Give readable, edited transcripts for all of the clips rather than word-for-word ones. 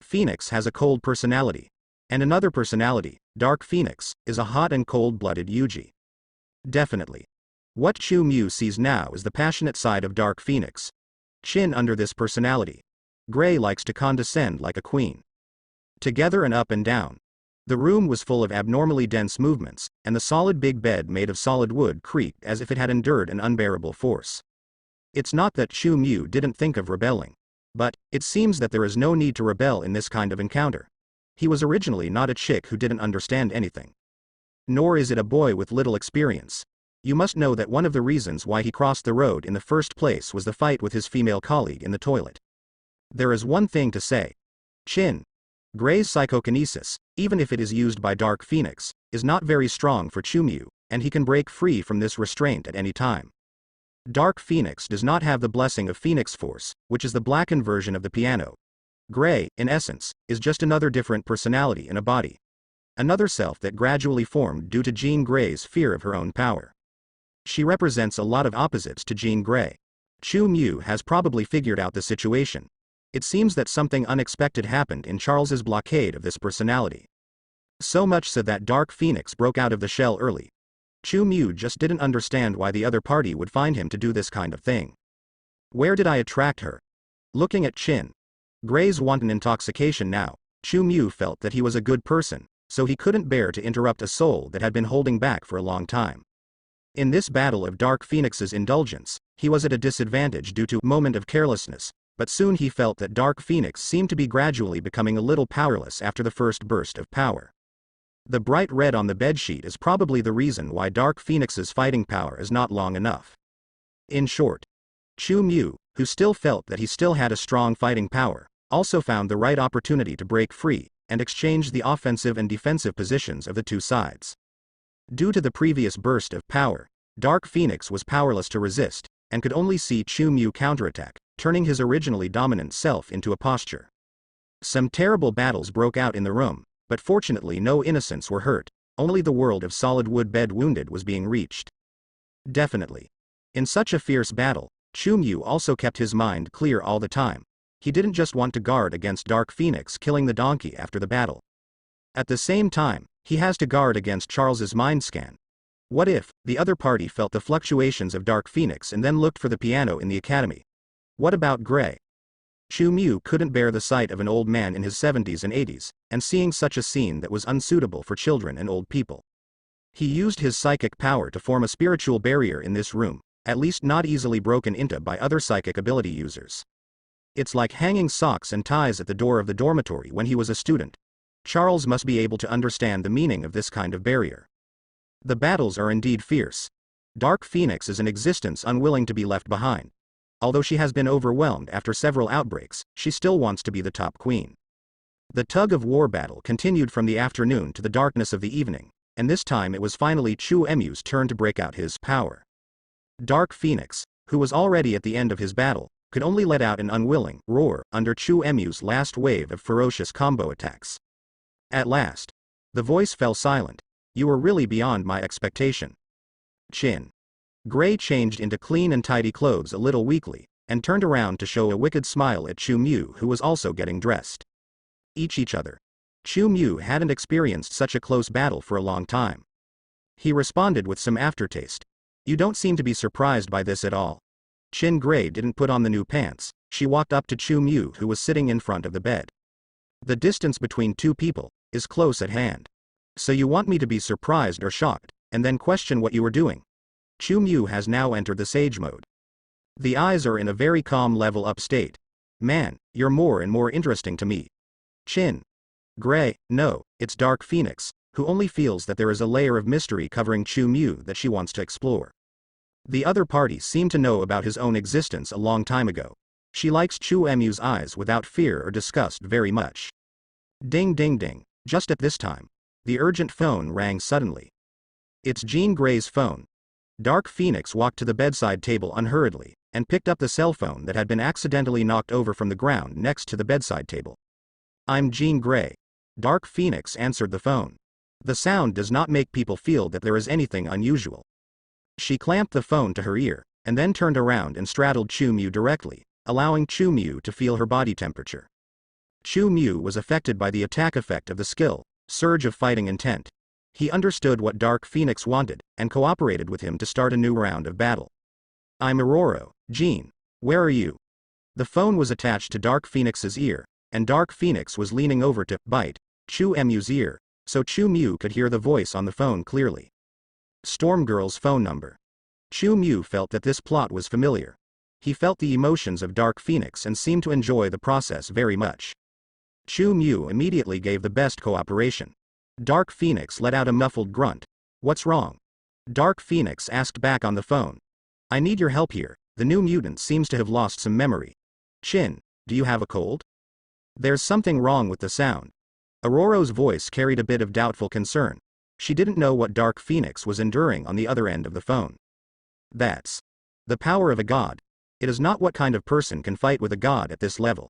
Phoenix has a cold personality. And another personality, Dark Phoenix, is a hot and cold-blooded Yuji. Definitely. What Chu Mu sees now is the passionate side of Dark Phoenix. Chin under this personality. Gray likes to condescend like a queen. Together and up and down. The room was full of abnormally dense movements, and the solid big bed made of solid wood creaked as if it had endured an unbearable force. It's not that Chu Mu didn't think of rebelling. But, it seems that there is no need to rebel in this kind of encounter. He was originally not a chick who didn't understand anything. Nor is it a boy with little experience. You must know that one of the reasons why he crossed the road in the first place was the fight with his female colleague in the toilet. There is one thing to say. Chin. Gray's psychokinesis, even if it is used by Dark Phoenix, is not very strong for Chu Mu, and he can break free from this restraint at any time. Dark Phoenix does not have the blessing of Phoenix Force, which is the blackened version of the piano. Gray, in essence, is just another different personality in a body. Another self that gradually formed due to Jean Grey's fear of her own power. She represents a lot of opposites to Jean Grey. Chu Mu has probably figured out the situation. It seems that something unexpected happened in Charles's blockade of this personality. So much so that Dark Phoenix broke out of the shell early. Chu Mu just didn't understand why the other party would find him to do this kind of thing. Where did I attract her? Looking at Chin Gray's wanton intoxication now, Chu Mu felt that he was a good person, so he couldn't bear to interrupt a soul that had been holding back for a long time. In this battle of Dark Phoenix's indulgence, he was at a disadvantage due to a moment of carelessness, but soon he felt that Dark Phoenix seemed to be gradually becoming a little powerless after the first burst of power. The bright red on the bedsheet is probably the reason why Dark Phoenix's fighting power is not long enough. In short, Chu Mu, who still felt that he still had a strong fighting power, also found the right opportunity to break free, and exchange the offensive and defensive positions of the two sides. Due to the previous burst of power, Dark Phoenix was powerless to resist, and could only see Chu Mu counterattack, turning his originally dominant self into a posture. Some terrible battles broke out in the room, but fortunately no innocents were hurt, only the world of solid wood bed wounded was being reached. Definitely. In such a fierce battle, Chu Mu also kept his mind clear all the time. He didn't just want to guard against Dark Phoenix killing the donkey after the battle. At the same time, he has to guard against Charles's mind scan. What if the other party felt the fluctuations of Dark Phoenix and then looked for the piano in the academy? What about Gray? Chu Mu couldn't bear the sight of an old man in his 70s and 80s, and seeing such a scene that was unsuitable for children and old people. He used his psychic power to form a spiritual barrier in this room, at least not easily broken into by other psychic ability users. It's like hanging socks and ties at the door of the dormitory when he was a student. Charles must be able to understand the meaning of this kind of barrier. The battles are indeed fierce. Dark Phoenix is an existence unwilling to be left behind. Although she has been overwhelmed after several outbreaks, she still wants to be the top queen. The tug-of-war battle continued from the afternoon to the darkness of the evening, and this time it was finally Chu Mu's turn to break out his power. Dark Phoenix, who was already at the end of his battle, could only let out an unwilling roar under Chu Mu's last wave of ferocious combo attacks. At last, the voice fell silent. You were really beyond my expectation. Chin Gray changed into clean and tidy clothes a little weakly, and turned around to show a wicked smile at Chu Mu, who was also getting dressed. Each other. Chu Mu hadn't experienced such a close battle for a long time. He responded with some aftertaste. You don't seem to be surprised by this at all. Chin Gray didn't put on the new pants. She walked up to Chu Mu, who was sitting in front of the bed. The distance between two people is close at hand. So you want me to be surprised or shocked, and then question what you were doing? Chu Mu has now entered the sage mode. The eyes are in a very calm level up state. Man, you're more and more interesting to me. Chin Gray, no, it's Dark Phoenix, who only feels that there is a layer of mystery covering Chu Mu that she wants to explore. The other party seemed to know about his own existence a long time ago. She likes Chu Mu's eyes without fear or disgust very much. Ding ding ding, just at this time, the urgent phone rang suddenly. It's Jean Gray's phone. Dark Phoenix walked to the bedside table unhurriedly, and picked up the cell phone that had been accidentally knocked over from the ground next to the bedside table. I'm Jean Grey. Dark Phoenix answered the phone. The sound does not make people feel that there is anything unusual. She clamped the phone to her ear, and then turned around and straddled Chu Mu directly, allowing Chu Mu to feel her body temperature. Chu Mu was affected by the attack effect of the skill, surge of fighting intent. He understood what Dark Phoenix wanted, and cooperated with him to start a new round of battle. I'm Aurora, Jean. Where are you? The phone was attached to Dark Phoenix's ear, and Dark Phoenix was leaning over to bite Chu Mu's ear, so Chu Mu could hear the voice on the phone clearly. Storm Girl's phone number. Chu Mu felt that this plot was familiar. He felt the emotions of Dark Phoenix and seemed to enjoy the process very much. Chu Mu immediately gave the best cooperation. Dark Phoenix let out a muffled grunt. What's wrong? Dark Phoenix asked back on the phone. I need your help here, the new mutant seems to have lost some memory. Chin, do you have a cold? There's something wrong with the sound. Aurora's voice carried a bit of doubtful concern. She didn't know what Dark Phoenix was enduring on the other end of the phone. That's the power of a god. It is not what kind of person can fight with a god at this level.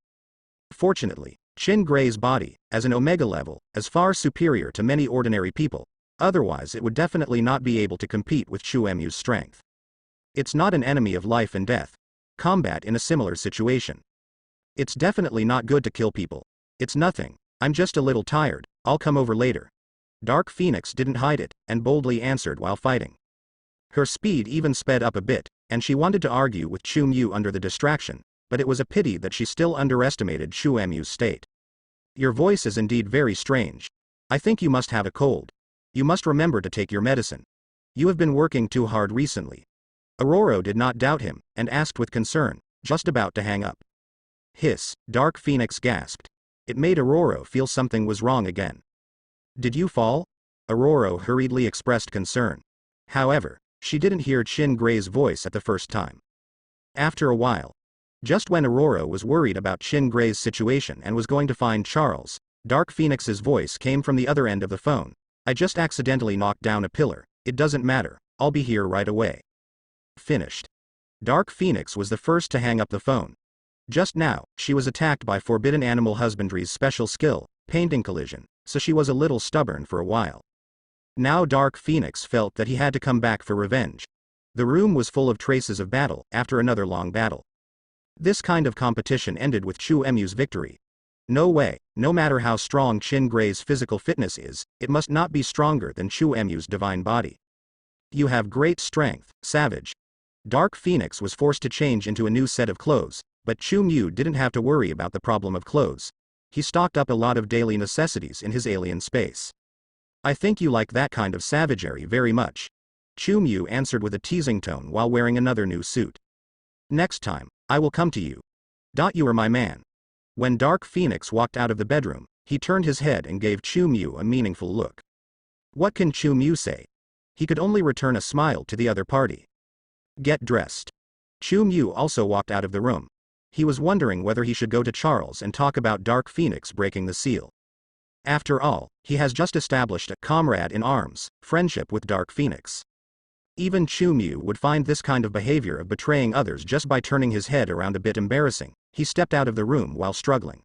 Fortunately, Chin Gray's body, as an Omega level, is far superior to many ordinary people, otherwise it would definitely not be able to compete with Chu Mu's strength. It's not an enemy of life and death. Combat in a similar situation. It's definitely not good to kill people. It's nothing, I'm just a little tired, I'll come over later. Dark Phoenix didn't hide it, and boldly answered while fighting. Her speed even sped up a bit, and she wanted to argue with Chu Mu under the distraction, but it was a pity that she still underestimated Chu Mu's state. Your voice is indeed very strange. I think you must have a cold. You must remember to take your medicine. You have been working too hard recently. Aurora did not doubt him, and asked with concern, just about to hang up. Hiss, Dark Phoenix gasped. It made Aurora feel something was wrong again. Did you fall? Aurora hurriedly expressed concern. However, she didn't hear Chin Gray's voice at the first time. After a while, just when Aurora was worried about Chin Gray's situation and was going to find Charles, Dark Phoenix's voice came from the other end of the phone. I just accidentally knocked down a pillar, it doesn't matter, I'll be here right away. Finished. Dark Phoenix was the first to hang up the phone. Just now, she was attacked by Forbidden Animal Husbandry's special skill, Painting Collision, so she was a little stubborn for a while. Now Dark Phoenix felt that he had to come back for revenge. The room was full of traces of battle, after another long battle. This kind of competition ended with Chu Mu's victory. No way, no matter how strong Chin Gray's physical fitness is, it must not be stronger than Chu Mu's divine body. You have great strength, savage. Dark Phoenix was forced to change into a new set of clothes, but Chu Mu didn't have to worry about the problem of clothes. He stocked up a lot of daily necessities in his alien space. I think you like that kind of savagery very much. Chu Mu answered with a teasing tone while wearing another new suit. Next time, I will come to you. You are my man. When Dark Phoenix walked out of the bedroom, he turned his head and gave Chu Mu a meaningful look. What can Chu Mu say? He could only return a smile to the other party. Get dressed. Chu Mu also walked out of the room. He was wondering whether he should go to Charles and talk about Dark Phoenix breaking the seal. After all, he has just established a comrade in arms friendship with Dark Phoenix. Even Chu Mu would find this kind of behavior of betraying others just by turning his head around a bit embarrassing. He stepped out of the room while struggling.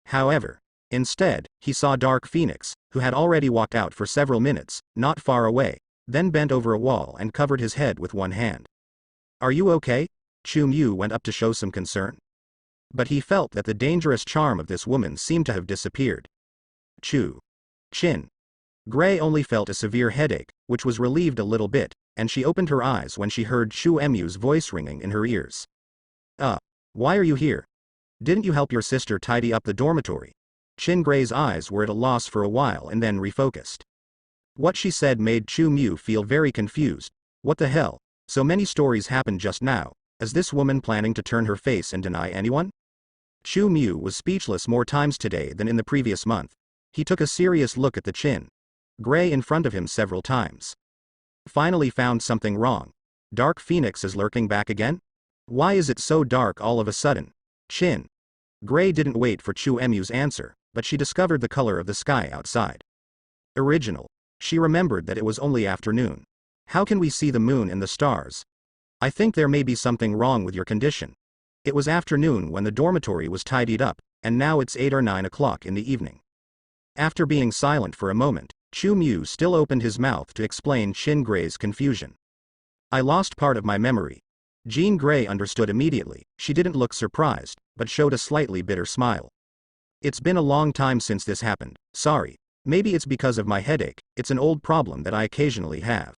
However, instead, he saw Dark Phoenix, who had already walked out for several minutes, not far away, then bent over a wall and covered his head with one hand. Are you okay? Chu Mu went up to show some concern. But he felt that the dangerous charm of this woman seemed to have disappeared. Chin Gray only felt a severe headache, which was relieved a little bit, and she opened her eyes when she heard Chu Mu's voice ringing in her ears. Why are you here? Didn't you help your sister tidy up the dormitory? Chin Gray's eyes were at a loss for a while and then refocused. What she said made Chu Mu feel very confused. What the hell? So many stories happened just now. Is this woman planning to turn her face and deny anyone? Chu Mu was speechless more times today than in the previous month. He took a serious look at the Chin Gray in front of him several times. Finally found something wrong. Dark Phoenix is lurking back again? Why is it so dark all of a sudden? Chin Gray didn't wait for Chu Mu's answer, but she discovered the color of the sky outside. Original. She remembered that it was only afternoon. How can we see the moon and the stars? I think there may be something wrong with your condition. It was afternoon when the dormitory was tidied up, and now it's 8 or 9 o'clock in the evening. After being silent for a moment, Chu Mu still opened his mouth to explain Chin Gray's confusion. I lost part of my memory. Jean Grey understood immediately. She didn't look surprised, but showed a slightly bitter smile. It's been a long time since this happened, sorry. Maybe it's because of my headache, it's an old problem that I occasionally have.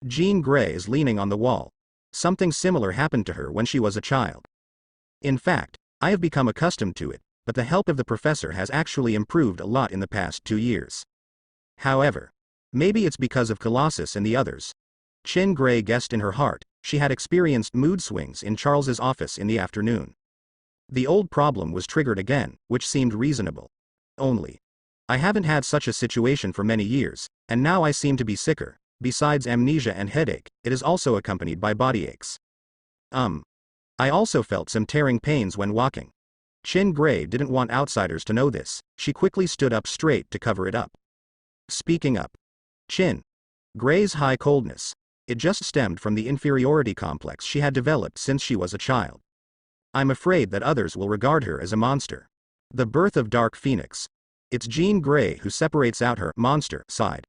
Jean Grey is leaning on the wall. Something similar happened to her when she was a child. In fact, I have become accustomed to it, but the help of the professor has actually improved a lot in the past 2 years. However, maybe it's because of Colossus and the others. Jean Grey guessed in her heart, she had experienced mood swings in Charles's office in the afternoon. The old problem was triggered again, which seemed reasonable. Only, I haven't had such a situation for many years, and now I seem to be sicker. Besides amnesia and headache, it is also accompanied by body aches. I also felt some tearing pains when walking. Jean Grey didn't want outsiders to know this, she quickly stood up straight to cover it up. Speaking up. Jean Grey's high coldness. It just stemmed from the inferiority complex she had developed since she was a child. I'm afraid that others will regard her as a monster. The birth of Dark Phoenix. It's Jean Grey who separates out her monster side.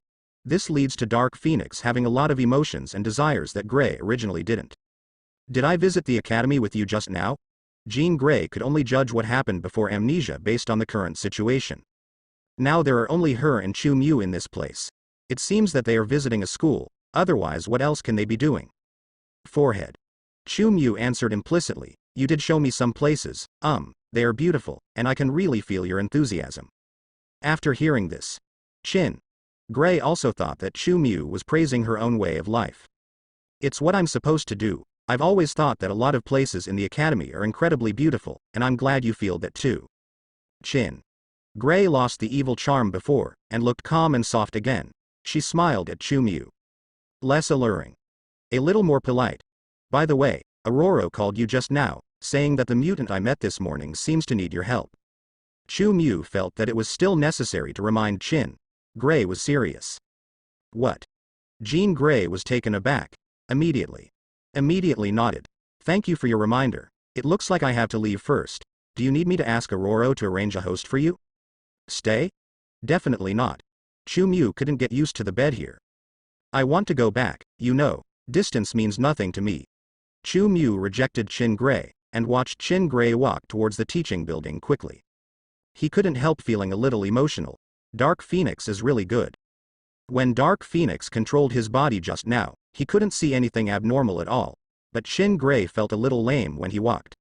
This leads to Dark Phoenix having a lot of emotions and desires that Grey originally didn't. Did I visit the academy with you just now? Jean Grey could only judge what happened before amnesia based on the current situation. Now there are only her and Chu Mu in this place. It seems that they are visiting a school, otherwise what else can they be doing? Forehead. Chu Mu answered implicitly, you did show me some places, they are beautiful, and I can really feel your enthusiasm. After hearing this, Jean Grey also thought that Chu Mu was praising her own way of life. It's what I'm supposed to do. I've always thought that a lot of places in the academy are incredibly beautiful, and I'm glad you feel that too. Jean Grey lost the evil charm before, and looked calm and soft again. She smiled at Chu Mu. Less alluring. A little more polite. By the way, Aurora called you just now, saying that the mutant I met this morning seems to need your help. Chu Mu felt that it was still necessary to remind Jean Grey was serious. What? Jean Grey was taken aback. Immediately nodded. Thank you for your reminder. It looks like I have to leave first. Do you need me to ask Aurora to arrange a host for you? Stay? Definitely not. Chu Mu couldn't get used to the bed here. I want to go back, you know, distance means nothing to me. Chu Mu rejected Jean Grey, and watched Jean Grey walk towards the teaching building quickly. He couldn't help feeling a little emotional. Dark Phoenix is really good. When Dark Phoenix controlled his body just now, he couldn't see anything abnormal at all, but Jean Grey felt a little lame when he walked.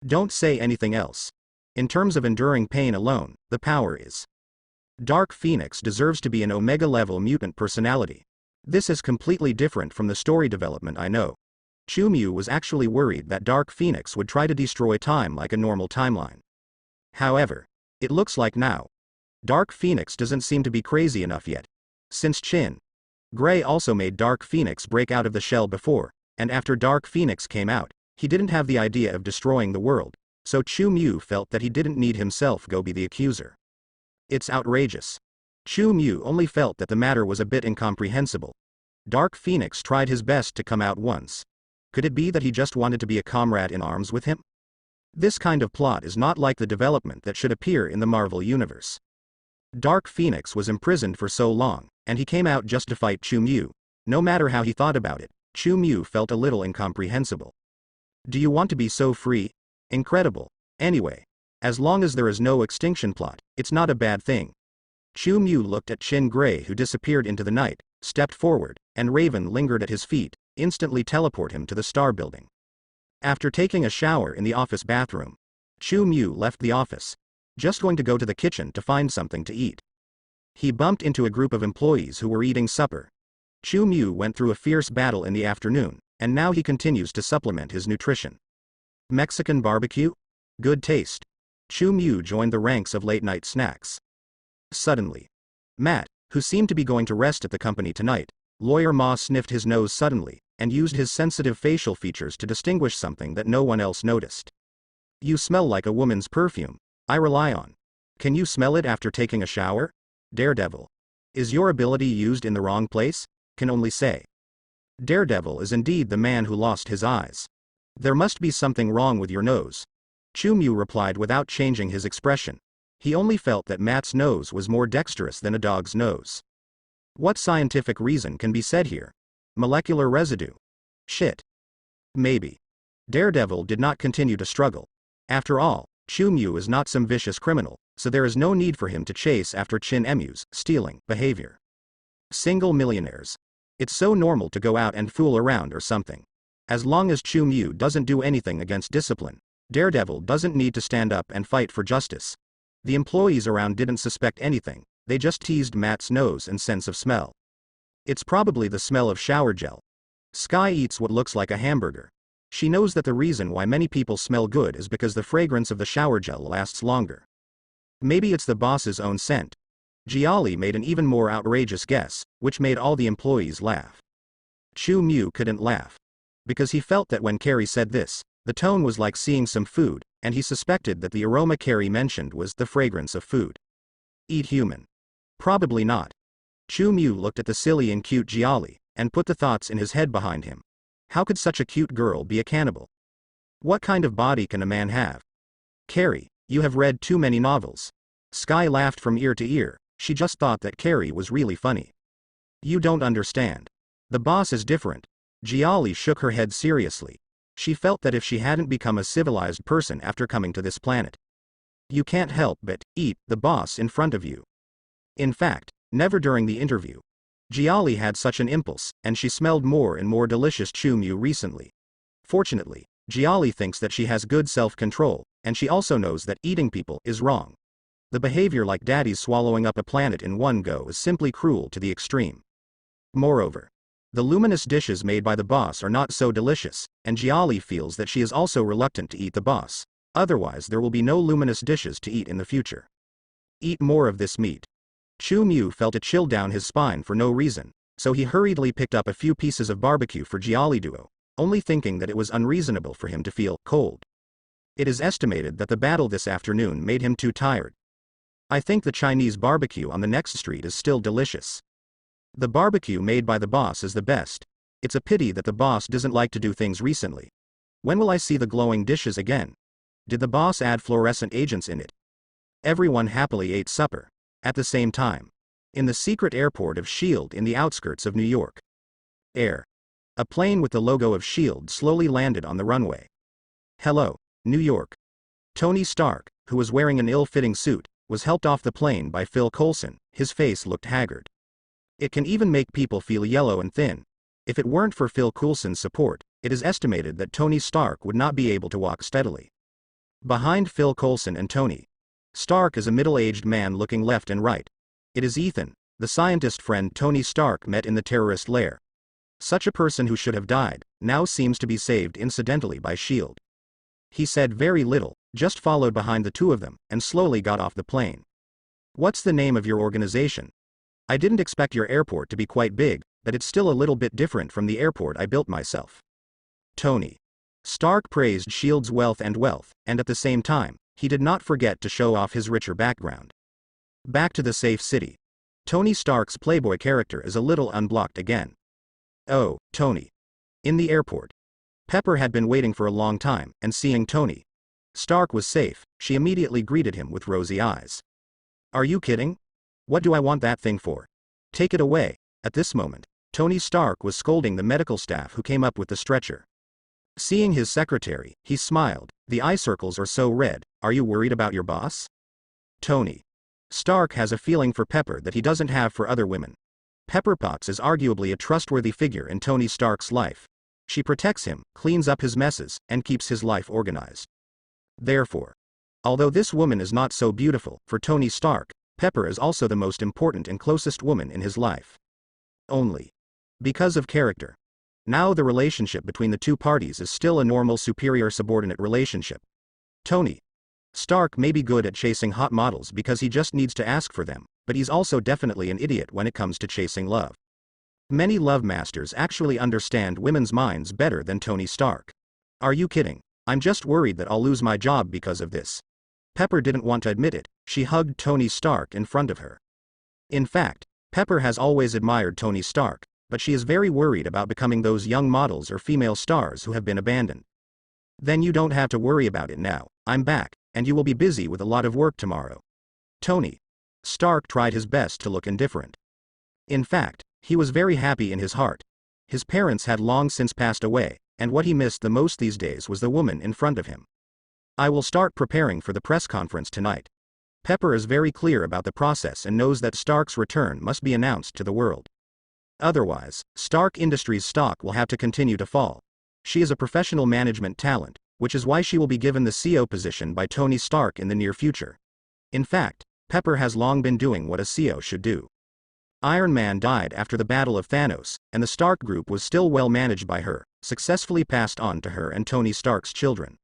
Don't say anything else. In terms of enduring pain alone, the power is. Dark Phoenix deserves to be an Omega-level mutant personality. This is completely different from the story development I know. Chu Mu was actually worried that Dark Phoenix would try to destroy time like a normal timeline. However, it looks like now, Dark Phoenix doesn't seem to be crazy enough yet. Since Jean Grey also made Dark Phoenix break out of the shell before, and after Dark Phoenix came out, he didn't have the idea of destroying the world, so Chu Mu felt that he didn't need himself go be the accuser. It's outrageous. Chu Mu only felt that the matter was a bit incomprehensible. Dark Phoenix tried his best to come out once. Could it be that he just wanted to be a comrade in arms with him? This kind of plot is not like the development that should appear in the Marvel Universe. Dark Phoenix was imprisoned for so long, and he came out just to fight Chu Mu. No matter how he thought about it, Chu Mu felt a little incomprehensible. Do you want to be so free? Incredible. Anyway, as long as there is no extinction plot, it's not a bad thing. Chu Mu looked at Jean Grey, who disappeared into the night, stepped forward, and Raven lingered at his feet, instantly teleport him to the Star Building. After taking a shower in the office bathroom, Chu Mu left the office, just going to go to the kitchen to find something to eat. He bumped into a group of employees who were eating supper. Chu Mu went through a fierce battle in the afternoon, and now he continues to supplement his nutrition. Mexican barbecue? Good taste. Chu Mu joined the ranks of late-night snacks. Suddenly, Matt, who seemed to be going to rest at the company tonight, Lawyer Ma sniffed his nose suddenly, and used his sensitive facial features to distinguish something that no one else noticed. You smell like a woman's perfume. I rely on. Can you smell it after taking a shower? Daredevil. Is your ability used in the wrong place? Can only say. Daredevil is indeed the man who lost his eyes. There must be something wrong with your nose. Chu Mu replied without changing his expression. He only felt that Matt's nose was more dexterous than a dog's nose. What scientific reason can be said here? Molecular residue. Shit. Maybe. Daredevil did not continue to struggle. After all, Chu Mu is not some vicious criminal, so there is no need for him to chase after Chin Mu's stealing behavior. Single millionaires. It's so normal to go out and fool around or something. As long as Chu Mu doesn't do anything against discipline, Daredevil doesn't need to stand up and fight for justice. The employees around didn't suspect anything, they just teased Matt's nose and sense of smell. It's probably the smell of shower gel. Sky eats what looks like a hamburger. She knows that the reason why many people smell good is because the fragrance of the shower gel lasts longer. Maybe it's the boss's own scent. Jiali made an even more outrageous guess, which made all the employees laugh. Chu Mu couldn't laugh. Because he felt that when Carrie said this, the tone was like seeing some food, and he suspected that the aroma Carrie mentioned was the fragrance of food. Eat human. Probably not. Chu Mu looked at the silly and cute Jiali, and put the thoughts in his head behind him. How could such a cute girl be a cannibal? What kind of body can a man have? Carrie, you have read too many novels. Sky laughed from ear to ear, she just thought that Carrie was really funny. You don't understand. The boss is different. Jiali shook her head seriously. She felt that if she hadn't become a civilized person after coming to this planet, you can't help but eat the boss in front of you. In fact, never during the interview. Jiali had such an impulse, and she smelled more and more delicious Chu Mu recently. Fortunately, Jiali thinks that she has good self-control, and she also knows that eating people is wrong. The behavior like daddy's swallowing up a planet in one go is simply cruel to the extreme. Moreover, the luminous dishes made by the boss are not so delicious, and Jiali feels that she is also reluctant to eat the boss, otherwise there will be no luminous dishes to eat in the future. Eat more of this meat. Chu Mu felt a chill down his spine for no reason, so he hurriedly picked up a few pieces of barbecue for Jiali Duo, only thinking that it was unreasonable for him to feel cold. It is estimated that the battle this afternoon made him too tired. I think the Chinese barbecue on the next street is still delicious. The barbecue made by the boss is the best. It's a pity that the boss doesn't like to do things recently. When will I see the glowing dishes again? Did the boss add fluorescent agents in it? Everyone happily ate supper. At the same time. In the secret airport of S.H.I.E.L.D. in the outskirts of New York. Air. A plane with the logo of S.H.I.E.L.D. slowly landed on the runway. Hello, New York. Tony Stark, who was wearing an ill-fitting suit, was helped off the plane by Phil Coulson. His face looked haggard. It can even make people feel yellow and thin. If it weren't for Phil Coulson's support, it is estimated that Tony Stark would not be able to walk steadily. Behind Phil Coulson and Tony Stark is a middle-aged man looking left and right. It is Ethan, the scientist friend Tony Stark met in the terrorist lair. Such a person who should have died, now seems to be saved incidentally by S.H.I.E.L.D. He said very little, just followed behind the two of them, and slowly got off the plane. What's the name of your organization? I didn't expect your airport to be quite big, but it's still a little bit different from the airport I built myself. Tony Stark praised S.H.I.E.L.D.'s wealth, and at the same time, he did not forget to show off his richer background. Back to the safe city. Tony Stark's playboy character is a little unblocked again. Oh, Tony. In the airport. Pepper had been waiting for a long time, and seeing Tony Stark was safe, she immediately greeted him with rosy eyes. Are you kidding? What do I want that thing for? Take it away. At this moment, Tony Stark was scolding the medical staff who came up with the stretcher. Seeing his secretary, he smiled. The eye circles are so red. Are you worried about your boss? Tony Stark has a feeling for Pepper that he doesn't have for other women. Pepper Potts is arguably a trustworthy figure in Tony Stark's life. She protects him, cleans up his messes, and keeps his life organized. Therefore, although this woman is not so beautiful, for Tony Stark, Pepper is also the most important and closest woman in his life. Only because of character. Now the relationship between the two parties is still a normal superior-subordinate relationship. Tony Stark may be good at chasing hot models because he just needs to ask for them, but he's also definitely an idiot when it comes to chasing love. Many love masters actually understand women's minds better than Tony Stark. Are you kidding? I'm just worried that I'll lose my job because of this. Pepper didn't want to admit it. She hugged Tony Stark in front of her. In fact, Pepper has always admired Tony Stark, but she is very worried about becoming those young models or female stars who have been abandoned. Then you don't have to worry about it now. I'm back, and you will be busy with a lot of work tomorrow. Tony Stark tried his best to look indifferent. In fact, he was very happy in his heart. His parents had long since passed away, and what he missed the most these days was the woman in front of him. I will start preparing for the press conference tonight. Pepper is very clear about the process and knows that Stark's return must be announced to the world. Otherwise, Stark Industries' stock will have to continue to fall. She is a professional management talent, which is why she will be given the CEO position by Tony Stark in the near future. In fact, Pepper has long been doing what a CEO should do. Iron Man died after the Battle of Thanos, and the Stark Group was still well managed by her, successfully passed on to her and Tony Stark's children.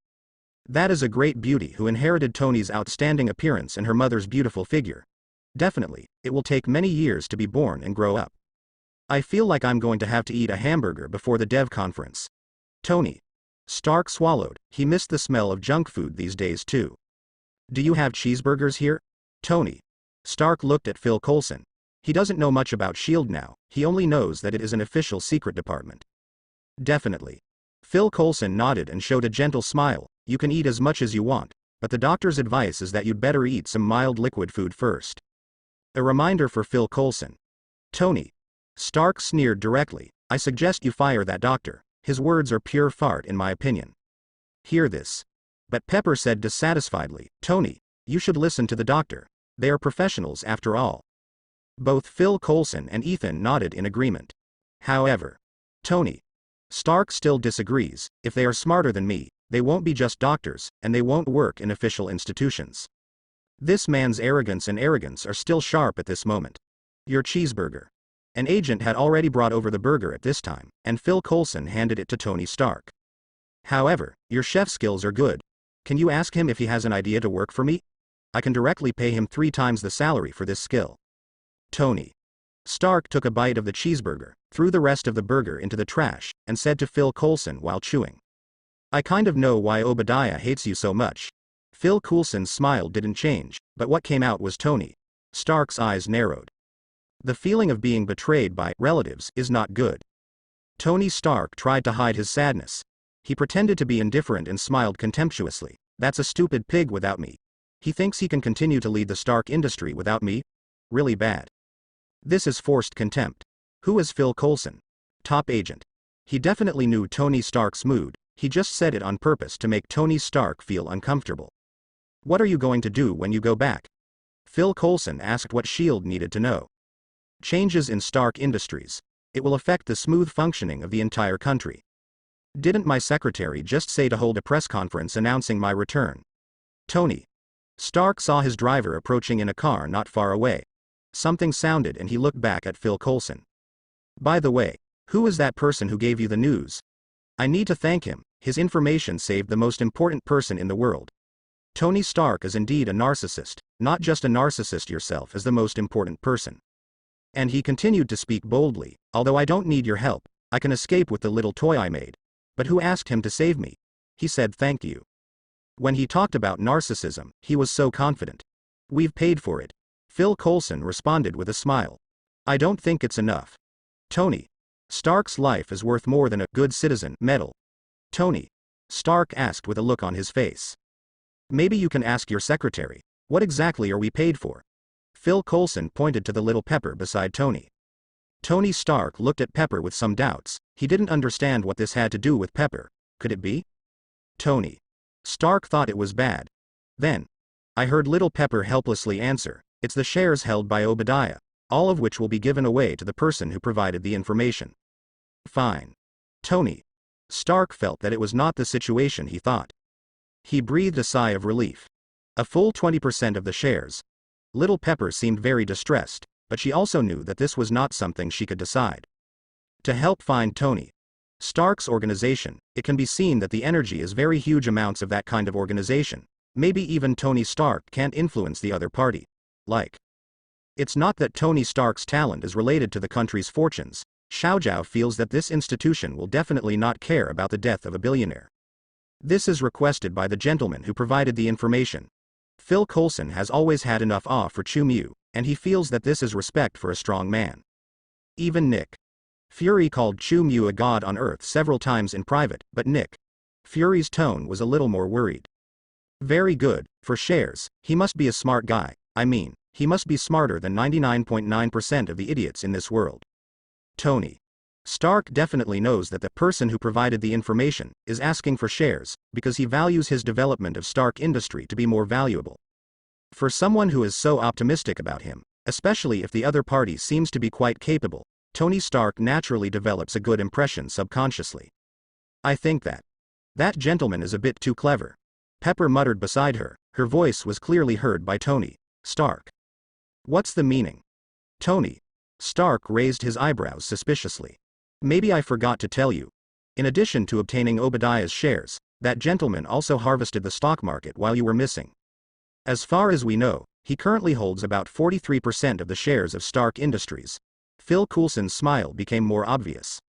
That is a great beauty who inherited Tony's outstanding appearance and her mother's beautiful figure. Definitely, it will take many years to be born and grow up. I feel like I'm going to have to eat a hamburger before the dev conference. Tony Stark swallowed. He missed the smell of junk food these days too. Do you have cheeseburgers here? Tony Stark looked at Phil Coulson. He doesn't know much about S.H.I.E.L.D. now, he only knows that it is an official secret department. Definitely. Phil Coulson nodded and showed a gentle smile. You can eat as much as you want, but the doctor's advice is that you'd better eat some mild liquid food first. A reminder for Phil Coulson. Tony Stark sneered directly. I suggest you fire that doctor. His words are pure fart in my opinion. Hear this. But Pepper said dissatisfiedly, Tony, you should listen to the doctor. They are professionals after all. Both Phil Coulson and Ethan nodded in agreement. However, Tony Stark still disagrees. If they are smarter than me, they won't be just doctors, and they won't work in official institutions. This man's arrogance are still sharp at this moment. Your cheeseburger. An agent had already brought over the burger at this time, and Phil Coulson handed it to Tony Stark. However, your chef skills are good. Can you ask him if he has an idea to work for me? I can directly pay him 3 times the salary for this skill. Tony Stark took a bite of the cheeseburger, threw the rest of the burger into the trash, and said to Phil Coulson while chewing. I kind of know why Obadiah hates you so much. Phil Coulson's smile didn't change, but what came out was Tony Stark's eyes narrowed. The feeling of being betrayed by relatives is not good. Tony Stark tried to hide his sadness. He pretended to be indifferent and smiled contemptuously. That's a stupid pig without me. He thinks he can continue to lead the Stark industry without me? Really bad. This is forced contempt. Who is Phil Coulson? Top agent. He definitely knew Tony Stark's mood. He just said it on purpose to make Tony Stark feel uncomfortable. What are you going to do when you go back? Phil Coulson asked what S.H.I.E.L.D. needed to know. Changes in Stark Industries. It will affect the smooth functioning of the entire country. Didn't my secretary just say to hold a press conference announcing my return? Tony Stark saw his driver approaching in a car not far away. Something sounded and he looked back at Phil Coulson. By the way, who is that person who gave you the news? I need to thank him. His information saved the most important person in the world. Tony Stark is indeed a narcissist, not just a narcissist yourself as the most important person. And he continued to speak boldly, although I don't need your help, I can escape with the little toy I made. But who asked him to save me? He said thank you. When he talked about narcissism, he was so confident. We've paid for it. Phil Coulson responded with a smile. I don't think it's enough. Tony Stark's life is worth more than a good citizen medal. Tony Stark asked with a look on his face. Maybe you can ask your secretary. What exactly are we paid for? Phil Coulson pointed to the little Pepper beside Tony. Tony Stark looked at Pepper with some doubts. He didn't understand what this had to do with Pepper. Could it be? Tony Stark thought it was bad. Then I heard little Pepper helplessly answer, it's the shares held by Obadiah, all of which will be given away to the person who provided the information. Fine. Tony Stark felt that it was not the situation he thought. He breathed a sigh of relief. A full 20% of the shares. Little Pepper seemed very distressed, but she also knew that this was not something she could decide. To help find Tony Stark's organization, it can be seen that the energy is very huge amounts of that kind of organization. Maybe even Tony Stark can't influence the other party. Like. It's not that Tony Stark's talent is related to the country's fortunes. Xiaojiao feels that this institution will definitely not care about the death of a billionaire. This is requested by the gentleman who provided the information. Phil Coulson has always had enough awe for Chu Mu, and he feels that this is respect for a strong man. Even Nick Fury called Chu Mu a god on Earth several times in private, but Nick Fury's tone was a little more worried. Very good, for shares, he must be a smart guy. I mean, he must be smarter than 99.9% of the idiots in this world. Tony Stark definitely knows that the person who provided the information is asking for shares, because he values his development of Stark Industry to be more valuable. For someone who is so optimistic about him, especially if the other party seems to be quite capable, Tony Stark naturally develops a good impression subconsciously. I think that gentleman is a bit too clever. Pepper muttered beside her. Her voice was clearly heard by Tony Stark. What's the meaning? Tony Stark raised his eyebrows suspiciously. Maybe I forgot to tell you. In addition to obtaining Obadiah's shares, that gentleman also harvested the stock market while you were missing. As far as we know, he currently holds about 43% of the shares of Stark Industries. Phil Coulson's smile became more obvious.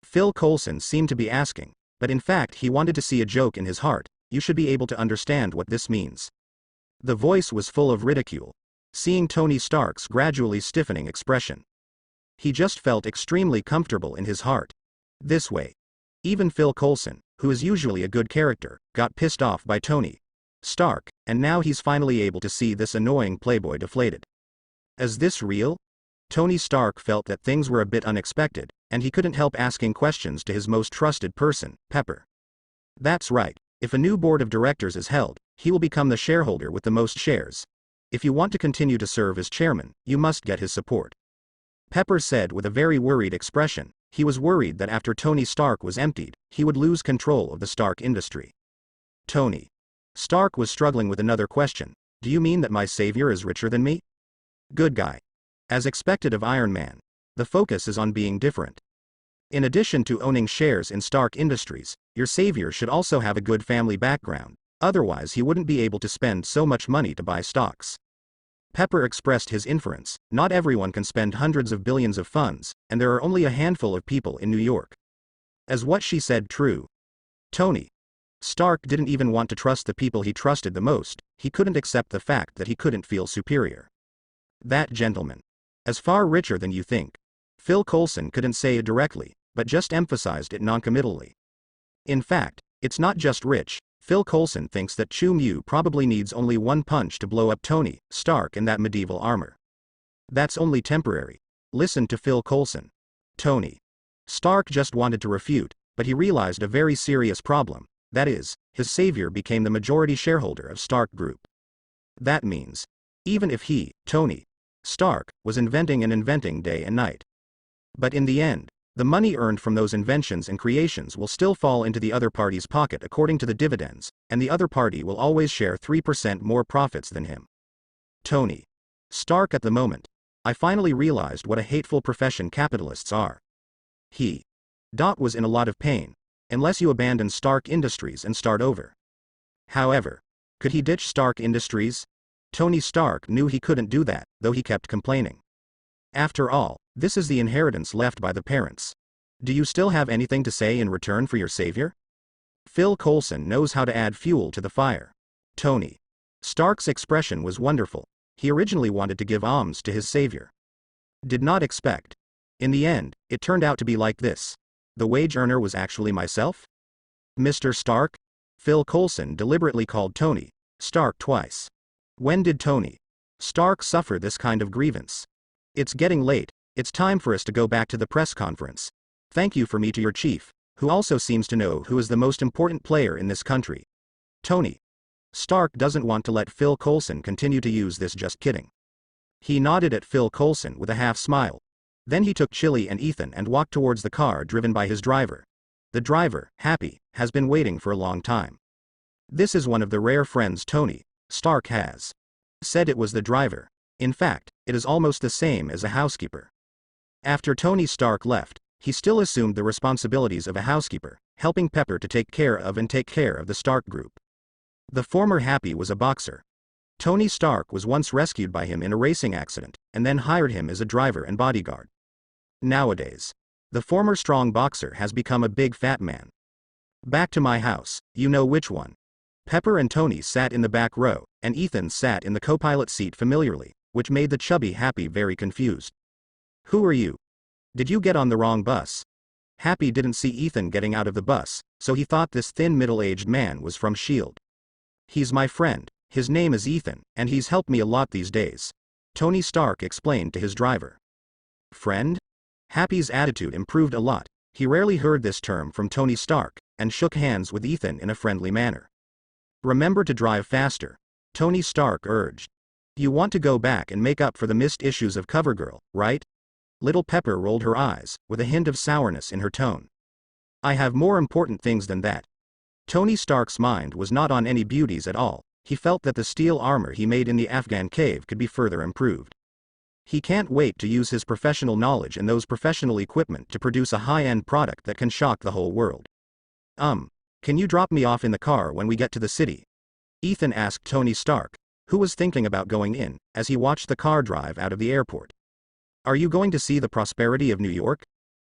Phil Coulson seemed to be asking, but in fact he wanted to see a joke in his heart. You should be able to understand what this means. The voice was full of ridicule. Seeing Tony Stark's gradually stiffening expression, he just felt extremely comfortable in his heart. This way, even Phil Coulson, who is usually a good character, got pissed off by Tony Stark, and now he's finally able to see this annoying playboy deflated. Is this real? Tony Stark felt that things were a bit unexpected, and he couldn't help asking questions to his most trusted person, Pepper. That's right. If a new board of directors is held, he will become the shareholder with the most shares. If you want to continue to serve as chairman, you must get his support. Pepper said with a very worried expression. He was worried that after Tony Stark was emptied, he would lose control of the Stark industry. Tony Stark was struggling with another question. Do you mean that my savior is richer than me? Good guy. As expected of Iron Man, the focus is on being different. In addition to owning shares in Stark Industries, your savior should also have a good family background, otherwise he wouldn't be able to spend so much money to buy stocks. Pepper expressed his inference. Not everyone can spend hundreds of billions of funds, and there are only a handful of people in New York. As what she said true. Tony Stark didn't even want to trust the people he trusted the most. He couldn't accept the fact that he couldn't feel superior. That gentleman is far richer than you think. Phil Coulson couldn't say it directly, but just emphasized it noncommittally. In fact, it's not just rich. Phil Coulson thinks that Chu Mu probably needs only one punch to blow up Tony Stark in that medieval armor. That's only temporary. Listen to Phil Coulson. Tony Stark just wanted to refute, but he realized a very serious problem. That is, his savior became the majority shareholder of Stark Group. That means, even if he, Tony Stark, was inventing day and night. But in the end, the money earned from those inventions and creations will still fall into the other party's pocket according to the dividends, and the other party will always share 3% more profits than him. Tony Stark at the moment. I finally realized what a hateful profession capitalists are. He was in a lot of pain, unless you abandon Stark Industries and start over. However, could he ditch Stark Industries? Tony Stark knew he couldn't do that, though he kept complaining. After all, this is the inheritance left by the parents. Do you still have anything to say in return for your savior? Phil Coulson knows how to add fuel to the fire. Tony Stark's expression was wonderful. He originally wanted to give alms to his savior. Did not expect. In the end, it turned out to be like this. The wage earner was actually myself? Mr. Stark? Phil Coulson deliberately called Tony Stark twice. When did Tony Stark suffer this kind of grievance? It's getting late. It's time for us to go back to the press conference. Thank you for me to your chief, who also seems to know who is the most important player in this country. Tony Stark doesn't want to let Phil Coulson continue to use this. Just kidding. He nodded at Phil Coulson with a half smile. Then he took Chili and Ethan and walked towards the car driven by his driver. The driver, Happy, has been waiting for a long time. This is one of the rare friends Tony Stark has. Said it was the driver. In fact, it is almost the same as a housekeeper. After Tony Stark left, he still assumed the responsibilities of a housekeeper, helping Pepper to take care of the Stark Group. The former Happy was a boxer. Tony Stark was once rescued by him in a racing accident, and then hired him as a driver and bodyguard. Nowadays, the former strong boxer has become a big fat man. Back to my house, you know which one. Pepper and Tony sat in the back row, and Ethan sat in the co-pilot seat familiarly, which made the chubby Happy very confused. Who are you? Did you get on the wrong bus? Happy didn't see Ethan getting out of the bus, so he thought this thin middle-aged man was from S.H.I.E.L.D. He's my friend, his name is Ethan, and he's helped me a lot these days. Tony Stark explained to his driver. Friend? Happy's attitude improved a lot. He rarely heard this term from Tony Stark, and shook hands with Ethan in a friendly manner. Remember to drive faster, Tony Stark urged. You want to go back and make up for the missed issues of CoverGirl, right? Little Pepper rolled her eyes, with a hint of sourness in her tone. I have more important things than that. Tony Stark's mind was not on any beauties at all. He felt that the steel armor he made in the Afghan cave could be further improved. He can't wait to use his professional knowledge and those professional equipment to produce a high-end product that can shock the whole world. Can you drop me off in the car when we get to the city? Ethan asked Tony Stark, who was thinking about going in, as he watched the car drive out of the airport. Are you going to see the prosperity of New York?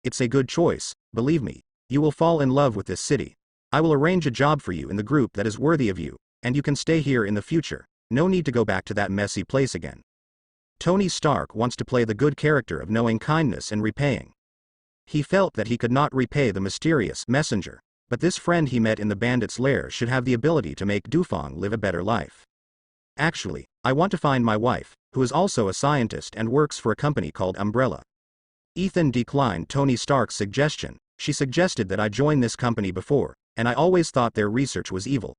It's a good choice, believe me. You will fall in love with this city. I will arrange a job for you in the group that is worthy of you, and you can stay here in the future. No need to go back to that messy place again. Tony Stark wants to play the good character of knowing kindness and repaying. He felt that he could not repay the mysterious messenger, but this friend he met in the bandit's lair should have the ability to make Dufang live a better life. Actually, I want to find my wife, who is also a scientist and works for a company called Umbrella. Ethan declined Tony Stark's suggestion. She suggested that I join this company before, and I always thought their research was evil.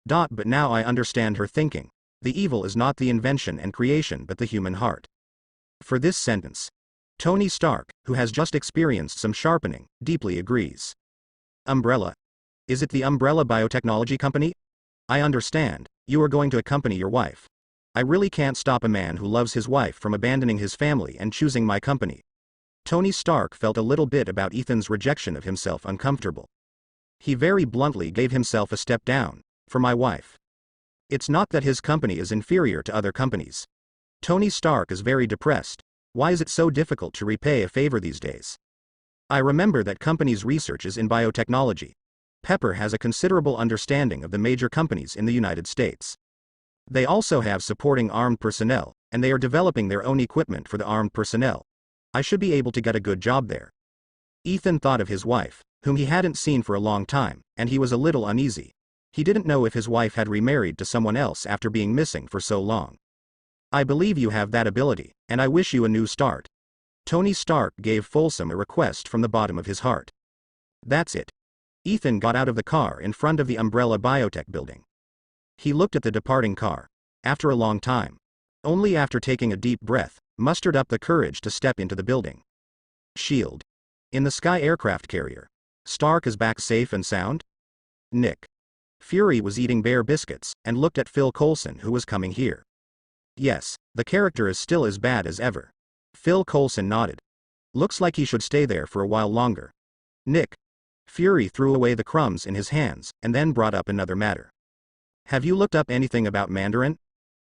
But now I understand her thinking. The evil is not the invention and creation but the human heart. For this sentence, Tony Stark, who has just experienced some sharpening, deeply agrees. Umbrella? Is it the Umbrella Biotechnology Company? I understand, you are going to accompany your wife. I really can't stop a man who loves his wife from abandoning his family and choosing my company. Tony Stark felt a little bit about Ethan's rejection of himself uncomfortable. He very bluntly gave himself a step down. For my wife. It's not that his company is inferior to other companies. Tony Stark is very depressed. Why is it so difficult to repay a favor these days? I remember that company's research is in biotechnology. Pepper has a considerable understanding of the major companies in the United States. They also have supporting armed personnel, and they are developing their own equipment for the armed personnel. I should be able to get a good job there. Ethan thought of his wife, whom he hadn't seen for a long time, and he was a little uneasy. He didn't know if his wife had remarried to someone else after being missing for so long. I believe you have that ability, and I wish you a new start. Tony Stark gave Folsom a request from the bottom of his heart. That's it. Ethan got out of the car in front of the Umbrella Biotech building. He looked at the departing car. After a long time, only after taking a deep breath, mustered up the courage to step into the building. Shield. In the Sky aircraft carrier. Stark is back safe and sound? Nick. Fury was eating bear biscuits, and looked at Phil Coulson, who was coming here. Yes, the character is still as bad as ever. Phil Coulson nodded. Looks like he should stay there for a while longer. Nick. Fury threw away the crumbs in his hands, and then brought up another matter. Have you looked up anything about Mandarin?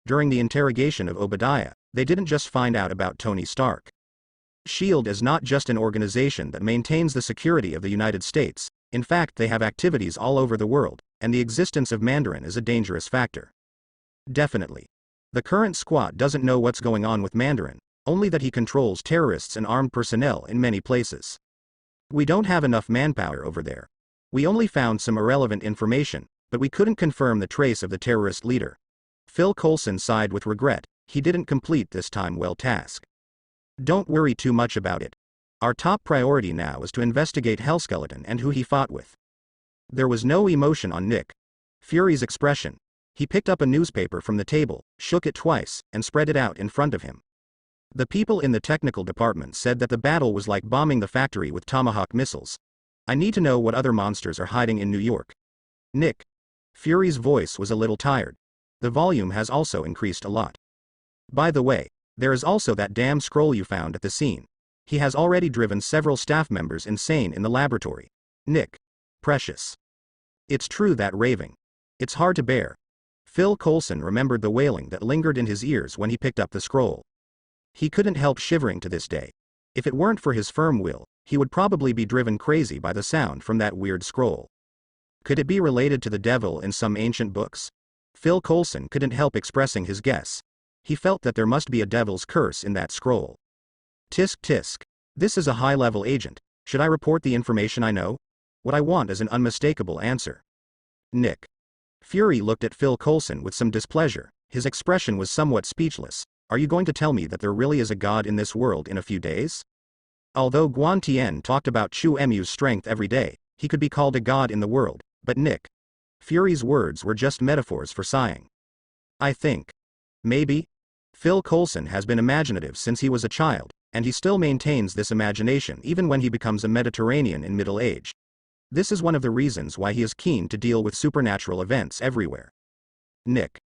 During the interrogation of Obadiah, they didn't just find out about Tony Stark. SHIELD is not just an organization that maintains the security of the United States. In fact, they have activities all over the world, and the existence of Mandarin is a dangerous factor. Definitely. The current squad doesn't know what's going on with Mandarin, only that he controls terrorists and armed personnel in many places. We don't have enough manpower over there. We only found some irrelevant information, but we couldn't confirm the trace of the terrorist leader. Phil Coulson sighed with regret. He didn't complete this time-well task. Don't worry too much about it. Our top priority now is to investigate Hellskeleton and who he fought with. There was no emotion on Nick Fury's expression. He picked up a newspaper from the table, shook it twice, and spread it out in front of him. The people in the technical department said that the battle was like bombing the factory with Tomahawk missiles. I need to know what other monsters are hiding in New York. Nick Fury's voice was a little tired. The volume has also increased a lot. By the way, there is also that damn scroll you found at the scene. He has already driven several staff members insane in the laboratory. Nick Precious. It's true that raving. It's hard to bear. Phil Coulson remembered the wailing that lingered in his ears when he picked up the scroll. He couldn't help shivering to this day. If it weren't for his firm will, he would probably be driven crazy by the sound from that weird scroll. Could it be related to the devil in some ancient books? Phil Coulson couldn't help expressing his guess. He felt that there must be a devil's curse in that scroll. Tisk tisk. This is a high-level agent. Should I report the information I know? What I want is an unmistakable answer. Nick Fury looked at Phil Coulson with some displeasure. His expression was somewhat speechless. Are you going to tell me that there really is a god in this world in a few days? Although Guan Tian talked about Chu Emu's strength every day, he could be called a god in the world, but Nick Fury's words were just metaphors for sighing. I think. Maybe? Phil Coulson has been imaginative since he was a child, and he still maintains this imagination even when he becomes a Mediterranean in middle age. This is one of the reasons why he is keen to deal with supernatural events everywhere. Nick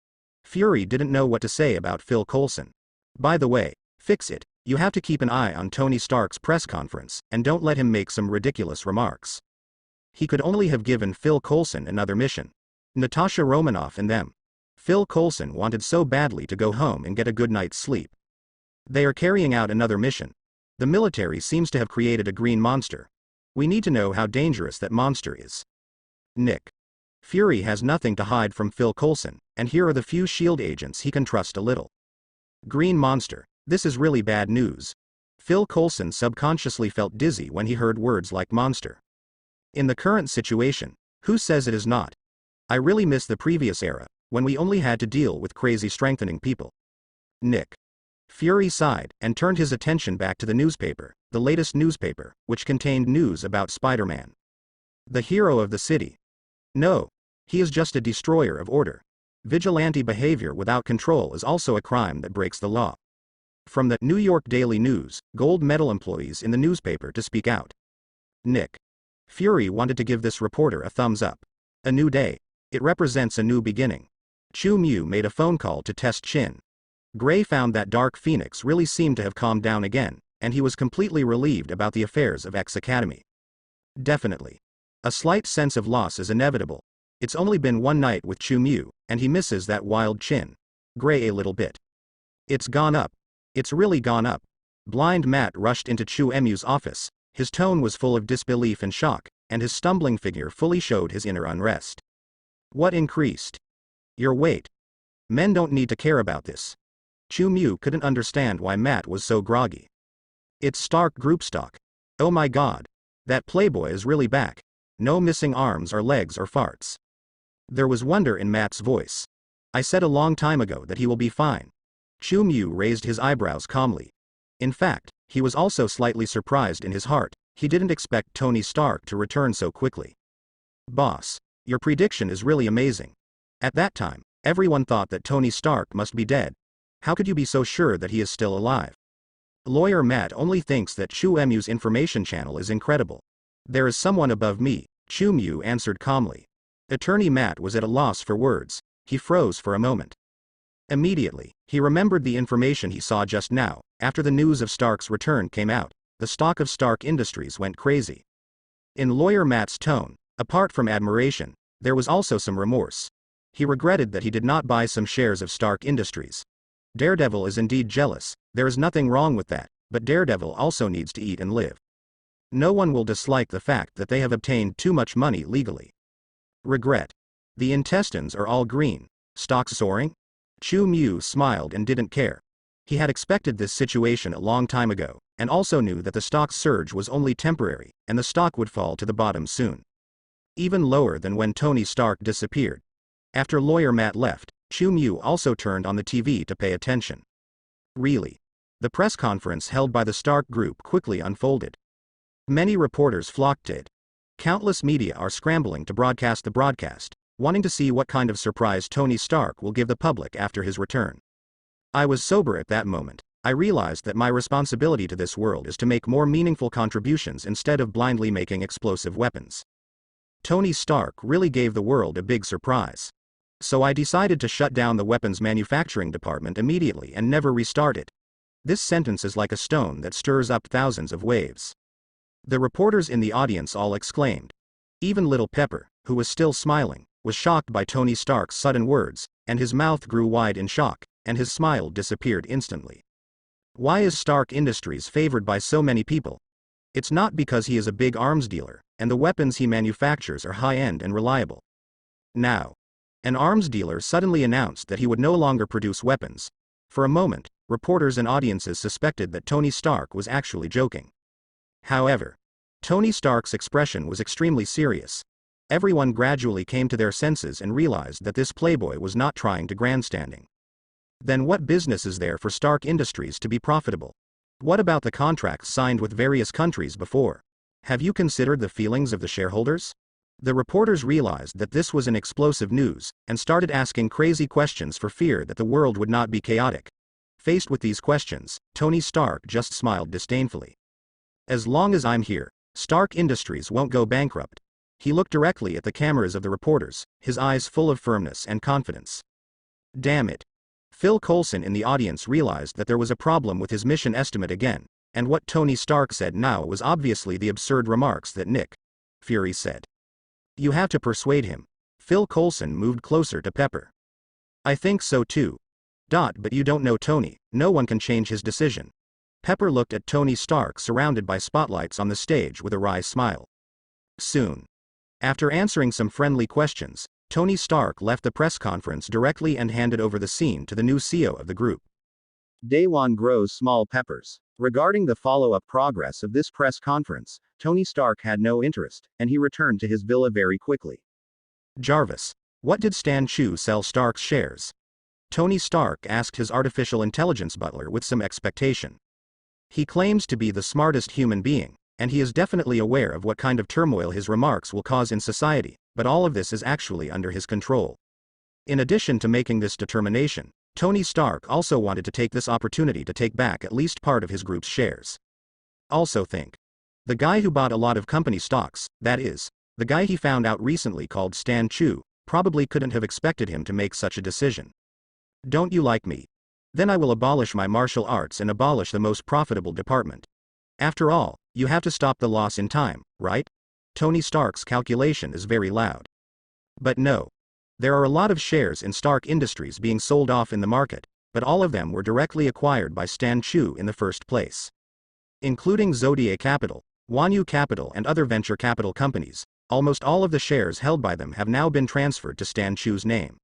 Fury didn't know what to say about Phil Coulson. By the way, fix it, you have to keep an eye on Tony Stark's press conference, and don't let him make some ridiculous remarks. He could only have given Phil Coulson another mission. Natasha Romanoff and them. Phil Coulson wanted so badly to go home and get a good night's sleep. They are carrying out another mission. The military seems to have created a green monster. We need to know how dangerous that monster is. Nick Fury has nothing to hide from Phil Coulson, and here are the few SHIELD agents he can trust a little. Green monster. This is really bad news. Phil Coulson subconsciously felt dizzy when he heard words like monster. In the current situation, who says it is not? I really miss the previous era, when we only had to deal with crazy strengthening people. Nick Fury sighed and turned his attention back to the newspaper, the latest newspaper, which contained news about Spider-Man. The hero of the city. No. He is just a destroyer of order. Vigilante behavior without control is also a crime that breaks the law. From the New York Daily News, gold medal employees in the newspaper to speak out. Nick Fury wanted to give this reporter a thumbs up. A new day. It represents a new beginning. Chu Mu made a phone call to test Chin. Gray found that Dark Phoenix really seemed to have calmed down again, and he was completely relieved about the affairs of X Academy. Definitely. A slight sense of loss is inevitable. It's only been one night with Chu Mu, and he misses that wild Chin. Gray a little bit. It's gone up. It's really gone up. Blind Matt rushed into Chu Emu's office. His tone was full of disbelief and shock, and his stumbling figure fully showed his inner unrest. What increased? Your weight. Men don't need to care about this. Chu Mu couldn't understand why Matt was so groggy. It's Stark Group stock. Oh my god. That playboy is really back. No missing arms or legs or farts. There was wonder in Matt's voice. I said a long time ago that he will be fine. Chu Mu raised his eyebrows calmly. In fact, he was also slightly surprised in his heart. He didn't expect Tony Stark to return so quickly. Boss, your prediction is really amazing. At that time, everyone thought that Tony Stark must be dead. How could you be so sure that he is still alive? Lawyer Matt only thinks that Chu Emu's information channel is incredible. There is someone above me, Chu Mu answered calmly. Attorney Matt was at a loss for words. He froze for a moment. Immediately, he remembered the information he saw just now. After the news of Stark's return came out, the stock of Stark Industries went crazy. In Lawyer Matt's tone, apart from admiration, there was also some remorse. He regretted that he did not buy some shares of Stark Industries. Daredevil is indeed jealous, there is nothing wrong with that, but Daredevil also needs to eat and live. No one will dislike the fact that they have obtained too much money legally. Regret. The intestines are all green. Stocks soaring? Chu Mu smiled and didn't care. He had expected this situation a long time ago, and also knew that the stock surge was only temporary, and the stock would fall to the bottom soon. Even lower than when Tony Stark disappeared. After Lawyer Matt left, Chu Mu also turned on the TV to pay attention. Really? The press conference held by the Stark Group quickly unfolded. Many reporters flocked to it. Countless media are scrambling to broadcast the broadcast, wanting to see what kind of surprise Tony Stark will give the public after his return. I was sober at that moment. I realized that my responsibility to this world is to make more meaningful contributions instead of blindly making explosive weapons. Tony Stark really gave the world a big surprise. So I decided to shut down the weapons manufacturing department immediately and never restart it. This sentence is like a stone that stirs up thousands of waves. The reporters in the audience all exclaimed. Even Little Pepper, who was still smiling, was shocked by Tony Stark's sudden words, and his mouth grew wide in shock, and his smile disappeared instantly. Why is Stark Industries favored by so many people? It's not because he is a big arms dealer, and the weapons he manufactures are high-end and reliable. Now, an arms dealer suddenly announced that he would no longer produce weapons. For a moment, reporters and audiences suspected that Tony Stark was actually joking. However, Tony Stark's expression was extremely serious. Everyone gradually came to their senses and realized that this playboy was not trying to grandstanding. Then what business is there for Stark Industries to be profitable? What about the contracts signed with various countries before? Have you considered the feelings of the shareholders? The reporters realized that this was an explosive news, and started asking crazy questions for fear that the world would not be chaotic. Faced with these questions, Tony Stark just smiled disdainfully. As long as I'm here, Stark Industries won't go bankrupt. He looked directly at the cameras of the reporters, his eyes full of firmness and confidence. Damn it. Phil Coulson in the audience realized that there was a problem with his mission estimate again, and what Tony Stark said now was obviously the absurd remarks that Nick Fury said. You have to persuade him. Phil Coulson moved closer to Pepper. I think so too. But you don't know Tony, no one can change his decision. Pepper looked at Tony Stark surrounded by spotlights on the stage with a wry smile. Soon. After answering some friendly questions, Tony Stark left the press conference directly and handed over the scene to the new CEO of the group. Day one grows small peppers. Regarding the follow-up progress of this press conference, Tony Stark had no interest, and he returned to his villa very quickly. Jarvis, what did Stan Chu sell Stark's shares? Tony Stark asked his artificial intelligence butler with some expectation. He claims to be the smartest human being, and he is definitely aware of what kind of turmoil his remarks will cause in society, but all of this is actually under his control. In addition to making this determination, Tony Stark also wanted to take this opportunity to take back at least part of his group's shares. Also think. The guy who bought a lot of company stocks, that is, the guy he found out recently called Stan Chu, probably couldn't have expected him to make such a decision. Don't you like me? Then I will abolish my martial arts and abolish the most profitable department. After all, you have to stop the loss in time, right? Tony Stark's calculation is very loud. But no. There are a lot of shares in Stark Industries being sold off in the market, but all of them were directly acquired by Stan Chu in the first place. Including Zodiac Capital, Wanyu Capital and other venture capital companies, almost all of the shares held by them have now been transferred to Stan Chu's name.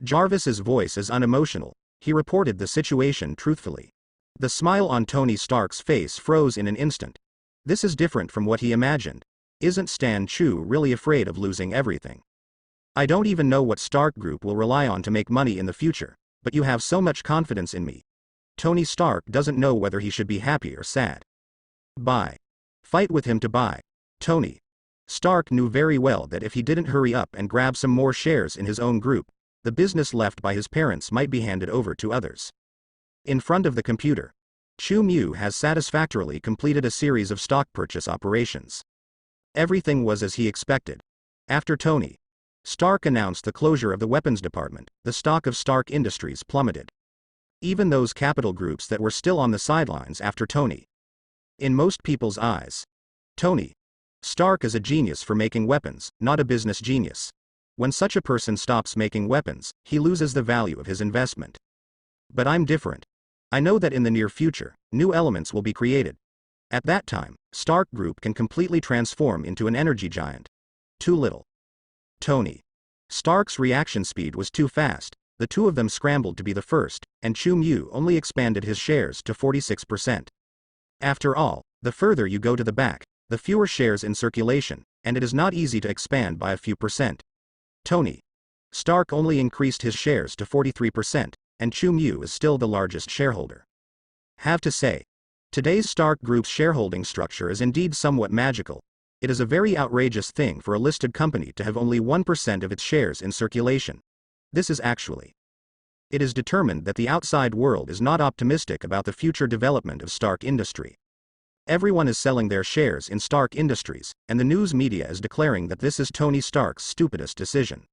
Jarvis's voice is unemotional, he reported the situation truthfully. The smile on Tony Stark's face froze in an instant. This is different from what he imagined. Isn't Stan Chu really afraid of losing everything? I don't even know what Stark Group will rely on to make money in the future, but you have so much confidence in me. Tony Stark doesn't know whether he should be happy or sad. Buy. Fight with him to buy. Tony Stark knew very well that if he didn't hurry up and grab some more shares in his own group, the business left by his parents might be handed over to others. In front of the computer, Chu Mu has satisfactorily completed a series of stock purchase operations. Everything was as he expected. After Tony Stark announced the closure of the weapons department, the stock of Stark Industries plummeted. Even those capital groups that were still on the sidelines after Tony. In most people's eyes, Tony Stark is a genius for making weapons, not a business genius. When such a person stops making weapons, he loses the value of his investment. But I'm different. I know that in the near future, new elements will be created. At that time, Stark Group can completely transform into an energy giant. Too little. Tony Stark's reaction speed was too fast, the two of them scrambled to be the first, and Chu Mu only expanded his shares to 46%. After all, the further you go to the back, the fewer shares in circulation, and it is not easy to expand by a few percent. Tony Stark only increased his shares to 43%, and Chu Mu is still the largest shareholder. Have to say, today's Stark Group's shareholding structure is indeed somewhat magical. It is a very outrageous thing for a listed company to have only 1% of its shares in circulation. This is actually. It is determined that the outside world is not optimistic about the future development of Stark Industry. Everyone is selling their shares in Stark Industries, and the news media is declaring that this is Tony Stark's stupidest decision.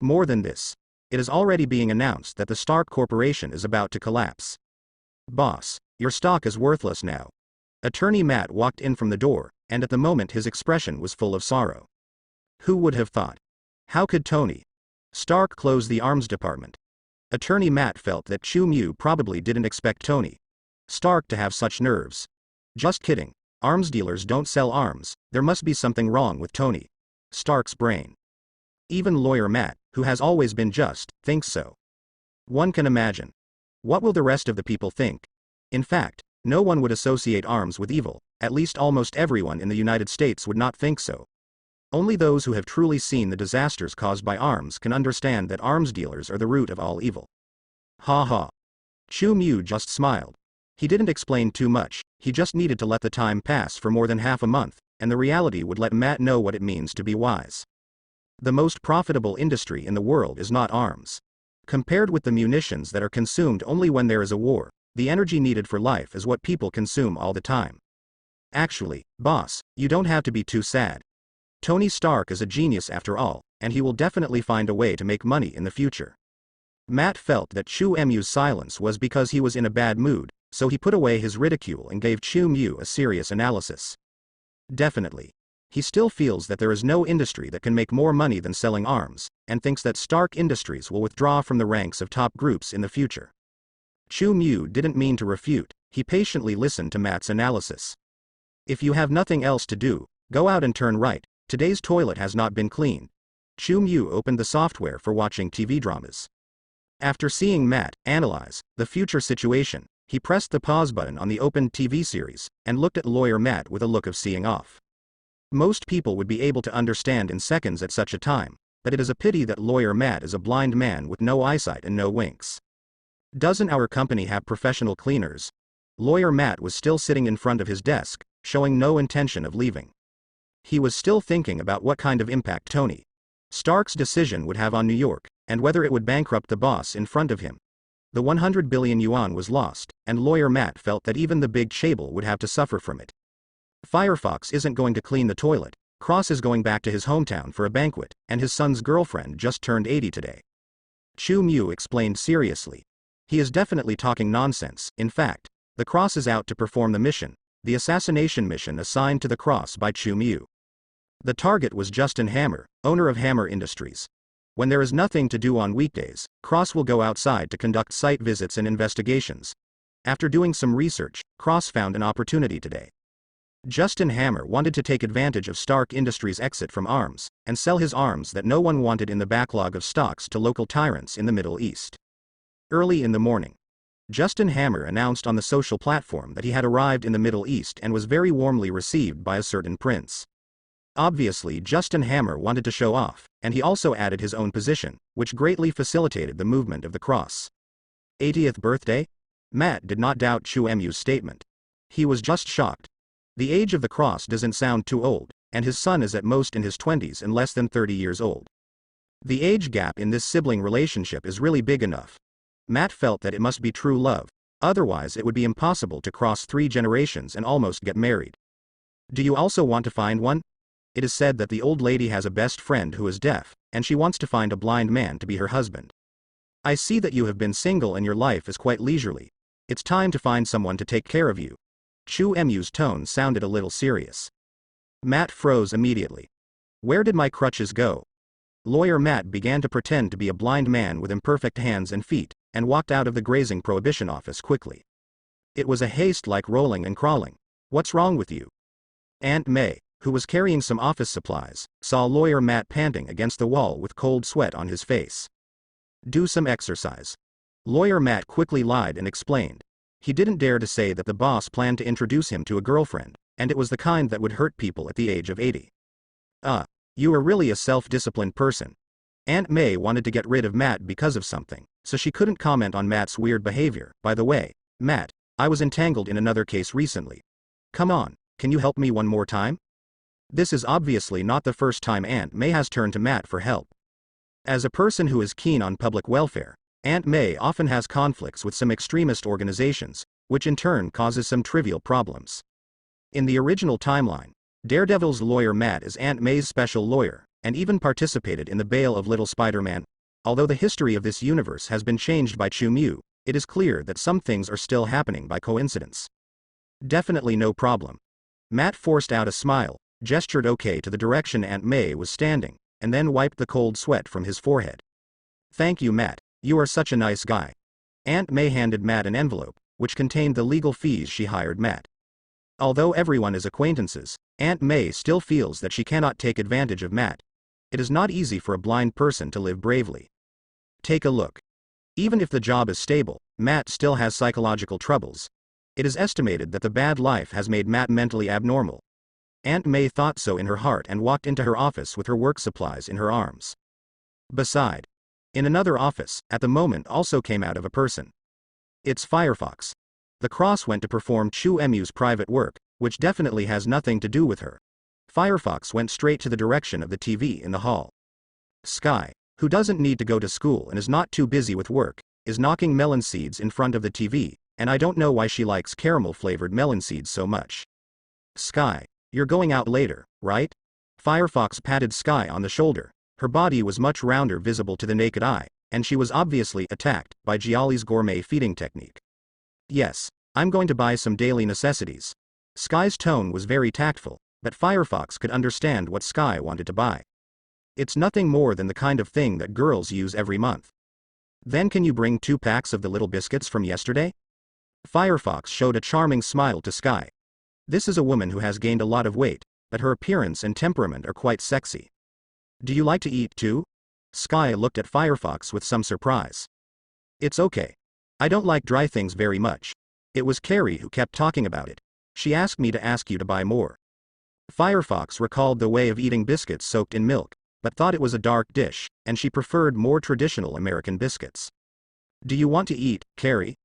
More than this, it is already being announced that the Stark Corporation is about to collapse. Boss, your stock is worthless now. Attorney Matt walked in from the door, and at the moment his expression was full of sorrow. Who would have thought? How could Tony Stark close the arms department? Attorney Matt felt that Chu Mu probably didn't expect Tony Stark to have such nerves. Just kidding. Arms dealers don't sell arms, there must be something wrong with Tony Stark's brain. Even lawyer Matt, who has always been just, thinks so. One can imagine. What will the rest of the people think? In fact, no one would associate arms with evil, at least almost everyone in the United States would not think so. Only those who have truly seen the disasters caused by arms can understand that arms dealers are the root of all evil. Ha ha. Chu Mu just smiled. He didn't explain too much, he just needed to let the time pass for more than half a month, and the reality would let Matt know what it means to be wise. The most profitable industry in the world is not arms. Compared with the munitions that are consumed only when there is a war, the energy needed for life is what people consume all the time. Actually, boss, you don't have to be too sad. Tony Stark is a genius after all, and he will definitely find a way to make money in the future. Matt felt that Chu Mu's silence was because he was in a bad mood, so he put away his ridicule and gave Chu Mu a serious analysis. Definitely. He still feels that there is no industry that can make more money than selling arms, and thinks that Stark Industries will withdraw from the ranks of top groups in the future. Chu Mu didn't mean to refute, he patiently listened to Matt's analysis. If you have nothing else to do, go out and turn right, today's toilet has not been cleaned. Chu Mu opened the software for watching TV dramas. After seeing Matt analyze the future situation, he pressed the pause button on the opened TV series, and looked at Lawyer Matt with a look of seeing off. Most people would be able to understand in seconds at such a time, but it is a pity that Lawyer Matt is a blind man with no eyesight and no winks. Doesn't our company have professional cleaners? Lawyer Matt was still sitting in front of his desk, showing no intention of leaving. He was still thinking about what kind of impact Tony Stark's decision would have on New York, and whether it would bankrupt the boss in front of him. The 100 billion yuan was lost, and Lawyer Matt felt that even the big chaebol would have to suffer from it. Firefox isn't going to clean the toilet, Cross is going back to his hometown for a banquet, and his son's girlfriend just turned 80 today. Chu Mu explained seriously. He is definitely talking nonsense. In fact, the Cross is out to perform the mission, the assassination mission assigned to the Cross by Chu Mu. The target was Justin Hammer, owner of Hammer Industries. When there is nothing to do on weekdays, Cross will go outside to conduct site visits and investigations. After doing some research, Cross found an opportunity today. Justin Hammer wanted to take advantage of Stark Industries' exit from arms, and sell his arms that no one wanted in the backlog of stocks to local tyrants in the Middle East. Early in the morning, Justin Hammer announced on the social platform that he had arrived in the Middle East and was very warmly received by a certain prince. Obviously, Justin Hammer wanted to show off, and he also added his own position, which greatly facilitated the movement of the Cross. 80th birthday? Matt did not doubt Chu Mu's statement. He was just shocked. The age of the Cross doesn't sound too old, and his son is at most in his 20s and less than 30 years old. The age gap in this sibling relationship is really big enough. Matt felt that it must be true love, otherwise it would be impossible to cross 3 generations and almost get married. Do you also want to find one? It is said that the old lady has a best friend who is deaf, and she wants to find a blind man to be her husband. I see that you have been single and your life is quite leisurely. It's time to find someone to take care of you. Chu Mu's tone sounded a little serious. Matt froze immediately. Where did my crutches go? Lawyer Matt began to pretend to be a blind man with imperfect hands and feet, and walked out of the grazing prohibition office quickly. It was a haste like rolling and crawling. What's wrong with you? Aunt May, who was carrying some office supplies, saw Lawyer Matt panting against the wall with cold sweat on his face. Do some exercise. Lawyer Matt quickly lied and explained. He didn't dare to say that the boss planned to introduce him to a girlfriend, and it was the kind that would hurt people at the age of 80. You are really a self-disciplined person. Aunt May wanted to get rid of Matt because of something, so she couldn't comment on Matt's weird behavior. By the way, Matt, I was entangled in another case recently. Come on, can you help me one more time? This is obviously not the first time Aunt May has turned to Matt for help. As a person who is keen on public welfare, Aunt May often has conflicts with some extremist organizations, which in turn causes some trivial problems. In the original timeline, Daredevil's Lawyer Matt is Aunt May's special lawyer, and even participated in the bail of Little Spider-Man. Although the history of this universe has been changed by Chu Mu, it is clear that some things are still happening by coincidence. Definitely no problem. Matt forced out a smile, gestured okay to the direction Aunt May was standing, and then wiped the cold sweat from his forehead. Thank you, Matt. You are such a nice guy. Aunt May handed Matt an envelope, which contained the legal fees she hired Matt. Although everyone is acquaintances, Aunt May still feels that she cannot take advantage of Matt. It is not easy for a blind person to live bravely. Take a look. Even if the job is stable, Matt still has psychological troubles. It is estimated that the bad life has made Matt mentally abnormal. Aunt May thought so in her heart and walked into her office with her work supplies in her arms. Beside, in another office, at the moment also came out of a person. It's Firefox. The cross went to perform Chu Emu's private work, which definitely has nothing to do with her. Firefox went straight to the direction of the TV in the hall. Sky, who doesn't need to go to school and is not too busy with work, is knocking melon seeds in front of the TV, and I don't know why she likes caramel-flavored melon seeds so much. Sky, you're going out later, right? Firefox patted Sky on the shoulder. Her body was much rounder visible to the naked eye, and she was obviously attacked by Giali's gourmet feeding technique. Yes, I'm going to buy some daily necessities. Sky's tone was very tactful, but Firefox could understand what Sky wanted to buy. It's nothing more than the kind of thing that girls use every month. Then can you bring 2 packs of the little biscuits from yesterday? Firefox showed a charming smile to Sky. This is a woman who has gained a lot of weight, but her appearance and temperament are quite sexy. Do you like to eat too? Sky looked at Firefox with some surprise. It's okay. I don't like dry things very much. It was Carrie who kept talking about it. She asked me to ask you to buy more. Firefox recalled the way of eating biscuits soaked in milk, but thought it was a dark dish, and she preferred more traditional American biscuits. Do you want to eat, Carrie?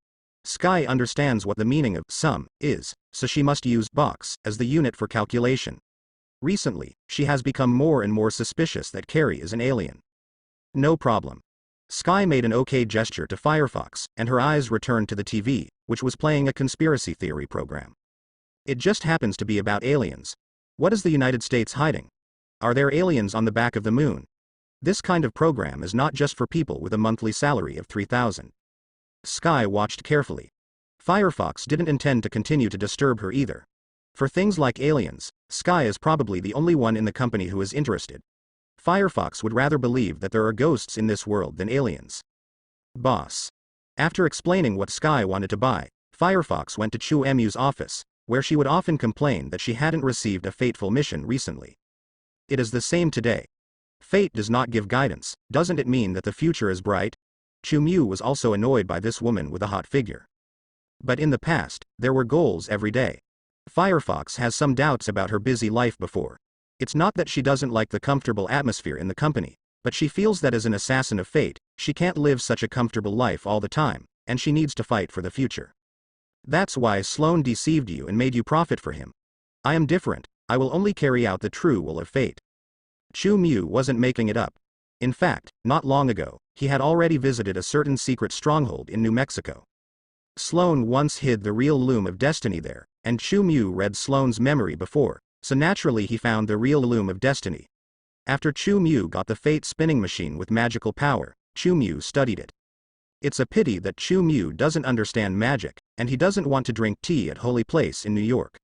Sky understands what the meaning of sum is, so she must use box as the unit for calculation. Recently, she has become more and more suspicious that Carrie is an alien. No problem. Sky made an okay gesture to Firefox, and her eyes returned to the TV, which was playing a conspiracy theory program. It just happens to be about aliens. What is the United States hiding? Are there aliens on the back of the moon? This kind of program is not just for people with a monthly salary of $3,000. Sky watched carefully. Firefox didn't intend to continue to disturb her either. For things like aliens, Sky is probably the only one in the company who is interested. Firefox would rather believe that there are ghosts in this world than aliens. Boss. After explaining what Sky wanted to buy, Firefox went to Chu Emu's office, where she would often complain that she hadn't received a fateful mission recently. It is the same today. Fate does not give guidance, doesn't it mean that the future is bright? Chu Mu was also annoyed by this woman with a hot figure. But in the past, there were goals every day. Firefox has some doubts about her busy life before. It's not that she doesn't like the comfortable atmosphere in the company, but she feels that as an assassin of fate, she can't live such a comfortable life all the time, and she needs to fight for the future. That's why Sloan deceived you and made you profit for him. I am different, I will only carry out the true will of fate. Chu Mu wasn't making it up. In fact, not long ago, he had already visited a certain secret stronghold in New Mexico. Sloan once hid the real loom of destiny there, and Chu Mu read Sloan's memory before, so naturally he found the real loom of destiny. After Chu Mu got the fate spinning machine with magical power, Chu Mu studied it. It's a pity that Chu Mu doesn't understand magic, and he doesn't want to drink tea at Holy Place in New York.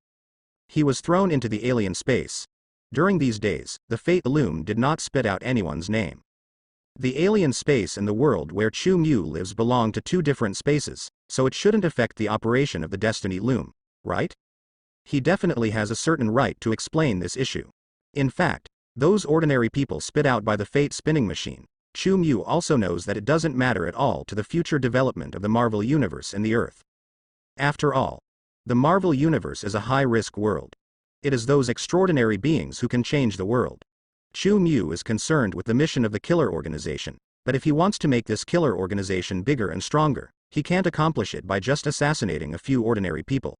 He was thrown into the alien space. During these days, the fate loom did not spit out anyone's name. The alien space and the world where Chu Mu lives belong to 2 different spaces, so it shouldn't affect the operation of the destiny loom, right? He definitely has a certain right to explain this issue. In fact, those ordinary people spit out by the fate spinning machine, Chu Mu also knows that it doesn't matter at all to the future development of the Marvel Universe and the Earth. After all, the Marvel Universe is a high-risk world. It is those extraordinary beings who can change the world. Chu Mu is concerned with the mission of the killer organization, but if he wants to make this killer organization bigger and stronger, he can't accomplish it by just assassinating a few ordinary people.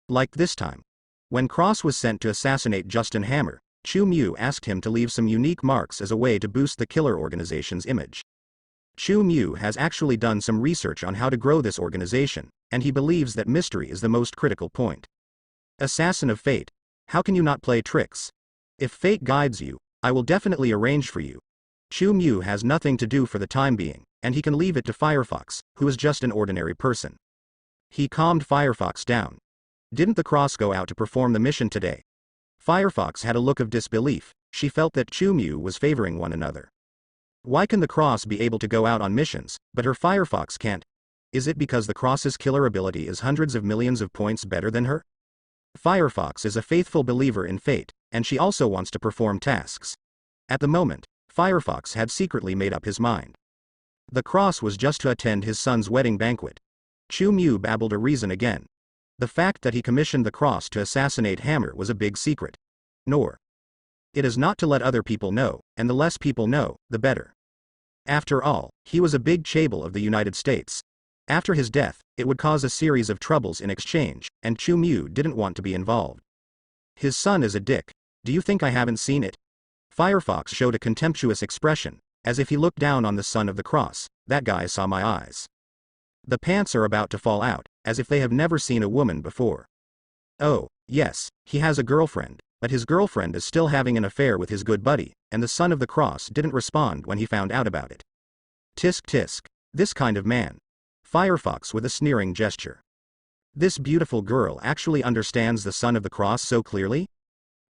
Like this time. When Cross was sent to assassinate Justin Hammer, Chu Mu asked him to leave some unique marks as a way to boost the killer organization's image. Chu Mu has actually done some research on how to grow this organization, and he believes that mystery is the most critical point. Assassin of Fate, how can you not play tricks? If fate guides you, I will definitely arrange for you. Chu Mu has nothing to do for the time being, and he can leave it to Firefox, who is just an ordinary person. He calmed Firefox down. Didn't the Cross go out to perform the mission today? Firefox had a look of disbelief. She felt that Chu Mu was favoring one another. Why can the Cross be able to go out on missions, but her Firefox can't? Is it because the Cross's killer ability is hundreds of millions of points better than her? Firefox is a faithful believer in fate, and she also wants to perform tasks. At the moment, Firefox had secretly made up his mind. The Cross was just to attend his son's wedding banquet. Chu Mu babbled a reason again. The fact that he commissioned the Cross to assassinate Hammer was a big secret. Nor. It is not to let other people know, and the less people know, the better. After all, he was a big chaebol of the United States. After his death, It would cause a series of troubles in exchange, and Chu Mu didn't want to be involved. His son is a dick. Do you think I haven't seen it? Firefox showed a contemptuous expression, as if he looked down on the son of the cross. That guy saw my eyes. The pants are about to fall out, as if they have never seen a woman before. Oh, yes, he has a girlfriend, but his girlfriend is still having an affair with his good buddy, and the son of the cross didn't respond when he found out about it. Tisk tisk, this kind of man. Firefox with a sneering gesture. This beautiful girl actually understands the son of the cross so clearly?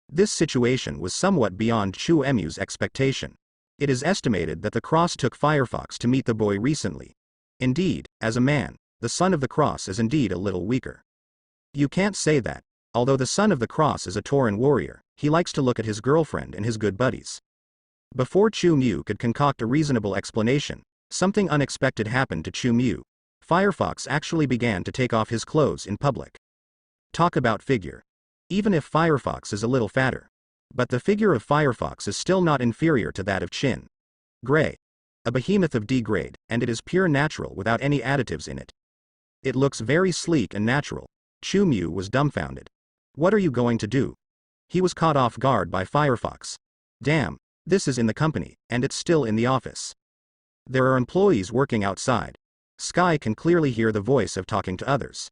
This situation was somewhat beyond Chu Mu's expectation. It is estimated that the cross took Firefox to meet the boy recently. Indeed, as a man, the son of the cross is indeed a little weaker. You can't say that. Although the son of the cross is a Tauran warrior, he likes to look at his girlfriend and his good buddies. Before Chu Mu could concoct a reasonable explanation, something unexpected happened to Chu Mu. Firefox actually began to take off his clothes in public. Talk about figure. Even if Firefox is a little fatter. But the figure of Firefox is still not inferior to that of Chin Gray. A behemoth of D grade, and it is pure natural without any additives in it. It looks very sleek and natural. Chu Mu was dumbfounded. What are you going to do? He was caught off guard by Firefox. Damn, this is in the company, and it's still in the office. There are employees working outside. Sky can clearly hear the voice of talking to others.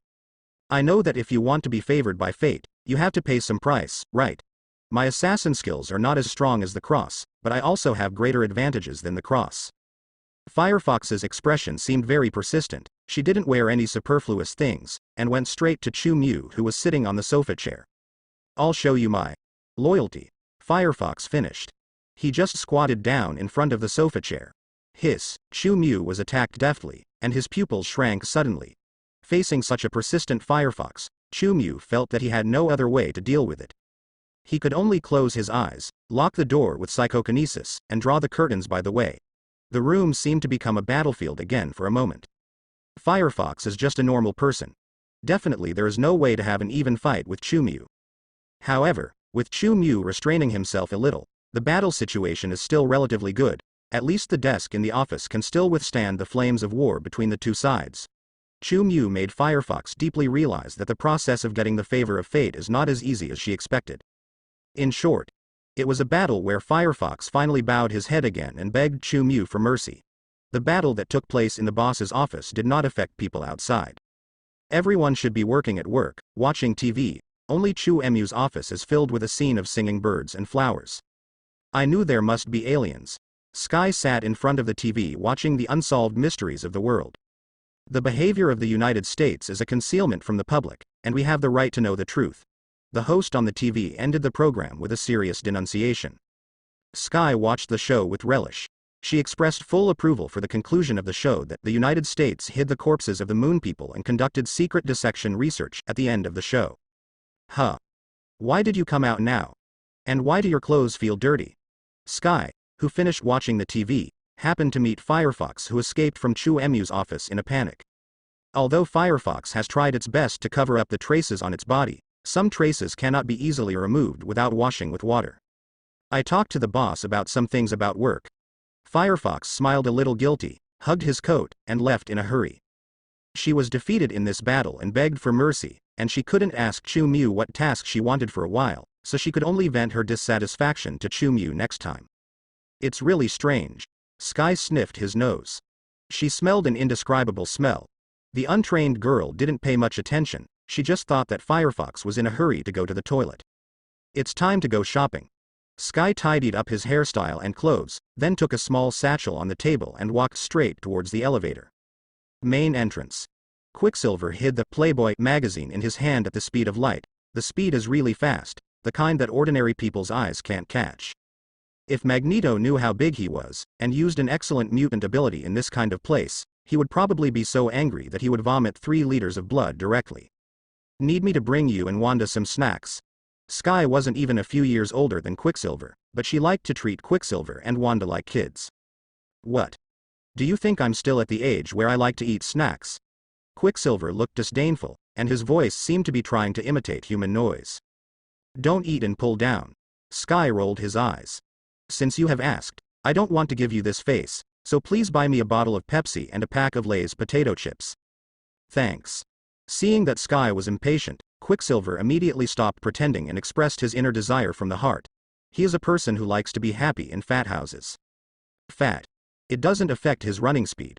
I know that if you want to be favored by fate, you have to pay some price, right? My assassin skills are not as strong as the cross, but I also have greater advantages than the cross. Firefox's expression seemed very persistent. She didn't wear any superfluous things, and went straight to Chu Mu, who was sitting on the sofa chair. I'll show you my loyalty. Firefox finished. He just squatted down in front of the sofa chair. Hiss, Chu Mu was attacked deftly, and his pupils shrank suddenly. Facing such a persistent Firefox, Chu Mu felt that he had no other way to deal with it. He could only close his eyes, lock the door with psychokinesis, and draw the curtains by the way. The room seemed to become a battlefield again for a moment. Firefox is just a normal person. Definitely there is no way to have an even fight with Chu Mu. However, with Chu Mu restraining himself a little, the battle situation is still relatively good. At least the desk in the office can still withstand the flames of war between the two sides. Chu Mu made Firefox deeply realize that the process of getting the favor of fate is not as easy as she expected. In short, it was a battle where Firefox finally bowed his head again and begged Chu Mu for mercy. The battle that took place in the boss's office did not affect people outside. Everyone should be working at work, watching TV. Only Chu Mu's office is filled with a scene of singing birds and flowers. I knew there must be aliens. Sky sat in front of the TV watching the unsolved mysteries of the world. The behavior of the United States is a concealment from the public, and we have the right to know the truth. The host on the TV ended the program with a serious denunciation. Sky watched the show with relish. She expressed full approval for the conclusion of the show that the United States hid the corpses of the moon people and conducted secret dissection research at the end of the show. Huh. Why did you come out now? And why do your clothes feel dirty? Sky, who finished watching the TV, happened to meet Firefox, who escaped from Chu Mu's office in a panic. Although Firefox has tried its best to cover up the traces on its body, some traces cannot be easily removed without washing with water. I talked to the boss about some things about work. Firefox smiled a little guilty, hugged his coat, and left in a hurry. She was defeated in this battle and begged for mercy, and she couldn't ask Chu Mu what task she wanted for a while, so she could only vent her dissatisfaction to Chu Mu next time. It's really strange. Sky sniffed his nose. She smelled an indescribable smell. The untrained girl didn't pay much attention. She just thought that Firefox was in a hurry to go to the toilet. It's time to go shopping. Sky tidied up his hairstyle and clothes, then took a small satchel on the table and walked straight towards the elevator. Main entrance. Quicksilver hid the Playboy magazine in his hand at the speed of light. The speed is really fast, the kind that ordinary people's eyes can't catch. If Magneto knew how big he was, and used an excellent mutant ability in this kind of place, he would probably be so angry that he would vomit 3 liters of blood directly. Need me to bring you and Wanda some snacks? Sky wasn't even a few years older than Quicksilver, but she liked to treat Quicksilver and Wanda like kids. What? Do you think I'm still at the age where I like to eat snacks? Quicksilver looked disdainful, and his voice seemed to be trying to imitate human noise. Don't eat and pull down. Sky rolled his eyes. Since you have asked, I don't want to give you this face, so please buy me a bottle of Pepsi and a pack of Lay's potato chips. Thanks. Seeing that Sky was impatient, Quicksilver immediately stopped pretending and expressed his inner desire from the heart. He is a person who likes to be happy in fat houses. Fat. It doesn't affect his running speed.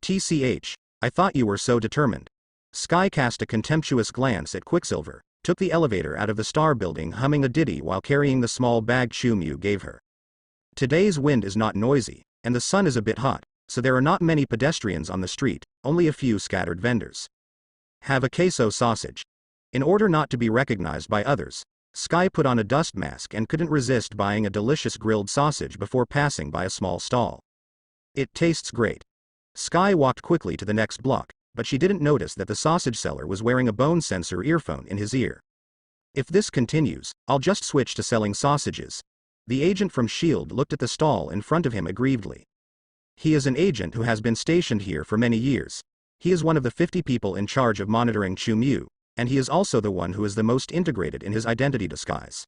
TCH, I thought you were so determined. Sky cast a contemptuous glance at Quicksilver, took the elevator out of the Star Building humming a ditty while carrying the small bag Chu-Mu gave her. Today's wind is not noisy, and the sun is a bit hot, so there are not many pedestrians on the street, only a few scattered vendors. Have a queso sausage. In order not to be recognized by others, Sky put on a dust mask and couldn't resist buying a delicious grilled sausage before passing by a small stall. It tastes great. Sky walked quickly to the next block, but she didn't notice that the sausage seller was wearing a bone sensor earphone in his ear. If this continues, I'll just switch to selling sausages. The agent from S.H.I.E.L.D. looked at the stall in front of him aggrievedly. He is an agent who has been stationed here for many years. He is one of the 50 people in charge of monitoring Chu-Mu, and he is also the one who is the most integrated in his identity disguise.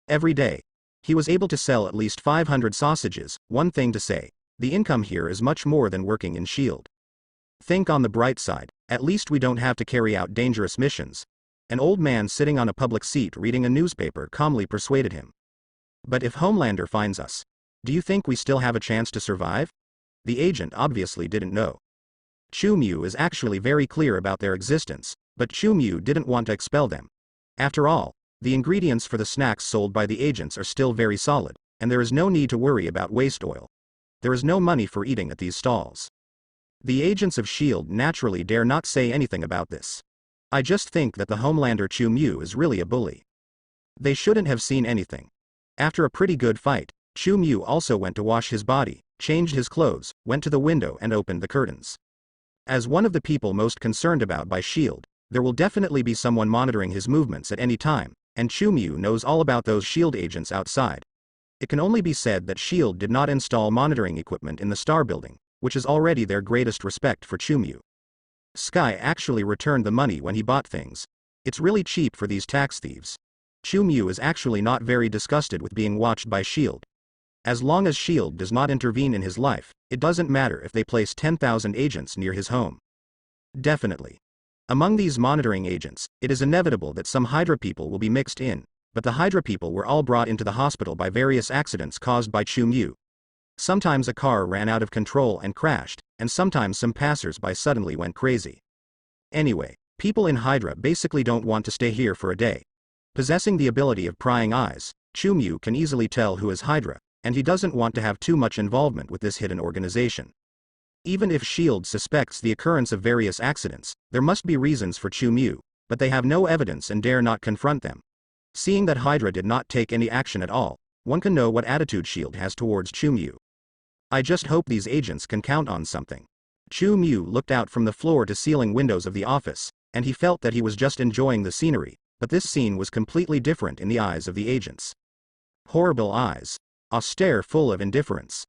Every day, he was able to sell at least 500 sausages. One thing to say, the income here is much more than working in S.H.I.E.L.D. Think on the bright side, at least we don't have to carry out dangerous missions. An old man sitting on a public seat reading a newspaper calmly persuaded him. But if Homelander finds us, do you think we still have a chance to survive? The agent obviously didn't know. Chu-Mu is actually very clear about their existence, but Chu-Mu didn't want to expel them. After all, the ingredients for the snacks sold by the agents are still very solid, and there is no need to worry about waste oil. There is no money for eating at these stalls. The agents of S.H.I.E.L.D. naturally dare not say anything about this. I just think that the Homelander Chu-Mu is really a bully. They shouldn't have seen anything. After a pretty good fight, Chu-Mu also went to wash his body, changed his clothes, went to the window and opened the curtains. As one of the people most concerned about by S.H.I.E.L.D., there will definitely be someone monitoring his movements at any time, and Chu-Mu knows all about those S.H.I.E.L.D. agents outside. It can only be said that S.H.I.E.L.D. did not install monitoring equipment in the Star Building, which is already their greatest respect for Chu-Mu. Sky actually returned the money when he bought things. It's really cheap for these tax thieves. Chu-Mu is actually not very disgusted with being watched by S.H.I.E.L.D. As long as S.H.I.E.L.D. does not intervene in his life, it doesn't matter if they place 10,000 agents near his home. Definitely. Among these monitoring agents, it is inevitable that some Hydra people will be mixed in, but the Hydra people were all brought into the hospital by various accidents caused by Chu-Mu. Sometimes a car ran out of control and crashed, and sometimes some passers-by suddenly went crazy. Anyway, people in Hydra basically don't want to stay here for a day. Possessing the ability of prying eyes, Chu-Mu can easily tell who is Hydra, and he doesn't want to have too much involvement with this hidden organization. Even if S.H.I.E.L.D. suspects the occurrence of various accidents, there must be reasons for Chu-Mu, but they have no evidence and dare not confront them. Seeing that Hydra did not take any action at all, one can know what attitude S.H.I.E.L.D. has towards Chu-Mu. I just hope these agents can count on something. Chu-Mu looked out from the floor-to-ceiling windows of the office, and he felt that he was just enjoying the scenery, but this scene was completely different in the eyes of the agents. Horrible eyes. Austere, full of indifference.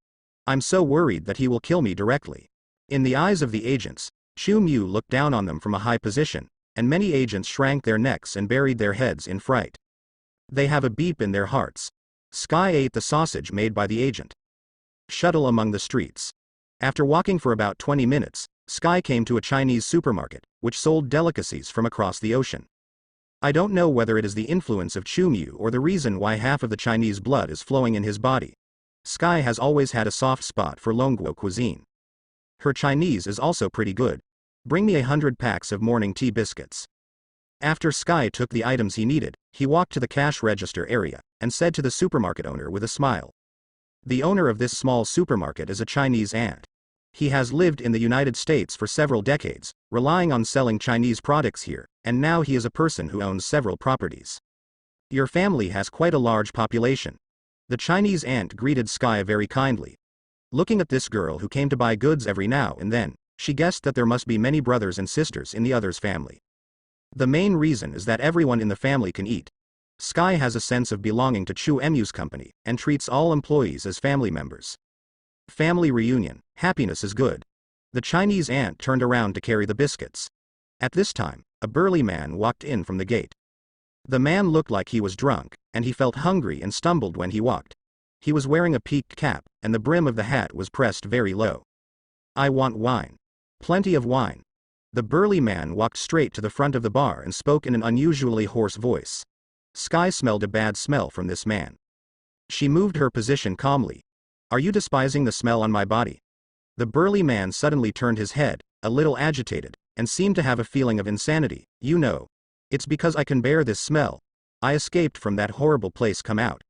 I'm so worried that he will kill me directly. In the eyes of the agents, Chu-Mu looked down on them from a high position, and many agents shrank their necks and buried their heads in fright. They have a beep in their hearts. Sky ate the sausage made by the agent. Shuttle among the streets. After walking for about 20 minutes, Sky came to a Chinese supermarket, which sold delicacies from across the ocean. I don't know whether it is the influence of Chu-Mu or the reason why half of the Chinese blood is flowing in his body. Sky has always had a soft spot for Longguo cuisine. Her Chinese is also pretty good. Bring me 100 packs of morning tea biscuits. After Sky took the items he needed, he walked to the cash register area, and said to the supermarket owner with a smile. The owner of this small supermarket is a Chinese aunt. He has lived in the United States for several decades, relying on selling Chinese products here, and now he is a person who owns several properties. Your family has quite a large population. The Chinese aunt greeted Sky very kindly. Looking at this girl who came to buy goods every now and then, she guessed that there must be many brothers and sisters in the other's family. The main reason is that everyone in the family can eat. Sky has a sense of belonging to Chu-Mu's company, and treats all employees as family members. Family reunion, happiness is good. The Chinese aunt turned around to carry the biscuits. At this time, a burly man walked in from the gate. The man looked like he was drunk, and he felt hungry and stumbled when he walked. He was wearing a peaked cap, and the brim of the hat was pressed very low. I want wine. Plenty of wine. The burly man walked straight to the front of the bar and spoke in an unusually hoarse voice. Sky smelled a bad smell from this man. She moved her position calmly. Are you despising the smell on my body? The burly man suddenly turned his head, a little agitated, and seemed to have a feeling of insanity. You know. It's because I can bear this smell. I escaped from that horrible place. Come out.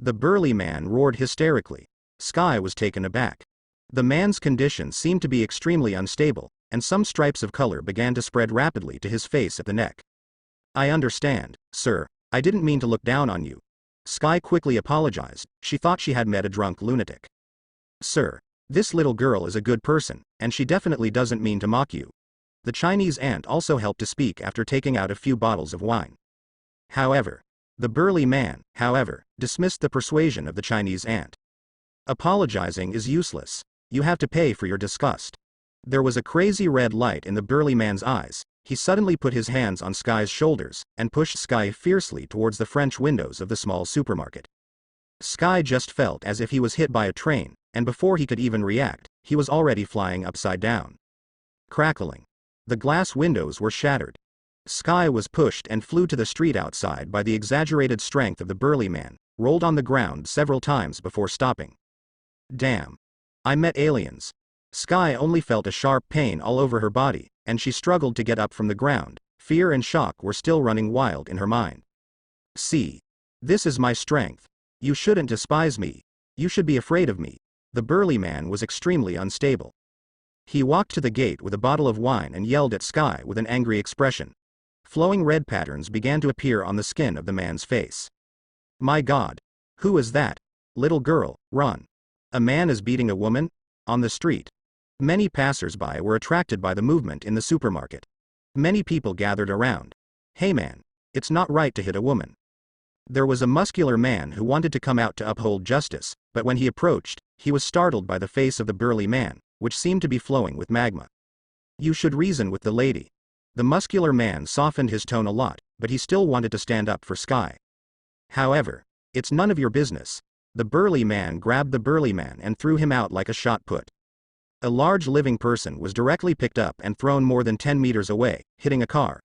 The burly man roared hysterically. Sky was taken aback. The man's condition seemed to be extremely unstable, and some stripes of color began to spread rapidly to his face at the neck. I understand, sir. I didn't mean to look down on you. Sky quickly apologized. She thought she had met a drunk lunatic. Sir, this little girl is a good person, and she definitely doesn't mean to mock you. The Chinese aunt also helped to speak after taking out a few bottles of wine. However, the burly man, dismissed the persuasion of the Chinese aunt. Apologizing is useless. You have to pay for your disgust. There was a crazy red light in the burly man's eyes. He suddenly put his hands on Sky's shoulders and pushed Sky fiercely towards the French windows of the small supermarket. Sky just felt as if he was hit by a train, and before he could even react, he was already flying upside down. Crackling. The glass windows were shattered. Sky was pushed and flew to the street outside by the exaggerated strength of the burly man, rolled on the ground several times before stopping. Damn. I met aliens. Sky only felt a sharp pain all over her body, and she struggled to get up from the ground. Fear and shock were still running wild in her mind. See. This is my strength. You shouldn't despise me. You should be afraid of me. The burly man was extremely unstable. He walked to the gate with a bottle of wine and yelled at Sky with an angry expression. Flowing red patterns began to appear on the skin of the man's face. My God. Who is that? Little girl, run. A man is beating a woman? On the street. Many passers-by were attracted by the movement in the supermarket. Many people gathered around. Hey man, it's not right to hit a woman. There was a muscular man who wanted to come out to uphold justice, but when he approached, he was startled by the face of the burly man, which seemed to be flowing with magma. You should reason with the lady. The muscular man softened his tone a lot, but he still wanted to stand up for Sky. However, it's none of your business. The burly man grabbed the burly man and threw him out like a shot put. A large living person was directly picked up and thrown more than 10 meters away, hitting a car.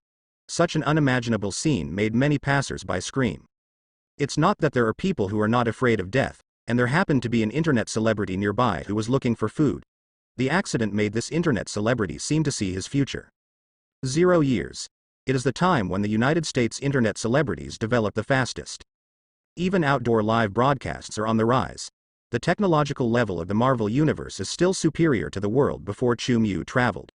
Such an unimaginable scene made many passers-by scream. It's not that there are people who are not afraid of death, and there happened to be an internet celebrity nearby who was looking for food. The accident made this internet celebrity seem to see his future. 0 years. It is the time when the United States internet celebrities develop the fastest. Even outdoor live broadcasts are on the rise. The technological level of the Marvel Universe is still superior to the world before Chu Mu traveled.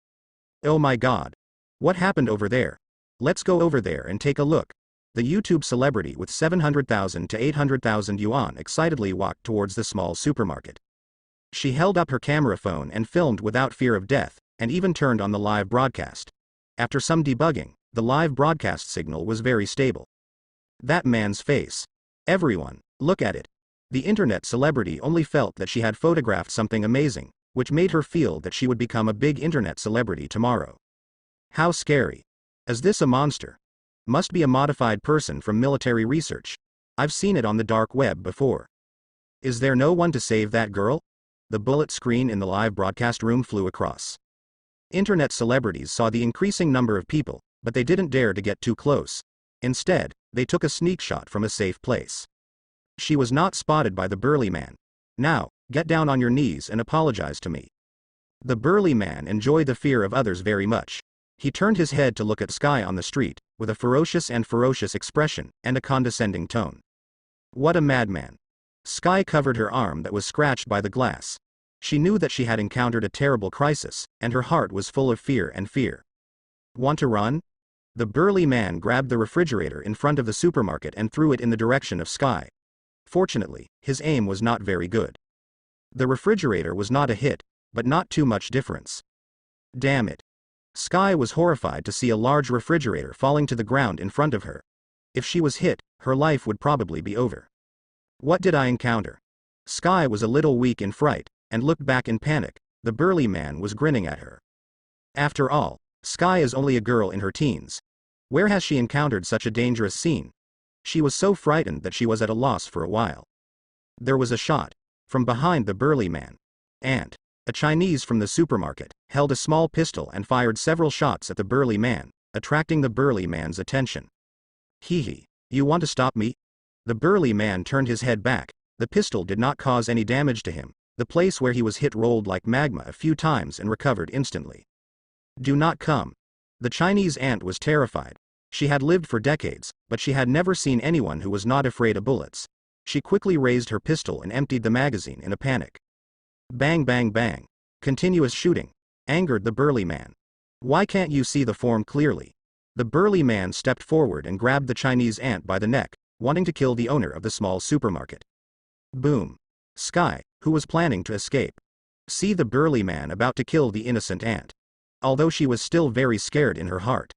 Oh my God. What happened over there? Let's go over there and take a look. The YouTube celebrity with 700,000 to 800,000 yuan excitedly walked towards the small supermarket. She held up her camera phone and filmed without fear of death, and even turned on the live broadcast. After some debugging, the live broadcast signal was very stable. That man's face. Everyone, look at it. The internet celebrity only felt that she had photographed something amazing, which made her feel that she would become a big internet celebrity tomorrow. How scary. Is this a monster? Must be a modified person from military research. I've seen it on the dark web before. Is there no one to save that girl? The bullet screen in the live broadcast room flew across. Internet celebrities saw the increasing number of people, but they didn't dare to get too close. Instead, they took a sneak shot from a safe place. She was not spotted by the burly man. Now, get down on your knees and apologize to me. The burly man enjoyed the fear of others very much. He turned his head to look at Sky on the street, with a ferocious expression, and a condescending tone. What a madman. Sky covered her arm that was scratched by the glass. She knew that she had encountered a terrible crisis, and her heart was full of fear. Want to run? The burly man grabbed the refrigerator in front of the supermarket and threw it in the direction of Sky. Fortunately, his aim was not very good. The refrigerator was not a hit, but not too much difference. Damn it. Sky was horrified to see a large refrigerator falling to the ground in front of her. If she was hit, her life would probably be over. What did I encounter? Sky was a little weak in fright, and looked back in panic. The burly man was grinning at her. After all, Sky is only a girl in her teens. Where has she encountered such a dangerous scene? She was so frightened that she was at a loss for a while. There was a shot from behind the burly man. And A Chinese from the supermarket held a small pistol and fired several shots at the burly man, attracting the burly man's attention. Hee hee, you want to stop me? The burly man turned his head back. The pistol did not cause any damage to him. The place where he was hit rolled like magma a few times and recovered instantly. Do not come. The Chinese ant was terrified. She had lived for decades, but she had never seen anyone who was not afraid of bullets. She quickly raised her pistol and emptied the magazine in a panic. Bang bang bang. Continuous shooting angered the burly man. Why can't you see the form clearly? The burly man stepped forward and grabbed the Chinese ant by the neck, wanting to kill the owner of the small supermarket. Boom. Sky, who was planning to escape. See the burly man about to kill the innocent ant. Although she was still very scared in her heart.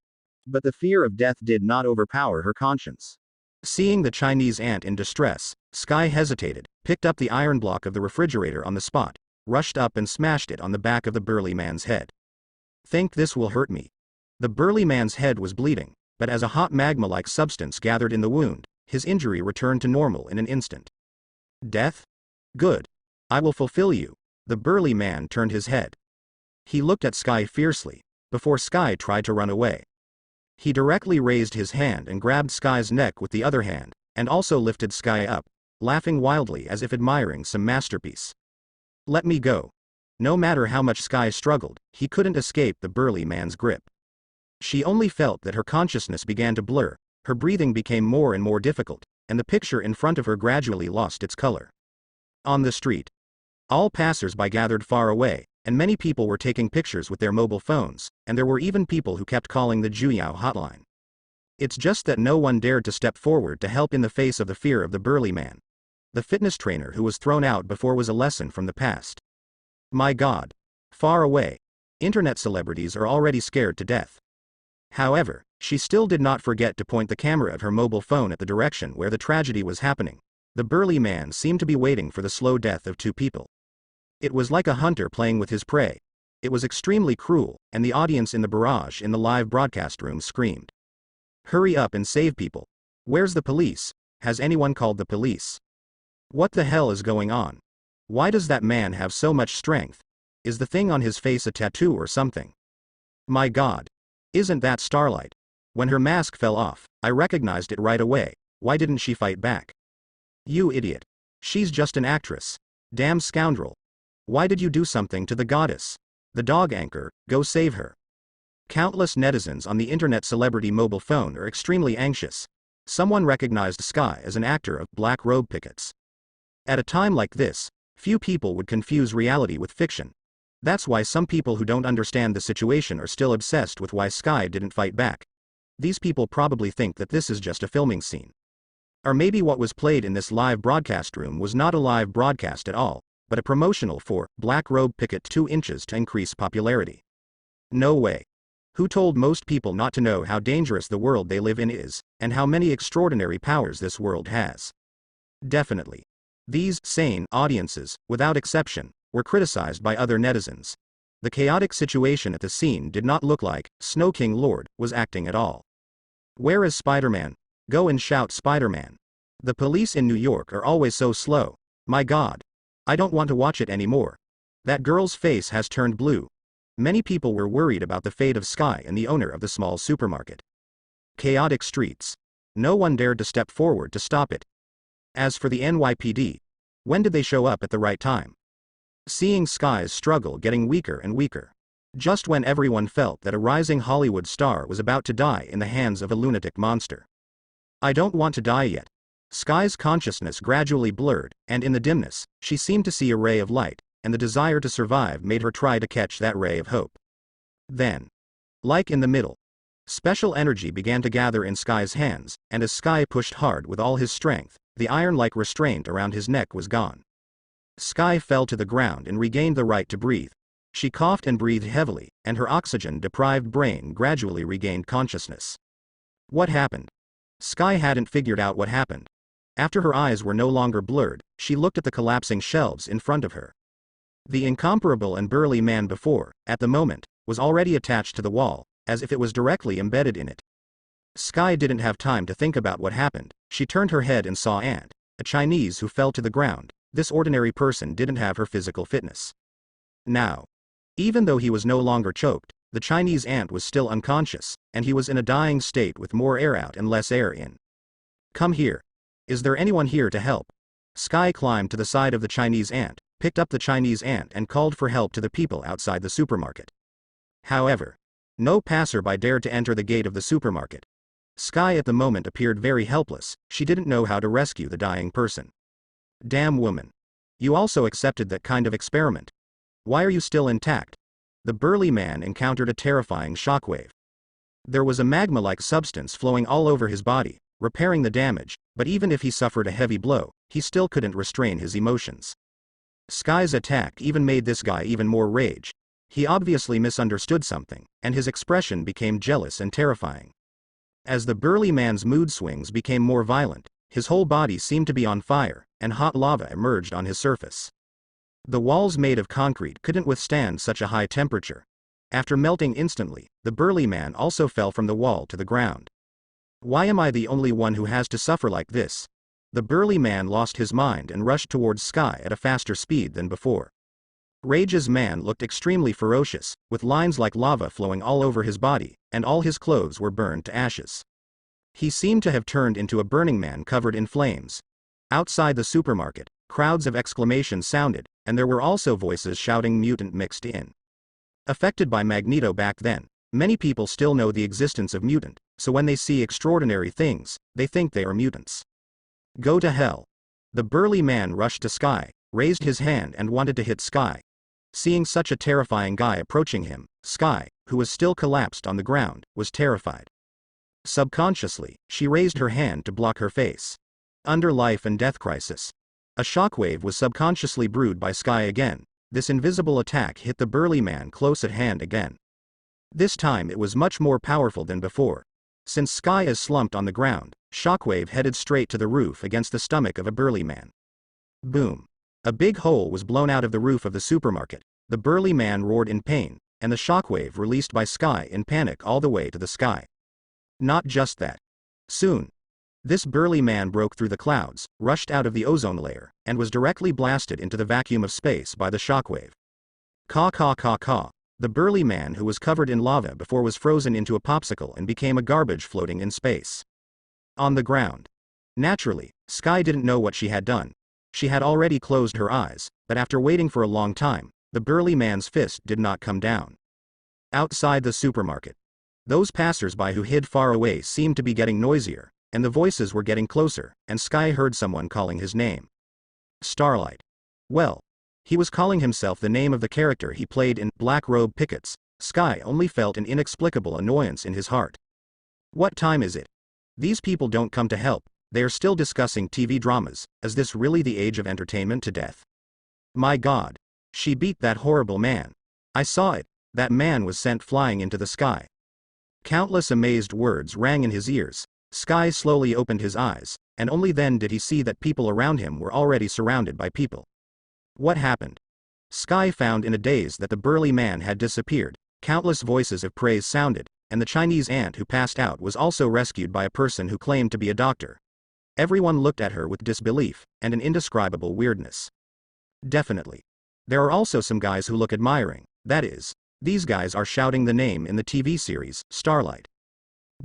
But the fear of death did not overpower her conscience. Seeing the Chinese ant in distress, Sky hesitated, picked up the iron block of the refrigerator on the spot, rushed up and smashed it on the back of the burly man's head. Think this will hurt me. The burly man's head was bleeding, but as a hot magma-like substance gathered in the wound, his injury returned to normal in an instant. Death? Good. I will fulfill you. The burly man turned his head. He looked at Sky fiercely, before Sky tried to run away. He directly raised his hand and grabbed Sky's neck with the other hand, and also lifted Sky up, laughing wildly as if admiring some masterpiece. Let me go. No matter how much Sky struggled, he couldn't escape the burly man's grip. She only felt that her consciousness began to blur, her breathing became more and more difficult, and the picture in front of her gradually lost its color. On the street, all passers-by gathered far away, and many people were taking pictures with their mobile phones, and there were even people who kept calling the Juyao hotline. It's just that no one dared to step forward to help in the face of the fear of the burly man. The fitness trainer who was thrown out before was a lesson from the past. My God. Far away. Internet celebrities are already scared to death. However, she still did not forget to point the camera of her mobile phone at the direction where the tragedy was happening. The burly man seemed to be waiting for the slow death of two people. It was like a hunter playing with his prey. It was extremely cruel, and the audience in the barrage in the live broadcast room screamed. Hurry up and save people. Where's the police? Has anyone called the police? What the hell is going on? Why does that man have so much strength? Is the thing on his face a tattoo or something? My God. Isn't that Starlight? When her mask fell off, I recognized it right away. Why didn't she fight back? You idiot. She's just an actress. Damn scoundrel. Why did you do something to the goddess? The dog anchor, go save her. Countless netizens on the internet celebrity mobile phone are extremely anxious. Someone recognized Sky as an actor of Black Robe Pickets. At a time like this, few people would confuse reality with fiction. That's why some people who don't understand the situation are still obsessed with why Sky didn't fight back. These people probably think that this is just a filming scene. Or maybe what was played in this live broadcast room was not a live broadcast at all, but a promotional for Black Robe Picket 2 inches to increase popularity. No way. Who told most people not to know how dangerous the world they live in is, and how many extraordinary powers this world has? Definitely. These sane audiences, without exception, were criticized by other netizens. The chaotic situation at the scene did not look like Snow King Lord was acting at all. Where is Spider-Man? Go and shout Spider-Man. The police in New York are always so slow. My God. I don't want to watch it anymore. That girl's face has turned blue. Many people were worried about the fate of Sky and the owner of the small supermarket. Chaotic streets. No one dared to step forward to stop it. As for the NYPD, when did they show up at the right time? Seeing Sky's struggle getting weaker and weaker. Just when everyone felt that a rising Hollywood star was about to die in the hands of a lunatic monster. I don't want to die yet. Sky's consciousness gradually blurred, and in the dimness, she seemed to see a ray of light, and the desire to survive made her try to catch that ray of hope. Then, like in the middle, special energy began to gather in Sky's hands, and as Sky pushed hard with all his strength, the iron-like restraint around his neck was gone. Sky fell to the ground and regained the right to breathe. She coughed and breathed heavily, and her oxygen-deprived brain gradually regained consciousness. What happened? Sky hadn't figured out what happened. After her eyes were no longer blurred, she looked at the collapsing shelves in front of her. The incomparable and burly man before, at the moment, was already attached to the wall, as if it was directly embedded in it. Sky didn't have time to think about what happened. She turned her head and saw Ant, a Chinese who fell to the ground. This ordinary person didn't have her physical fitness. Now, even though he was no longer choked, the Chinese ant was still unconscious, and he was in a dying state with more air out and less air in. Come here. Is there anyone here to help? Sky climbed to the side of the Chinese ant, picked up the Chinese ant and called for help to the people outside the supermarket. However, no passerby dared to enter the gate of the supermarket. Sky at the moment appeared very helpless, she didn't know how to rescue the dying person. Damn woman. You also accepted that kind of experiment. Why are you still intact? The burly man encountered a terrifying shockwave. There was a magma-like substance flowing all over his body, repairing the damage, but even if he suffered a heavy blow, he still couldn't restrain his emotions. Sky's attack even made this guy even more rage. He obviously misunderstood something, and his expression became jealous and terrifying. As the burly man's mood swings became more violent, his whole body seemed to be on fire, and hot lava emerged on his surface. The walls made of concrete couldn't withstand such a high temperature. After melting instantly, the burly man also fell from the wall to the ground. Why am I the only one who has to suffer like this? The burly man lost his mind and rushed towards Sky at a faster speed than before. Rage's man looked extremely ferocious, with lines like lava flowing all over his body, and all his clothes were burned to ashes. He seemed to have turned into a burning man covered in flames. Outside the supermarket, crowds of exclamations sounded, and there were also voices shouting mutant mixed in. Affected by Magneto back then, many people still know the existence of mutant, so when they see extraordinary things, they think they are mutants. Go to hell. The burly man rushed to Sky, raised his hand and wanted to hit Sky. Seeing such a terrifying guy approaching him, Sky, who was still collapsed on the ground, was terrified. Subconsciously, she raised her hand to block her face. Under life and death crisis. A shockwave was subconsciously brewed by Sky again. This invisible attack hit the burly man close at hand again. This time it was much more powerful than before. Since Sky is slumped on the ground, shockwave headed straight to the roof against the stomach of a burly man. Boom. A big hole was blown out of the roof of the supermarket. The burly man roared in pain, and the shockwave released by Sky in panic all the way to the sky. Not just that. Soon, this burly man broke through the clouds, rushed out of the ozone layer, and was directly blasted into the vacuum of space by the shockwave. Caw caw caw caw. The burly man who was covered in lava before was frozen into a popsicle and became a garbage floating in space. On the ground. Naturally, Sky didn't know what she had done. She had already closed her eyes, but after waiting for a long time, the burly man's fist did not come down. Outside the supermarket. Those passers-by who hid far away seemed to be getting noisier, and the voices were getting closer, and Sky heard someone calling his name. Starlight. Well, he was calling himself the name of the character he played in Black Robe Pickets. Sky only felt an inexplicable annoyance in his heart. What time is it? These people don't come to help, they are still discussing TV dramas. Is this really the age of entertainment to death? My God. She beat that horrible man. I saw it. That man was sent flying into the sky. Countless amazed words rang in his ears. Sky slowly opened his eyes, and only then did he see that people around him were already surrounded by people. What happened? Sky found in a daze that the burly man had disappeared. Countless voices of praise sounded, and the Chinese ant who passed out was also rescued by a person who claimed to be a doctor. Everyone looked at her with disbelief, and an indescribable weirdness. Definitely. There are also some guys who look admiring, that is, these guys are shouting the name in the TV series, Starlight.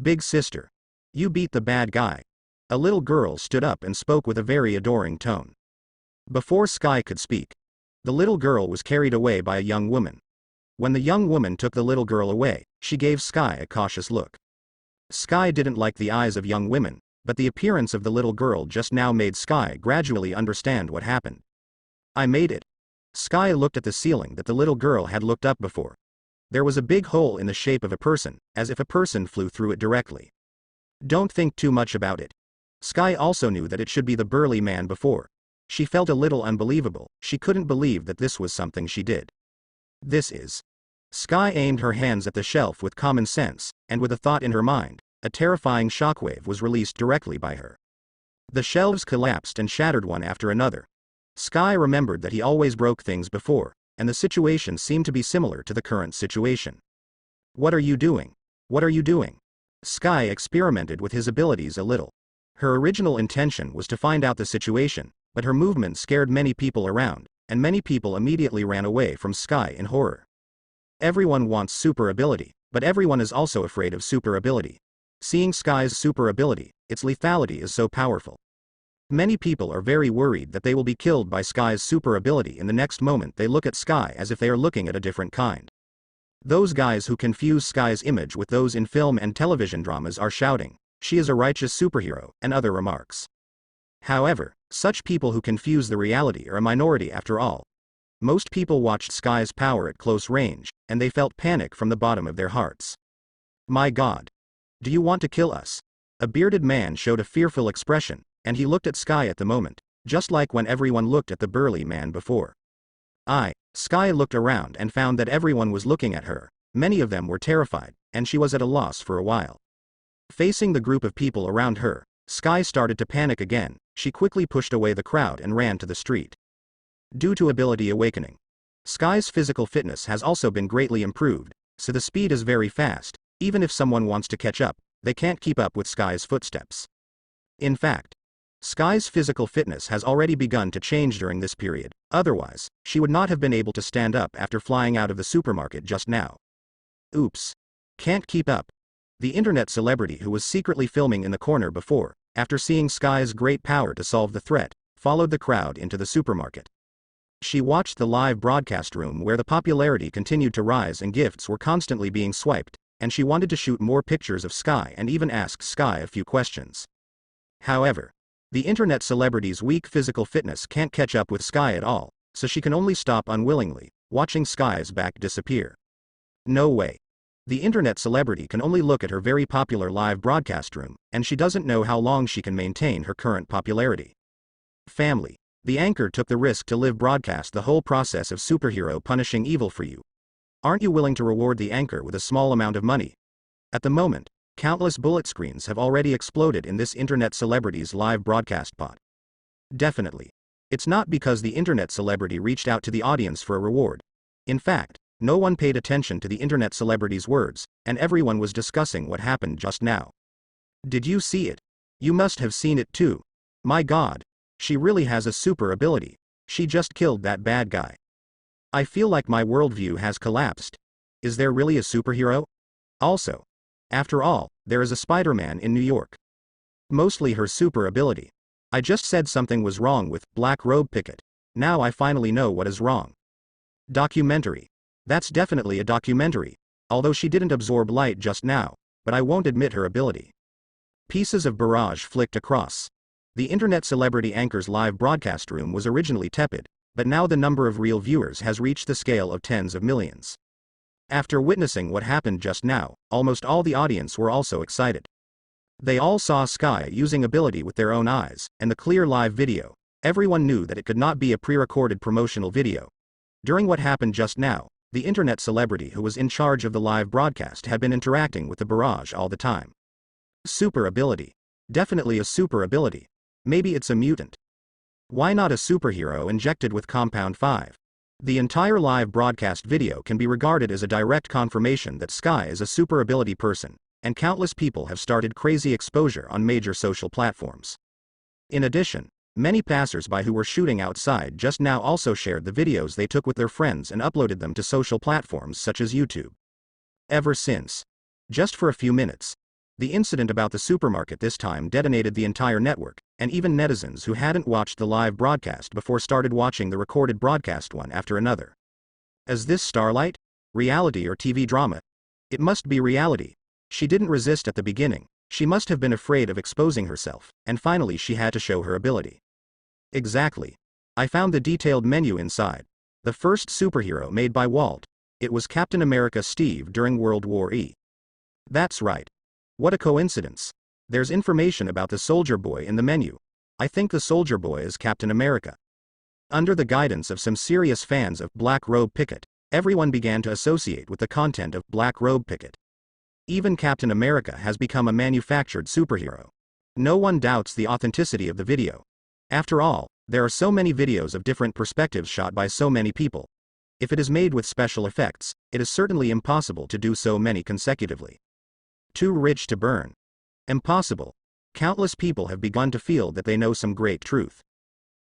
Big sister. You beat the bad guy. A little girl stood up and spoke with a very adoring tone. Before Sky could speak, the little girl was carried away by a young woman. When the young woman took the little girl away, she gave Sky a cautious look. Sky didn't like the eyes of young women, but the appearance of the little girl just now made Sky gradually understand what happened. I made it. Sky looked at the ceiling that the little girl had looked up before. There was a big hole in the shape of a person, as if a person flew through it directly. Don't think too much about it. Sky also knew that it should be the burly man before. She felt a little unbelievable, she couldn't believe that this was something she did. This is. Sky aimed her hands at the shelf with common sense, and with a thought in her mind, a terrifying shockwave was released directly by her. The shelves collapsed and shattered one after another. Sky remembered that he always broke things before, and the situation seemed to be similar to the current situation. What are you doing? What are you doing? Sky experimented with his abilities a little. Her original intention was to find out the situation, but her movement scared many people around, and many people immediately ran away from Sky in horror. Everyone wants super ability, but everyone is also afraid of super ability. Seeing Sky's super ability, its lethality is so powerful. Many people are very worried that they will be killed by Sky's super ability in the next moment they look at Sky, as if they are looking at a different kind. Those guys who confuse Sky's image with those in film and television dramas are shouting, "She is a righteous superhero," and other remarks. However, such people who confuse the reality are a minority after all. Most people watched Sky's power at close range, and they felt panic from the bottom of their hearts. "My God. Do you want to kill us?" A bearded man showed a fearful expression, and he looked at Sky at the moment, just like when everyone looked at the burly man before. Sky looked around and found that everyone was looking at her. Many of them were terrified, and she was at a loss for a while. Facing the group of people around her, Sky started to panic again. She quickly pushed away the crowd and ran to the street. Due to ability awakening, Sky's physical fitness has also been greatly improved, so the speed is very fast. Even if someone wants to catch up, they can't keep up with Sky's footsteps. In fact, Sky's physical fitness has already begun to change during this period, otherwise, she would not have been able to stand up after flying out of the supermarket just now. Oops. Can't keep up. The internet celebrity who was secretly filming in the corner before, after seeing Sky's great power to solve the threat, followed the crowd into the supermarket. She watched the live broadcast room where the popularity continued to rise and gifts were constantly being swiped, and she wanted to shoot more pictures of Sky and even ask Sky a few questions. However, the internet celebrity's weak physical fitness can't catch up with Sky at all, so she can only stop unwillingly, watching Sky's back disappear. No way. The internet celebrity can only look at her very popular live broadcast room, and she doesn't know how long she can maintain her current popularity. Family. The anchor took the risk to live broadcast the whole process of superhero punishing evil for you. Aren't you willing to reward the anchor with a small amount of money? At the moment, countless bullet screens have already exploded in this internet celebrity's live broadcast pod. Definitely. It's not because the internet celebrity reached out to the audience for a reward. In fact, no one paid attention to the internet celebrity's words, and everyone was discussing what happened just now. Did you see it? You must have seen it too. My God. She really has a super ability. She just killed that bad guy. I feel like my worldview has collapsed. Is there really a superhero? Also, after all, there is a Spider-Man in New York. Mostly her super ability. I just said something was wrong with Black Robe Picket. Now I finally know what is wrong. Documentary. That's definitely a documentary. Although she didn't absorb light just now, but I won't admit her ability. Pieces of barrage flicked across. The internet celebrity anchor's live broadcast room was originally tepid, but now the number of real viewers has reached the scale of tens of millions. After witnessing what happened just now, almost all the audience were also excited. They all saw Sky using ability with their own eyes, and the clear live video. Everyone knew that it could not be a pre-recorded promotional video. During what happened just now, the internet celebrity who was in charge of the live broadcast had been interacting with the barrage all the time. Super ability. Definitely a super ability. Maybe it's a mutant. Why not a superhero injected with Compound 5? The entire live broadcast video can be regarded as a direct confirmation that Sky is a super ability person, and countless people have started crazy exposure on major social platforms. In addition, many passers-by who were shooting outside just now also shared the videos they took with their friends and uploaded them to social platforms such as YouTube. Ever since, just for a few minutes, the incident about the supermarket this time detonated the entire network, and even netizens who hadn't watched the live broadcast before started watching the recorded broadcast one after another. Is this Starlight? Reality or TV drama? It must be reality. She didn't resist at the beginning. She must have been afraid of exposing herself, and finally she had to show her ability. Exactly. I found the detailed menu inside. The first superhero made by Walt. It was Captain America Steve during World War E. That's right. What a coincidence. There's information about the Soldier Boy in the menu. I think the Soldier Boy is Captain America. Under the guidance of some serious fans of Black Robe Picket, everyone began to associate with the content of Black Robe Picket. Even Captain America has become a manufactured superhero. No one doubts the authenticity of the video. After all, there are so many videos of different perspectives shot by so many people. If it is made with special effects, it is certainly impossible to do so many consecutively. Too rich to burn. Impossible. Countless people have begun to feel that they know some great truth.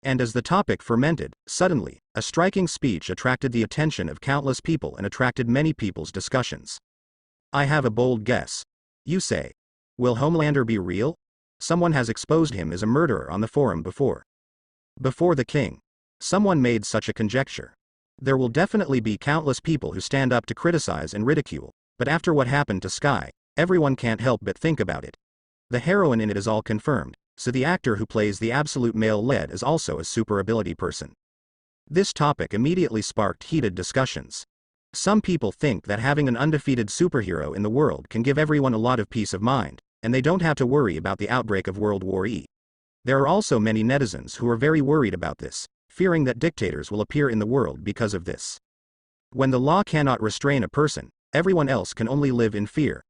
And as the topic fermented, suddenly, a striking speech attracted the attention of countless people and attracted many people's discussions. I have a bold guess. You say. Will Homelander be real? Someone has exposed him as a murderer on the forum before. Before the king. Someone made such a conjecture. There will definitely be countless people who stand up to criticize and ridicule, but after what happened to Sky, everyone can't help but think about it. The heroine in it is all confirmed, so the actor who plays the absolute male lead is also a super ability person. This topic immediately sparked heated discussions. Some people think that having an undefeated superhero in the world can give everyone a lot of peace of mind, and they don't have to worry about the outbreak of World War E. There are also many netizens who are very worried about this, fearing that dictators will appear in the world because of this. When the law cannot restrain a person, everyone else can only live in fear.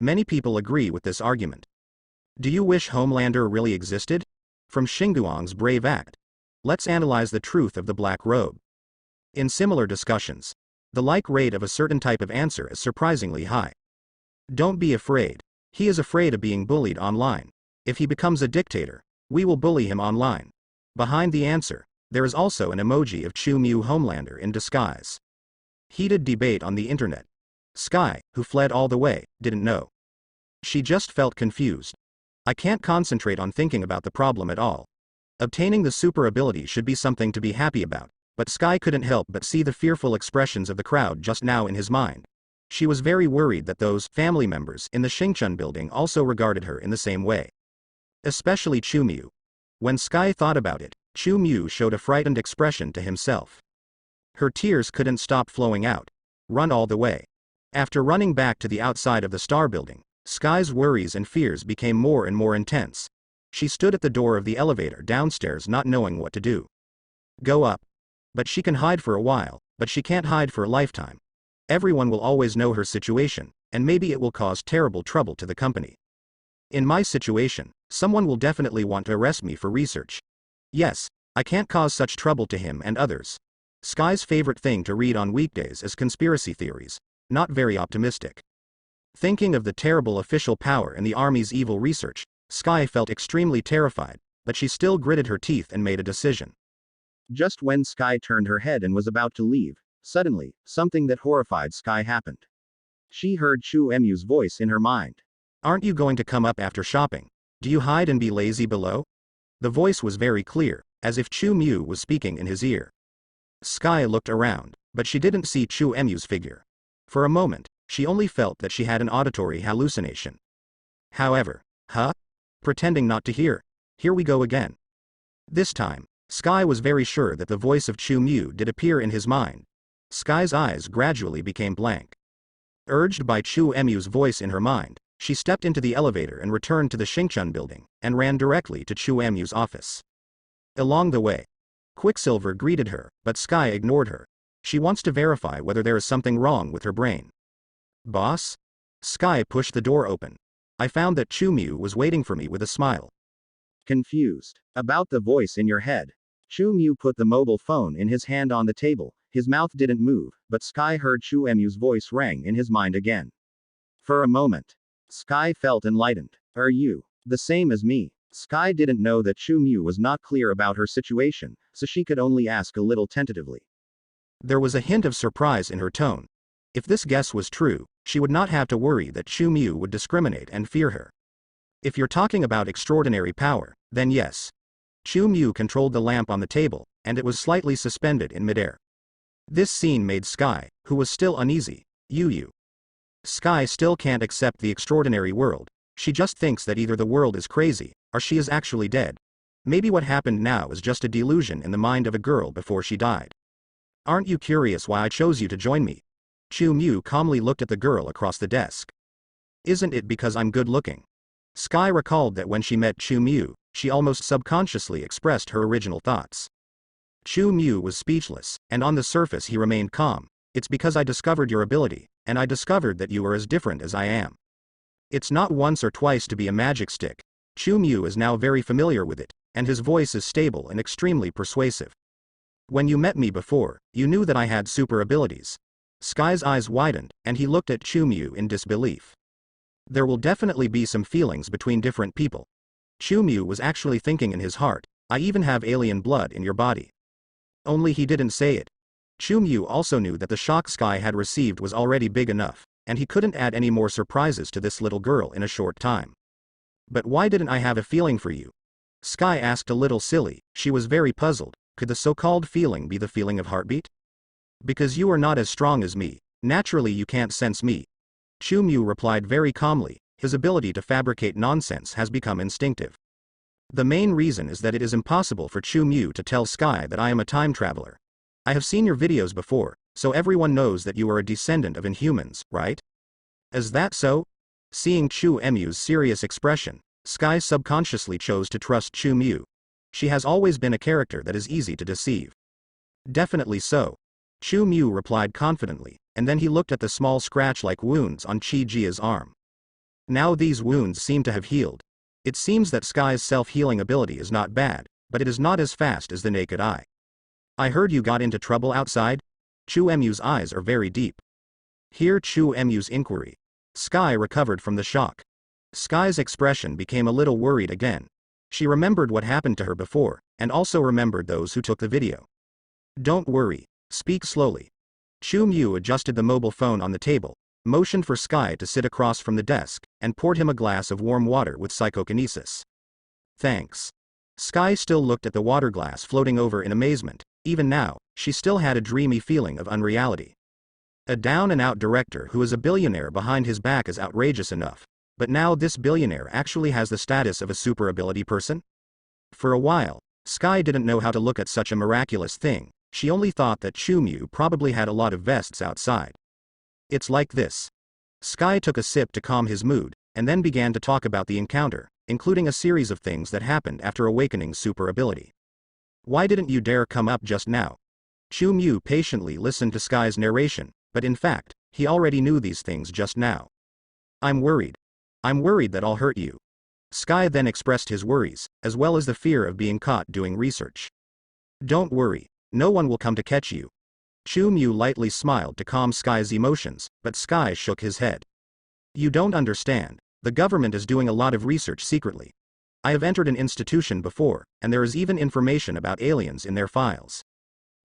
Many people agree with this argument. Do you wish Homelander really existed? From Xinguang's brave act. Let's analyze the truth of the black robe. In similar discussions, the like rate of a certain type of answer is surprisingly high. Don't be afraid. He is afraid of being bullied online. If he becomes a dictator, we will bully him online. Behind the answer, there is also an emoji of Chu Mu Homelander in disguise. Heated debate on the internet. Sky, who fled all the way, didn't know. She just felt confused. I can't concentrate on thinking about the problem at all. Obtaining the super ability should be something to be happy about, but Sky couldn't help but see the fearful expressions of the crowd just now in his mind. She was very worried that those family members in the Xingchun building also regarded her in the same way. Especially Chu Mu. When Sky thought about it, Chu Mu showed a frightened expression to himself. Her tears couldn't stop flowing out. Run all the way. After running back to the outside of the Star Building, Sky's worries and fears became more and more intense. She stood at the door of the elevator downstairs not knowing what to do. Go up. But she can hide for a while, but she can't hide for a lifetime. Everyone will always know her situation, and maybe it will cause terrible trouble to the company. In my situation, someone will definitely want to arrest me for research. Yes, I can't cause such trouble to him and others. Sky's favorite thing to read on weekdays is conspiracy theories. Not very optimistic. Thinking of the terrible official power and the army's evil research, Sky felt extremely terrified, but she still gritted her teeth and made a decision. Just when Sky turned her head and was about to leave, suddenly, something that horrified Sky happened. She heard Chu Mu's voice in her mind. Aren't you going to come up after shopping? Do you hide and be lazy below? The voice was very clear, as if Chu Mu was speaking in his ear. Sky looked around, but she didn't see Chu Mu's figure. For a moment, she only felt that she had an auditory hallucination. However, pretending not to hear. Here we go again. This time, Sky was very sure that the voice of Chu Mu did appear in his mind. Sky's eyes gradually became blank. Urged by Chu Mu's voice in her mind, she stepped into the elevator and returned to the Xingchun building, and ran directly to Chu Mu's office. Along the way, Quicksilver greeted her, but Sky ignored her. She wants to verify whether there is something wrong with her brain. Boss? Sky pushed the door open. I found that Chu Mu was waiting for me with a smile. Confused about the voice in your head. Chu Mu put the mobile phone in his hand on the table. His mouth didn't move, but Sky heard Chu Mu's voice rang in his mind again. For a moment, Sky felt enlightened. Are you the same as me? Sky didn't know that Chu Mu was not clear about her situation, so she could only ask a little tentatively. There was a hint of surprise in her tone. If this guess was true, she would not have to worry that Chu Mu would discriminate and fear her. If you're talking about extraordinary power, then yes. Chu Mu controlled the lamp on the table, and it was slightly suspended in midair. This scene made Sky, who was still uneasy, you. Sky still can't accept the extraordinary world. She just thinks that either the world is crazy, or she is actually dead. Maybe what happened now is just a delusion in the mind of a girl before she died. Aren't you curious why I chose you to join me? Chu Mu calmly looked at the girl across the desk. Isn't it because I'm good looking? Sky recalled that when she met Chu Mu, she almost subconsciously expressed her original thoughts. Chu Mu was speechless, and on the surface he remained calm. It's because I discovered your ability, and I discovered that you are as different as I am. It's not once or twice to be a magic stick. Chu Mu is now very familiar with it, and his voice is stable and extremely persuasive. When you met me before, you knew that I had super abilities. Sky's eyes widened, and he looked at Chu Mu in disbelief. There will definitely be some feelings between different people. Chu Mu was actually thinking in his heart, I even have alien blood in your body. Only he didn't say it. Chu Mu also knew that the shock Sky had received was already big enough, and he couldn't add any more surprises to this little girl in a short time. But why didn't I have a feeling for you? Sky asked a little silly. She was very puzzled. Could the so-called feeling be the feeling of heartbeat? Because you are not as strong as me. Naturally you can't sense me. Chu Mu replied very calmly. His ability to fabricate nonsense has become instinctive. The main reason is that it is impossible for Chu Mu to tell Sky that I am a time traveler. I have seen your videos before, so everyone knows that you are a descendant of Inhumans, right? Is that so? Seeing Chu Mu's serious expression, Sky subconsciously chose to trust Chu Mu. She has always been a character that is easy to deceive. Definitely so. Chu Mu replied confidently, and then he looked at the small scratch-like wounds on Chi Jia's arm. Now these wounds seem to have healed. It seems that Sky's self-healing ability is not bad, but it is not as fast as the naked eye. I heard you got into trouble outside? Chu Mu's eyes are very deep. Hear Chu Mu's inquiry. Sky recovered from the shock. Sky's expression became a little worried again. She remembered what happened to her before, and also remembered those who took the video. Don't worry. Speak slowly. Chu Mu adjusted the mobile phone on the table, motioned for Sky to sit across from the desk, and poured him a glass of warm water with psychokinesis. Thanks. Sky still looked at the water glass floating over in amazement. Even now, she still had a dreamy feeling of unreality. A down-and-out director who is a billionaire behind his back is outrageous enough, but now this billionaire actually has the status of a super ability person? For a while, Sky didn't know how to look at such a miraculous thing. She only thought that Chu Mu probably had a lot of vests outside. It's like this. Sky took a sip to calm his mood, and then began to talk about the encounter, including a series of things that happened after awakening super ability. Why didn't you dare come up just now? Chu Mu patiently listened to Sky's narration, but in fact, he already knew these things just now. I'm worried. I'm worried that I'll hurt you. Sky then expressed his worries, as well as the fear of being caught doing research. Don't worry. No one will come to catch you. Chu Mu lightly smiled to calm Sky's emotions, but Sky shook his head. You don't understand. The government is doing a lot of research secretly. I have entered an institution before, and there is even information about aliens in their files.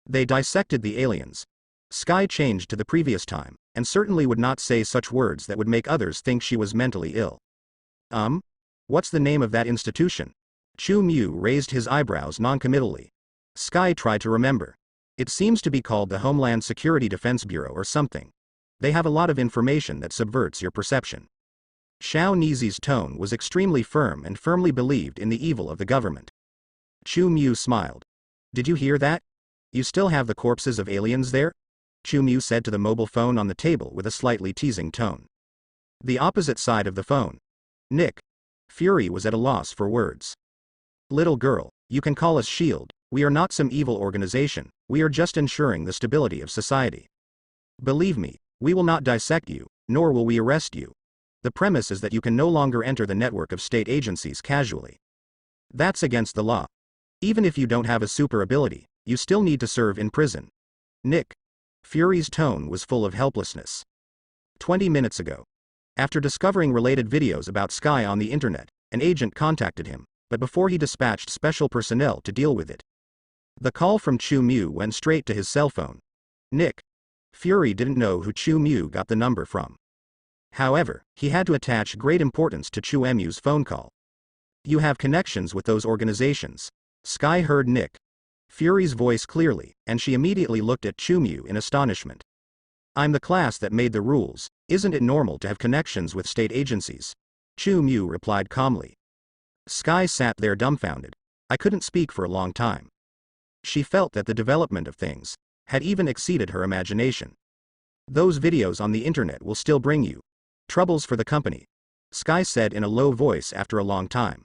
They dissected the aliens. Sky changed to the previous time, and certainly would not say such words that would make others think she was mentally ill. What's the name of that institution? Chu Mu raised his eyebrows noncommittally. Sky tried to remember. It seems to be called the Homeland Security Defense Bureau or something. They have a lot of information that subverts your perception. Xiao Nizi's tone was extremely firm and firmly believed in the evil of the government. Chu Mu smiled. Did you hear that? You still have the corpses of aliens there? Chu Mu said to the mobile phone on the table with a slightly teasing tone. The opposite side of the phone. Nick. Fury was at a loss for words. Little girl, you can call us SHIELD. We are not some evil organization, we are just ensuring the stability of society. Believe me, we will not dissect you, nor will we arrest you. The premise is that you can no longer enter the network of state agencies casually. That's against the law. Even if you don't have a super ability, you still need to serve in prison. Nick. Fury's tone was full of helplessness. 20 minutes ago. After discovering related videos about Sky on the internet, an agent contacted him, but before he dispatched special personnel to deal with it. The call from Chu Mu went straight to his cell phone. Nick. Fury didn't know who Chu Mu got the number from. However, he had to attach great importance to Chu Mu's phone call. You have connections with those organizations. Sky heard Nick. Fury's voice clearly, and she immediately looked at Chu Mu in astonishment. I'm the class that made the rules, isn't it normal to have connections with state agencies? Chu Mu replied calmly. Sky sat there dumbfounded. I couldn't speak for a long time. She felt that the development of things had even exceeded her imagination. Those videos on the internet will still bring you troubles for the company, Sky said in a low voice after a long time.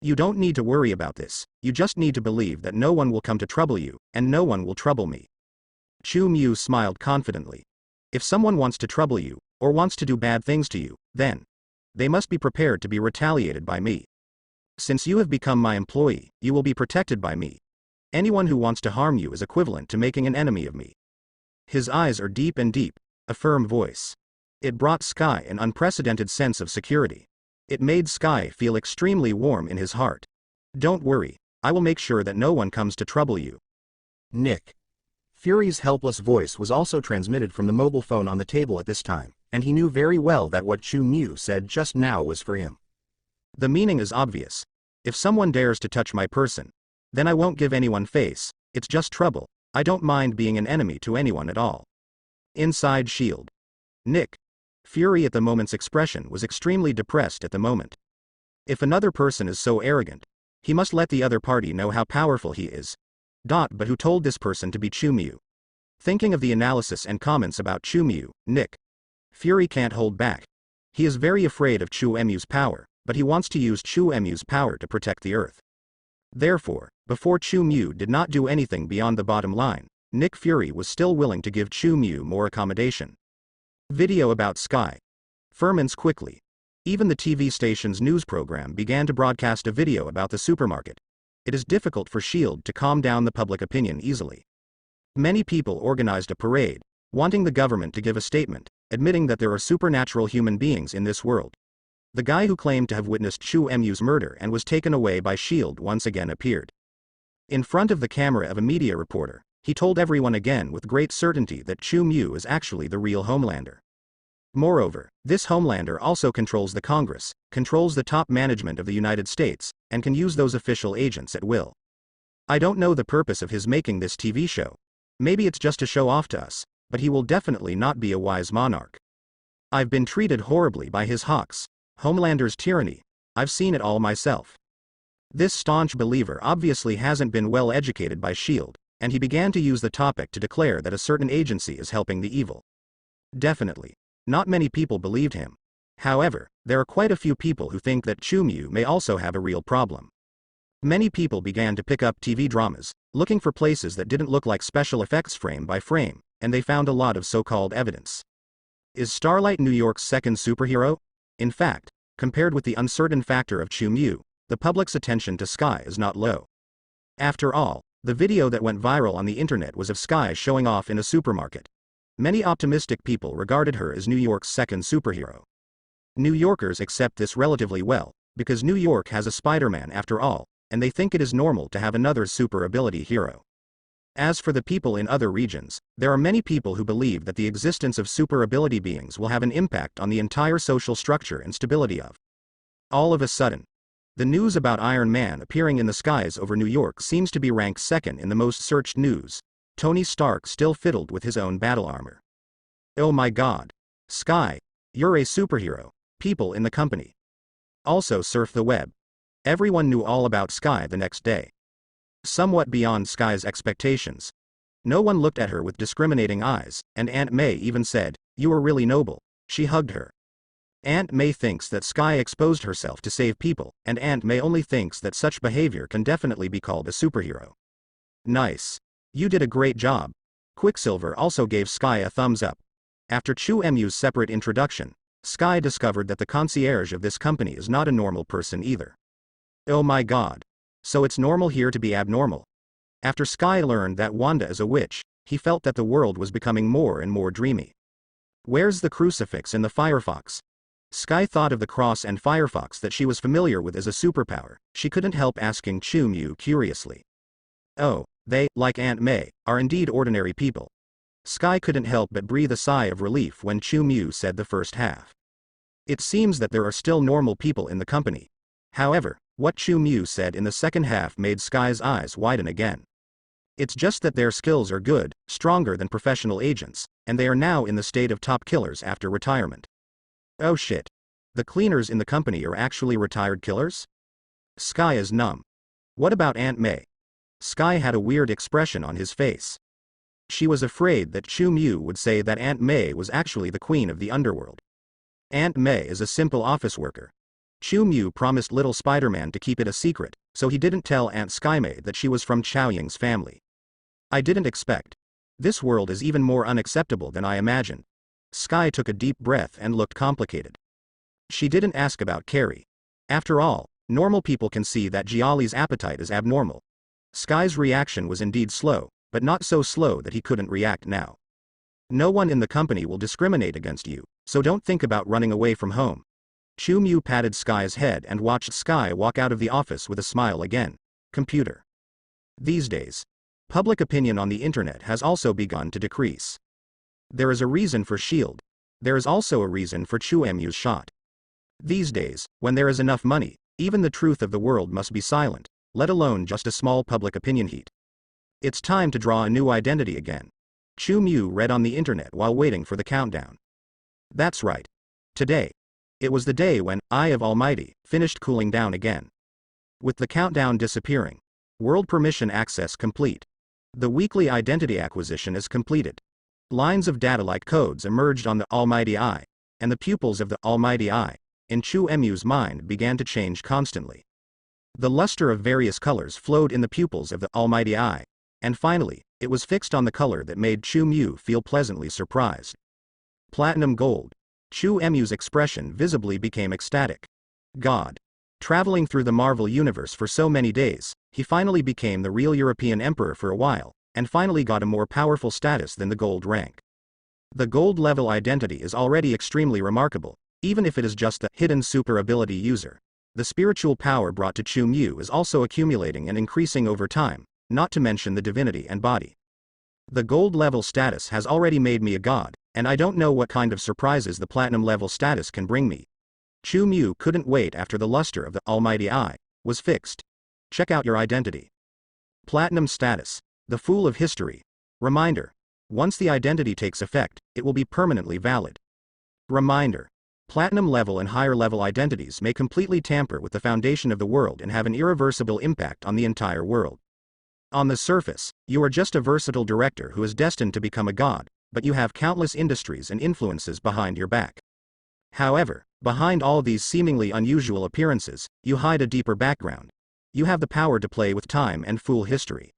You don't need to worry about this, you just need to believe that no one will come to trouble you, and no one will trouble me. Chu Mu smiled confidently. If someone wants to trouble you, or wants to do bad things to you, then they must be prepared to be retaliated by me. Since you have become my employee, you will be protected by me. Anyone who wants to harm you is equivalent to making an enemy of me. His eyes are deep and deep, a firm voice. It brought Sky an unprecedented sense of security. It made Sky feel extremely warm in his heart. Don't worry, I will make sure that no one comes to trouble you. Nick. Fury's helpless voice was also transmitted from the mobile phone on the table at this time, and he knew very well that what Chu Mu said just now was for him. The meaning is obvious. If someone dares to touch my person, then I won't give anyone face, it's just trouble, I don't mind being an enemy to anyone at all. Inside S.H.I.E.L.D. Nick. Fury at the moment's expression was extremely depressed at the moment. If another person is so arrogant, he must let the other party know how powerful he is. But who told this person to be Chu Mu? Thinking of the analysis and comments about Chu Mu, Nick. Fury can't hold back. He is very afraid of Chu Mu's power, but he wants to use Chu Mu's power to protect the Earth. Therefore, before Chu Mu did not do anything beyond the bottom line, Nick Fury was still willing to give Chu Mu more accommodation. Video about Sky. Ferments quickly. Even the TV station's news program began to broadcast a video about the supermarket. It is difficult for S.H.I.E.L.D. to calm down the public opinion easily. Many people organized a parade, wanting the government to give a statement, admitting that there are supernatural human beings in this world. The guy who claimed to have witnessed Chu Mu's murder and was taken away by S.H.I.E.L.D. once again appeared. In front of the camera of a media reporter, he told everyone again with great certainty that Chu Mu is actually the real Homelander. Moreover, this Homelander also controls the Congress, controls the top management of the United States, and can use those official agents at will. I don't know the purpose of his making this TV show. Maybe it's just to show off to us, but he will definitely not be a wise monarch. I've been treated horribly by his hawks. Homelander's tyranny. I've seen it all myself. This staunch believer obviously hasn't been well educated by S.H.I.E.L.D., and he began to use the topic to declare that a certain agency is helping the evil. Definitely. Not many people believed him. However, there are quite a few people who think that Chu Mu may also have a real problem. Many people began to pick up TV dramas, looking for places that didn't look like special effects frame by frame, and they found a lot of so-called evidence. Is Starlight New York's second superhero? In fact, compared with the uncertain factor of Chu Mu, the public's attention to Sky is not low. After all, the video that went viral on the internet was of Sky showing off in a supermarket. Many optimistic people regarded her as New York's second superhero. New Yorkers accept this relatively well, because New York has a Spider-Man after all, and they think it is normal to have another super ability hero. As for the people in other regions, there are many people who believe that the existence of super ability beings will have an impact on the entire social structure and stability of. All of a sudden, the news about Iron Man appearing in the skies over New York seems to be ranked second in the most searched news. Tony Stark still fiddled with his own battle armor. Oh my god. Sky, you're a superhero. People in the company also surf the web. Everyone knew all about Sky the next day. Somewhat beyond Sky's expectations. No one looked at her with discriminating eyes, and Aunt May even said, "You are really noble." She hugged her. Aunt May thinks that Sky exposed herself to save people, and Aunt May only thinks that such behavior can definitely be called a superhero. Nice. You did a great job. Quicksilver also gave Sky a thumbs up. After Chu Mu's separate introduction, Sky discovered that the concierge of this company is not a normal person either. Oh my god. So it's normal here to be abnormal. After Sky learned that Wanda is a witch, he felt that the world was becoming more and more dreamy. Where's the crucifix in the Firefox? Sky thought of the cross and Firefox that she was familiar with as a superpower. She couldn't help asking Chu Mu curiously. Oh, they, like Aunt May, are indeed ordinary people. Sky couldn't help but breathe a sigh of relief when Chu Mu said the first half. It seems that there are still normal people in the company. However, what Chu Mu said in the second half made Sky's eyes widen again. It's just that their skills are good, stronger than professional agents, and they are now in the state of top killers after retirement. Oh shit. The cleaners in the company are actually retired killers? Sky is numb. What about Aunt May? Sky had a weird expression on his face. She was afraid that Chu Mu would say that Aunt May was actually the queen of the underworld. Aunt May is a simple office worker. Chu Mu promised little Spider-Man to keep it a secret, so he didn't tell Aunt Skymay that she was from Chao Ying's family. I didn't expect. This world is even more unacceptable than I imagined. Sky took a deep breath and looked complicated. She didn't ask about Carrie. After all, normal people can see that Jiali's appetite is abnormal. Sky's reaction was indeed slow, but not so slow that he couldn't react now. No one in the company will discriminate against you, so don't think about running away from home. Chu Mu patted Sky's head and watched Sky walk out of the office with a smile again. Computer. These days, public opinion on the internet has also begun to decrease. There is a reason for Shield. There is also a reason for Chu-Mu's shot. These days, when there is enough money, even the truth of the world must be silent, let alone just a small public opinion heat. It's time to draw a new identity again. Chu-Mu read on the internet while waiting for the countdown. That's right. Today. It was the day when Eye of Almighty finished cooling down again. With the countdown disappearing. World permission access complete. The weekly identity acquisition is completed. Lines of data like codes emerged on the Almighty Eye, and the pupils of the Almighty Eye, in Chu-Mu's mind began to change constantly. The luster of various colors flowed in the pupils of the Almighty Eye, and finally, it was fixed on the color that made Chu-Mu feel pleasantly surprised. Platinum gold. Chu-Mu's expression visibly became ecstatic. God. Traveling through the Marvel universe for so many days, he finally became the real European emperor for a while, and finally got a more powerful status than the gold rank. The gold level identity is already extremely remarkable, even if it is just the hidden super ability user. The spiritual power brought to Chu-Mu is also accumulating and increasing over time, not to mention the divinity and body. The gold level status has already made me a god, and I don't know what kind of surprises the platinum level status can bring me. Chu-Mu couldn't wait after the luster of the Almighty Eye was fixed. Check out your identity. Platinum status. The Fool of History. Reminder. Once the identity takes effect, it will be permanently valid. Reminder. Platinum level and higher level identities may completely tamper with the foundation of the world and have an irreversible impact on the entire world. On the surface, you are just a versatile director who is destined to become a god, but you have countless industries and influences behind your back. However, behind all these seemingly unusual appearances, you hide a deeper background. You have the power to play with time and fool history.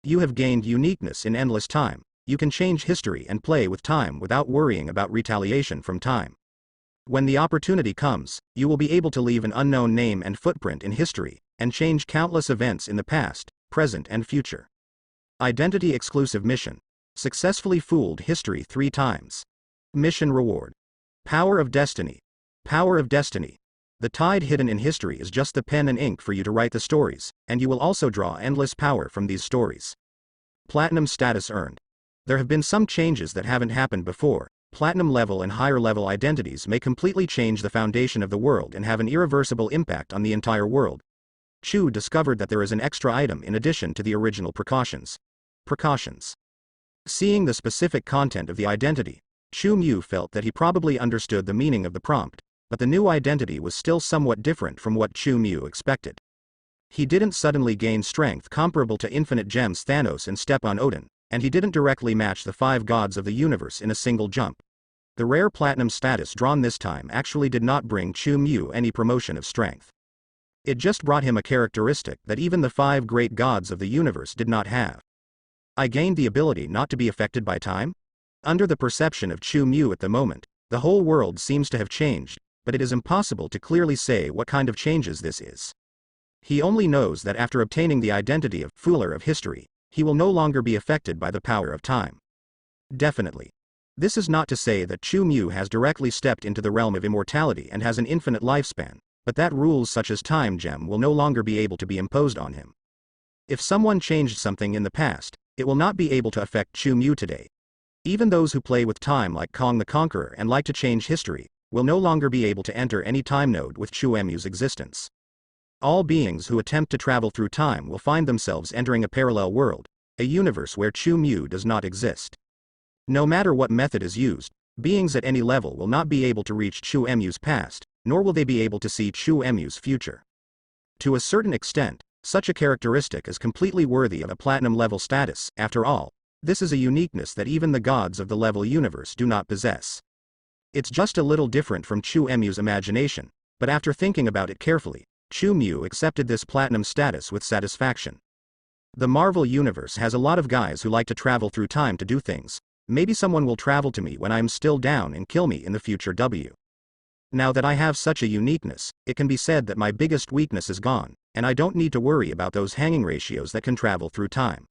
You have gained uniqueness in endless time. You can change history and play with time without worrying about retaliation from time. When the opportunity comes, you will be able to leave an unknown name and footprint in history, and change countless events in the past, present and future. Identity exclusive mission. Successfully fooled history 3 times. Mission reward. Power of destiny. Power of destiny. The tide hidden in history is just the pen and ink for you to write the stories, and you will also draw endless power from these stories. Platinum status earned. There have been some changes that haven't happened before. Platinum level and higher level identities may completely change the foundation of the world and have an irreversible impact on the entire world. Chu discovered that there is an extra item in addition to the original precautions. Precautions. Seeing the specific content of the identity, Chu-Mu felt that he probably understood the meaning of the prompt, but the new identity was still somewhat different from what Chu-Mu expected. He didn't suddenly gain strength comparable to infinite gems Thanos and Stepan Odin, and he didn't directly match the 5 gods of the universe in a single jump. The rare platinum status drawn this time actually did not bring Chu-Mu any promotion of strength. It just brought him a characteristic that even the 5 great gods of the universe did not have. I gained the ability not to be affected by time? Under the perception of Chu-Mu at the moment, the whole world seems to have changed, but it is impossible to clearly say what kind of changes this is. He only knows that after obtaining the identity of Fooler of History, he will no longer be affected by the power of time. Definitely. This is not to say that Chu-Mu has directly stepped into the realm of immortality and has an infinite lifespan, but that rules such as time gem will no longer be able to be imposed on him. If someone changed something in the past, it will not be able to affect Chu-Mu today. Even those who play with time like Kong the Conqueror and like to change history, will no longer be able to enter any time node with Chu-Mu's existence. All beings who attempt to travel through time will find themselves entering a parallel world, a universe where Chu-Mu does not exist. No matter what method is used, beings at any level will not be able to reach Chu-Mu's past, nor will they be able to see Chu-Mu's future. To a certain extent, such a characteristic is completely worthy of a platinum level status. After all, this is a uniqueness that even the gods of the level universe do not possess. It's just a little different from Chu-Mu's imagination, but after thinking about it carefully, Chu-Mu accepted this platinum status with satisfaction. The Marvel universe has a lot of guys who like to travel through time to do things. Maybe someone will travel to me when I'm still down and kill me in the future. Now that I have such a uniqueness, it can be said that my biggest weakness is gone, and I don't need to worry about those hanging ratios that can travel through time.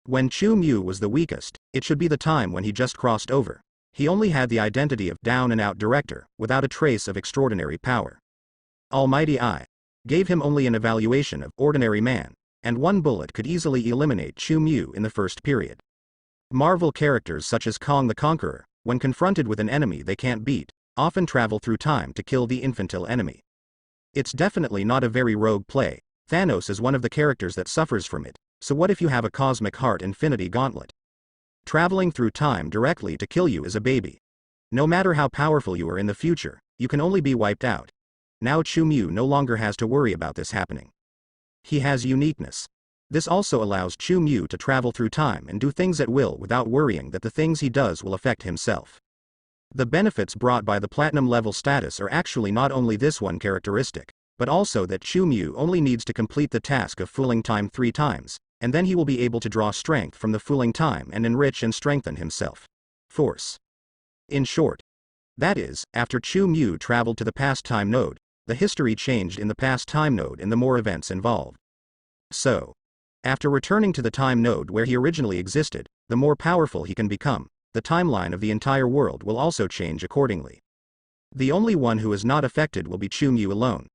When Chu-Mu was the weakest, it should be the time when he just crossed over. He only had the identity of down and out director, without a trace of extraordinary power. Almighty Eye gave him only an evaluation of ordinary man, and one bullet could easily eliminate Chu Mu in the first period. Marvel characters such as Kong the Conqueror, when confronted with an enemy they can't beat, often travel through time to kill the infantile enemy. It's definitely not a very rogue play. Thanos is one of the characters that suffers from it, so what if you have a Cosmic Heart Infinity Gauntlet? Traveling through time directly to kill you is a baby. No matter how powerful you are in the future, you can only be wiped out. Now Chu Mu no longer has to worry about this happening. He has uniqueness. This also allows Chu Mu to travel through time and do things at will without worrying that the things he does will affect himself. The benefits brought by the platinum level status are actually not only this one characteristic, but also that Chu Mu only needs to complete the task of fooling time 3 times, and then he will be able to draw strength from the fooling time and enrich and strengthen himself. Force. In short, that is, after Chu Mu traveled to the past time node, the history changed in the past time node and the more events involved. So, after returning to the time node where he originally existed, the more powerful he can become, the timeline of the entire world will also change accordingly. The only one who is not affected will be Chu Mu alone.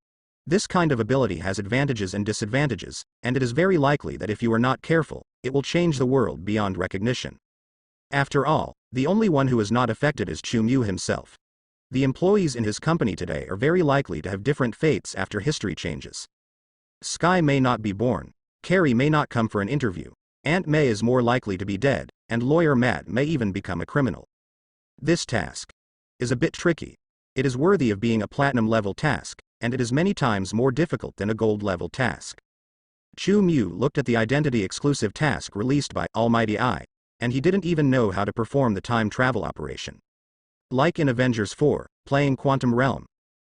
This kind of ability has advantages and disadvantages, and it is very likely that if you are not careful, it will change the world beyond recognition. After all, the only one who is not affected is Chu Mu himself. The employees in his company today are very likely to have different fates after history changes. Sky may not be born, Carrie may not come for an interview, Aunt May is more likely to be dead, and Lawyer Matt may even become a criminal. This task is a bit tricky. It is worthy of being a platinum level task, and it is many times more difficult than a gold level task. Chu Mu looked at the identity exclusive task released by Almighty I, and he didn't even know how to perform the time travel operation. Like in Avengers 4, playing Quantum Realm.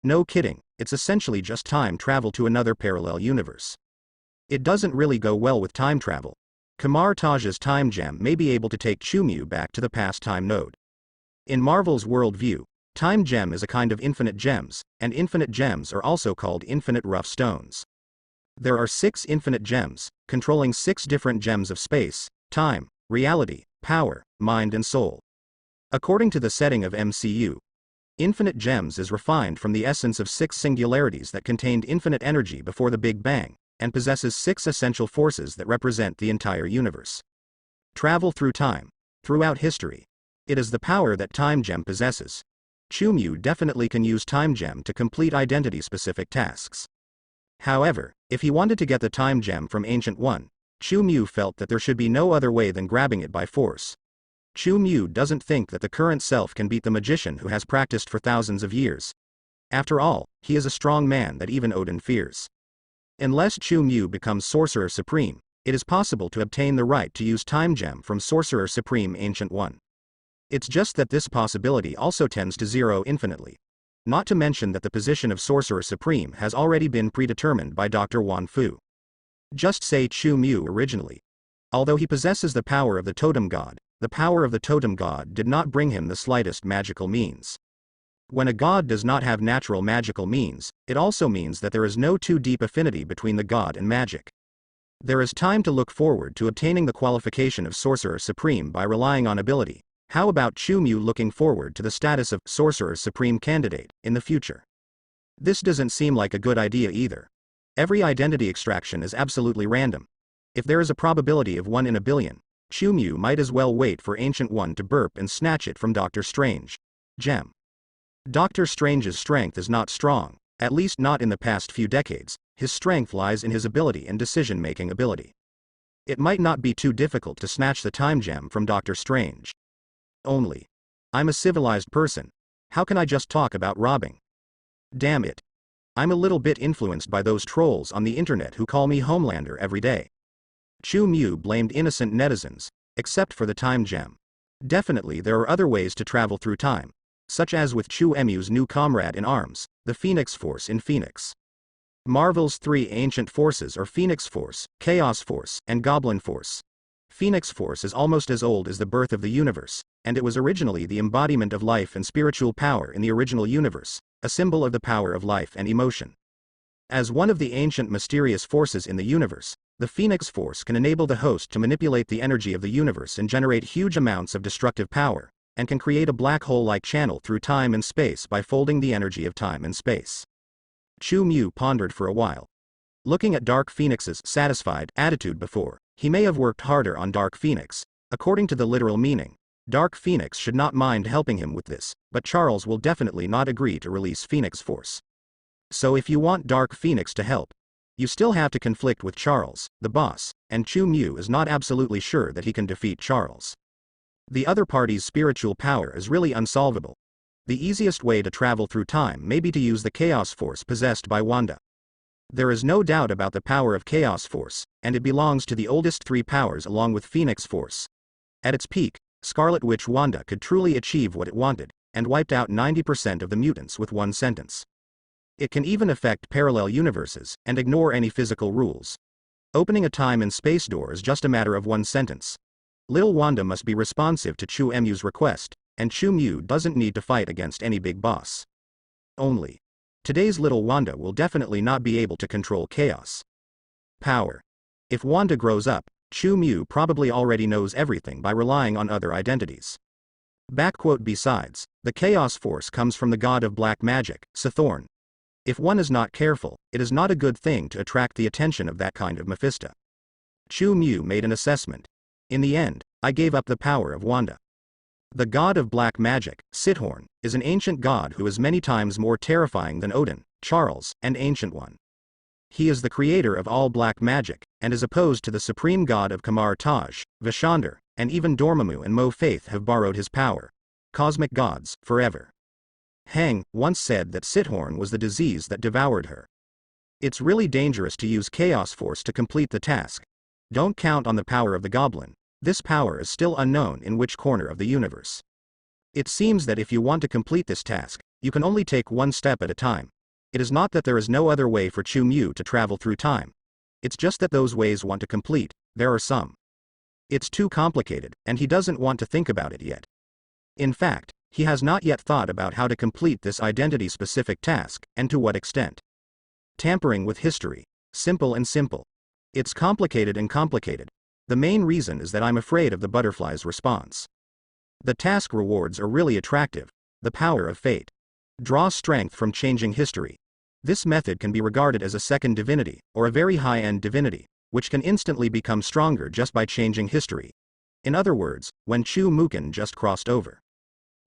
No kidding, it's essentially just time travel to another parallel universe. It doesn't really go well with time travel. Kamar Taj's time gem may be able to take Chu Mu back to the past time node. In Marvel's worldview, time gem is a kind of infinite gems, and infinite gems are also called infinite rough stones. There are 6 infinite gems, controlling 6 different gems of space, time, reality, power, mind and soul. According to the setting of MCU, infinite gems is refined from the essence of 6 singularities that contained infinite energy before the Big Bang, and possesses 6 essential forces that represent the entire universe. Travel through time, throughout history. It is the power that time gem possesses. Chu Mu definitely can use time gem to complete identity-specific tasks. However, if he wanted to get the time gem from Ancient One, Chu Mu felt that there should be no other way than grabbing it by force. Chu Mu doesn't think that the current self can beat the magician who has practiced for thousands of years. After all, he is a strong man that even Odin fears. Unless Chu Mu becomes Sorcerer Supreme, it is possible to obtain the right to use Time Gem from Sorcerer Supreme Ancient One. It's just that this possibility also tends to zero infinitely. Not to mention that the position of Sorcerer Supreme has already been predetermined by Dr. Wan Fu. Just say Chu Mu originally. Although he possesses the power of the Totem God, the power of the Totem God did not bring him the slightest magical means. When a god does not have natural magical means, it also means that there is no too deep affinity between the god and magic. There is time to look forward to obtaining the qualification of Sorcerer Supreme by relying on ability. How about Chu Mu looking forward to the status of Sorcerer Supreme candidate in the future? This doesn't seem like a good idea either. Every identity extraction is absolutely random. If there is a probability of 1 in a billion, Chu Mu might as well wait for Ancient One to burp and snatch it from Doctor Strange. Gem. Doctor Strange's strength is not strong, at least not in the past few decades. His strength lies in his ability and decision-making ability. It might not be too difficult to snatch the time gem from Doctor Strange. Only, I'm a civilized person. How can I just talk about robbing? Damn it. I'm a little bit influenced by those trolls on the internet who call me Homelander every day. Chu Mu blamed innocent netizens, except for the time gem. Definitely there are other ways to travel through time, such as with Chu Mu's new comrade in arms, the Phoenix Force in Phoenix. Marvel's 3 ancient forces are Phoenix Force, Chaos Force, and Goblin Force. Phoenix Force is almost as old as the birth of the universe, and it was originally the embodiment of life and spiritual power in the original universe, a symbol of the power of life and emotion. As one of the ancient mysterious forces in the universe, the Phoenix Force can enable the host to manipulate the energy of the universe and generate huge amounts of destructive power, and can create a black hole-like channel through time and space by folding the energy of time and space. Chu Mu pondered for a while. Looking at Dark Phoenix's satisfied attitude before, he may have worked harder on Dark Phoenix. According to the literal meaning, Dark Phoenix should not mind helping him with this, but Charles will definitely not agree to release Phoenix Force. So if you want Dark Phoenix to help, you still have to conflict with Charles, the boss, and Chu Mu is not absolutely sure that he can defeat Charles. The other party's spiritual power is really unsolvable. The easiest way to travel through time may be to use the Chaos Force possessed by Wanda. There is no doubt about the power of Chaos Force, and it belongs to the oldest three powers along with Phoenix Force. At its peak, Scarlet Witch Wanda could truly achieve what it wanted, and wiped out 90% of the mutants with one sentence. It can even affect parallel universes, and ignore any physical rules. Opening a time and space door is just a matter of one sentence. Little Wanda must be responsive to Chu Mu's request, and Chu Mu doesn't need to fight against any big boss. Only, today's little Wanda will definitely not be able to control chaos. Power. If Wanda grows up, Chu Mu probably already knows everything by relying on other identities. Besides, the Chaos Force comes from the god of black magic, Sathorn. If one is not careful, it is not a good thing to attract the attention of that kind of Mephisto. Chu Mu made an assessment. In the end, I gave up the power of Wanda. The god of black magic, Sithorn, is an ancient god who is many times more terrifying than Odin, Charles, and Ancient One. He is the creator of all black magic, and is opposed to the supreme god of Kamar Taj, Vishander, and even Dormammu and Mo Faith have borrowed his power. Cosmic gods, forever. Hang once said that Sithorn was the disease that devoured her. It's really dangerous to use Chaos Force to complete the task. Don't count on the power of the goblin. This power is still unknown in which corner of the universe. It seems that if you want to complete this task, you can only take one step at a time. It is not that there is no other way for Chu Mu to travel through time. It's just that those ways want to complete, there are some. It's too complicated, and he doesn't want to think about it yet. In fact, he has not yet thought about how to complete this identity-specific task, and to what extent. Tampering with history. Simple and simple. It's complicated and complicated. The main reason is that I'm afraid of the butterfly's response. The task rewards are really attractive. The power of fate. Draw strength from changing history. This method can be regarded as a second divinity, or a very high-end divinity, which can instantly become stronger just by changing history. In other words, when Chu Mukin just crossed over.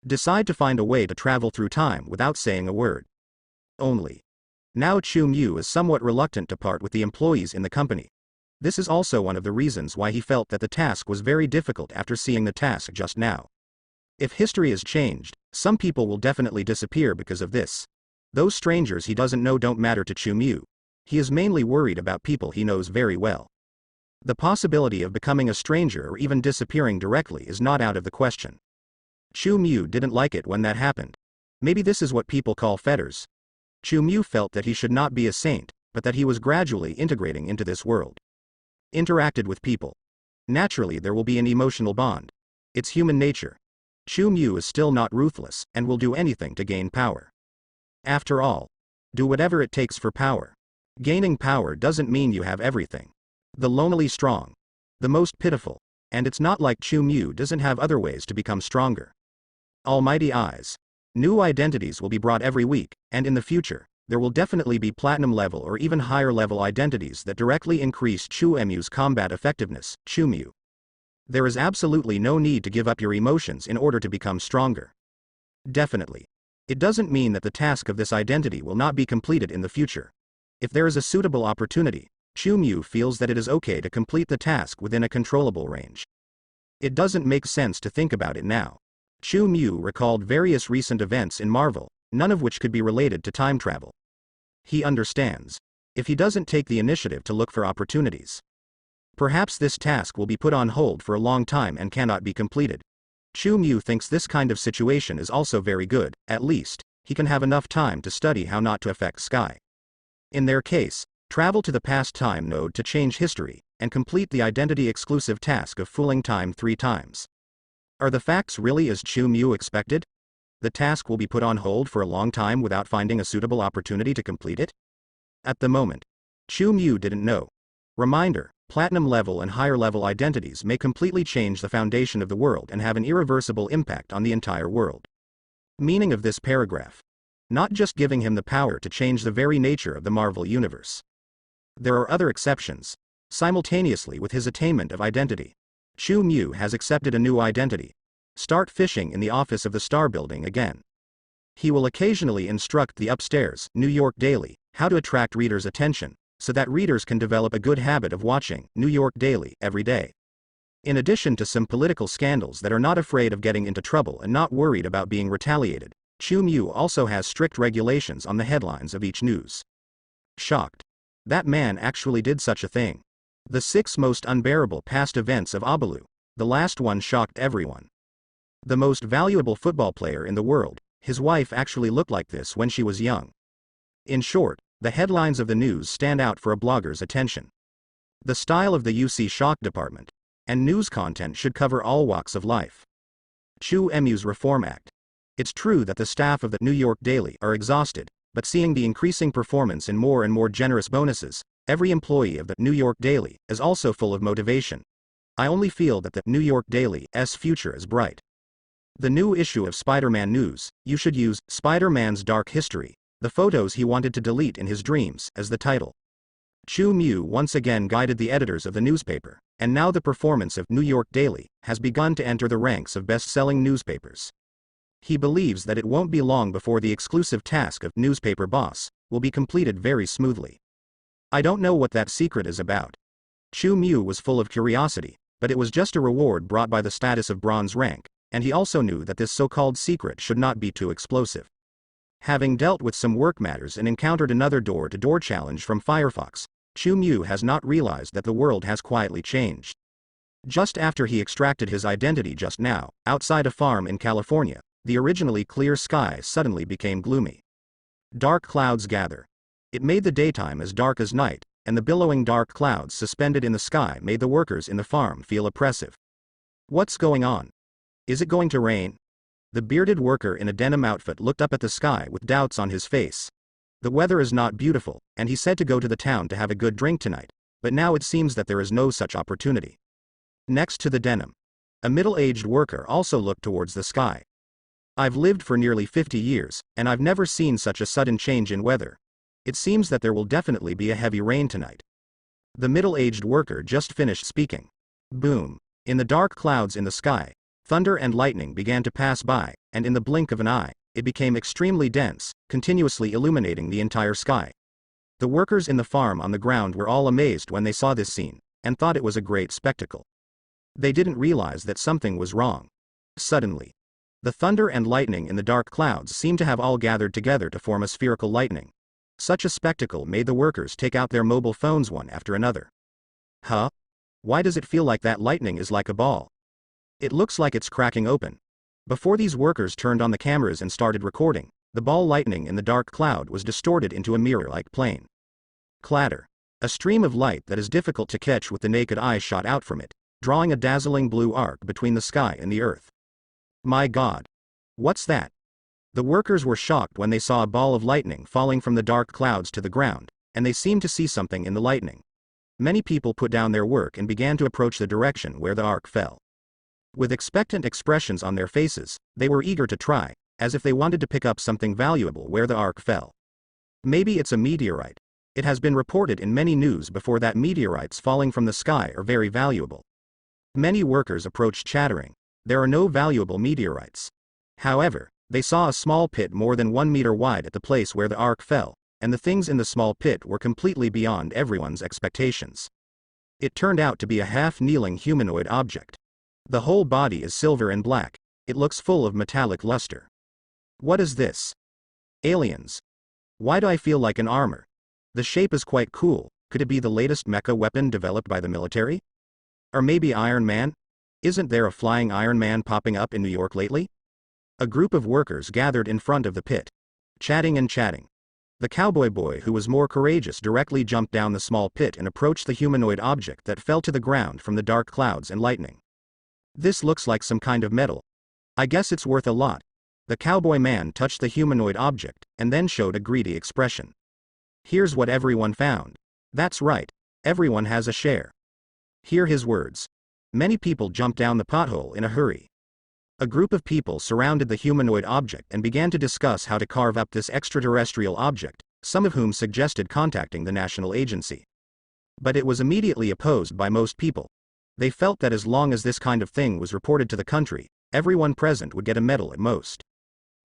Decide to find a way to travel through time without saying a word. Only. Now Chu Mu is somewhat reluctant to part with the employees in the company. This is also one of the reasons why he felt that the task was very difficult after seeing the task just now. If history is changed, some people will definitely disappear because of this. Those strangers he doesn't know don't matter to Chu Mu. He is mainly worried about people he knows very well. The possibility of becoming a stranger or even disappearing directly is not out of the question. Chu Mu didn't like it when that happened. Maybe this is what people call fetters. Chu Mu felt that he should not be a saint, but that he was gradually integrating into this world. Interacted with people. Naturally there will be an emotional bond. It's human nature. Chu Mu is still not ruthless, and will do anything to gain power. After all, do whatever it takes for power. Gaining power doesn't mean you have everything. The lonely strong. The most pitiful. And it's not like Chu Mu doesn't have other ways to become stronger. Almighty eyes. New identities will be brought every week, and in the future, there will definitely be platinum level or even higher level identities that directly increase Chu Mu's combat effectiveness. Chu Mu. There is absolutely no need to give up your emotions in order to become stronger. Definitely. It doesn't mean that the task of this identity will not be completed in the future. If there is a suitable opportunity, Chu Mu feels that it is okay to complete the task within a controllable range. It doesn't make sense to think about it now. Chu Mu recalled various recent events in Marvel, none of which could be related to time travel. He understands. If he doesn't take the initiative to look for opportunities, perhaps this task will be put on hold for a long time and cannot be completed. Chu Mu thinks this kind of situation is also very good. At least, he can have enough time to study how not to affect Sky. In their case, travel to the past time node to change history, and complete the identity-exclusive task of fooling time 3 times. Are the facts really as Chu Mu expected? The task will be put on hold for a long time without finding a suitable opportunity to complete it? At the moment, Chu Mu didn't know. Reminder. Platinum level and higher level identities may completely change the foundation of the world and have an irreversible impact on the entire world. Meaning of this paragraph. Not just giving him the power to change the very nature of the Marvel Universe. There are other exceptions. Simultaneously with his attainment of identity, Chu Mu has accepted a new identity. Start fishing in the office of the Star Building again. He will occasionally instruct the upstairs New York Daily how to attract readers' attention, so that readers can develop a good habit of watching New York Daily every day. In addition to some political scandals that are not afraid of getting into trouble and not worried about being retaliated, Chu Mu also has strict regulations on the headlines of each news. Shocked. That man actually did such a thing. The 6 most unbearable past events of Abalu. The last one shocked everyone. The most valuable football player in the world, his wife actually looked like this when she was young. In short, the headlines of the news stand out for a blogger's attention. The style of the UC Shock department and news content should cover all walks of life. Chu Mu's Reform Act. It's true that the staff of the New York Daily are exhausted, but seeing the increasing performance in more and more generous bonuses, every employee of the New York Daily is also full of motivation. I only feel that the New York Daily's future is bright. The new issue of Spider-Man News, you should use Spider-Man's Dark History, the photos he wanted to delete in his dreams, as the title. Chu Mu once again guided the editors of the newspaper, and now the performance of New York Daily has begun to enter the ranks of best-selling newspapers. He believes that it won't be long before the exclusive task of newspaper boss will be completed very smoothly. I don't know what that secret is about. Chu Mu was full of curiosity, but it was just a reward brought by the status of bronze rank, and he also knew that this so-called secret should not be too explosive. Having dealt with some work matters and encountered another door-to-door challenge from Firefox, Chu Mu has not realized that the world has quietly changed. Just after he extracted his identity just now, outside a farm in California, the originally clear sky suddenly became gloomy. Dark clouds gather. It made the daytime as dark as night, and the billowing dark clouds suspended in the sky made the workers in the farm feel oppressive. What's going on? Is it going to rain? The bearded worker in a denim outfit looked up at the sky with doubts on his face. The weather is not beautiful, and he said to go to the town to have a good drink tonight, but now it seems that there is no such opportunity. Next to the denim, a middle-aged worker also looked towards the sky. I've lived for nearly 50 years, and I've never seen such a sudden change in weather. It seems that there will definitely be a heavy rain tonight. The middle-aged worker just finished speaking. Boom. In the dark clouds in the sky, thunder and lightning began to pass by, and in the blink of an eye, it became extremely dense, continuously illuminating the entire sky. The workers in the farm on the ground were all amazed when they saw this scene, and thought it was a great spectacle. They didn't realize that something was wrong. Suddenly, the thunder and lightning in the dark clouds seemed to have all gathered together to form a spherical lightning. Such a spectacle made the workers take out their mobile phones one after another. Huh? Why does it feel like that lightning is like a ball? It looks like it's cracking open. Before these workers turned on the cameras and started recording, the ball lightning in the dark cloud was distorted into a mirror-like plane. Clatter. A stream of light that is difficult to catch with the naked eye shot out from it, drawing a dazzling blue arc between the sky and the earth. My God! What's that? The workers were shocked when they saw a ball of lightning falling from the dark clouds to the ground, and they seemed to see something in the lightning. Many people put down their work and began to approach the direction where the arc fell. With expectant expressions on their faces, they were eager to try, as if they wanted to pick up something valuable where the arc fell. Maybe it's a meteorite. It has been reported in many news before that meteorites falling from the sky are very valuable. Many workers approached chattering. There are no valuable meteorites. However, they saw a small pit more than 1 meter wide at the place where the arc fell, and the things in the small pit were completely beyond everyone's expectations. It turned out to be a half-kneeling humanoid object. The whole body is silver and black. It looks full of metallic luster. What is this? Aliens. Why do I feel like an armor? The shape is quite cool. Could it be the latest mecha weapon developed by the military? Or maybe Iron Man? Isn't there a flying Iron Man popping up in New York lately? A group of workers gathered in front of the pit, chatting and chatting. The cowboy boy who was more courageous directly jumped down the small pit and approached the humanoid object that fell to the ground from the dark clouds and lightning. This looks like some kind of metal. I guess it's worth a lot. The cowboy man touched the humanoid object, and then showed a greedy expression. Here's what everyone found. That's right, everyone has a share. Hear his words. Many people jumped down the pothole in a hurry. A group of people surrounded the humanoid object and began to discuss how to carve up this extraterrestrial object, some of whom suggested contacting the national agency. But it was immediately opposed by most people. They felt that as long as this kind of thing was reported to the country, everyone present would get a medal at most.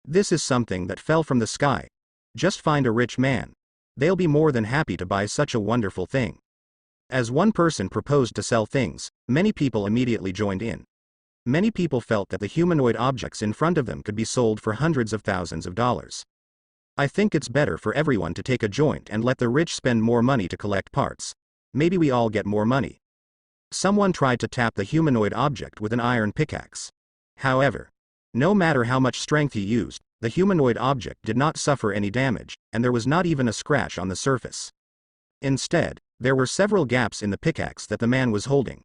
This is something that fell from the sky. Just find a rich man. They'll be more than happy to buy such a wonderful thing. As one person proposed to sell things, many people immediately joined in. Many people felt that the humanoid objects in front of them could be sold for hundreds of thousands of dollars. I think it's better for everyone to take a joint and let the rich spend more money to collect parts. Maybe we all get more money. Someone tried to tap the humanoid object with an iron pickaxe. However, no matter how much strength he used, the humanoid object did not suffer any damage, and there was not even a scratch on the surface. Instead, there were several gaps in the pickaxe that the man was holding.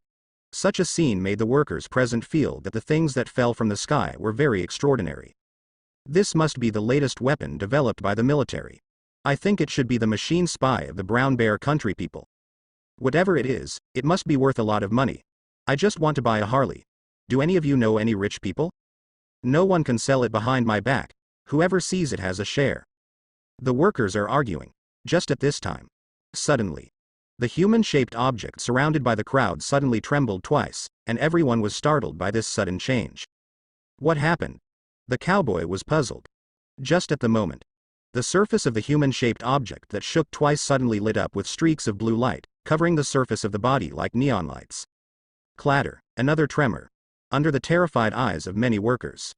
Such a scene made the workers present feel that the things that fell from the sky were very extraordinary. This must be the latest weapon developed by the military. I think it should be the machine spy of the Brown Bear country people. Whatever it is, it must be worth a lot of money. I just want to buy a Harley. Do any of you know any rich people? No one can sell it behind my back. Whoever sees it has a share. The workers are arguing. Just at this time, suddenly, the human-shaped object surrounded by the crowd suddenly trembled twice, and everyone was startled by this sudden change. What happened? The cowboy was puzzled. Just at the moment, the surface of the human-shaped object that shook twice suddenly lit up with streaks of blue light, covering the surface of the body like neon lights. Clatter, another tremor, under the terrified eyes of many workers.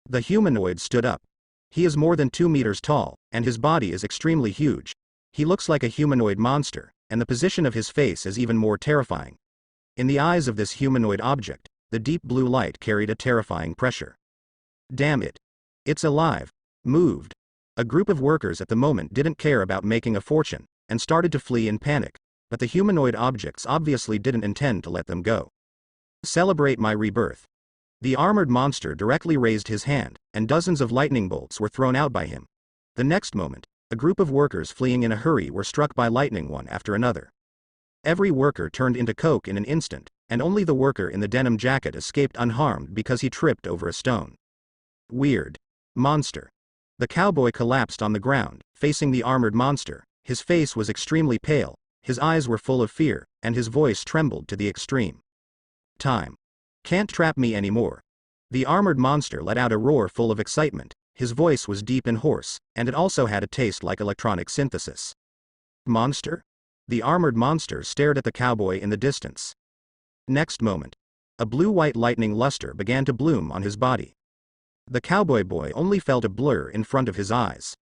The humanoid stood up. He is more than 2 meters tall, and his body is extremely huge. He looks like a humanoid monster, and the position of his face is even more terrifying. In the eyes of this humanoid object, the deep blue light carried a terrifying pressure. Damn it. It's alive. Moved. A group of workers at the moment didn't care about making a fortune, and started to flee in panic, but the humanoid objects obviously didn't intend to let them go. Celebrate my rebirth. The armored monster directly raised his hand, and dozens of lightning bolts were thrown out by him. The next moment, a group of workers fleeing in a hurry were struck by lightning one after another. Every worker turned into coke in an instant, and only the worker in the denim jacket escaped unharmed because he tripped over a stone. Weird. Monster. The cowboy collapsed on the ground, facing the armored monster. His face was extremely pale, his eyes were full of fear, and his voice trembled to the extreme. Time. Can't trap me anymore. The armored monster let out a roar full of excitement. His voice was deep and hoarse, and it also had a taste like electronic synthesis. Monster? The armored monster stared at the cowboy in the distance. Next moment, a blue-white lightning luster began to bloom on his body. The cowboy boy only felt a blur in front of his eyes.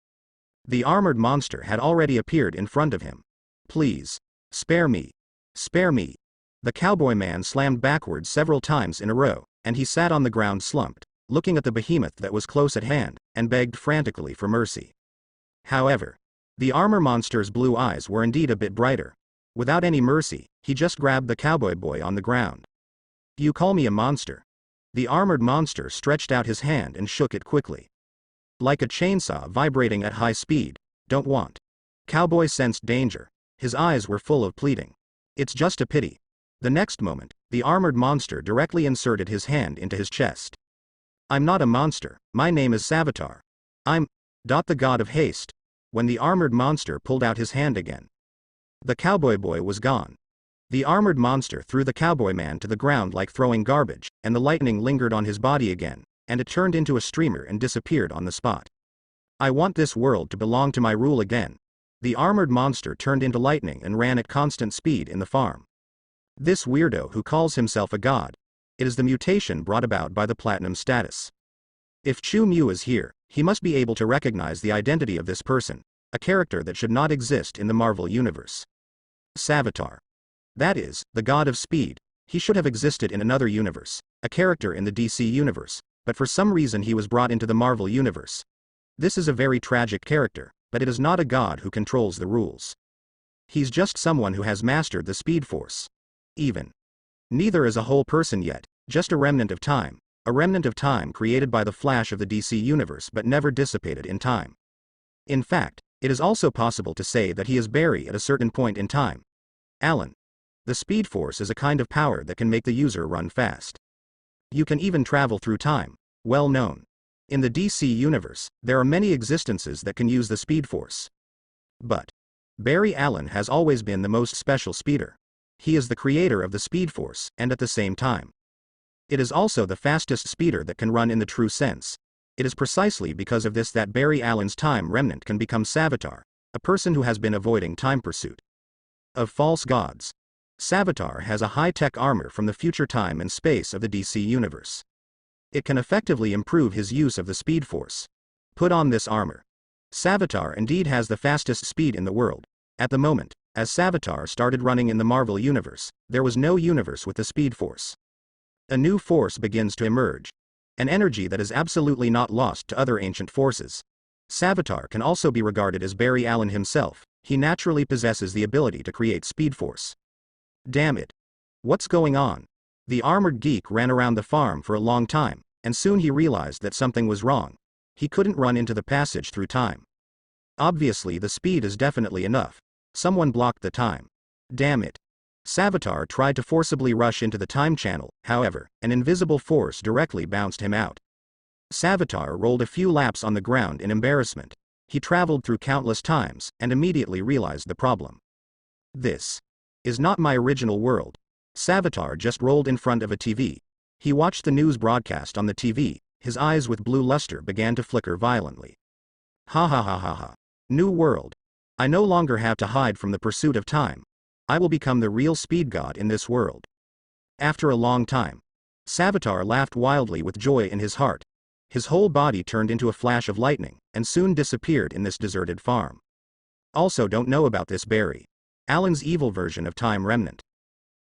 The armored monster had already appeared in front of him. Please. Spare me. Spare me. The cowboy man slammed backwards several times in a row, and he sat on the ground slumped, looking at the behemoth that was close at hand, and begged frantically for mercy. However, the armor monster's blue eyes were indeed a bit brighter. Without any mercy, he just grabbed the cowboy boy on the ground. You call me a monster? The armored monster stretched out his hand and shook it quickly. Like a chainsaw vibrating at high speed. Don't want. Cowboy sensed danger. His eyes were full of pleading. It's just a pity. The next moment, the armored monster directly inserted his hand into his chest. I'm not a monster, my name is Savitar. I'm the god of haste. When the armored monster pulled out his hand again, the cowboy boy was gone. The armored monster threw the cowboy man to the ground like throwing garbage, and the lightning lingered on his body again, and it turned into a streamer and disappeared on the spot. I want this world to belong to my rule again. The armored monster turned into lightning and ran at constant speed in the farm. This weirdo who calls himself a god. It is the mutation brought about by the platinum status. If Chu Mu is here, he must be able to recognize the identity of this person, a character that should not exist in the Marvel universe. Savitar. That is, the god of speed. He should have existed in another universe, a character in the DC universe, but for some reason he was brought into the Marvel universe. This is a very tragic character, but it is not a god who controls the rules. He's just someone who has mastered the speed force. Even. Neither is a whole person yet, just a remnant of time created by the Flash of the DC universe but never dissipated in time. In fact, it is also possible to say that he is Barry at a certain point in time. Alan. The speed force is a kind of power that can make the user run fast. You can even travel through time, well known. In the DC universe, there are many existences that can use the speed force. But Barry Allen has always been the most special speeder. He is the creator of the Speed Force, and at the same time, it is also the fastest speeder that can run in the true sense. It is precisely because of this that Barry Allen's time remnant can become Savitar, a person who has been avoiding time pursuit of false gods. Savitar has a high-tech armor from the future time and space of the DC universe. It can effectively improve his use of the Speed Force. Put on this armor. Savitar indeed has the fastest speed in the world. At the moment, as Savitar started running in the Marvel universe, there was no universe with the Speed Force. A new force begins to emerge. An energy that is absolutely not lost to other ancient forces. Savitar can also be regarded as Barry Allen himself. He naturally possesses the ability to create Speed Force. Damn it. What's going on? The armored geek ran around the farm for a long time, and soon he realized that something was wrong. He couldn't run into the passage through time. Obviously the speed is definitely enough. Someone blocked the time. Damn it. Savitar tried to forcibly rush into the time channel, however, an invisible force directly bounced him out. Savitar rolled a few laps on the ground in embarrassment. He traveled through countless times, and immediately realized the problem. This is not my original world. Savitar just rolled in front of a TV. He watched the news broadcast on the TV, his eyes with blue luster began to flicker violently. Ha ha ha ha ha. New world. I no longer have to hide from the pursuit of time. I will become the real speed god in this world. After a long time, Savitar laughed wildly with joy in his heart. His whole body turned into a flash of lightning, and soon disappeared in this deserted farm. Also don't know about this Barry Allen's evil version of Time Remnant.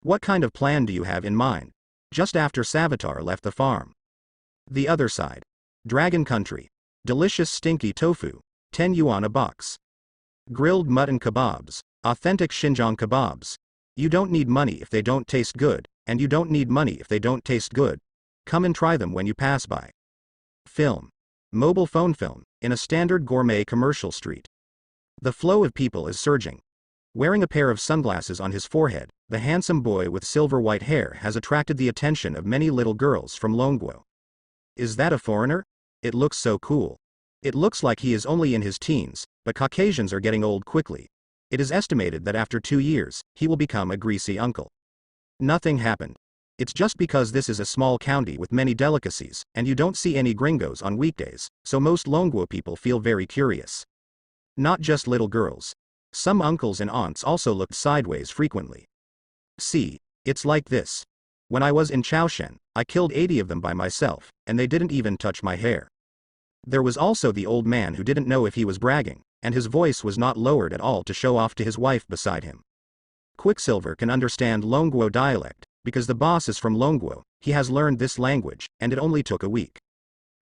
What kind of plan do you have in mind? Just after Savitar left the farm. The other side. Dragon Country. Delicious stinky tofu, 10 yuan a box. Grilled mutton kebabs, authentic Xinjiang kebabs. You don't need money if they don't taste good, and you don't need money if they don't taste good. Come and try them when you pass by. Film. Mobile phone film, in a standard gourmet commercial street. The flow of people is surging. Wearing a pair of sunglasses on his forehead, the handsome boy with silver white hair has attracted the attention of many little girls from Longguo. Is that a foreigner? It looks so cool. It looks like he is only in his teens, but Caucasians are getting old quickly. It is estimated that after 2 years, he will become a greasy uncle. Nothing happened. It's just because this is a small county with many delicacies, and you don't see any gringos on weekdays, so most Longguo people feel very curious. Not just little girls. Some uncles and aunts also looked sideways frequently. See, it's like this. When I was in Chaoshen, I killed 80 of them by myself, and they didn't even touch my hair. There was also the old man who didn't know if he was bragging, and his voice was not lowered at all to show off to his wife beside him. Quicksilver can understand Longguo dialect, because the boss is from Longguo. He has learned this language, and it only took a week.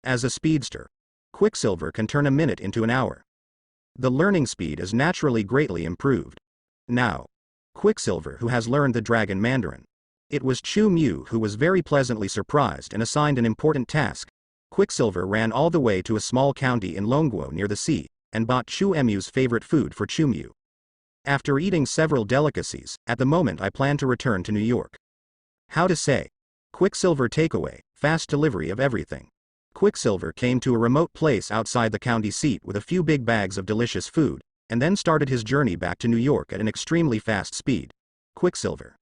As a speedster, Quicksilver can turn a minute into an hour. The learning speed is naturally greatly improved. Now, Quicksilver who has learned the Dragon Mandarin. It was Chu Mu who was very pleasantly surprised and assigned an important task. Quicksilver ran all the way to a small county in Longguo near the sea, and bought Chu Mu's favorite food for Chu Mu. After eating several delicacies, at the moment I plan to return to New York. How to say? Quicksilver takeaway, fast delivery of everything. Quicksilver came to a remote place outside the county seat with a few big bags of delicious food, and then started his journey back to New York at an extremely fast speed. Quicksilver.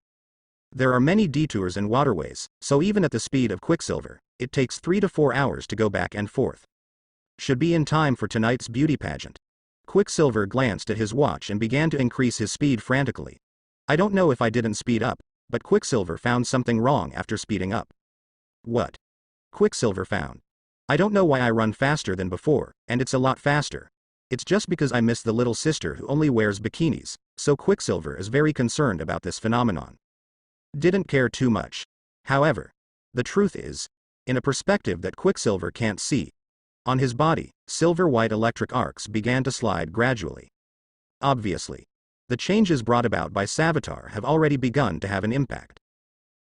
There are many detours and waterways, so even at the speed of Quicksilver, it takes 3 to 4 hours to go back and forth. Should be in time for tonight's beauty pageant. Quicksilver glanced at his watch and began to increase his speed frantically. I don't know if I didn't speed up, but Quicksilver found something wrong after speeding up. What? Quicksilver found. I don't know why I run faster than before, and it's a lot faster. It's just because I miss the little sister who only wears bikinis, so Quicksilver is very concerned about this phenomenon. Didn't care too much. However, the truth is, in a perspective that Quicksilver can't see, on his body, silver-white electric arcs began to slide gradually. Obviously, the changes brought about by Savitar have already begun to have an impact.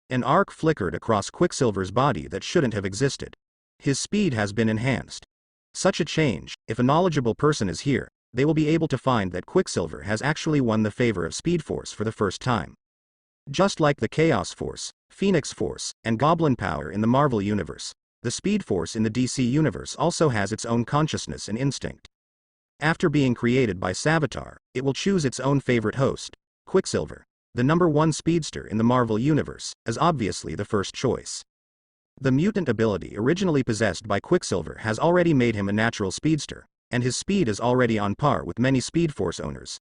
An arc flickered across Quicksilver's body that shouldn't have existed. His speed has been enhanced. Such a change, if a knowledgeable person is here, they will be able to find that Quicksilver has actually won the favor of Speed Force for the first time. Just like the Chaos Force, Phoenix Force, and Goblin Power in the Marvel Universe, the Speed Force in the DC Universe also has its own consciousness and instinct. After being created by Savitar, it will choose its own favorite host, Quicksilver, the #1 speedster in the Marvel Universe, as obviously the first choice. The mutant ability originally possessed by Quicksilver has already made him a natural speedster, and his speed is already on par with many Speed Force owners.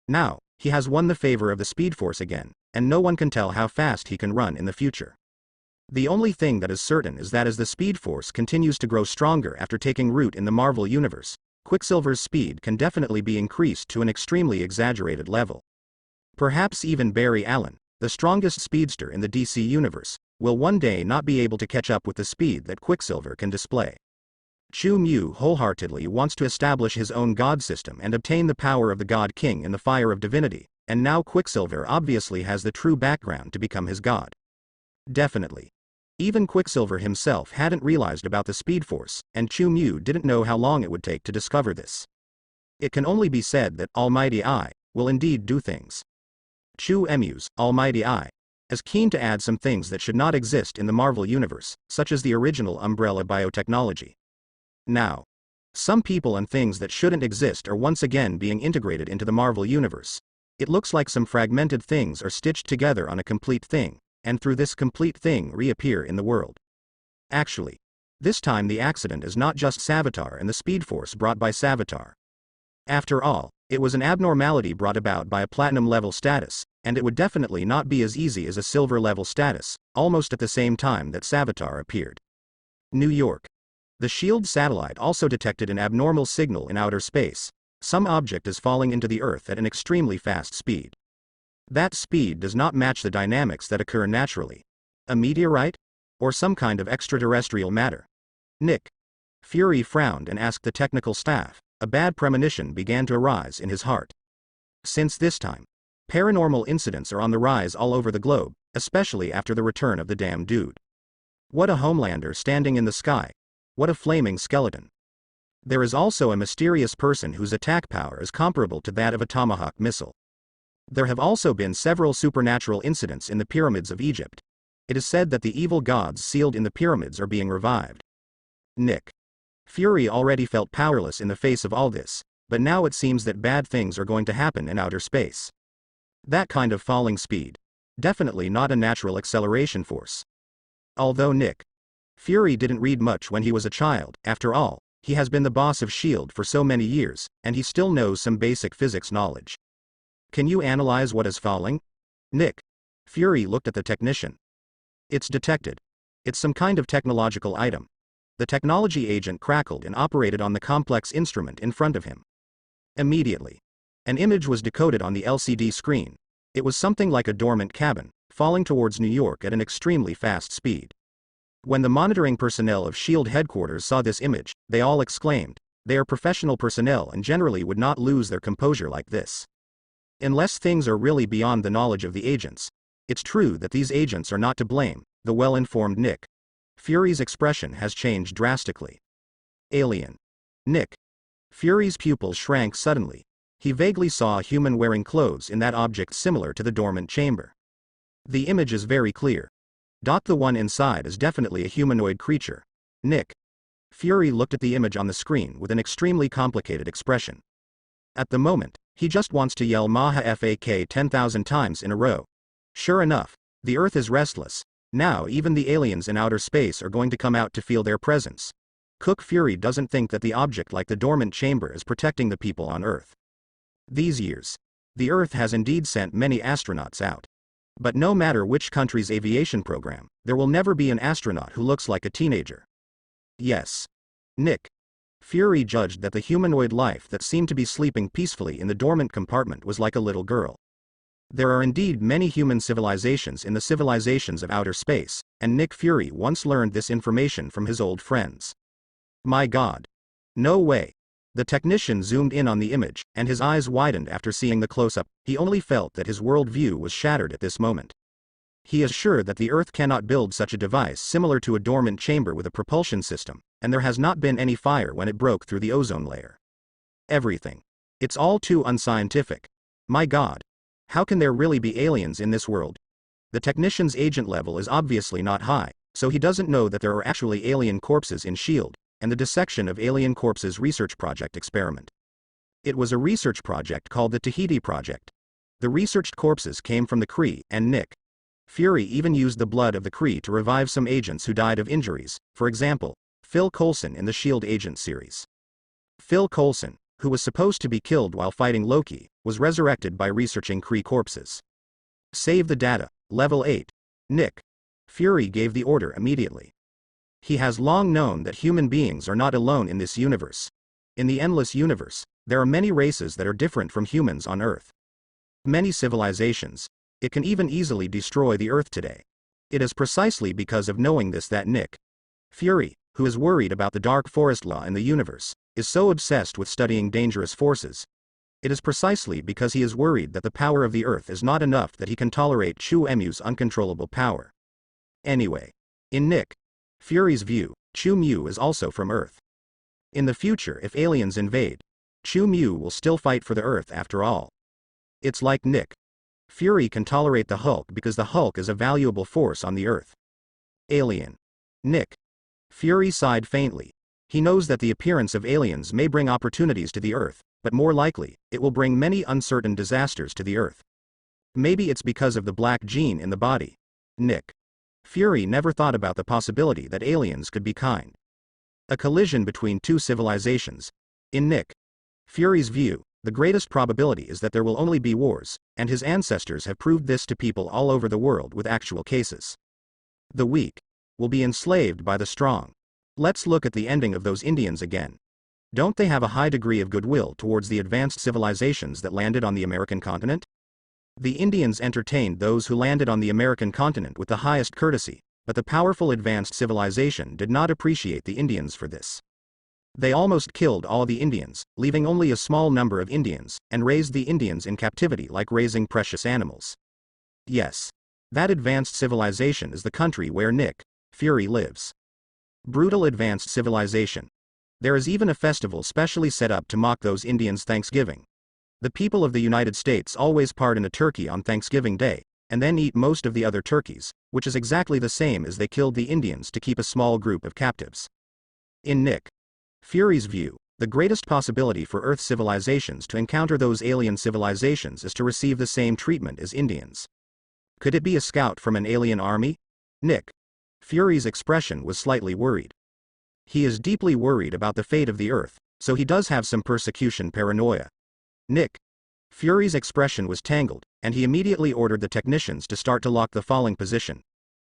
Now, he has won the favor of the Speed Force again, and no one can tell how fast he can run in the future. The only thing that is certain is that as the Speed Force continues to grow stronger after taking root in the Marvel Universe, Quicksilver's speed can definitely be increased to an extremely exaggerated level. Perhaps even Barry Allen, the strongest speedster in the DC Universe, will one day not be able to catch up with the speed that Quicksilver can display. Chu Mu wholeheartedly wants to establish his own god system and obtain the power of the God King in the fire of divinity, and now Quicksilver obviously has the true background to become his god. Definitely. Even Quicksilver himself hadn't realized about the Speed Force, and Chu Mu didn't know how long it would take to discover this. It can only be said that Almighty I will indeed do things. Chu Mu's Almighty I is keen to add some things that should not exist in the Marvel Universe, such as the original Umbrella biotechnology. Now, some people and things that shouldn't exist are once again being integrated into the Marvel Universe. It looks like some fragmented things are stitched together on a complete thing, and through this complete thing reappear in the world. Actually, this time the accident is not just Savitar and the Speed Force brought by Savitar. After all, it was an abnormality brought about by a platinum-level status, and it would definitely not be as easy as a silver-level status, almost at the same time that Savitar appeared. New York. The SHIELD satellite also detected an abnormal signal in outer space. Some object is falling into the Earth at an extremely fast speed. That speed does not match the dynamics that occur naturally. A meteorite? Or some kind of extraterrestrial matter? Nick Fury frowned and asked the technical staff. A bad premonition began to arise in his heart. Since this time, paranormal incidents are on the rise all over the globe, especially after the return of the damn dude. What a Homelander standing in the sky. What a flaming skeleton. There is also a mysterious person whose attack power is comparable to that of a Tomahawk missile. There have also been several supernatural incidents in the pyramids of Egypt. It is said that the evil gods sealed in the pyramids are being revived. Nick Fury already felt powerless in the face of all this, but now it seems that bad things are going to happen in outer space. That kind of falling speed. Definitely not a natural acceleration force. Although Nick Fury didn't read much when he was a child, after all, he has been the boss of SHIELD for so many years, and he still knows some basic physics knowledge. Can you analyze what is falling? Nick Fury looked at the technician. It's detected. It's some kind of technological item. The technology agent crackled and operated on the complex instrument in front of him. Immediately, an image was decoded on the LCD screen. It was something like a dormant cabin, falling towards New York at an extremely fast speed. When the monitoring personnel of SHIELD headquarters saw this image, they all exclaimed. They are professional personnel and generally would not lose their composure like this. Unless things are really beyond the knowledge of the agents. It's true that these agents are not to blame, the well-informed Nick Fury's expression has changed drastically. Alien. Nick Fury's pupils shrank suddenly. He vaguely saw a human wearing clothes in that object similar to the dormant chamber. The image is very clear. The one inside is definitely a humanoid creature. Nick Fury looked at the image on the screen with an extremely complicated expression. At the moment, he just wants to yell Maha FAK 10,000 times in a row. Sure enough, the Earth is restless. Now even the aliens in outer space are going to come out to feel their presence. Cook Fury doesn't think that the object like the dormant chamber is protecting the people on Earth. These years, the Earth has indeed sent many astronauts out. But no matter which country's aviation program, there will never be an astronaut who looks like a teenager. Yes. Nick Fury judged that the humanoid life that seemed to be sleeping peacefully in the dormant compartment was like a little girl. There are indeed many human civilizations in the civilizations of outer space, and Nick Fury once learned this information from his old friends. My God. No way. The technician zoomed in on the image, and his eyes widened after seeing the close-up. He only felt that his world view was shattered at this moment. He is sure that the Earth cannot build such a device similar to a dormant chamber with a propulsion system, and there has not been any fire when it broke through the ozone layer. Everything. It's all too unscientific. My God. How can there really be aliens in this world? The technician's agent level is obviously not high, so he doesn't know that there are actually alien corpses in SHIELD, and the dissection of alien corpses research project experiment. It was a research project called the Tahiti Project. The researched corpses came from the Kree and Nick Fury even used the blood of the Kree to revive some agents who died of injuries, for example, Phil Coulson in the S.H.I.E.L.D. Agent series. Phil Coulson, who was supposed to be killed while fighting Loki, was resurrected by researching Kree corpses. Save the data, Level 8. Nick Fury gave the order immediately. He has long known that human beings are not alone in this universe. In the endless universe, there are many races that are different from humans on Earth. Many civilizations. It can even easily destroy the Earth today. It is precisely because of knowing this that Nick Fury, who is worried about the dark forest law in the universe, is so obsessed with studying dangerous forces. It is precisely because he is worried that the power of the Earth is not enough that he can tolerate Chu-Mu's uncontrollable power. Anyway, in Nick Fury's view, Chu-Mu is also from Earth. In the future, if aliens invade, Chu-Mu will still fight for the Earth after all. It's like Nick Fury can tolerate the Hulk because the Hulk is a valuable force on the Earth. Alien. Nick Fury sighed faintly. He knows that the appearance of aliens may bring opportunities to the Earth, but more likely, it will bring many uncertain disasters to the Earth. Maybe it's because of the black gene in the body. Nick Fury never thought about the possibility that aliens could be kind. A collision between two civilizations. In Nick Fury's view, the greatest probability is that there will only be wars, and his ancestors have proved this to people all over the world with actual cases. The weak will be enslaved by the strong. Let's look at the ending of those Indians again. Don't they have a high degree of goodwill towards the advanced civilizations that landed on the American continent? The Indians entertained those who landed on the American continent with the highest courtesy, but the powerful advanced civilization did not appreciate the Indians for this. They almost killed all the Indians, leaving only a small number of Indians, and raised the Indians in captivity like raising precious animals. Yes. That advanced civilization is the country where Nick Fury lives. Brutal advanced civilization. There is even a festival specially set up to mock those Indians' Thanksgiving. The people of the United States always pardon a turkey on Thanksgiving Day, and then eat most of the other turkeys, which is exactly the same as they killed the Indians to keep a small group of captives. In Nick Fury's view, the greatest possibility for Earth civilizations to encounter those alien civilizations is to receive the same treatment as Indians. Could it be a scout from an alien army? Nick Fury's expression was slightly worried. He is deeply worried about the fate of the Earth, so he does have some persecution paranoia. Nick Fury's expression was tangled, and he immediately ordered the technicians to start to lock the falling position.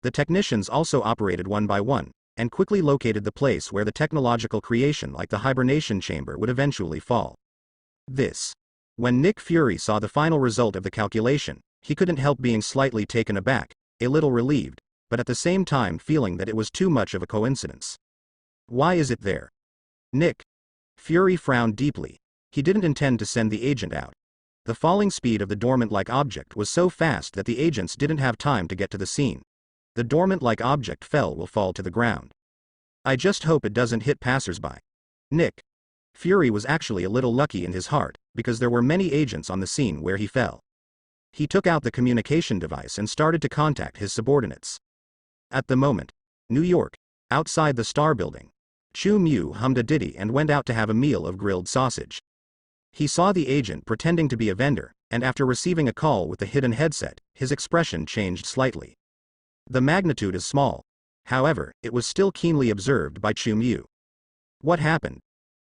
The technicians also operated one by one, and quickly located the place where the technological creation like the hibernation chamber would eventually fall. When Nick Fury saw the final result of the calculation, he couldn't help being slightly taken aback, a little relieved, but at the same time feeling that it was too much of a coincidence. Why is it there? Nick Fury frowned deeply. He didn't intend to send the agent out. The falling speed of the dormant-like object was so fast that the agents didn't have time to get to the scene. The dormant-like object will fall to the ground. I just hope it doesn't hit passersby. Nick Fury was actually a little lucky in his heart, because there were many agents on the scene where he fell. He took out the communication device and started to contact his subordinates. At the moment, New York, outside the Star Building, Chu-Mu hummed a ditty and went out to have a meal of grilled sausage. He saw the agent pretending to be a vendor, and after receiving a call with the hidden headset, his expression changed slightly. The magnitude is small. However, it was still keenly observed by Chu-Mu. What happened?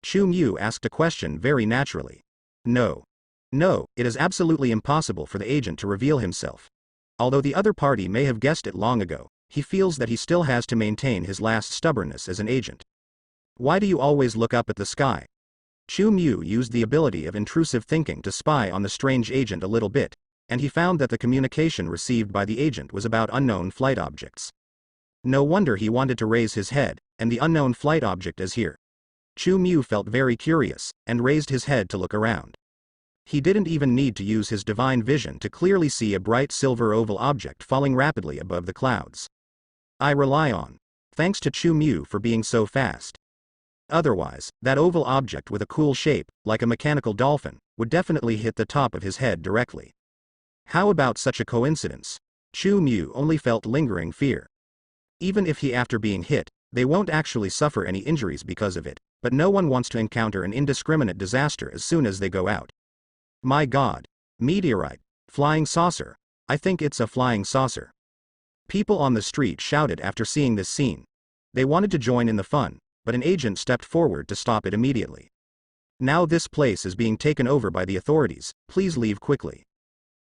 Chu-Mu asked a question very naturally. No, it is absolutely impossible for the agent to reveal himself. Although the other party may have guessed it long ago, he feels that he still has to maintain his last stubbornness as an agent. Why do you always look up at the sky? Chu-Mu used the ability of intrusive thinking to spy on the strange agent a little bit, and he found that the communication received by the agent was about unknown flight objects. No wonder he wanted to raise his head, and the unknown flight object is here. Chu-Mu felt very curious, and raised his head to look around. He didn't even need to use his divine vision to clearly see a bright silver oval object falling rapidly above the clouds. I rely on. Thanks to Chu-Mu for being so fast. Otherwise, that oval object with a cool shape, like a mechanical dolphin, would definitely hit the top of his head directly. How about such a coincidence? Chu-Mu only felt lingering fear. Even if he after being hit, they won't actually suffer any injuries because of it, but no one wants to encounter an indiscriminate disaster as soon as they go out. My God. Meteorite. Flying saucer. I think it's a flying saucer. People on the street shouted after seeing this scene. They wanted to join in the fun, but an agent stepped forward to stop it immediately. Now this place is being taken over by the authorities, please leave quickly.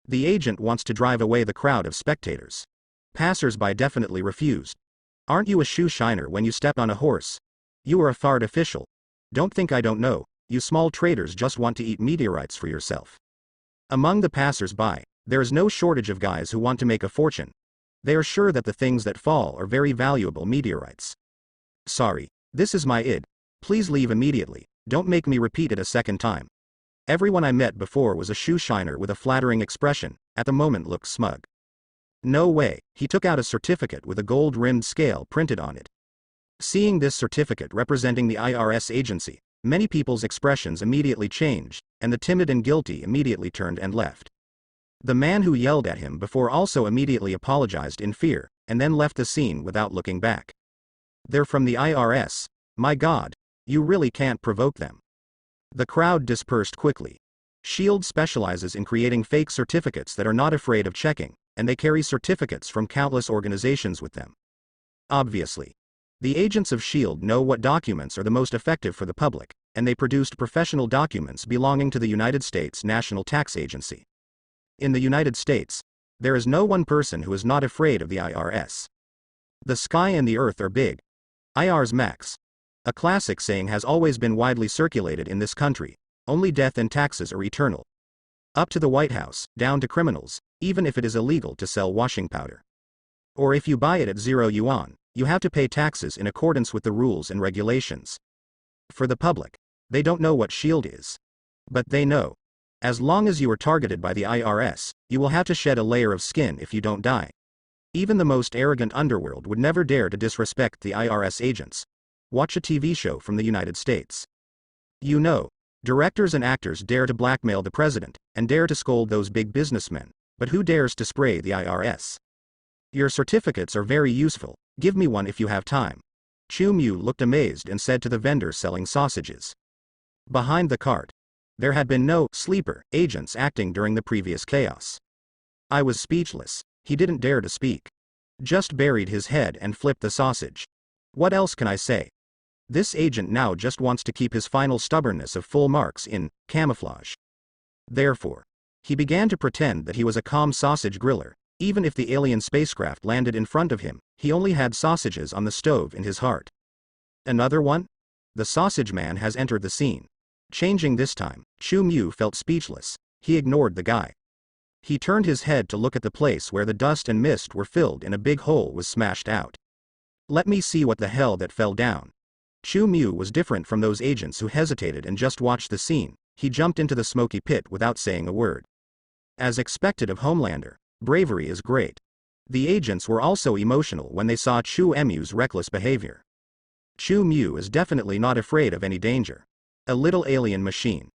The agent wants to drive away the crowd of spectators. Passers-by definitely refused. Aren't you a shoe shiner when you step on a horse? You are a fart official. Don't think I don't know, you small traders just want to eat meteorites for yourself. Among the passers-by, there is no shortage of guys who want to make a fortune. They are sure that the things that fall are very valuable meteorites. Sorry, this is my id. Please leave immediately, don't make me repeat it a second time. Everyone I met before was a shoe shiner with a flattering expression, at the moment looked smug. No way, he took out a certificate with a gold-rimmed scale printed on it. Seeing this certificate representing the IRS agency, many people's expressions immediately changed, and the timid and guilty immediately turned and left. The man who yelled at him before also immediately apologized in fear, and then left the scene without looking back. They're from the IRS, my God, you really can't provoke them. The crowd dispersed quickly. SHIELD specializes in creating fake certificates that are not afraid of checking, and they carry certificates from countless organizations with them. Obviously. The agents of SHIELD know what documents are the most effective for the public, and they produced professional documents belonging to the United States National Tax Agency. In the United States, there is no one person who is not afraid of the IRS. The sky and the earth are big. IR's max. A classic saying has always been widely circulated in this country, only death and taxes are eternal. Up to the White House, down to criminals, even if it is illegal to sell washing powder. Or if you buy it at 0 yuan, you have to pay taxes in accordance with the rules and regulations. For the public, they don't know what SHIELD is. But they know. As long as you are targeted by the IRS, you will have to shed a layer of skin if you don't die. Even the most arrogant underworld would never dare to disrespect the IRS agents. Watch a TV show from the United States. You know, directors and actors dare to blackmail the president, and dare to scold those big businessmen, but who dares to spray the IRS? Your certificates are very useful, give me one if you have time. Chu Mu looked amazed and said to the vendor selling sausages. Behind the cart. There had been no sleeper agents acting during the previous chaos. I was speechless, he didn't dare to speak. Just buried his head and flipped the sausage. What else can I say? This agent now just wants to keep his final stubbornness of full marks in camouflage. Therefore, he began to pretend that he was a calm sausage griller. Even if the alien spacecraft landed in front of him, he only had sausages on the stove in his heart. Another one? The sausage man has entered the scene. Changing this time, Chu Mu felt speechless, he ignored the guy. He turned his head to look at the place where the dust and mist were filled and a big hole was smashed out. Let me see what the hell that fell down. Chu Mu was different from those agents who hesitated and just watched the scene, he jumped into the smoky pit without saying a word. As expected of Homelander, bravery is great. The agents were also emotional when they saw Chu Mu's reckless behavior. Chu Mu is definitely not afraid of any danger. A little alien machine.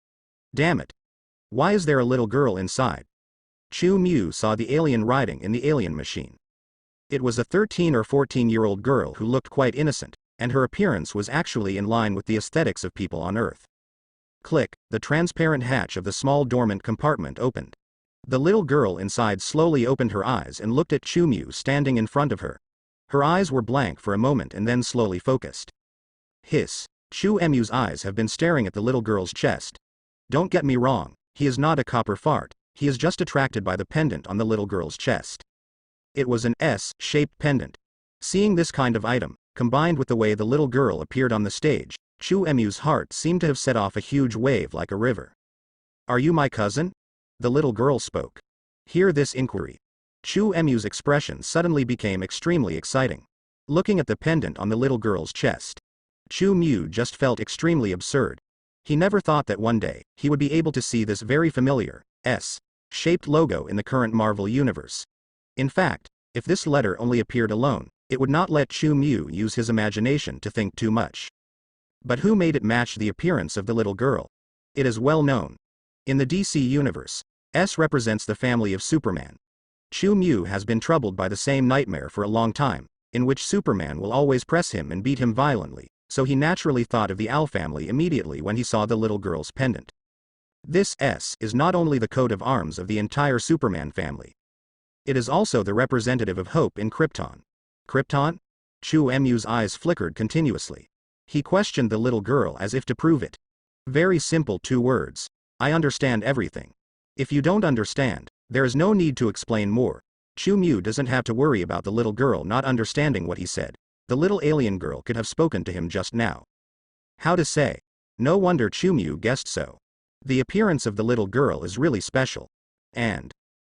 Damn it. Why is there a little girl inside? Chu Mu saw the alien riding in the alien machine. It was a 13 or 14-year-old girl who looked quite innocent, and her appearance was actually in line with the aesthetics of people on Earth. Click, the transparent hatch of the small dormant compartment opened. The little girl inside slowly opened her eyes and looked at Chu Mu standing in front of her. Her eyes were blank for a moment and then slowly focused. Hiss. Chu Mu's eyes have been staring at the little girl's chest. Don't get me wrong, he is not a copper fart, he is just attracted by the pendant on the little girl's chest. It was an S-shaped pendant. Seeing this kind of item, combined with the way the little girl appeared on the stage, Chu Mu's heart seemed to have set off a huge wave like a river. Are you my cousin? The little girl spoke. Hear this inquiry. Chu Mu's expression suddenly became extremely exciting. Looking at the pendant on the little girl's chest, Chu Mu just felt extremely absurd. He never thought that one day, he would be able to see this very familiar, S-shaped logo in the current Marvel universe. In fact, if this letter only appeared alone, it would not let Chu Mu use his imagination to think too much. But who made it match the appearance of the little girl? It is well known. In the DC universe, S represents the family of Superman. Chu Mu has been troubled by the same nightmare for a long time, in which Superman will always press him and beat him violently, so he naturally thought of the Al family immediately when he saw the little girl's pendant. This S is not only the coat of arms of the entire Superman family. It is also the representative of hope in Krypton. Krypton? Chu Mu's eyes flickered continuously. He questioned the little girl as if to prove it. Very simple 2 words. I understand everything. If you don't understand, there is no need to explain more. Chu Mu doesn't have to worry about the little girl not understanding what he said. The little alien girl could have spoken to him just now. How to say? No wonder Chu Mu guessed so. The appearance of the little girl is really special. And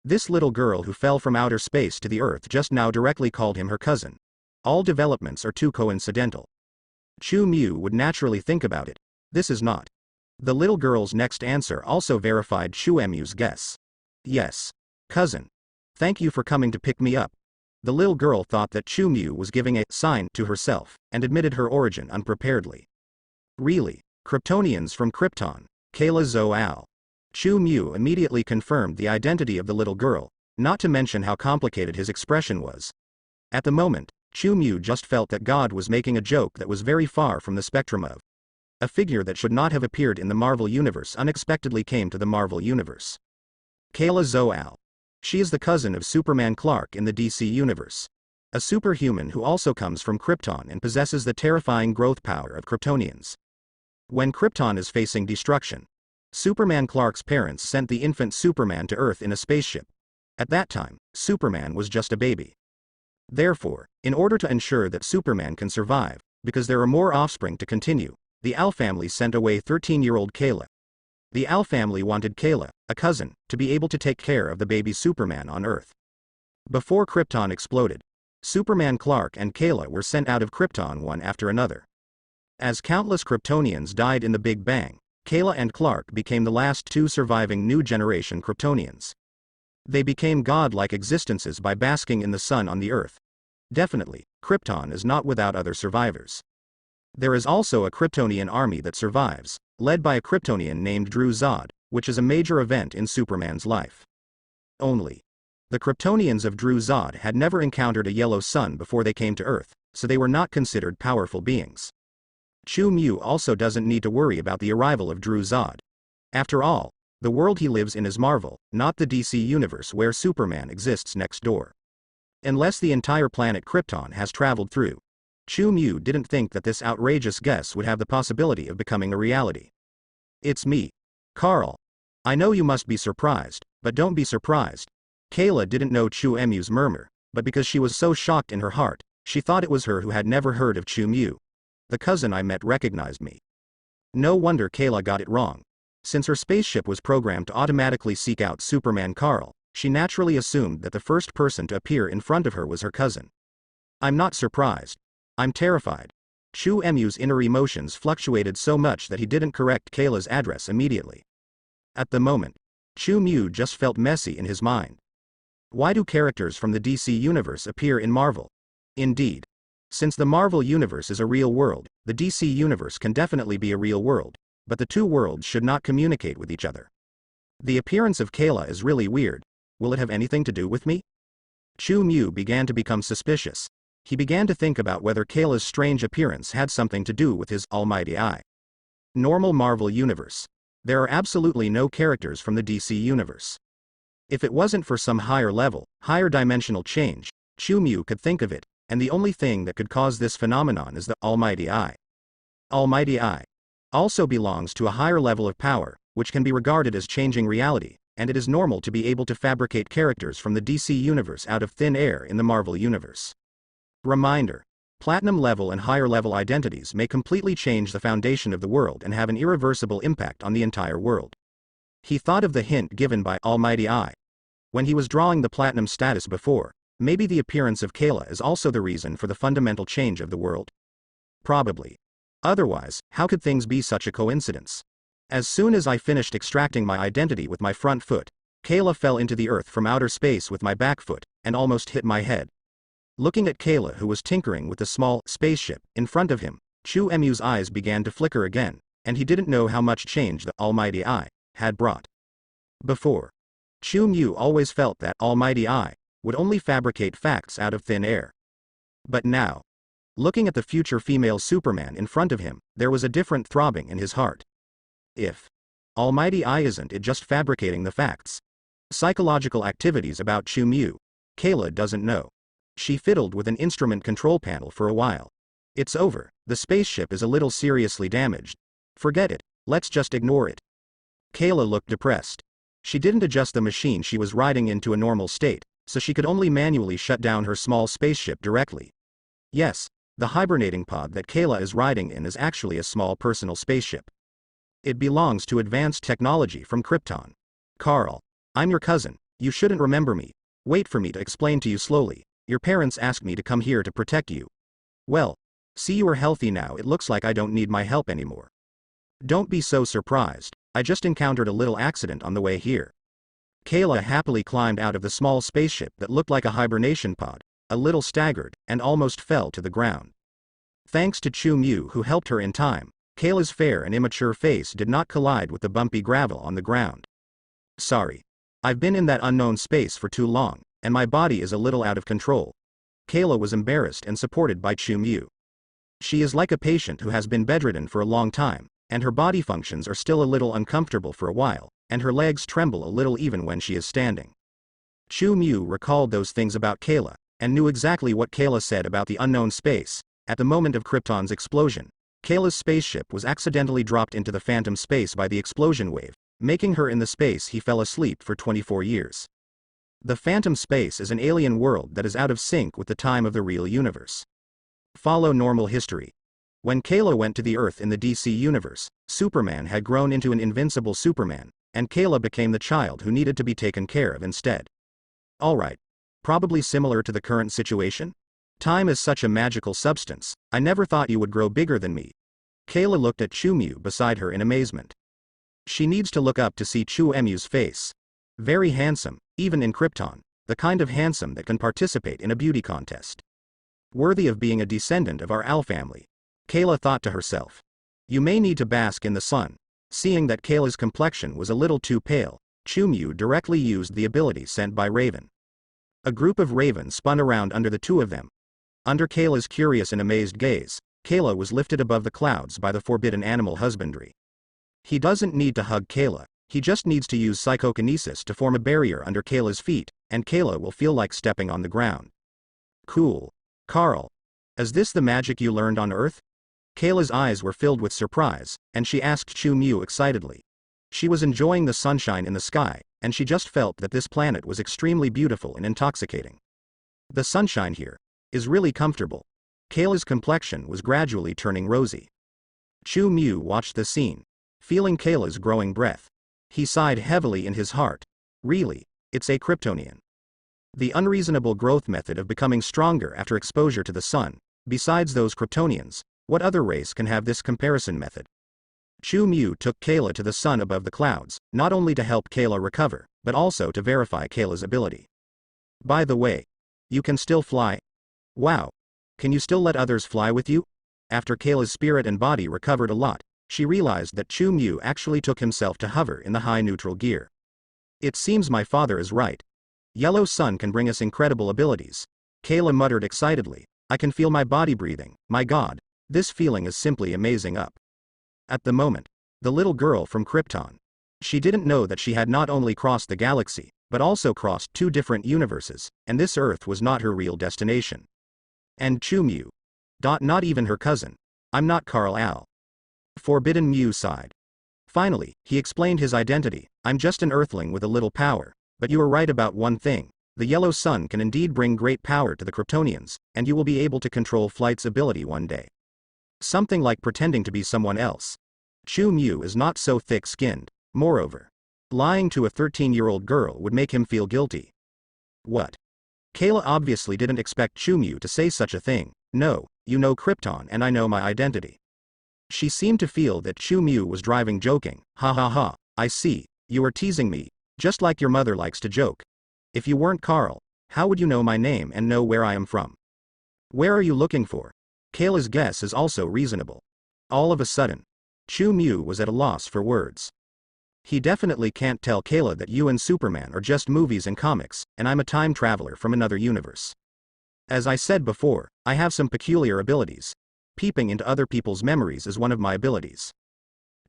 this little girl who fell from outer space to the Earth just now directly called him her cousin. All developments are too coincidental. Chu Mu would naturally think about it. This is not. The little girl's next answer also verified Chu Mu's guess. Yes. Cousin. Thank you for coming to pick me up. The little girl thought that Chu Mu was giving a sign to herself, and admitted her origin unpreparedly. Really? Kryptonians from Krypton. Kayla Zoal. Chu Mu immediately confirmed the identity of the little girl, not to mention how complicated his expression was. At the moment, Chu Mu just felt that God was making a joke that was very far from the spectrum of. A figure that should not have appeared in the Marvel Universe unexpectedly came to the Marvel Universe. Kayla Zoal. She is the cousin of Superman Clark in the DC Universe. A superhuman who also comes from Krypton and possesses the terrifying growth power of Kryptonians. When Krypton is facing destruction, Superman Clark's parents sent the infant Superman to Earth in a spaceship. At that time, Superman was just a baby. Therefore, in order to ensure that Superman can survive, because there are more offspring to continue, the Al family sent away 13-year-old Kayla. The Al family wanted Kayla, a cousin, to be able to take care of the baby Superman on Earth. Before Krypton exploded, Superman Clark and Kayla were sent out of Krypton one after another. As countless Kryptonians died in the Big Bang, Kayla and Clark became the last 2 surviving new generation Kryptonians. They became god-like existences by basking in the sun on the Earth. Definitely, Krypton is not without other survivors. There is also a Kryptonian army that survives, led by a Kryptonian named Dru-Zod, which is a major event in Superman's life. Only, the Kryptonians of Dru-Zod had never encountered a yellow sun before they came to Earth, so they were not considered powerful beings. Chu Mu also doesn't need to worry about the arrival of Dru-Zod. After all, the world he lives in is Marvel, not the DC universe where Superman exists next door. Unless the entire planet Krypton has traveled through, Chu Mu didn't think that this outrageous guess would have the possibility of becoming a reality. It's me. Carl. I know you must be surprised, but don't be surprised. Kayla didn't know Chu Mu's murmur, but because she was so shocked in her heart, she thought it was her who had never heard of Chu Mu. The cousin I met recognized me. No wonder Kayla got it wrong. Since her spaceship was programmed to automatically seek out Superman Carl, she naturally assumed that the first person to appear in front of her was her cousin. I'm not surprised. I'm terrified. Chu Mu's inner emotions fluctuated so much that he didn't correct Kayla's address immediately. At the moment, Chu Mu just felt messy in his mind. Why do characters from the DC universe appear in Marvel? Indeed. Since the Marvel universe is a real world, the DC universe can definitely be a real world, but the 2 worlds should not communicate with each other. The appearance of Kayla is really weird. Will it have anything to do with me? Chu Mu began to become suspicious. He began to think about whether Kayla's strange appearance had something to do with his almighty eye. Normal Marvel universe. There are absolutely no characters from the DC universe. If it wasn't for some higher level, higher dimensional change, Chu Mu could think of it, and the only thing that could cause this phenomenon is the almighty eye. Almighty eye also belongs to a higher level of power, which can be regarded as changing reality, and it is normal to be able to fabricate characters from the DC universe out of thin air in the Marvel universe. Reminder: platinum level and higher level identities may completely change the foundation of the world and have an irreversible impact on the entire world. He thought of the hint given by Almighty Eye. When he was drawing the platinum status before, maybe the appearance of Kayla is also the reason for the fundamental change of the world? Probably. Otherwise, how could things be such a coincidence? As soon as I finished extracting my identity with my front foot, Kayla fell into the earth from outer space with my back foot, and almost hit my head. Looking at Kayla, who was tinkering with the small spaceship in front of him, Chu Mu's eyes began to flicker again, and he didn't know how much change the Almighty Eye had brought. Before, Chu Mu always felt that Almighty Eye would only fabricate facts out of thin air. But now, Looking at the future female Superman in front of him, there was a different throbbing in his heart. If Almighty I isn't it just fabricating the facts? Psychological activities about Chu Mu. Kayla doesn't know. She fiddled with an instrument control panel for a while. It's over, the spaceship is a little seriously damaged. Forget it, let's just ignore it. Kayla looked depressed. She didn't adjust the machine she was riding into a normal state, so she could only manually shut down her small spaceship directly. Yes, the hibernating pod that Kayla is riding in is actually a small personal spaceship. It belongs to advanced technology from Krypton. Carl, I'm your cousin, you shouldn't remember me. Wait for me to explain to you slowly. Your parents asked me to come here to protect you. Well, see you are healthy now, it looks like I don't need my help anymore. Don't be so surprised, I just encountered a little accident on the way here. Kayla happily climbed out of the small spaceship that looked like a hibernation pod, a little staggered, and almost fell to the ground. Thanks to Chu Mu who helped her in time, Kayla's fair and immature face did not collide with the bumpy gravel on the ground. Sorry. I've been in that unknown space for too long, and my body is a little out of control. Kayla was embarrassed and supported by Chu Mu. She is like a patient who has been bedridden for a long time, and her body functions are still a little uncomfortable for a while, and her legs tremble a little even when she is standing. Chu Mu recalled those things about Kayla, and knew exactly what Kayla said about the unknown space. At the moment of Krypton's explosion, Kayla's spaceship was accidentally dropped into the phantom space by the explosion wave, making her in the space he fell asleep for 24 years. The phantom space is an alien world that is out of sync with the time of the real universe. Follow normal history. When Kayla went to the Earth in the DC universe, Superman had grown into an invincible Superman, and Kayla became the child who needed to be taken care of instead. Alright. Probably similar to the current situation? Time is such a magical substance, I never thought you would grow bigger than me. Kayla looked at Chu Mu beside her in amazement. She needs to look up to see Chu Mu's face. Very handsome, even in Krypton, the kind of handsome that can participate in a beauty contest. Worthy of being a descendant of our Al family. Kayla thought to herself. You may need to bask in the sun. Seeing that Kayla's complexion was a little too pale, Chu Mu directly used the ability sent by Raven. A group of ravens spun around under the two of them. Under Kayla's curious and amazed gaze, Kayla was lifted above the clouds by the forbidden animal husbandry. He doesn't need to hug Kayla, he just needs to use psychokinesis to form a barrier under Kayla's feet, and Kayla will feel like stepping on the ground. Cool. Carl. Is this the magic you learned on Earth? Kayla's eyes were filled with surprise, and she asked Chu Mu excitedly. She was enjoying the sunshine in the sky, and she just felt that this planet was extremely beautiful and intoxicating. The sunshine here is really comfortable. Kayla's complexion was gradually turning rosy. Chu Mu watched the scene, feeling Kayla's growing breath. He sighed heavily in his heart. Really, it's a Kryptonian. The unreasonable growth method of becoming stronger after exposure to the sun. Besides those Kryptonians, what other race can have this comparison method? Chu Mu took Kayla to the sun above the clouds, not only to help Kayla recover, but also to verify Kayla's ability. By the way, you can still fly? Wow. Can you still let others fly with you? After Kayla's spirit and body recovered a lot, she realized that Chu Mu actually took himself to hover in the high neutral gear. It seems my father is right. Yellow sun can bring us incredible abilities. Kayla muttered excitedly. I can feel my body breathing, my god, this feeling is simply amazing up. At the moment, the little girl from Krypton. She didn't know that she had not only crossed the galaxy, but also crossed two different universes, and this Earth was not her real destination. And Chu Mu. Not even her cousin. I'm not Carl Al. Forbidden Mu sighed. Finally, he explained his identity. I'm just an Earthling with a little power, but you are right about one thing. The yellow sun can indeed bring great power to the Kryptonians, and you will be able to control Flight's ability one day. Something like pretending to be someone else. Chu Mu is not so thick-skinned. Moreover, lying to a 13-year-old girl would make him feel guilty. What? Kayla obviously didn't expect Chu Mu to say such a thing. No, you know Krypton and I know my identity. She seemed to feel that Chu Mu was driving joking. Ha ha ha, I see, you are teasing me, just like your mother likes to joke. If you weren't Carl, how would you know my name and know where I am from? Where are you looking for? Kayla's guess is also reasonable. All of a sudden, Chu Mu was at a loss for words. He definitely can't tell Kayla that you and Superman are just movies and comics, and I'm a time traveler from another universe. As I said before, I have some peculiar abilities. Peeping into other people's memories is one of my abilities.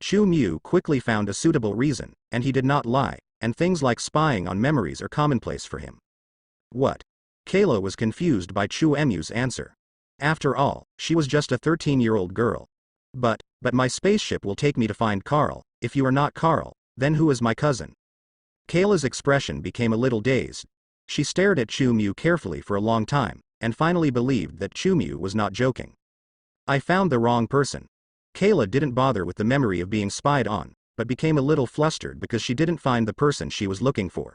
Chu Mu quickly found a suitable reason, and he did not lie, and things like spying on memories are commonplace for him. What? Kayla was confused by Chu Mu's answer. After all, she was just a 13-year-old girl. But my spaceship will take me to find Carl. If you are not Carl, then who is my cousin? Kayla's expression became a little dazed. She stared at Chu Mu carefully for a long time, and finally believed that Chu Mu was not joking. I found the wrong person. Kayla didn't bother with the memory of being spied on, but became a little flustered because she didn't find the person she was looking for.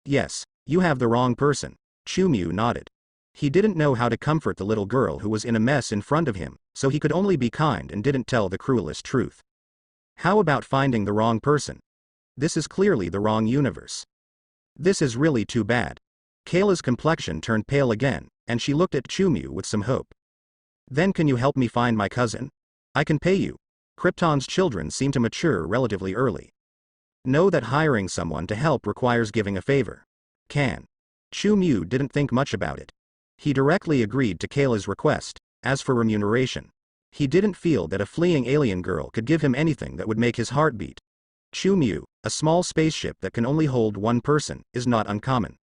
Yes, you have the wrong person. Chu Mu nodded. He didn't know how to comfort the little girl who was in a mess in front of him, so he could only be kind and didn't tell the cruelest truth. How about finding the wrong person? This is clearly the wrong universe. This is really too bad. Kayla's complexion turned pale again, and she looked at Chu Mu with some hope. Then can you help me find my cousin? I can pay you. Krypton's children seem to mature relatively early. Know that hiring someone to help requires giving a favor. Can. Chu Mu didn't think much about it. He directly agreed to Kayla's request. As for remuneration, he didn't feel that a fleeing alien girl could give him anything that would make his heart beat. Chu Mu, a small spaceship that can only hold one person, is not uncommon.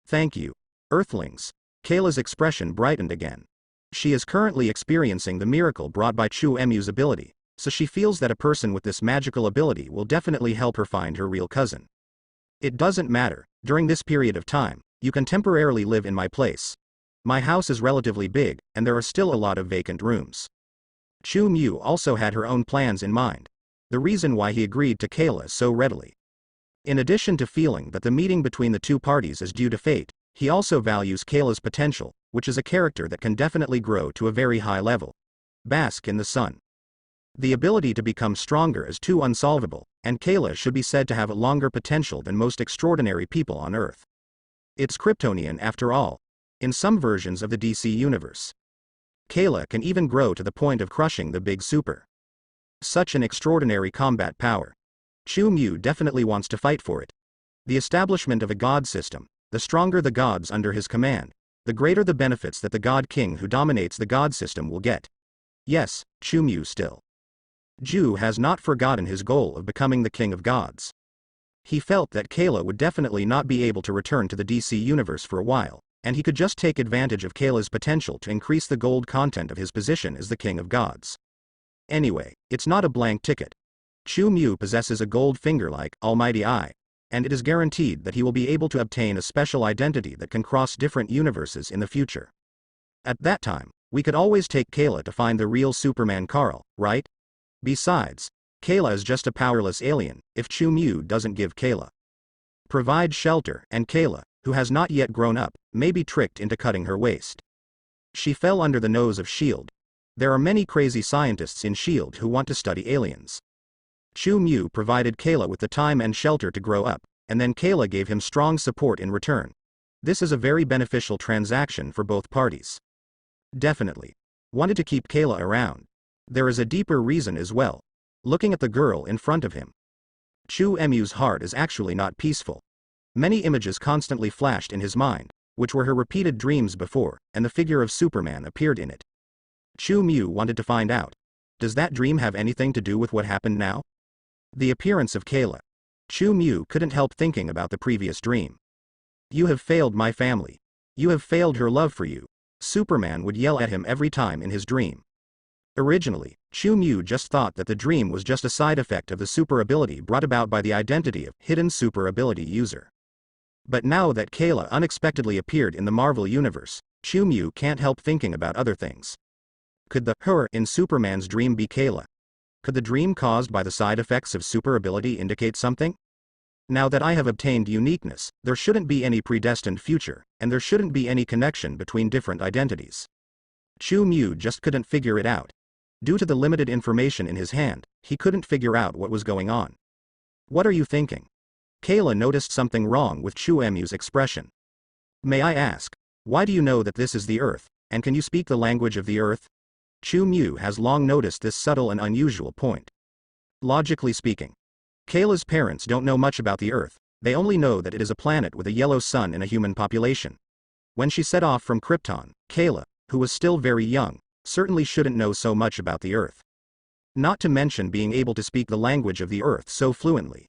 Thank you, Earthlings. Kayla's expression brightened again. She is currently experiencing the miracle brought by Chu Mu's ability, so she feels that a person with this magical ability will definitely help her find her real cousin. It doesn't matter, during this period of time, you can temporarily live in my place. My house is relatively big, and there are still a lot of vacant rooms. Chu Mu also had her own plans in mind. The reason why he agreed to Kayla so readily. In addition to feeling that the meeting between the two parties is due to fate, he also values Kayla's potential, which is a character that can definitely grow to a very high level. Bask in the sun. The ability to become stronger is too unsolvable, and Kayla should be said to have a longer potential than most extraordinary people on Earth. It's Kryptonian after all, in some versions of the DC universe. Kayla can even grow to the point of crushing the big super. Such an extraordinary combat power. Chu Mu definitely wants to fight for it. The establishment of a god system, the stronger the gods under his command, the greater the benefits that the god king who dominates the god system will get. Yes, Chu Mu still. Ju has not forgotten his goal of becoming the king of gods. He felt that Kayla would definitely not be able to return to the DC universe for a while, and he could just take advantage of Kayla's potential to increase the gold content of his position as the king of gods. Anyway, it's not a blank ticket. Chu Mu possesses a gold finger like Almighty Eye, and it is guaranteed that he will be able to obtain a special identity that can cross different universes in the future. At that time, we could always take Kayla to find the real Superman Carl, right? Besides, Kayla is just a powerless alien if Chu Mu doesn't give Kayla provide shelter, and Kayla, who has not yet grown up, may be tricked into cutting her waist. She fell under the nose of S.H.I.E.L.D. There are many crazy scientists in S.H.I.E.L.D. who want to study aliens. Chu Mu provided Kayla with the time and shelter to grow up, and then Kayla gave him strong support in return. This is a very beneficial transaction for both parties. Definitely. Wanted to keep Kayla around. There is a deeper reason as well. Looking at the girl in front of him. Chu Mu's heart is actually not peaceful. Many images constantly flashed in his mind, which were her repeated dreams before, and the figure of Superman appeared in it. Chu Mu wanted to find out. Does that dream have anything to do with what happened now? The appearance of Kayla. Chu Mu couldn't help thinking about the previous dream. You have failed my family. You have failed her love for you. Superman would yell at him every time in his dream. Originally, Chu Mu just thought that the dream was just a side effect of the super ability brought about by the identity of hidden super ability user. But now that Kayla unexpectedly appeared in the Marvel universe, Chu Mu can't help thinking about other things. Could the her in Superman's dream be Kayla? Could the dream caused by the side effects of super ability indicate something? Now that I have obtained uniqueness, there shouldn't be any predestined future, and there shouldn't be any connection between different identities. Chu Mu just couldn't figure it out. Due to the limited information in his hand, he couldn't figure out what was going on. What are you thinking? Kayla noticed something wrong with Chu Mu's expression. May I ask, why do you know that this is the Earth, and can you speak the language of the Earth? Chu Mu has long noticed this subtle and unusual point. Logically speaking, Kayla's parents don't know much about the Earth, they only know that it is a planet with a yellow sun and a human population. When she set off from Krypton, Kayla, who was still very young, certainly shouldn't know so much about the Earth. Not to mention being able to speak the language of the Earth so fluently.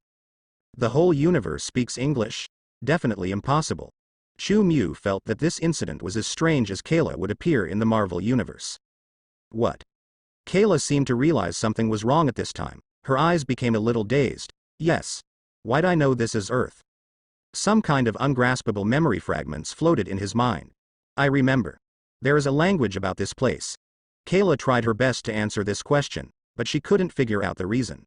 The whole universe speaks English? Definitely impossible. Chu Mu felt that this incident was as strange as Kayla would appear in the Marvel Universe. What? Kayla seemed to realize something was wrong at this time. Her eyes became a little dazed. Yes. Why'd I know this is Earth? Some kind of ungraspable memory fragments floated in his mind. I remember. There is a language about this place. Kayla tried her best to answer this question, but she couldn't figure out the reason.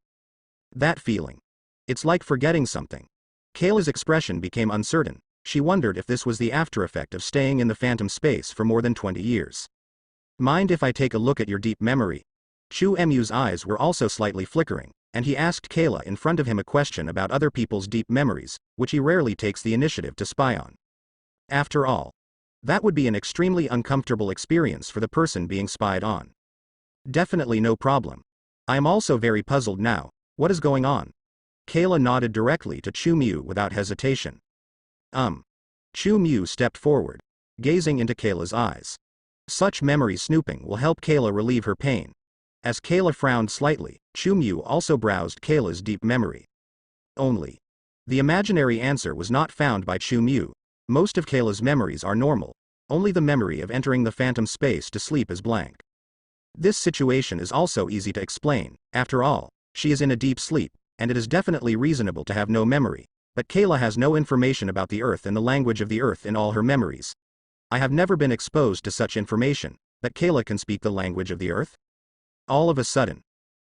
That feeling. It's like forgetting something. Kayla's expression became uncertain. She wondered if this was the after effect of staying in the phantom space for more than 20 years. Mind if I take a look at your deep memory? Chu Mu's eyes were also slightly flickering, and he asked Kayla in front of him a question about other people's deep memories, which he rarely takes the initiative to spy on. After all, that would be an extremely uncomfortable experience for the person being spied on. Definitely no problem. I am also very puzzled now. What is going on? Kayla nodded directly to Chu Mu without hesitation. Chu Mu stepped forward, gazing into Kayla's eyes. Such memory snooping will help Kayla relieve her pain. As Kayla frowned slightly, Chu Mu also browsed Kayla's deep memory. Only. The imaginary answer was not found by Chu Mu. Most of Kayla's memories are normal. Only the memory of entering the phantom space to sleep is blank. This situation is also easy to explain. After all, she is in a deep sleep, and it is definitely reasonable to have no memory. But Kayla has no information about the Earth and the language of the Earth in all her memories. I have never been exposed to such information, but Kayla can speak the language of the Earth? All of a sudden,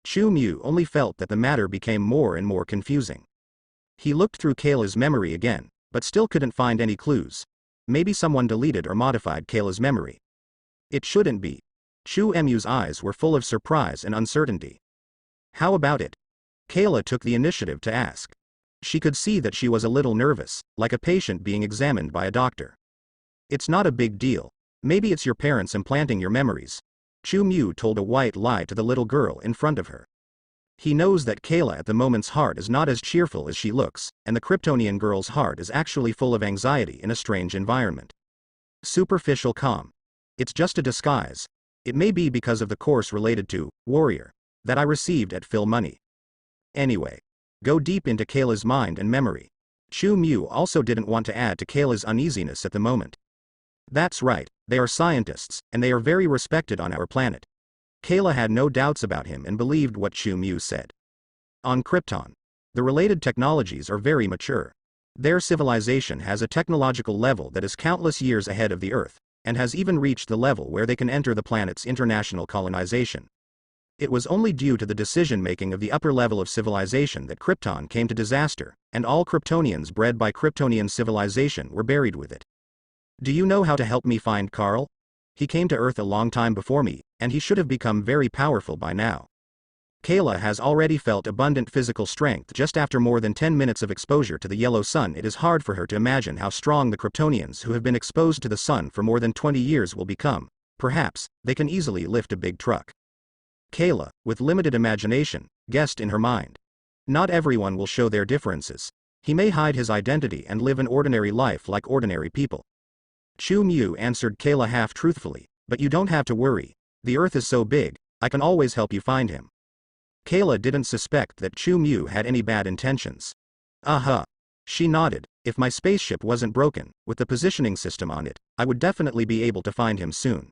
Chu Mu only felt that the matter became more and more confusing. He looked through Kayla's memory again, but still couldn't find any clues. Maybe someone deleted or modified Kayla's memory. It shouldn't be. Chu Mu's eyes were full of surprise and uncertainty. How about it? Kayla took the initiative to ask. She could see that she was a little nervous, like a patient being examined by a doctor. It's not a big deal. Maybe it's your parents implanting your memories. Chu Mu told a white lie to the little girl in front of her. He knows that Kayla at the moment's heart is not as cheerful as she looks, and the Kryptonian girl's heart is actually full of anxiety in a strange environment. Superficial calm. It's just a disguise. It may be because of the course related to warrior that I received at Phil Money. Anyway, go deep into Kayla's mind and memory. Chu Mu also didn't want to add to Kayla's uneasiness at the moment. That's right, they are scientists, and they are very respected on our planet. Kayla had no doubts about him and believed what Chu Mu said. On Krypton, the related technologies are very mature. Their civilization has a technological level that is countless years ahead of the Earth, and has even reached the level where they can enter the planet's international colonization. It was only due to the decision-making of the upper level of civilization that Krypton came to disaster, and all Kryptonians bred by Kryptonian civilization were buried with it. Do you know how to help me find Carl? He came to Earth a long time before me, and he should have become very powerful by now. Kayla has already felt abundant physical strength just after more than 10 minutes of exposure to the yellow sun. It is hard for her to imagine how strong the Kryptonians who have been exposed to the sun for more than 20 years will become. Perhaps, they can easily lift a big truck. Kayla, with limited imagination, guessed in her mind. Not everyone will show their differences. He may hide his identity and live an ordinary life like ordinary people. Chu Mu answered Kayla half-truthfully, but you don't have to worry. The Earth is so big, I can always help you find him. Kayla didn't suspect that Chu Mu had any bad intentions. She nodded. If my spaceship wasn't broken, with the positioning system on it, I would definitely be able to find him soon.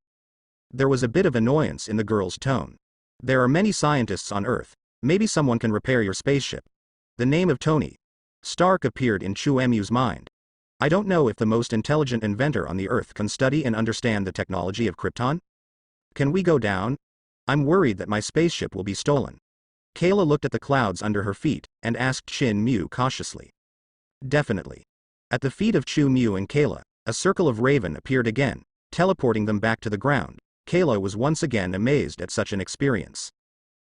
There was a bit of annoyance in the girl's tone. There are many scientists on Earth. Maybe someone can repair your spaceship. The name of Tony Stark appeared in Chu Mu's mind. I don't know if the most intelligent inventor on the Earth can study and understand the technology of Krypton. Can we go down? I'm worried that my spaceship will be stolen. Kayla looked at the clouds under her feet, and asked Chin Mu cautiously. Definitely. At the feet of Chu Mu and Kayla, a circle of raven appeared again, teleporting them back to the ground. Kayla was once again amazed at such an experience.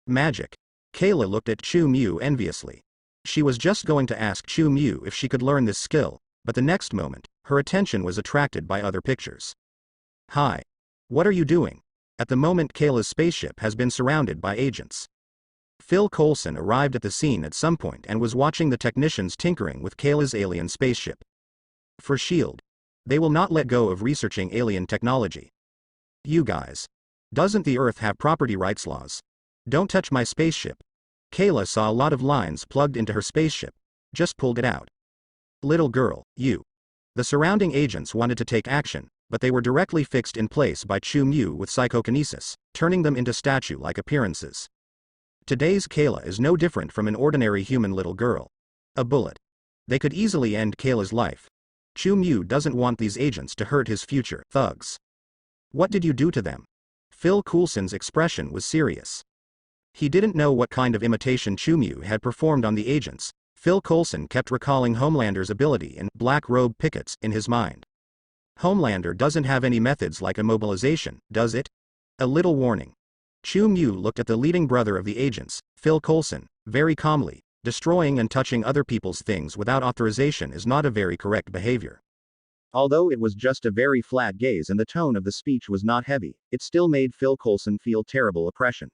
Magic. Kayla looked at Chu Mu enviously. She was just going to ask Chu Mu if she could learn this skill, but the next moment, her attention was attracted by other pictures. Hi. What are you doing? At the moment Kayla's spaceship has been surrounded by agents. Phil Coulson arrived at the scene at some point and was watching the technicians tinkering with Kayla's alien spaceship. For S.H.I.E.L.D. They will not let go of researching alien technology. You guys. Doesn't the Earth have property rights laws? Don't touch my spaceship. Kayla saw a lot of lines plugged into her spaceship. Just pulled it out. Little girl, you. The surrounding agents wanted to take action, but they were directly fixed in place by Chu Mu with psychokinesis, turning them into statue-like appearances. Today's Kayla is no different from an ordinary human little girl. A bullet. They could easily end Kayla's life. Chu Mu doesn't want these agents to hurt his future thugs. What did you do to them? Phil Coulson's expression was serious. He didn't know what kind of imitation Chu Mu had performed on the agents. Phil Coulson kept recalling Homelander's ability in black robe pickets in his mind. Homelander doesn't have any methods like immobilization, does it? A little warning. Chu Mu looked at the leading brother of the agents, Phil Coulson, very calmly. Destroying and touching other people's things without authorization is not a very correct behavior. Although it was just a very flat gaze and the tone of the speech was not heavy, it still made Phil Coulson feel terrible oppression.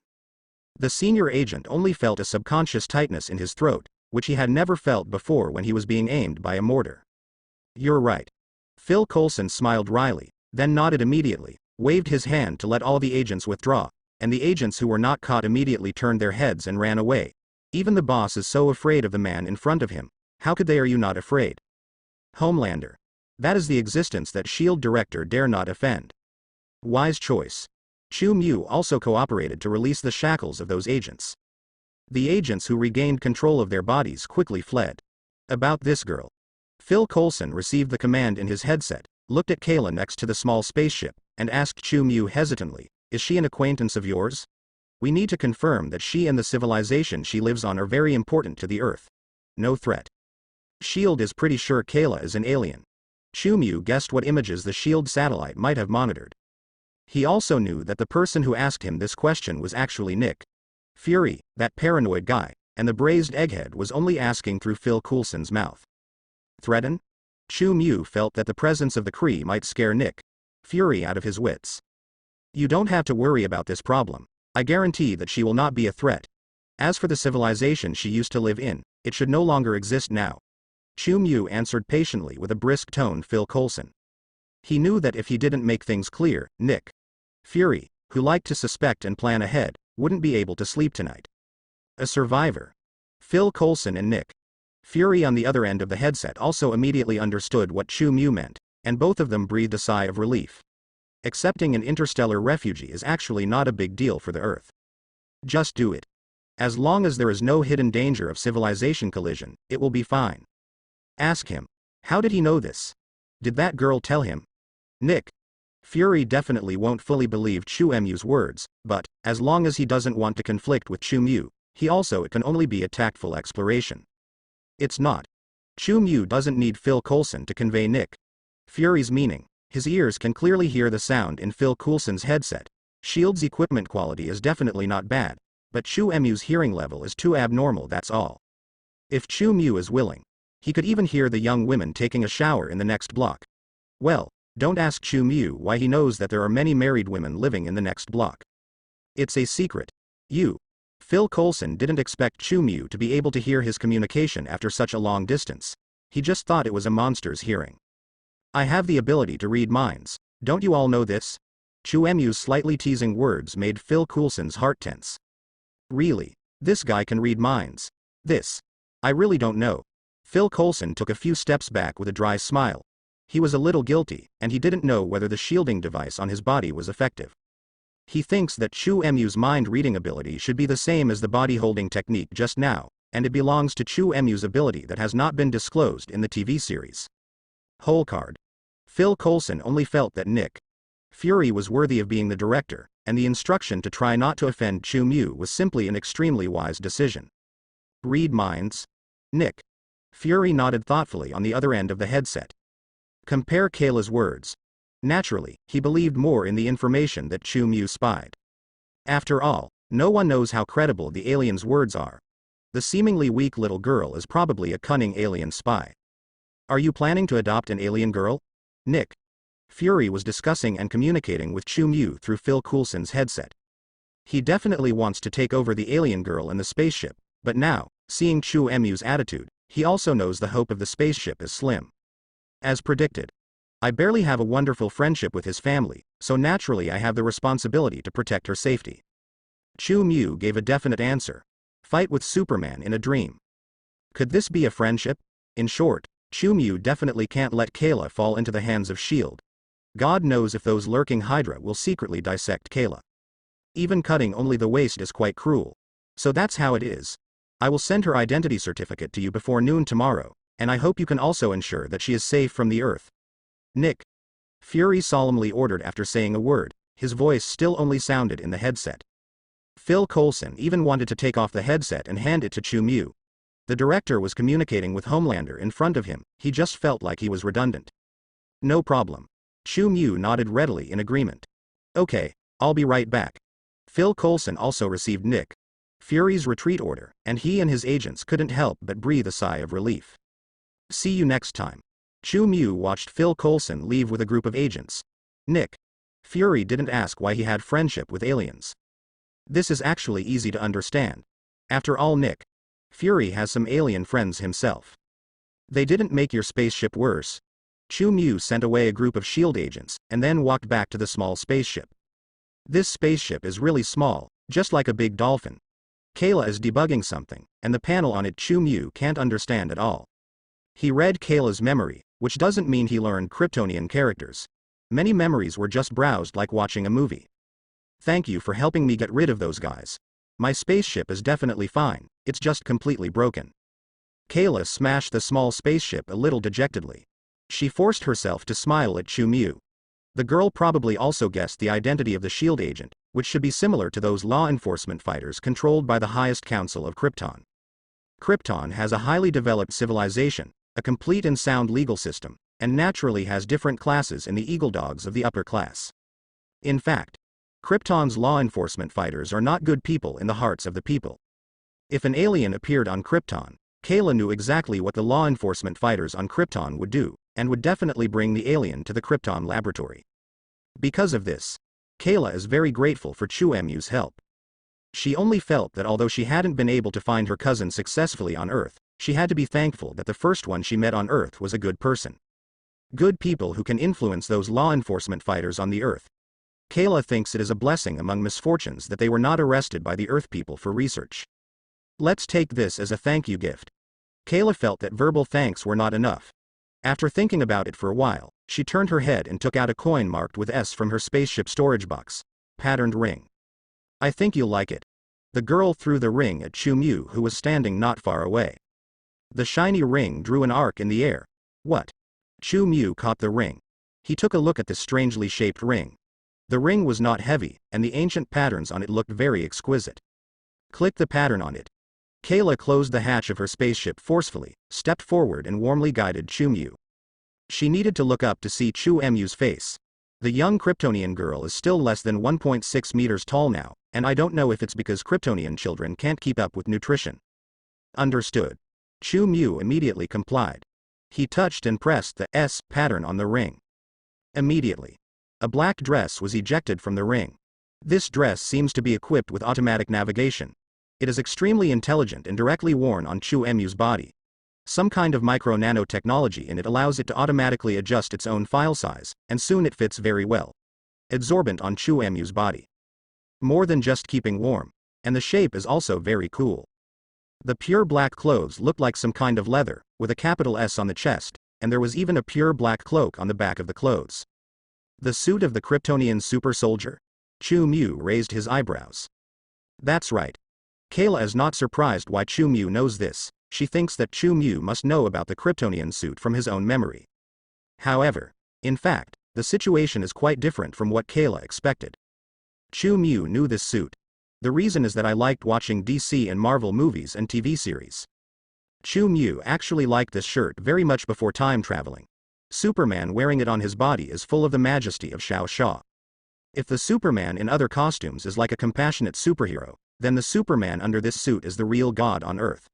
The senior agent only felt a subconscious tightness in his throat, which he had never felt before when he was being aimed by a mortar. You're right. Phil Coulson smiled wryly, then nodded immediately, waved his hand to let all the agents withdraw, and the agents who were not caught immediately turned their heads and ran away. Even the boss is so afraid of the man in front of him. How could they? Are you not afraid? Homelander. That is the existence that S.H.I.E.L.D. director dare not offend. Wise choice. Chu Mu also cooperated to release the shackles of those agents. The agents who regained control of their bodies quickly fled. About this girl. Phil Coulson received the command in his headset, looked at Kayla next to the small spaceship, and asked Chu Mu hesitantly, is she an acquaintance of yours? We need to confirm that she and the civilization she lives on are very important to the Earth. No threat. S.H.I.E.L.D. is pretty sure Kayla is an alien. Chu Mu guessed what images the S.H.I.E.L.D. satellite might have monitored. He also knew that the person who asked him this question was actually Nick Fury, that paranoid guy, and the braised egghead was only asking through Phil Coulson's mouth. Threaten? Chu Mu felt that the presence of the Kree might scare Nick Fury out of his wits. You don't have to worry about this problem. I guarantee that she will not be a threat. As for the civilization she used to live in, it should no longer exist now. Chu Mu answered patiently with a brisk tone. Phil Coulson. He knew that if he didn't make things clear, Nick Fury, who liked to suspect and plan ahead, wouldn't be able to sleep tonight. A survivor. Phil Coulson and Nick Fury on the other end of the headset also immediately understood what Chu Mu meant, and both of them breathed a sigh of relief. Accepting an interstellar refugee is actually not a big deal for the Earth. Just do it. As long as there is no hidden danger of civilization collision, it will be fine. Ask him. How did he know this? Did that girl tell him? Nick Fury definitely won't fully believe Chu Mu's words, but, as long as he doesn't want to conflict with Chu Mu, it can only be a tactful exploration. It's not. Chu Mu doesn't need Phil Coulson to convey Nick Fury's meaning. His ears can clearly hear the sound in Phil Coulson's headset. S.H.I.E.L.D.'s equipment quality is definitely not bad, but Chu Mu's hearing level is too abnormal, that's all. If Chu Mu is willing, he could even hear the young women taking a shower in the next block. Well, don't ask Chu Mu why he knows that there are many married women living in the next block. It's a secret. Phil Coulson didn't expect Chu Mu to be able to hear his communication after such a long distance. He just thought it was a monster's hearing. I have the ability to read minds. Don't you all know this? Chu Mu's slightly teasing words made Phil Coulson's heart tense. Really? This guy can read minds? I really don't know. Phil Coulson took a few steps back with a dry smile. He was a little guilty, and he didn't know whether the shielding device on his body was effective. He thinks that Chu Mu's mind-reading ability should be the same as the body-holding technique just now, and it belongs to Chu Mu's ability that has not been disclosed in the TV series. Whole card. Phil Coulson only felt that Nick Fury was worthy of being the director, and the instruction to try not to offend Chu Mu was simply an extremely wise decision. Read minds? Nick Fury nodded thoughtfully on the other end of the headset. Compare Kayla's words. Naturally, he believed more in the information that Chu Mu spied. After all, no one knows how credible the alien's words are. The seemingly weak little girl is probably a cunning alien spy. Are you planning to adopt an alien girl? Nick Fury was discussing and communicating with Chu Mu through Phil Coulson's headset. He definitely wants to take over the alien girl in the spaceship, but now, seeing Chu Mu's attitude, he also knows the hope of the spaceship is slim. As predicted, I barely have a wonderful friendship with his family, so naturally I have the responsibility to protect her safety. Chu Mu gave a definite answer. Fight with Superman in a dream. Could this be a friendship? In short, Chu Mu definitely can't let Kayla fall into the hands of S.H.I.E.L.D. God knows if those lurking Hydra will secretly dissect Kayla. Even cutting only the waist is quite cruel. So that's how it is. I will send her identity certificate to you before noon tomorrow, and I hope you can also ensure that she is safe from the Earth. Nick. Fury solemnly ordered after saying a word, his voice still only sounded in the headset. Phil Coulson even wanted to take off the headset and hand it to Chu Mu. The director was communicating with Homelander in front of him, he just felt like he was redundant. No problem. Chu Mu nodded readily in agreement. Okay, I'll be right back. Phil Coulson also received Nick Fury's retreat order, and he and his agents couldn't help but breathe a sigh of relief. See you next time. Chu Mu watched Phil Coulson leave with a group of agents. Nick Fury didn't ask why he had friendship with aliens. This is actually easy to understand. After all, Nick Fury has some alien friends himself. They didn't make your spaceship worse. Chu Mu sent away a group of S.H.I.E.L.D. agents, and then walked back to the small spaceship. This spaceship is really small, just like a big dolphin. Kayla is debugging something, and the panel on it Chu Mu can't understand at all. He read Kayla's memory, which doesn't mean he learned Kryptonian characters. Many memories were just browsed like watching a movie. Thank you for helping me get rid of those guys. My spaceship is definitely fine, it's just completely broken. Kayla smashed the small spaceship a little dejectedly. She forced herself to smile at Chu Mu. The girl probably also guessed the identity of the S.H.I.E.L.D. agent, which should be similar to those law enforcement fighters controlled by the highest council of Krypton. Krypton has a highly developed civilization, a complete and sound legal system, and naturally has different classes in the eagle dogs of the upper class. In fact, Krypton's law enforcement fighters are not good people in the hearts of the people. If an alien appeared on Krypton, Kayla knew exactly what the law enforcement fighters on Krypton would do, and would definitely bring the alien to the Krypton laboratory. Because of this, Kayla is very grateful for Chu Mu's help. She only felt that although she hadn't been able to find her cousin successfully on Earth, she had to be thankful that the first one she met on Earth was a good person. Good people who can influence those law enforcement fighters on the Earth. Kayla thinks it is a blessing among misfortunes that they were not arrested by the Earth people for research. Let's take this as a thank you gift. Kayla felt that verbal thanks were not enough. After thinking about it for a while, she turned her head and took out a coin marked with S from her spaceship storage box. Patterned ring. I think you'll like it. The girl threw the ring at Chu Mu, who was standing not far away. The shiny ring drew an arc in the air. What? Chu Mu caught the ring. He took a look at the strangely shaped ring. The ring was not heavy, and the ancient patterns on it looked very exquisite. Click the pattern on it. Kayla closed the hatch of her spaceship forcefully, stepped forward and warmly guided Chu Mu. She needed to look up to see Chu Mu's face. The young Kryptonian girl is still less than 1.6 meters tall now, and I don't know if it's because Kryptonian children can't keep up with nutrition. Understood. Chu Mu immediately complied. He touched and pressed the S pattern on the ring. Immediately, a black dress was ejected from the ring. This dress seems to be equipped with automatic navigation. It is extremely intelligent and directly worn on Chu Mu's body. Some kind of micro-nanotechnology in it allows it to automatically adjust its own file size, and soon it fits very well. Absorbent on Chu Mu's body. More than just keeping warm, and the shape is also very cool. The pure black clothes looked like some kind of leather, with a capital S on the chest, and there was even a pure black cloak on the back of the clothes. The suit of the Kryptonian super soldier? Chu Mu raised his eyebrows. That's right. Kayla is not surprised why Chu Mu knows this. She thinks that Chu Mu must know about the Kryptonian suit from his own memory. However, in fact, the situation is quite different from what Kayla expected. Chu Mu knew this suit. The reason is that I liked watching DC and Marvel movies and TV series. Chu Mu actually liked this shirt very much before time traveling. Superman wearing it on his body is full of the majesty of Xiao Xia. If the Superman in other costumes is like a compassionate superhero, then the Superman under this suit is the real god on Earth.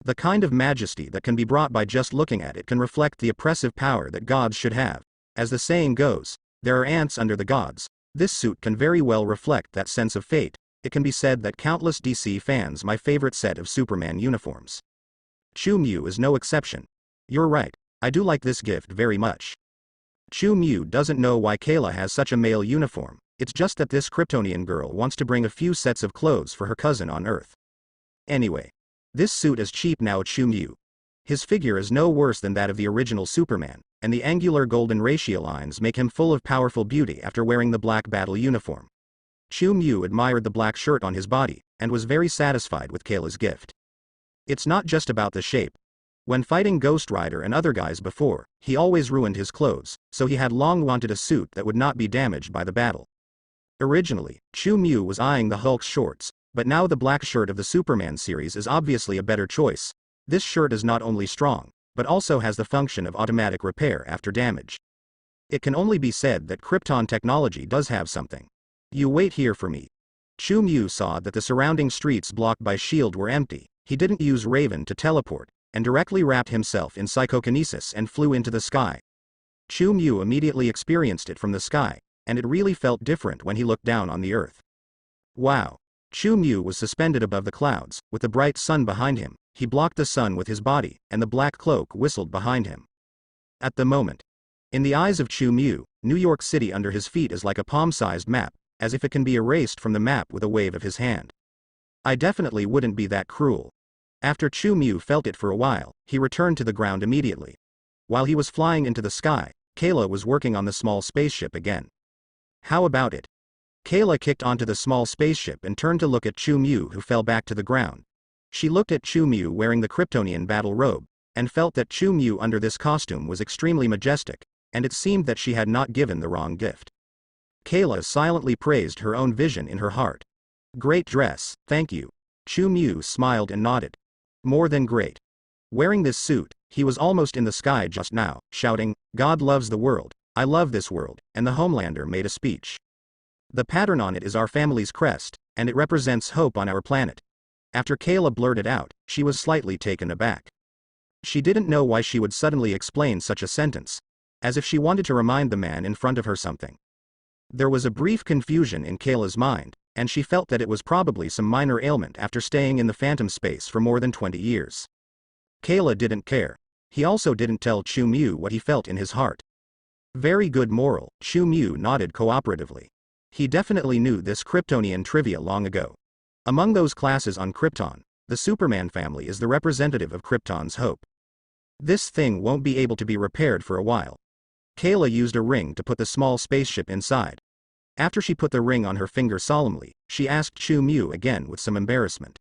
The kind of majesty that can be brought by just looking at it can reflect the oppressive power that gods should have. As the saying goes, there are ants under the gods. This suit can very well reflect that sense of fate. It can be said that countless DC fans my favorite set of Superman uniforms. Chu Mu is no exception. You're right, I do like this gift very much. Chu Mu doesn't know why Kayla has such a male uniform, it's just that this Kryptonian girl wants to bring a few sets of clothes for her cousin on Earth. Anyway. This suit is cheap now. Chu Mu. His figure is no worse than that of the original Superman, and the angular golden ratio lines make him full of powerful beauty after wearing the black battle uniform. Chu Mu admired the black shirt on his body, and was very satisfied with Kayla's gift. It's not just about the shape. When fighting Ghost Rider and other guys before, he always ruined his clothes, so he had long wanted a suit that would not be damaged by the battle. Originally, Chu Mu was eyeing the Hulk's shorts, but now the black shirt of the Superman series is obviously a better choice. This shirt is not only strong, but also has the function of automatic repair after damage. It can only be said that Krypton technology does have something. You wait here for me. Chu Mu saw that the surrounding streets blocked by S.H.I.E.L.D. were empty. He didn't use Raven to teleport, and directly wrapped himself in psychokinesis and flew into the sky. Chu Mu immediately experienced it from the sky, and it really felt different when he looked down on the earth. Wow. Chu Mu was suspended above the clouds, with the bright sun behind him. He blocked the sun with his body, and the black cloak whistled behind him. At the moment. In the eyes of Chu Mu, New York City under his feet is like a palm-sized map, as if it can be erased from the map with a wave of his hand. I definitely wouldn't be that cruel. After Chu Mu felt it for a while, he returned to the ground immediately. While he was flying into the sky, Kayla was working on the small spaceship again. How about it? Kayla kicked onto the small spaceship and turned to look at Chu Mu, who fell back to the ground. She looked at Chu Mu wearing the Kryptonian battle robe, and felt that Chu Mu under this costume was extremely majestic, and it seemed that she had not given the wrong gift. Kayla silently praised her own vision in her heart. Great dress, thank you. Chu Mu smiled and nodded. More than great. Wearing this suit, he was almost in the sky just now, shouting, God loves the world, I love this world, and the Homelander made a speech. The pattern on it is our family's crest, and it represents hope on our planet. After Kayla blurted out, she was slightly taken aback. She didn't know why she would suddenly explain such a sentence, as if she wanted to remind the man in front of her something. There was a brief confusion in Kayla's mind, and she felt that it was probably some minor ailment after staying in the phantom space for more than 20 years. Kayla didn't care. He also didn't tell Chu Mu what he felt in his heart. Very good moral, Chu Mu nodded cooperatively. He definitely knew this Kryptonian trivia long ago. Among those classes on Krypton, the Superman family is the representative of Krypton's hope. This thing won't be able to be repaired for a while. Kayla used a ring to put the small spaceship inside. After she put the ring on her finger solemnly, she asked Chu Mu again with some embarrassment.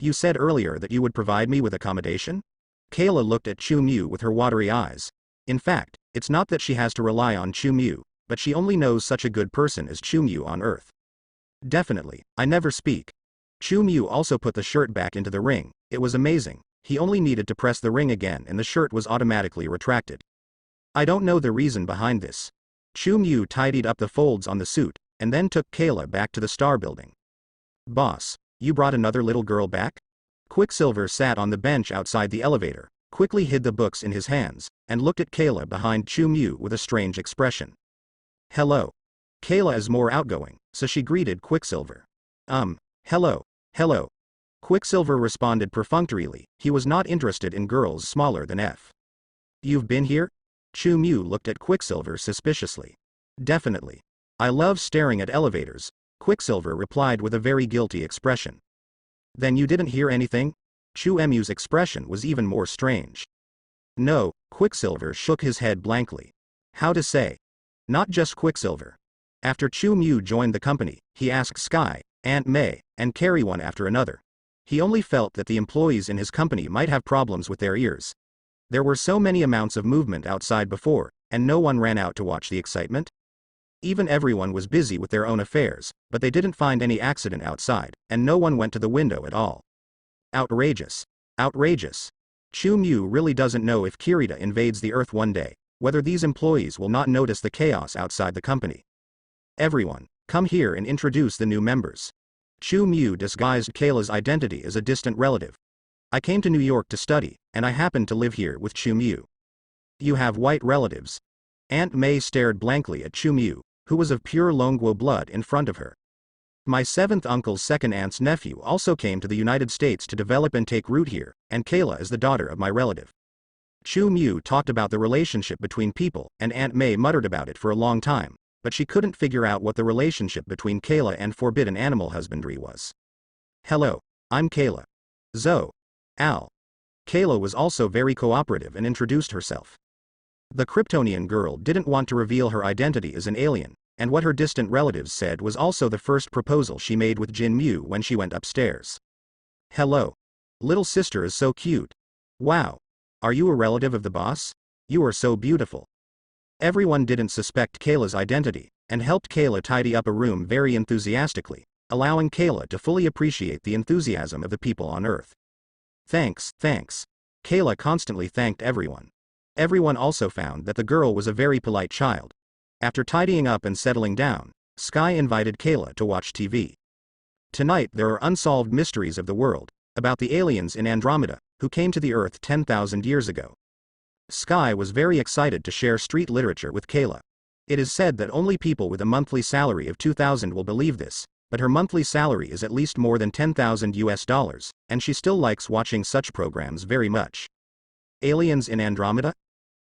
You said earlier that you would provide me with accommodation? Kayla looked at Chu Mu with her watery eyes. In fact, it's not that she has to rely on Chu Mu, but she only knows such a good person as Chu Mu on Earth. Definitely, I never speak. Chu Mu also put the shirt back into the ring. It was amazing. He only needed to press the ring again and the shirt was automatically retracted. I don't know the reason behind this. Chu Mu tidied up the folds on the suit, and then took Kayla back to the Star Building. Boss, you brought another little girl back? Quicksilver sat on the bench outside the elevator, quickly hid the books in his hands, and looked at Kayla behind Chu Mu with a strange expression. Hello. Kayla is more outgoing, so she greeted Quicksilver. Hello. Quicksilver responded perfunctorily. He was not interested in girls smaller than F. You've been here? Chu Mu looked at Quicksilver suspiciously. Definitely. I love staring at elevators, Quicksilver replied with a very guilty expression. Then you didn't hear anything? Chu Mu's expression was even more strange. No, Quicksilver shook his head blankly. How to say? Not just Quicksilver. After Chu Mu joined the company, he asked Sky, Aunt May, and Carrie one after another. He only felt that the employees in his company might have problems with their ears. There were so many amounts of movement outside before, and no one ran out to watch the excitement. Even everyone was busy with their own affairs, but they didn't find any accident outside, and no one went to the window at all. Outrageous. Outrageous. Chu Mu really doesn't know if Kirita invades the Earth one day, whether these employees will not notice the chaos outside the company. Everyone, come here and introduce the new members. Chu Mu disguised Kayla's identity as a distant relative. I came to New York to study, and I happened to live here with Chu Mu. You have white relatives. Aunt May stared blankly at Chu Mu, who was of pure Longguo blood in front of her. My seventh uncle's second aunt's nephew also came to the United States to develop and take root here, and Kayla is the daughter of my relative. Chu Mu talked about the relationship between people, and Aunt May muttered about it for a long time, but she couldn't figure out what the relationship between Kayla and forbidden animal husbandry was. Hello, I'm Kayla. Zoe. Al. Kayla was also very cooperative and introduced herself. The Kryptonian girl didn't want to reveal her identity as an alien, and what her distant relatives said was also the first proposal she made with Jin Mu when she went upstairs. Hello. Little sister is so cute. Wow. Are you a relative of the boss? You are so beautiful. Everyone didn't suspect Kayla's identity, and helped Kayla tidy up a room very enthusiastically, allowing Kayla to fully appreciate the enthusiasm of the people on Earth. Thanks. Kayla constantly thanked everyone. Everyone also found that the girl was a very polite child. After tidying up and settling down, Sky invited Kayla to watch TV. Tonight there are unsolved mysteries of the world, about the aliens in Andromeda, who came to the Earth 10,000 years ago. Sky was very excited to share street literature with Kayla. It is said that only people with a monthly salary of 2,000 will believe this, but her monthly salary is at least more than $10,000, and she still likes watching such programs very much. Aliens in Andromeda?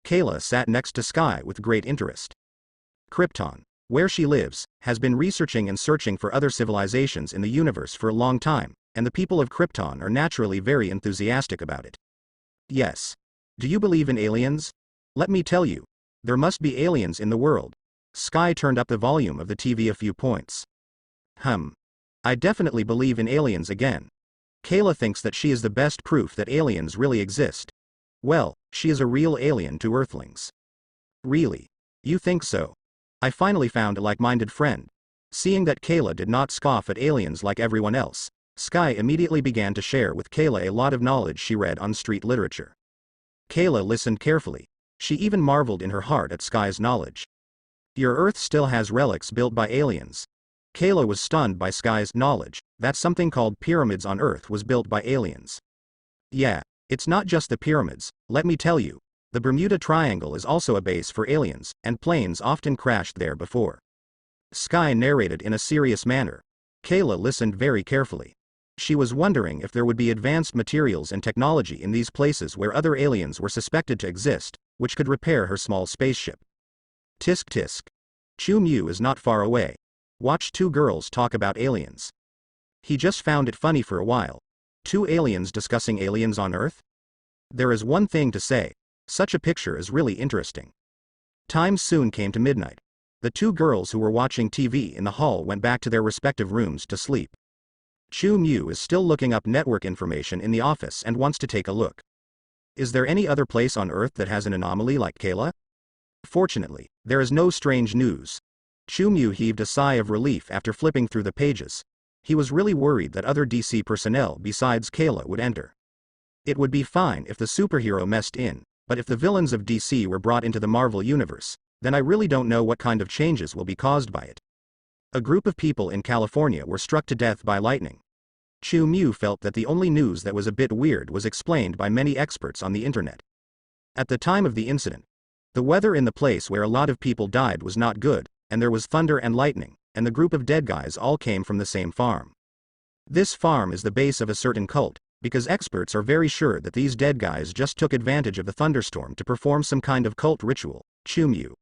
Kayla sat next to Sky with great interest. Krypton, where she lives, has been researching and searching for other civilizations in the universe for a long time, and the people of Krypton are naturally very enthusiastic about it. Yes. Do you believe in aliens? Let me tell you. There must be aliens in the world. Sky turned up the volume of the TV a few points. I definitely believe in aliens again. Kayla thinks that she is the best proof that aliens really exist. Well, she is a real alien to Earthlings. Really? You think so? I finally found a like-minded friend. Seeing that Kayla did not scoff at aliens like everyone else, Sky immediately began to share with Kayla a lot of knowledge she read on street literature. Kayla listened carefully. She even marveled in her heart at Sky's knowledge. Your Earth still has relics built by aliens. Kayla was stunned by Sky's knowledge that something called pyramids on Earth was built by aliens. Yeah, it's not just the pyramids, let me tell you. The Bermuda Triangle is also a base for aliens, and planes often crashed there before. Sky narrated in a serious manner. Kayla listened very carefully. She was wondering if there would be advanced materials and technology in these places where other aliens were suspected to exist, which could repair her small spaceship. Tisk tisk. Chu Mu is not far away. Watched two girls talk about aliens. He just found it funny for a while. Two aliens discussing aliens on Earth? There is one thing to say. Such a picture is really interesting. Time soon came to midnight. The two girls who were watching TV in the hall went back to their respective rooms to sleep. Chu Mu is still looking up network information in the office and wants to take a look. Is there any other place on Earth that has an anomaly like Kayla? Fortunately, there is no strange news. Chu Mu heaved a sigh of relief after flipping through the pages. He was really worried that other DC personnel besides Kayla would enter. It would be fine if the superhero messed in, but if the villains of DC were brought into the Marvel universe, then I really don't know what kind of changes will be caused by it. A group of people in California were struck to death by lightning. Chu Mu felt that the only news that was a bit weird was explained by many experts on the internet. At the time of the incident, the weather in the place where a lot of people died was not good, and there was thunder and lightning, and the group of dead guys all came from the same farm. This farm is the base of a certain cult, because experts are very sure that these dead guys just took advantage of the thunderstorm to perform some kind of cult ritual. Chu Mu.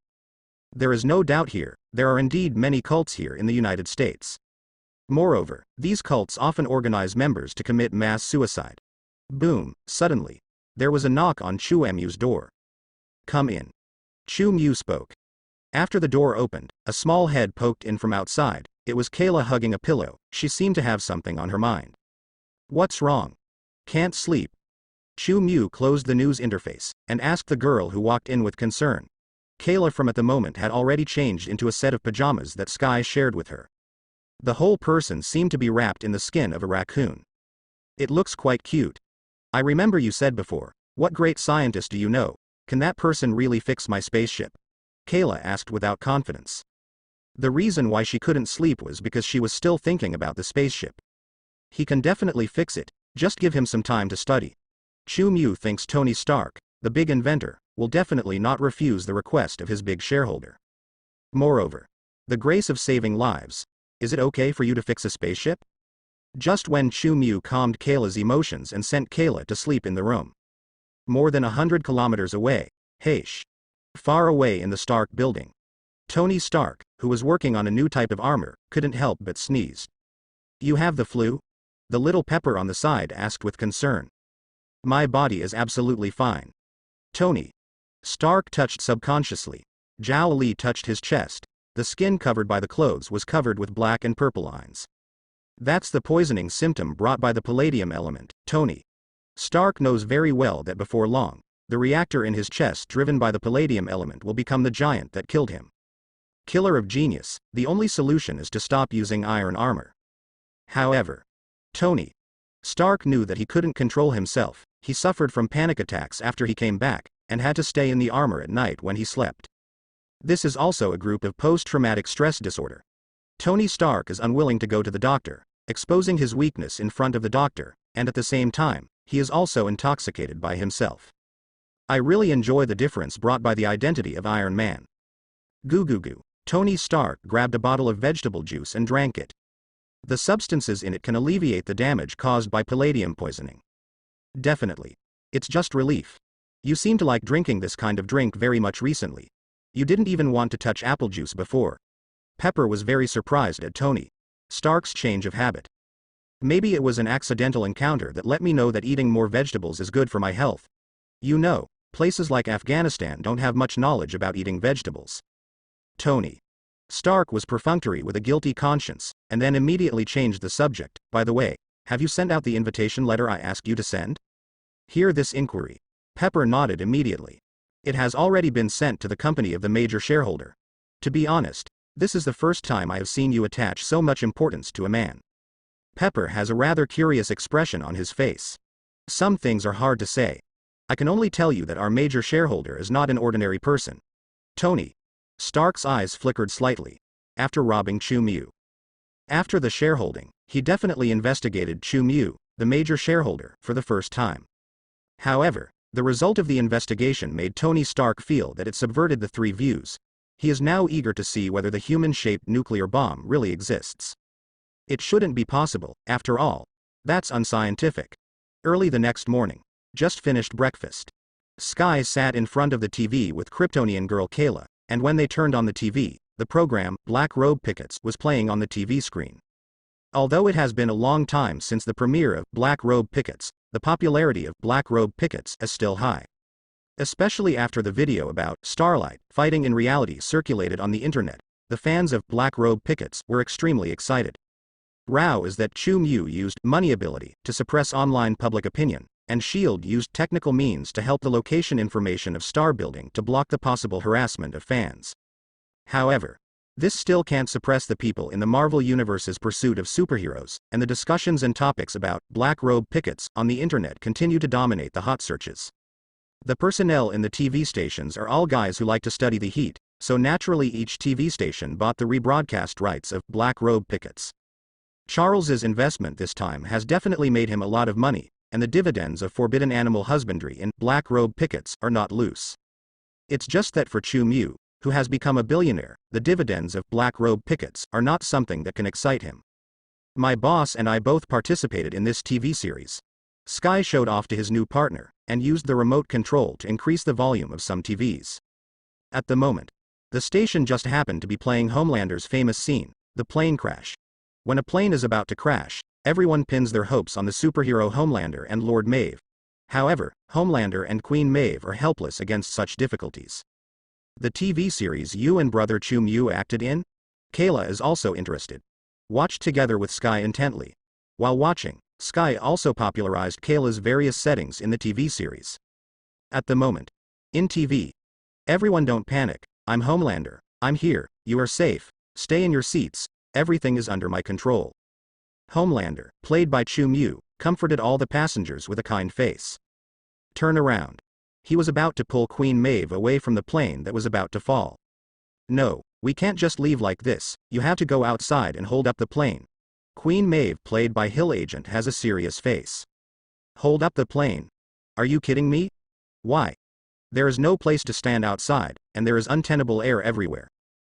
There is no doubt here, there are indeed many cults here in the United States. Moreover, these cults often organize members to commit mass suicide. Boom, suddenly. There was a knock on Chu Mu's door. Come in. Chu Mu spoke. After the door opened, a small head poked in from outside. It was Kayla hugging a pillow. She seemed to have something on her mind. What's wrong? Can't sleep. Chu Mu closed the news interface, and asked the girl who walked in with concern. Kayla from at the moment had already changed into a set of pajamas that Sky shared with her. The whole person seemed to be wrapped in the skin of a raccoon. It looks quite cute. I remember you said before, what great scientist do you know? Can that person really fix my spaceship? Kayla asked without confidence. The reason why she couldn't sleep was because she was still thinking about the spaceship. He can definitely fix it, just give him some time to study. Chu Mu thinks Tony Stark, the big inventor, will definitely not refuse the request of his big shareholder. Moreover, the grace of saving lives. Is it okay for you to fix a spaceship? Just when Chu Mu calmed Kayla's emotions and sent Kayla to sleep in the room. More than 100 kilometers away. Heish. Far away in the Stark building. Tony Stark, who was working on a new type of armor, couldn't help but sneeze. You have the flu? The little Pepper on the side asked with concern. My body is absolutely fine. Tony Stark touched subconsciously. Zhao Li touched his chest. The skin covered by the clothes was covered with black and purple lines. That's the poisoning symptom brought by the palladium element. Tony Stark knows very well that before long, the reactor in his chest driven by the palladium element will become the giant that killed him. Killer of genius, the only solution is to stop using iron armor. However, Tony Stark knew that he couldn't control himself. He suffered from panic attacks after he came back, and had to stay in the armor at night when he slept. This is also a group of post-traumatic stress disorder. Tony Stark is unwilling to go to the doctor, exposing his weakness in front of the doctor, and at the same time, he is also intoxicated by himself. I really enjoy the difference brought by the identity of Iron Man. Goo goo goo. Tony Stark grabbed a bottle of vegetable juice and drank it. The substances in it can alleviate the damage caused by palladium poisoning. Definitely. It's just relief. You seem to like drinking this kind of drink very much recently. You didn't even want to touch apple juice before. Pepper was very surprised at Tony Stark's change of habit. Maybe it was an accidental encounter that let me know that eating more vegetables is good for my health. You know, places like Afghanistan don't have much knowledge about eating vegetables. Tony Stark was perfunctory with a guilty conscience, and then immediately changed the subject. By the way, have you sent out the invitation letter I asked you to send? Hear this inquiry. Pepper nodded immediately. It has already been sent to the company of the major shareholder. To be honest, this is the first time I have seen you attach so much importance to a man. Pepper has a rather curious expression on his face. Some things are hard to say. I can only tell you that our major shareholder is not an ordinary person. Tony Stark's eyes flickered slightly. After robbing Chu Mu. After the shareholding, he definitely investigated Chu Mu, the major shareholder, for the first time. However, the result of the investigation made Tony Stark feel that it subverted the three views. He is now eager to see whether the human-shaped nuclear bomb really exists. It shouldn't be possible, after all. That's unscientific. Early the next morning. Just finished breakfast. Sky sat in front of the TV with Kryptonian girl Kayla, and when they turned on the TV, the program, Black Robe Pickets, was playing on the TV screen. Although it has been a long time since the premiere of Black Robe Pickets, the popularity of Black Robe Pickets is still high. Especially after the video about Starlight fighting in reality circulated on the internet, the fans of Black Robe Pickets were extremely excited. Row is that Chu Mu used money ability to suppress online public opinion, and S.H.I.E.L.D. used technical means to help the location information of Star Building to block the possible harassment of fans. However, this still can't suppress the people in the Marvel Universe's pursuit of superheroes, and the discussions and topics about Black Robe Pickets on the internet continue to dominate the hot searches. The personnel in the TV stations are all guys who like to study the heat, so naturally each TV station bought the rebroadcast rights of Black Robe Pickets. Charles's investment this time has definitely made him a lot of money, and the dividends of forbidden animal husbandry in Black Robe Pickets are not loose. It's just that for Chu Mu, who has become a billionaire, the dividends of Black Robe Pickets are not something that can excite him. My boss and I both participated in this TV series. Sky showed off to his new partner, and used the remote control to increase the volume of some TVs. At the moment, the station just happened to be playing Homelander's famous scene, the plane crash. When a plane is about to crash, everyone pins their hopes on the superhero Homelander and Lord Maeve. However, Homelander and Queen Maeve are helpless against such difficulties. The TV series you and brother Chu Mu acted in? Kayla is also interested. Watched together with Sky intently. While watching, Sky also popularized Kayla's various settings in the TV series. At the moment, in TV, everyone don't panic, I'm Homelander, I'm here, you are safe, stay in your seats, everything is under my control. Homelander, played by Chu Mu, comforted all the passengers with a kind face. Turn around. He was about to pull Queen Maeve away from the plane that was about to fall. No, we can't just leave like this, you have to go outside and hold up the plane. Queen Maeve, played by Hill Agent, has a serious face. Hold up the plane? Are you kidding me? Why? There is no place to stand outside, and there is untenable air everywhere.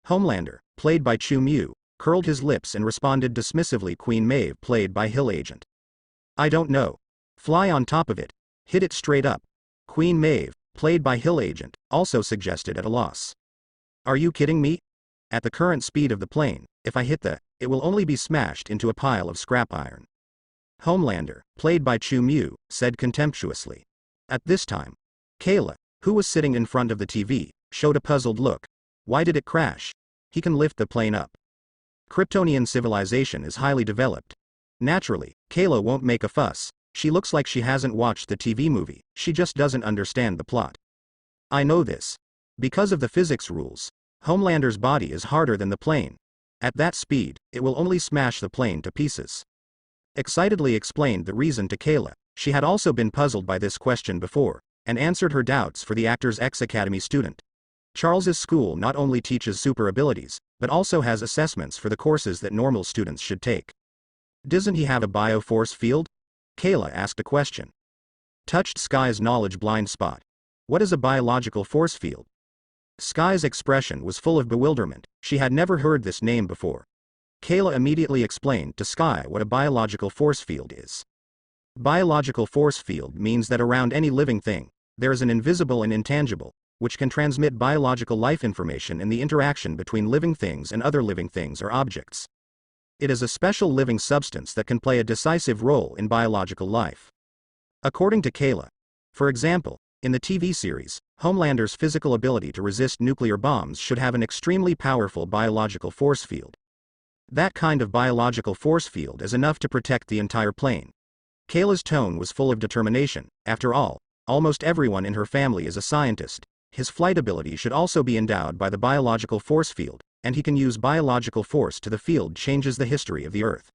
Homelander, played by Chu Mu, curled his lips and responded dismissively. Queen Maeve, played by Hill Agent. I don't know. Fly on top of it. Hit it straight up. Queen Maeve, played by Hill Agent, also suggested at a loss. Are you kidding me? At the current speed of the plane, if I hit it will only be smashed into a pile of scrap iron. Homelander, played by Chu Mu, said contemptuously. At this time, Kayla, who was sitting in front of the TV, showed a puzzled look. Why did it crash? He can lift the plane up. Kryptonian civilization is highly developed. Naturally, Kayla won't make a fuss. She looks like she hasn't watched the TV movie, she just doesn't understand the plot. I know this. Because of the physics rules, Homelander's body is harder than the plane. At that speed, it will only smash the plane to pieces. Excitedly explained the reason to Kayla. She had also been puzzled by this question before, and answered her doubts for the actor's ex-academy student. Charles's school not only teaches super abilities, but also has assessments for the courses that normal students should take. Doesn't he have a bioforce field? Kayla asked a question. Touched Sky's knowledge blind spot. What is a biological force field? Sky's expression was full of bewilderment. She had never heard this name before. Kayla immediately explained to Sky what a biological force field is. Biological force field means that around any living thing, there is an invisible and intangible, which can transmit biological life information in the interaction between living things and other living things or objects. It is a special living substance that can play a decisive role in biological life. According to Kayla, for example, in the TV series, Homelander's physical ability to resist nuclear bombs should have an extremely powerful biological force field. That kind of biological force field is enough to protect the entire plane. Kayla's tone was full of determination. After all, almost everyone in her family is a scientist. His flight ability should also be endowed by the biological force field, and he can use biological force to the field changes the history of the Earth.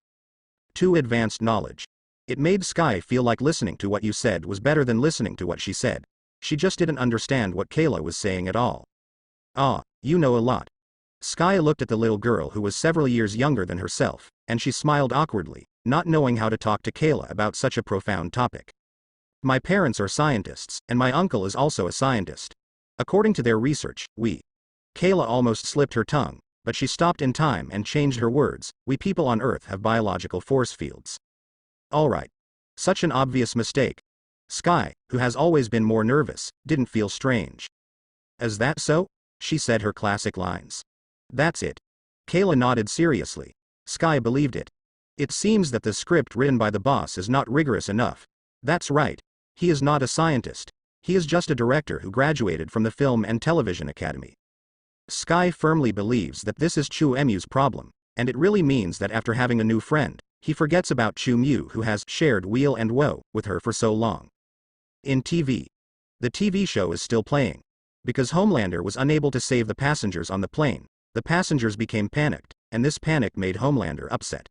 Too advanced knowledge. It made Sky feel like listening to what you said was better than listening to what she said. She just didn't understand what Kayla was saying at all. Ah, you know a lot. Sky looked at the little girl who was several years younger than herself, and she smiled awkwardly, not knowing how to talk to Kayla about such a profound topic. My parents are scientists, and my uncle is also a scientist. According to their research, Kayla almost slipped her tongue, but she stopped in time and changed her words. We people on Earth have biological force fields. Alright. Such an obvious mistake. Sky, who has always been more nervous, didn't feel strange. Is that so? She said her classic lines. That's it. Kayla nodded seriously. Sky believed it. It seems that the script written by the boss is not rigorous enough. That's right. He is not a scientist. He is just a director who graduated from the Film and Television Academy. Sky firmly believes that this is Chu Mu's problem, and it really means that after having a new friend, he forgets about Chu Mu who has shared weal and woe with her for so long. In TV. The TV show is still playing. Because Homelander was unable to save the passengers on the plane, the passengers became panicked, and this panic made Homelander upset.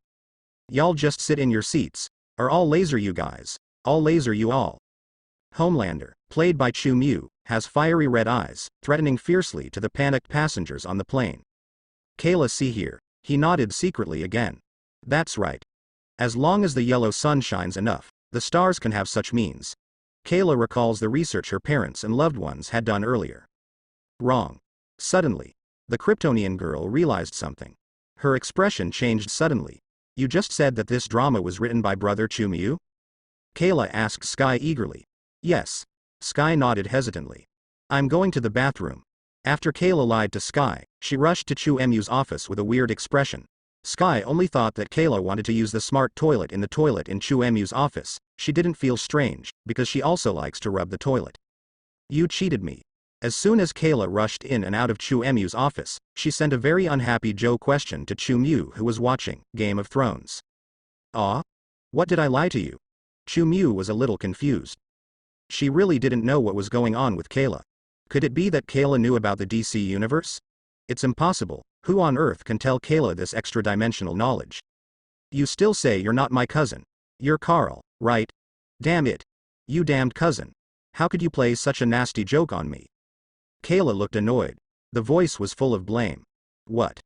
Y'all just sit in your seats, or I'll laser you guys. I'll laser you all. Homelander, played by Chu Mu, has fiery red eyes, threatening fiercely to the panicked passengers on the plane. Kayla, see here. He nodded secretly again. That's right. As long as the yellow sun shines enough, the stars can have such means. Kayla recalls the research her parents and loved ones had done earlier. Wrong. Suddenly, the Kryptonian girl realized something. Her expression changed suddenly. You just said that this drama was written by brother Chu Mu? Kayla asked Sky eagerly. Yes. Sky nodded hesitantly. I'm going to the bathroom. After Kayla lied to Sky, she rushed to Chu Mu's office with a weird expression. Sky only thought that Kayla wanted to use the smart toilet in the toilet in Chu Mu's office. She didn't feel strange, because she also likes to rub the toilet. You cheated me. As soon as Kayla rushed in and out of Chu Mu's office, she sent a very unhappy Joe question to Chu Mu who was watching Game of Thrones. Ah? What did I lie to you? Chu Mu was a little confused. She really didn't know what was going on with Kayla. Could it be that Kayla knew about the DC universe? It's impossible. Who on earth can tell Kayla this extra-dimensional knowledge? You still say you're not my cousin. You're Carl, right? Damn it. You damned cousin. How could you play such a nasty joke on me? Kayla looked annoyed. The voice was full of blame. What?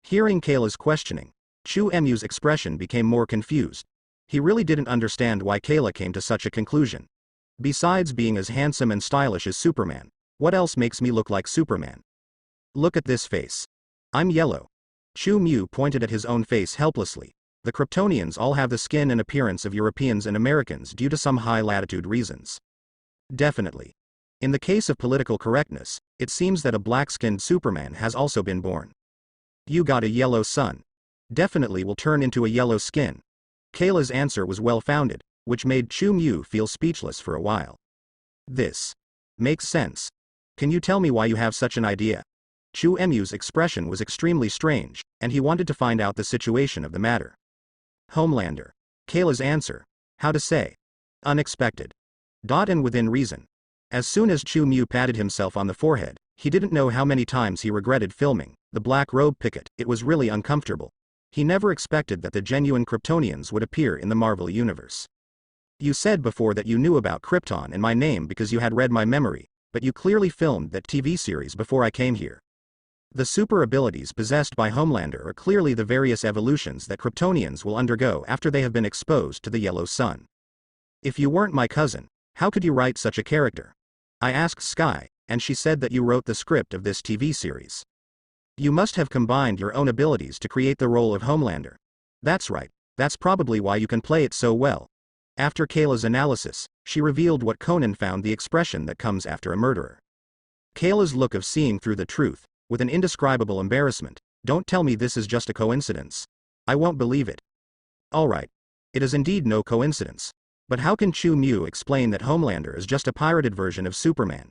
Hearing Kayla's questioning, Chu Mu's expression became more confused. He really didn't understand why Kayla came to such a conclusion. Besides being as handsome and stylish as Superman, what else makes me look like Superman? Look at this face. I'm yellow. Chu Mu pointed at his own face helplessly. The Kryptonians all have the skin and appearance of Europeans and Americans due to some high-latitude reasons. Definitely. In the case of political correctness, it seems that a black-skinned Superman has also been born. You got a yellow sun. Definitely will turn into a yellow skin. Kayla's answer was well-founded, which made Chu Mu feel speechless for a while. This makes sense. Can you tell me why you have such an idea? Chu Mu's expression was extremely strange, and he wanted to find out the situation of the matter. Homelander. Kayla's answer. How to say? Unexpected. And within reason. As soon as Chu Mu patted himself on the forehead, he didn't know how many times he regretted filming the black robe picket. It was really uncomfortable. He never expected that the genuine Kryptonians would appear in the Marvel Universe. You said before that you knew about Krypton and my name because you had read my memory, but you clearly filmed that TV series before I came here. The super abilities possessed by Homelander are clearly the various evolutions that Kryptonians will undergo after they have been exposed to the yellow sun. If you weren't my cousin, how could you write such a character? I asked Sky, and she said that you wrote the script of this TV series. You must have combined your own abilities to create the role of Homelander. That's right, that's probably why you can play it so well. After Kayla's analysis, she revealed what Conan found the expression that comes after a murderer. Kayla's look of seeing through the truth, with an indescribable embarrassment. Don't tell me this is just a coincidence. I won't believe it. Alright. It is indeed no coincidence. But how can Chu Mu explain that Homelander is just a pirated version of Superman?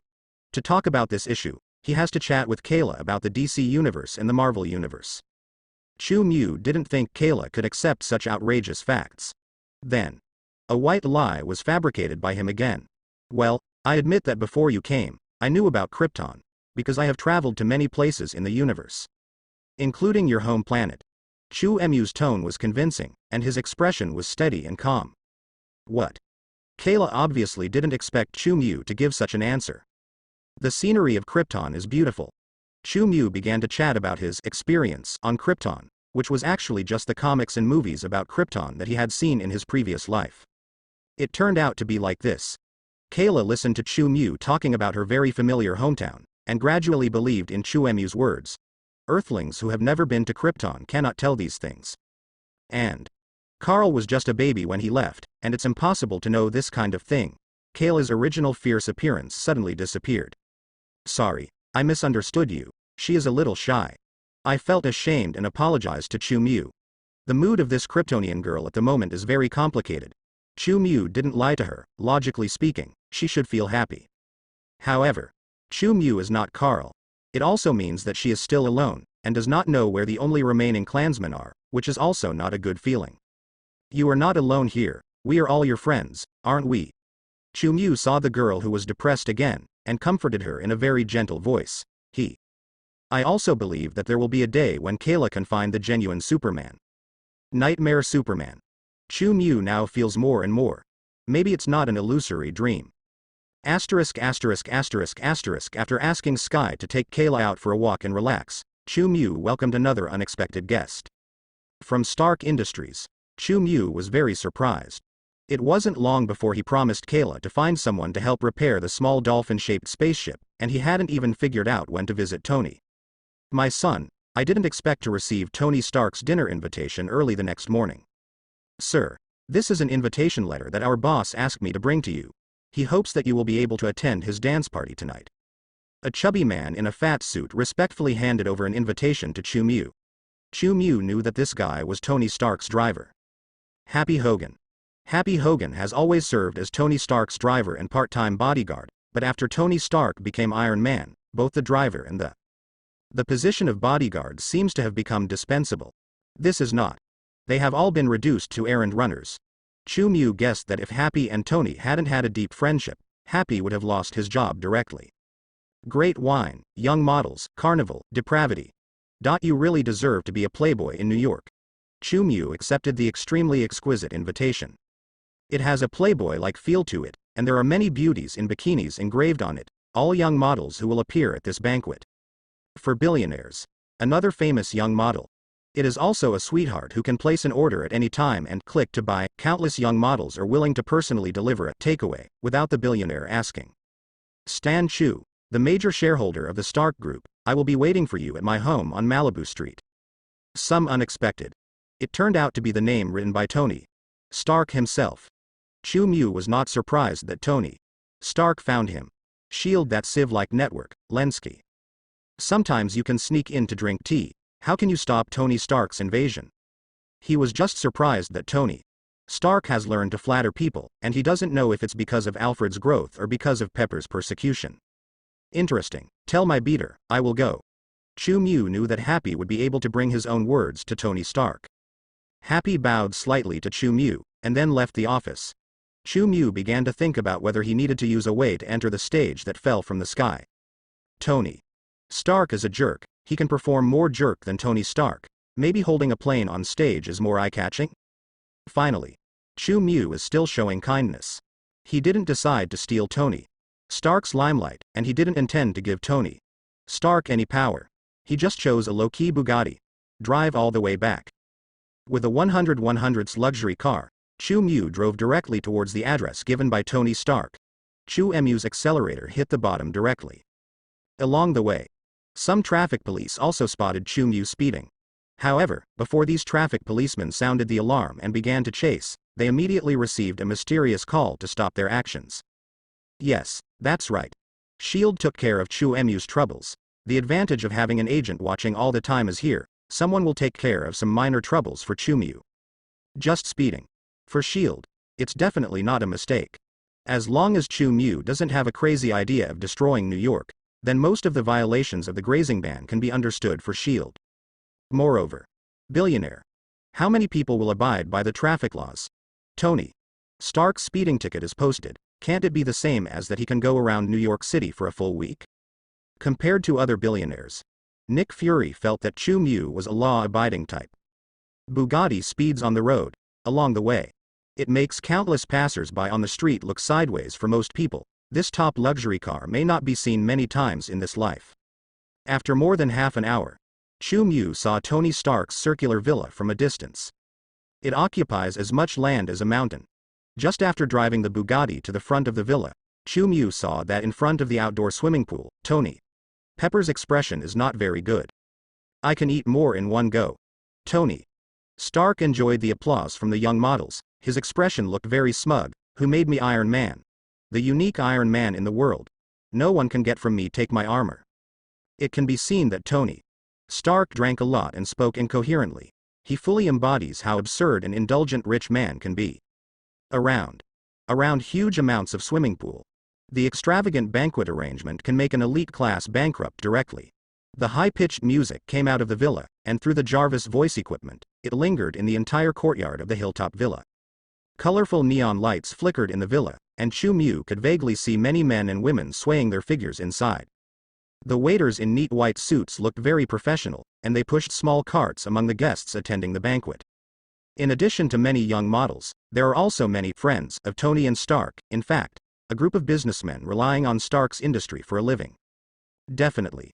To talk about this issue, he has to chat with Kayla about the DC Universe and the Marvel Universe. Chu Mu didn't think Kayla could accept such outrageous facts. Then, a white lie was fabricated by him again. Well, I admit that before you came, I knew about Krypton, because I have traveled to many places in the universe, including your home planet. Chu Mu's tone was convincing, and his expression was steady and calm. What? Kayla obviously didn't expect Chu Mu to give such an answer. The scenery of Krypton is beautiful. Chu Mu began to chat about his experience on Krypton, which was actually just the comics and movies about Krypton that he had seen in his previous life. It turned out to be like this. Kayla listened to Chu Mu talking about her very familiar hometown, and gradually believed in Chu Mu's words. Earthlings who have never been to Krypton cannot tell these things. And Carl was just a baby when he left, and it's impossible to know this kind of thing. Kayla's original fierce appearance suddenly disappeared. Sorry, I misunderstood you. She is a little shy. I felt ashamed and apologized to Chu Mu. The mood of this Kryptonian girl at the moment is very complicated. Chu Mu didn't lie to her. Logically speaking, she should feel happy. However, Chu Mu is not Carl. It also means that she is still alone, and does not know where the only remaining clansmen are, which is also not a good feeling. You are not alone here, we are all your friends, aren't we? Chu Mu saw the girl who was depressed again, and comforted her in a very gentle voice. I also believe that there will be a day when Kayla can find the genuine Superman. Nightmare Superman. Chu Mu now feels more and more. Maybe it's not an illusory dream. After asking Sky to take Kayla out for a walk and relax, Chu Mu welcomed another unexpected guest. From Stark Industries. Chu Mu was very surprised. It wasn't long before he promised Kayla to find someone to help repair the small dolphin-shaped spaceship, and he hadn't even figured out when to visit Tony. My son, I didn't expect to receive Tony Stark's dinner invitation early the next morning. Sir, this is an invitation letter that our boss asked me to bring to you. He hopes that you will be able to attend his dance party tonight. A chubby man in a fat suit respectfully handed over an invitation to Chu Mu. Chu Mu knew that this guy was Tony Stark's driver. Happy Hogan. Happy Hogan has always served as Tony Stark's driver and part-time bodyguard, but after Tony Stark became Iron Man, both the driver and the position of bodyguard seems to have become dispensable. This is not. They have all been reduced to errand runners. Chu Mu guessed that if Happy and Tony hadn't had a deep friendship, Happy would have lost his job directly. Great wine, young models, carnival, depravity. You really deserve to be a playboy in New York. Chu Mu accepted the extremely exquisite invitation. It has a playboy-like feel to it, and there are many beauties in bikinis engraved on it, all young models who will appear at this banquet. For billionaires. Another famous young model. It is also a sweetheart who can place an order at any time and click to buy. Countless young models are willing to personally deliver a takeaway, without the billionaire asking. Stan Chu, the major shareholder of the Stark Group, I will be waiting for you at my home on Malibu Street. Some unexpected. It turned out to be the name written by Tony Stark himself. Chu Mu was not surprised that Tony Stark found him. Shield that sieve-like network, Lenski. Sometimes you can sneak in to drink tea. How can you stop Tony Stark's invasion? He was just surprised that Tony Stark has learned to flatter people, and he doesn't know if it's because of Alfred's growth or because of Pepper's persecution. Interesting. Tell my beater, I will go. Chu Mu knew that Happy would be able to bring his own words to Tony Stark. Happy bowed slightly to Chu Mu, and then left the office. Chu Mu began to think about whether he needed to use a way to enter the stage that fell from the sky. Tony Stark is a jerk. He can perform more jerk than Tony Stark. Maybe holding a plane on stage is more eye-catching? Finally, Chu Mu is still showing kindness. He didn't decide to steal Tony Stark's limelight, and he didn't intend to give Tony Stark any power. He just chose a low-key Bugatti. Drive all the way back. With a 100/100ths luxury car, Chu Mu drove directly towards the address given by Tony Stark. Chu Mu's accelerator hit the bottom directly. Along the way, some traffic police also spotted Chu Mu speeding. However, before these traffic policemen sounded the alarm and began to chase, they immediately received a mysterious call to stop their actions. Yes, that's right. S.H.I.E.L.D. took care of Chu Mu's troubles. The advantage of having an agent watching all the time is here. Someone will take care of some minor troubles for Chu Mu. Just speeding. For S.H.I.E.L.D., it's definitely not a mistake. As long as Chu Mu doesn't have a crazy idea of destroying New York, then most of the violations of the grazing ban can be understood for S.H.I.E.L.D. Moreover, billionaire. How many people will abide by the traffic laws? Tony Stark's speeding ticket is posted. Can't it be the same as that he can go around New York City for a full week? Compared to other billionaires, Nick Fury felt that Chu Mu was a law-abiding type. Bugatti speeds on the road. Along the way, it makes countless passers-by on the street look sideways. For most people, this top luxury car may not be seen many times in this life. After more than half an hour, Chu Mu saw Tony Stark's circular villa from a distance. It occupies as much land as a mountain. Just after driving the Bugatti to the front of the villa, Chu Mu saw that in front of the outdoor swimming pool, Tony Pepper's expression is not very good. I can eat more in one go. Tony Stark enjoyed the applause from the young models. His expression looked very smug. Who made me Iron Man? The unique Iron Man in the world. No one can get from me. Take my armor. It can be seen that Tony Stark drank a lot and spoke incoherently. He fully embodies how absurd an indulgent rich man can be. Around huge amounts of swimming pool. The extravagant banquet arrangement can make an elite class bankrupt directly. The high-pitched music came out of the villa, and through the Jarvis voice equipment, it lingered in the entire courtyard of the Hilltop Villa. Colorful neon lights flickered in the villa, and Chu Mu could vaguely see many men and women swaying their figures inside. The waiters in neat white suits looked very professional, and they pushed small carts among the guests attending the banquet. In addition to many young models, there are also many friends of Tony and Stark. In fact, a group of businessmen relying on Stark's industry for a living. Definitely.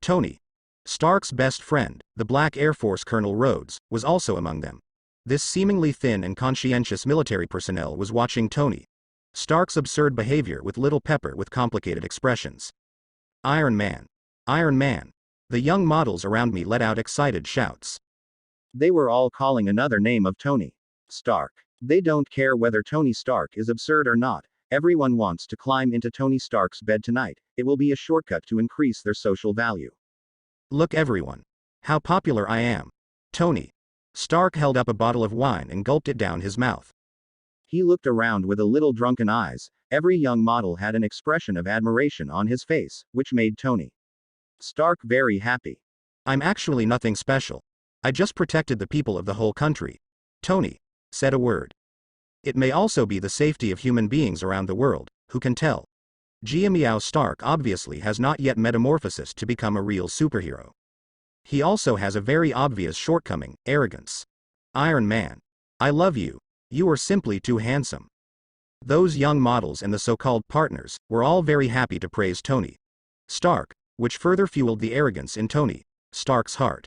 Tony Stark's best friend, the Black Air Force Colonel Rhodes, was also among them. This seemingly thin and conscientious military personnel was watching Tony Stark's absurd behavior with little Pepper with complicated expressions. Iron Man. Iron Man. The young models around me let out excited shouts. They were all calling another name of Tony Stark. They don't care whether Tony Stark is absurd or not. Everyone wants to climb into Tony Stark's bed tonight. It will be a shortcut to increase their social value. Look everyone. How popular I am. Tony Stark held up a bottle of wine and gulped it down his mouth. He looked around with a little drunken eyes. Every young model had an expression of admiration on his face, which made Tony Stark very happy. I'm actually nothing special. I just protected the people of the whole country. Tony said a word. It may also be the safety of human beings around the world. Who can tell? Jiamiao Stark obviously has not yet metamorphosed to become a real superhero. He also has a very obvious shortcoming, arrogance. Iron Man. I love you. You are simply too handsome. Those young models and the so-called partners were all very happy to praise Tony Stark, which further fueled the arrogance in Tony Stark's heart.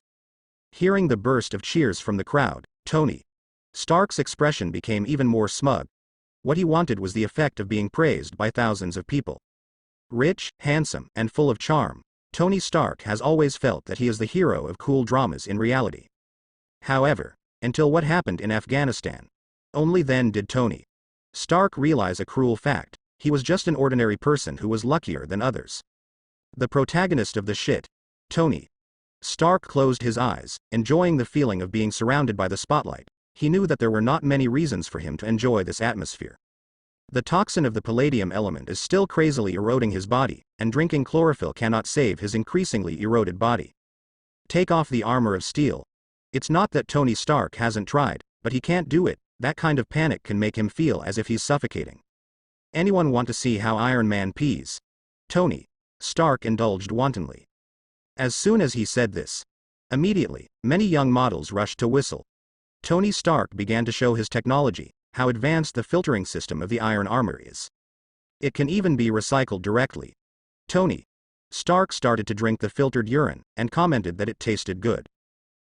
Hearing the burst of cheers from the crowd, Tony Stark's expression became even more smug. What he wanted was the effect of being praised by thousands of people. Rich, handsome, and full of charm, Tony Stark has always felt that he is the hero of cool dramas in reality. However, until what happened in Afghanistan, only then did Tony Stark realize a cruel fact. he was just an ordinary person who was luckier than others. The protagonist of the shit, Tony Stark, closed his eyes, enjoying the feeling of being surrounded by the spotlight. He knew that there were not many reasons for him to enjoy this atmosphere. The toxin of the palladium element is still crazily eroding his body, and drinking chlorophyll cannot save his increasingly eroded body. Take off the armor of steel. It's not that Tony Stark hasn't tried, but he can't do it. That kind of panic can make him feel as if he's suffocating. Anyone want to see how Iron Man pees? Tony Stark indulged wantonly. As soon as he said this, immediately, many young models rushed to whistle. Tony Stark began to show his technology, how advanced the filtering system of the iron armor is. It can even be recycled directly. Tony Stark started to drink the filtered urine, and commented that it tasted good.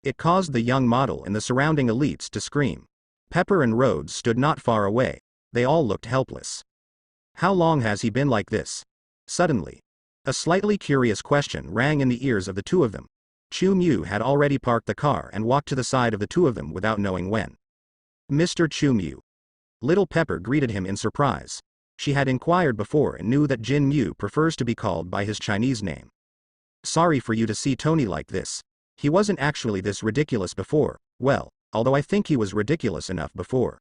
It caused the young model and the surrounding elites to scream. Pepper and Rhodes stood not far away. They all looked helpless. How long has he been like this? Suddenly, a slightly curious question rang in the ears of the two of them. Chu Mu had already parked the car and walked to the side of the two of them without knowing when. Mr. Chu Mu. Little Pepper greeted him in surprise. She had inquired before and knew that Jin Mu prefers to be called by his Chinese name. Sorry for you to see Tony like this. He wasn't actually this ridiculous before, well, although I think he was ridiculous enough before.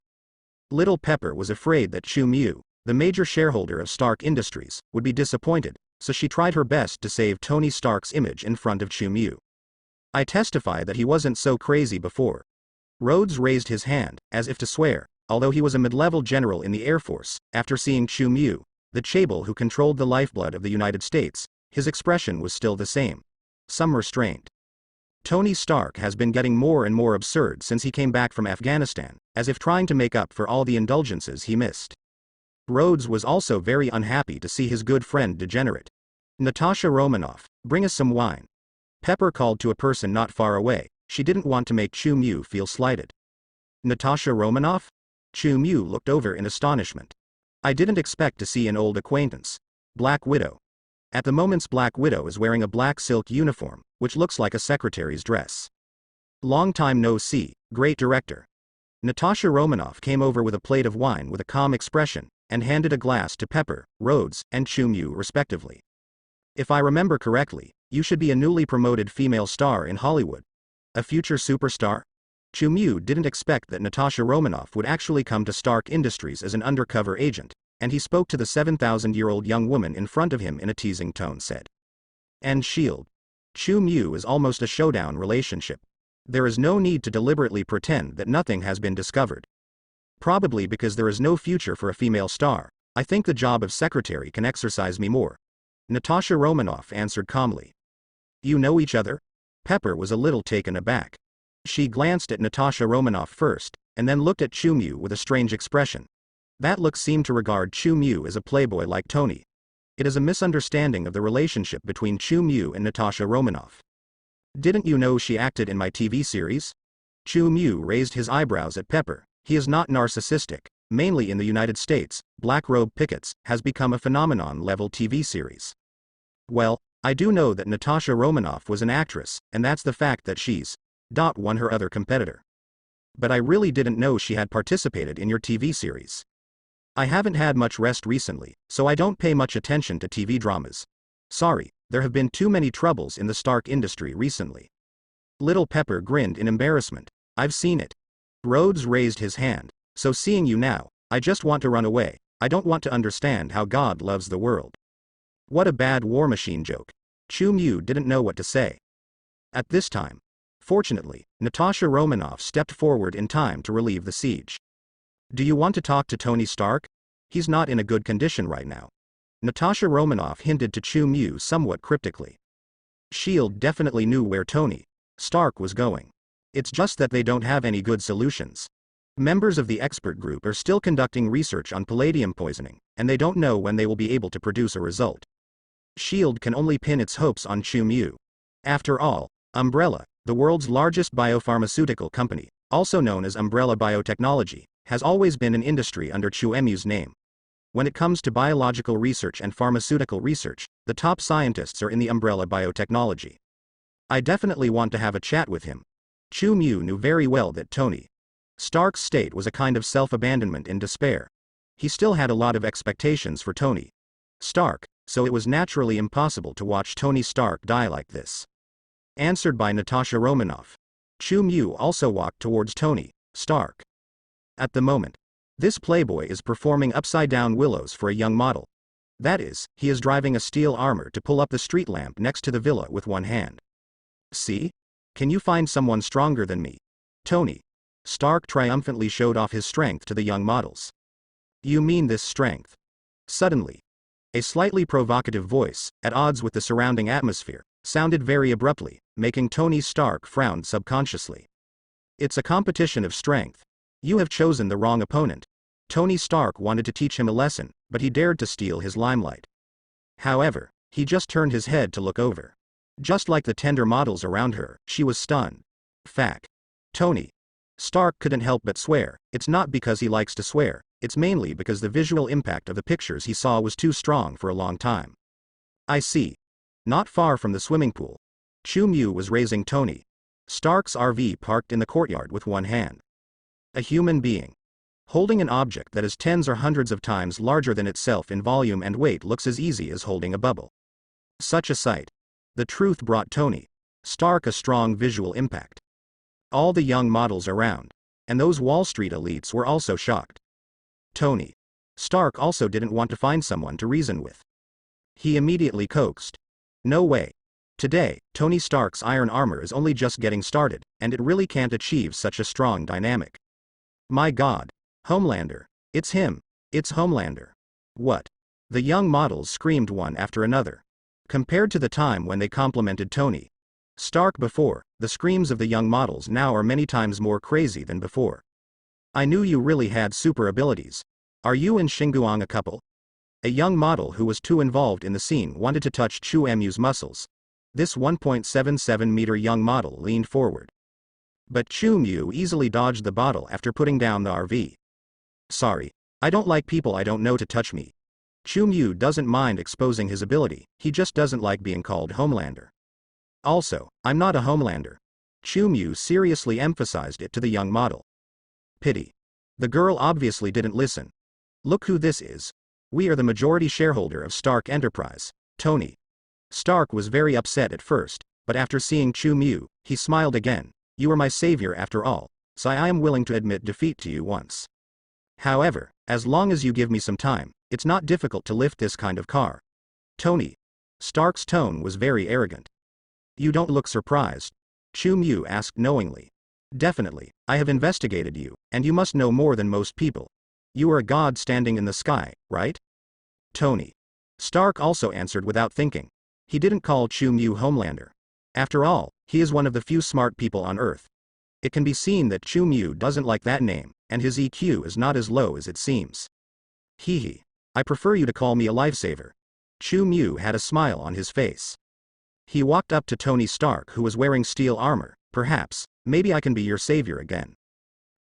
Little Pepper was afraid that Chu Mu, the major shareholder of Stark Industries, would be disappointed, so she tried her best to save Tony Stark's image in front of Chu Mu. I testify that he wasn't so crazy before. Rhodes raised his hand, as if to swear, although he was a mid-level general in the Air Force. After seeing Chu Mu, the Chable who controlled the lifeblood of the United States, his expression was still the same. Some restraint. Tony Stark has been getting more and more absurd since he came back from Afghanistan, as if trying to make up for all the indulgences he missed. Rhodes was also very unhappy to see his good friend degenerate. Natasha Romanoff, bring us some wine. Pepper called to a person not far away. She didn't want to make Chu Mu feel slighted. Natasha Romanoff? Chu Mu looked over in astonishment. I didn't expect to see an old acquaintance. Black Widow. At the moment Black Widow is wearing a black silk uniform, which looks like a secretary's dress. Long time no see, great director. Natasha Romanoff came over with a plate of wine with a calm expression, and handed a glass to Pepper, Rhodes, and Chu Mu respectively. If I remember correctly, you should be a newly promoted female star in Hollywood. A future superstar? Chu Mu didn't expect that Natasha Romanoff would actually come to Stark Industries as an undercover agent, and he spoke to the 7,000-year-old young woman in front of him in a teasing tone said. And S.H.I.E.L.D. Chu Mu is almost a showdown relationship. There is no need to deliberately pretend that nothing has been discovered. Probably because there is no future for a female star, I think the job of secretary can exercise me more. Natasha Romanoff answered calmly. You know each other? Pepper was a little taken aback. She glanced at Natasha Romanoff first, and then looked at Chu Mu with a strange expression. That look seemed to regard Chu Mu as a playboy like Tony. It is a misunderstanding of the relationship between Chu Mu and Natasha Romanoff. Didn't you know she acted in my TV series? Chu Mu raised his eyebrows at Pepper. He is not narcissistic. Mainly in the United States, Black Robe Pickets has become a phenomenon-level TV series. Well, I do know that Natasha Romanoff was an actress, and that's the fact that she's won her other competitor. But I really didn't know she had participated in your TV series. I haven't had much rest recently, so I don't pay much attention to TV dramas. Sorry, there have been too many troubles in the Stark industry recently. Little Pepper grinned in embarrassment. I've seen it. Rhodes raised his hand. So seeing you now, I just want to run away. I don't want to understand how God loves the world. What a bad war machine joke. Chu Mu didn't know what to say. At this time, fortunately, Natasha Romanoff stepped forward in time to relieve the siege. Do you want to talk to Tony Stark? He's not in a good condition right now. Natasha Romanoff hinted to Chu Mu somewhat cryptically. S.H.I.E.L.D. definitely knew where Tony Stark was going. It's just that they don't have any good solutions. Members of the expert group are still conducting research on palladium poisoning, and they don't know when they will be able to produce a result. S.H.I.E.L.D. can only pin its hopes on Chu Mu. After all, Umbrella, the world's largest biopharmaceutical company, also known as Umbrella Biotechnology, has always been an industry under Chu Mu's name. When it comes to biological research and pharmaceutical research, the top scientists are in the Umbrella Biotechnology. I definitely want to have a chat with him. Chu Mu knew very well that Tony Stark's state was a kind of self-abandonment and despair. He still had a lot of expectations for Tony Stark, so it was naturally impossible to watch Tony Stark die like this. Answered by Natasha Romanoff. Chu Mu also walked towards Tony Stark. At the moment, this playboy is performing upside-down willows for a young model. That is, he is driving a steel armor to pull up the street lamp next to the villa with one hand. See? Can you find someone stronger than me? Tony Stark triumphantly showed off his strength to the young models. You mean this strength? Suddenly, a slightly provocative voice, at odds with the surrounding atmosphere, sounded very abruptly, making Tony Stark frown subconsciously. It's a competition of strength. You have chosen the wrong opponent. Tony Stark wanted to teach him a lesson, but he dared to steal his limelight. However, he just turned his head to look over. Just like the tender models around her, she was stunned. Fact. Tony Stark couldn't help but swear. It's not because he likes to swear, it's mainly because the visual impact of the pictures he saw was too strong for a long time. I see. Not far from the swimming pool, Chu Mu was raising Tony Stark's RV parked in the courtyard with one hand. A human being holding an object that is tens or hundreds of times larger than itself in volume and weight looks as easy as holding a bubble. Such a sight. The truth brought Tony Stark a strong visual impact. All the young models around, and those Wall Street elites were also shocked. Tony Stark also didn't want to find someone to reason with. He immediately coaxed. No way. Today, Tony Stark's iron armor is only just getting started, and it really can't achieve such a strong dynamic. My God. Homelander. It's him. It's Homelander. What? The young models screamed one after another. Compared to the time when they complimented Tony Stark before, the screams of the young models now are many times more crazy than before. I knew you really had super abilities. Are you and Xinguang a couple? A young model who was too involved in the scene wanted to touch Chu Mu's muscles. This 1.77-meter young model leaned forward. But Chu Mu easily dodged the bottle after putting down the RV. Sorry. I don't like people I don't know to touch me. Chu Mu doesn't mind exposing his ability, he just doesn't like being called Homelander. Also, I'm not a Homelander. Chu Mu seriously emphasized it to the young model. Pity. The girl obviously didn't listen. Look who this is. We are the majority shareholder of Stark Enterprise. Tony Stark was very upset at first, but after seeing Chu Mu, he smiled again. You are my savior after all, so I am willing to admit defeat to you once. However, as long as you give me some time, it's not difficult to lift this kind of car. Tony Stark's tone was very arrogant. You don't look surprised. Chu Mu asked knowingly. Definitely, I have investigated you, and you must know more than most people. You are a god standing in the sky, right? Tony Stark also answered without thinking. He didn't call Chu Mu Homelander. After all, he is one of the few smart people on Earth. It can be seen that Chu Mu doesn't like that name, and his EQ is not as low as it seems. Hee. I prefer you to call me a lifesaver. Chu Mu had a smile on his face. He walked up to Tony Stark who was wearing steel armor. Perhaps, maybe I can be your savior again.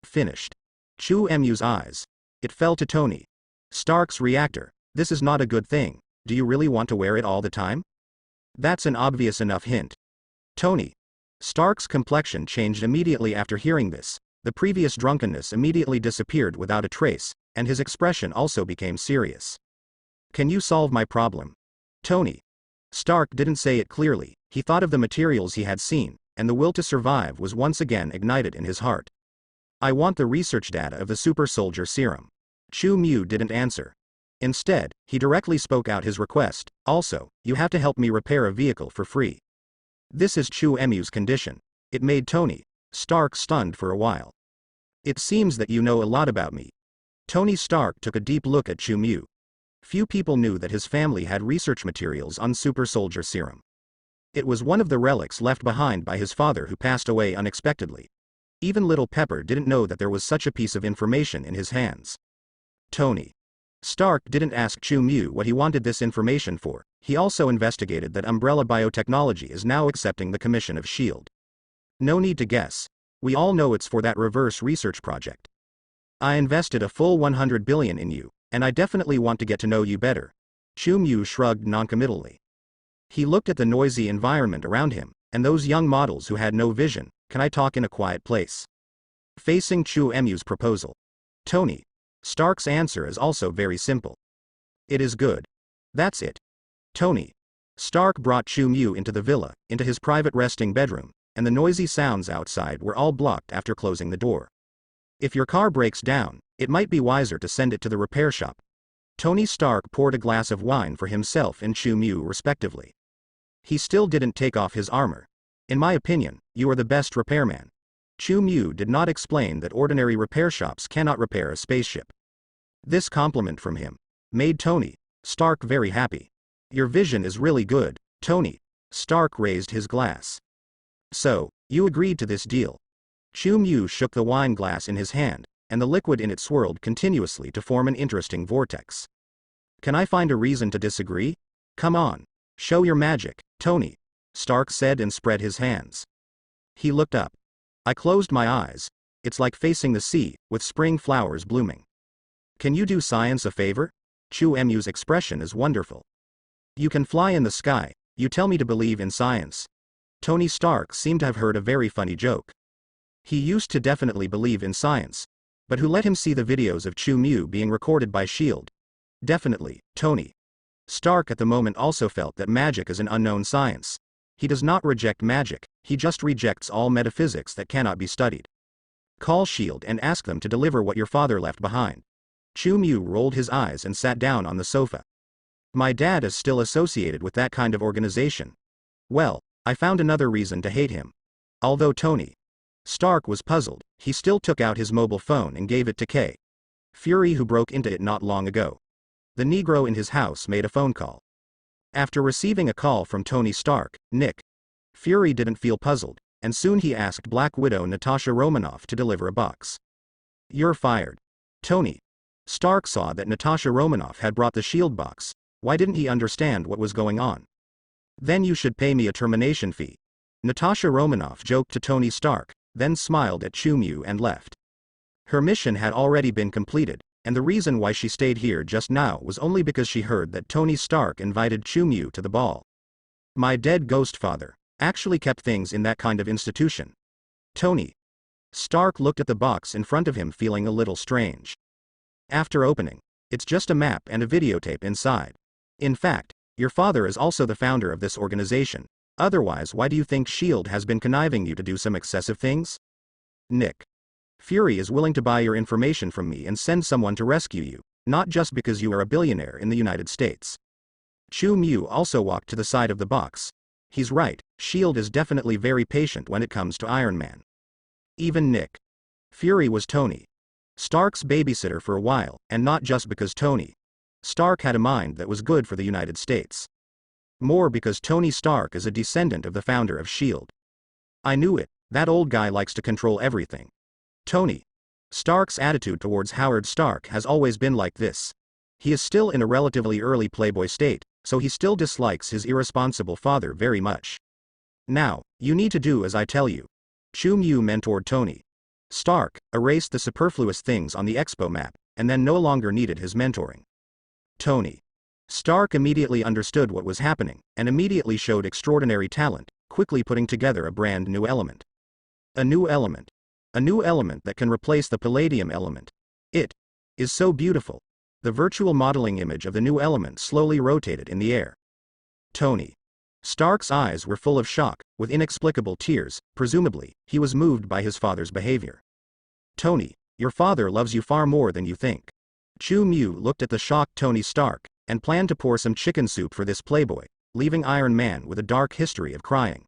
Finished. Chu Mu's eyes. It fell to Tony Stark's reactor. This is not a good thing. Do you really want to wear it all the time? That's an obvious enough hint. Tony Stark's complexion changed immediately after hearing this. The previous drunkenness immediately disappeared without a trace, and his expression also became serious. Can you solve my problem? Tony Stark didn't say it clearly. He thought of the materials he had seen, and the will to survive was once again ignited in his heart. I want the research data of the super soldier serum. Chu Mu didn't answer. Instead, he directly spoke out his request. Also, you have to help me repair a vehicle for free. This is Chu Mu's condition. It made Tony Stark stunned for a while. It seems that you know a lot about me. Tony Stark took a deep look at Chu Mu. Few people knew that his family had research materials on super soldier serum. It was one of the relics left behind by his father who passed away unexpectedly. Even little Pepper didn't know that there was such a piece of information in his hands. Tony Stark didn't ask Chu Mu what he wanted this information for. He also investigated that Umbrella Biotechnology is now accepting the commission of S.H.I.E.L.D. No need to guess. We all know it's for that reverse research project. I invested a full 100 billion in you, and I definitely want to get to know you better. Chu Mu shrugged noncommittally. He looked at the noisy environment around him, and those young models who had no vision. Can I talk in a quiet place? Facing Chu Mu's proposal, Tony Stark's answer is also very simple. It is good. That's it. Tony. Stark brought Chu-Mu into the villa, into his private resting bedroom, and the noisy sounds outside were all blocked after closing the door. If your car breaks down, it might be wiser to send it to the repair shop. Tony Stark poured a glass of wine for himself and Chu-Mu respectively. He still didn't take off his armor. In my opinion, you are the best repairman. Chu-Mu did not explain that ordinary repair shops cannot repair a spaceship. This compliment from him made Tony Stark very happy. Your vision is really good, Tony. Stark raised his glass. So, you agreed to this deal. Chu-Mu shook the wine glass in his hand, and the liquid in it swirled continuously to form an interesting vortex. Can I find a reason to disagree? Come on. Show your magic, Tony. Stark said and spread his hands. He looked up. I closed my eyes. It's like facing the sea, with spring flowers blooming. Can you do science a favor? Chu-Mu's expression is wonderful. You can fly in the sky, you tell me to believe in science. Tony Stark seemed to have heard a very funny joke. He used to definitely believe in science. But who let him see the videos of Chu-Mu being recorded by S.H.I.E.L.D.? Definitely, Tony. Stark at the moment also felt that magic is an unknown science. He does not reject magic, he just rejects all metaphysics that cannot be studied. Call S.H.I.E.L.D. and ask them to deliver what your father left behind. Chu-Mu rolled his eyes and sat down on the sofa. My dad is still associated with that kind of organization. Well, I found another reason to hate him. Although Tony Stark was puzzled, he still took out his mobile phone and gave it to K. Fury, who broke into it not long ago. The Negro in his house made a phone call. After receiving a call from Tony Stark, Nick Fury didn't feel puzzled, and soon he asked Black Widow Natasha Romanoff to deliver a box. You're fired. Tony Stark saw that Natasha Romanoff had brought the S.H.I.E.L.D. box. Why didn't he understand what was going on? Then you should pay me a termination fee. Natasha Romanoff joked to Tony Stark, then smiled at Chu-Mu and left. Her mission had already been completed, and the reason why she stayed here just now was only because she heard that Tony Stark invited Chu-Mu to the ball. My dead ghost father actually kept things in that kind of institution. Tony Stark looked at the box in front of him, feeling a little strange. After opening, it's just a map and a videotape inside. In fact, your father is also the founder of this organization. Otherwise, why do you think S.H.I.E.L.D. has been conniving you to do some excessive things? Nick Fury is willing to buy your information from me and send someone to rescue you, not just because you are a billionaire in the United States. Chu-Mu also walked to the side of the box. He's right, S.H.I.E.L.D. is definitely very patient when it comes to Iron Man. Even Nick Fury was Tony Stark's babysitter for a while, and not just because Tony Stark had a mind that was good for the United States. More because Tony Stark is a descendant of the founder of S.H.I.E.L.D. I knew it, that old guy likes to control everything. Tony Stark's attitude towards Howard Stark has always been like this. He is still in a relatively early playboy state, so he still dislikes his irresponsible father very much. Now, you need to do as I tell you. Chu-Mu mentored Tony Stark, erased the superfluous things on the expo map, and then no longer needed his mentoring. Tony Stark immediately understood what was happening, and immediately showed extraordinary talent, quickly putting together a brand new element. A new element. A new element that can replace the palladium element. It is so beautiful. The virtual modeling image of the new element slowly rotated in the air. Tony Stark's eyes were full of shock, with inexplicable tears. Presumably, he was moved by his father's behavior. Tony, your father loves you far more than you think. Chu-Mu looked at the shocked Tony Stark, and planned to pour some chicken soup for this playboy, leaving Iron Man with a dark history of crying.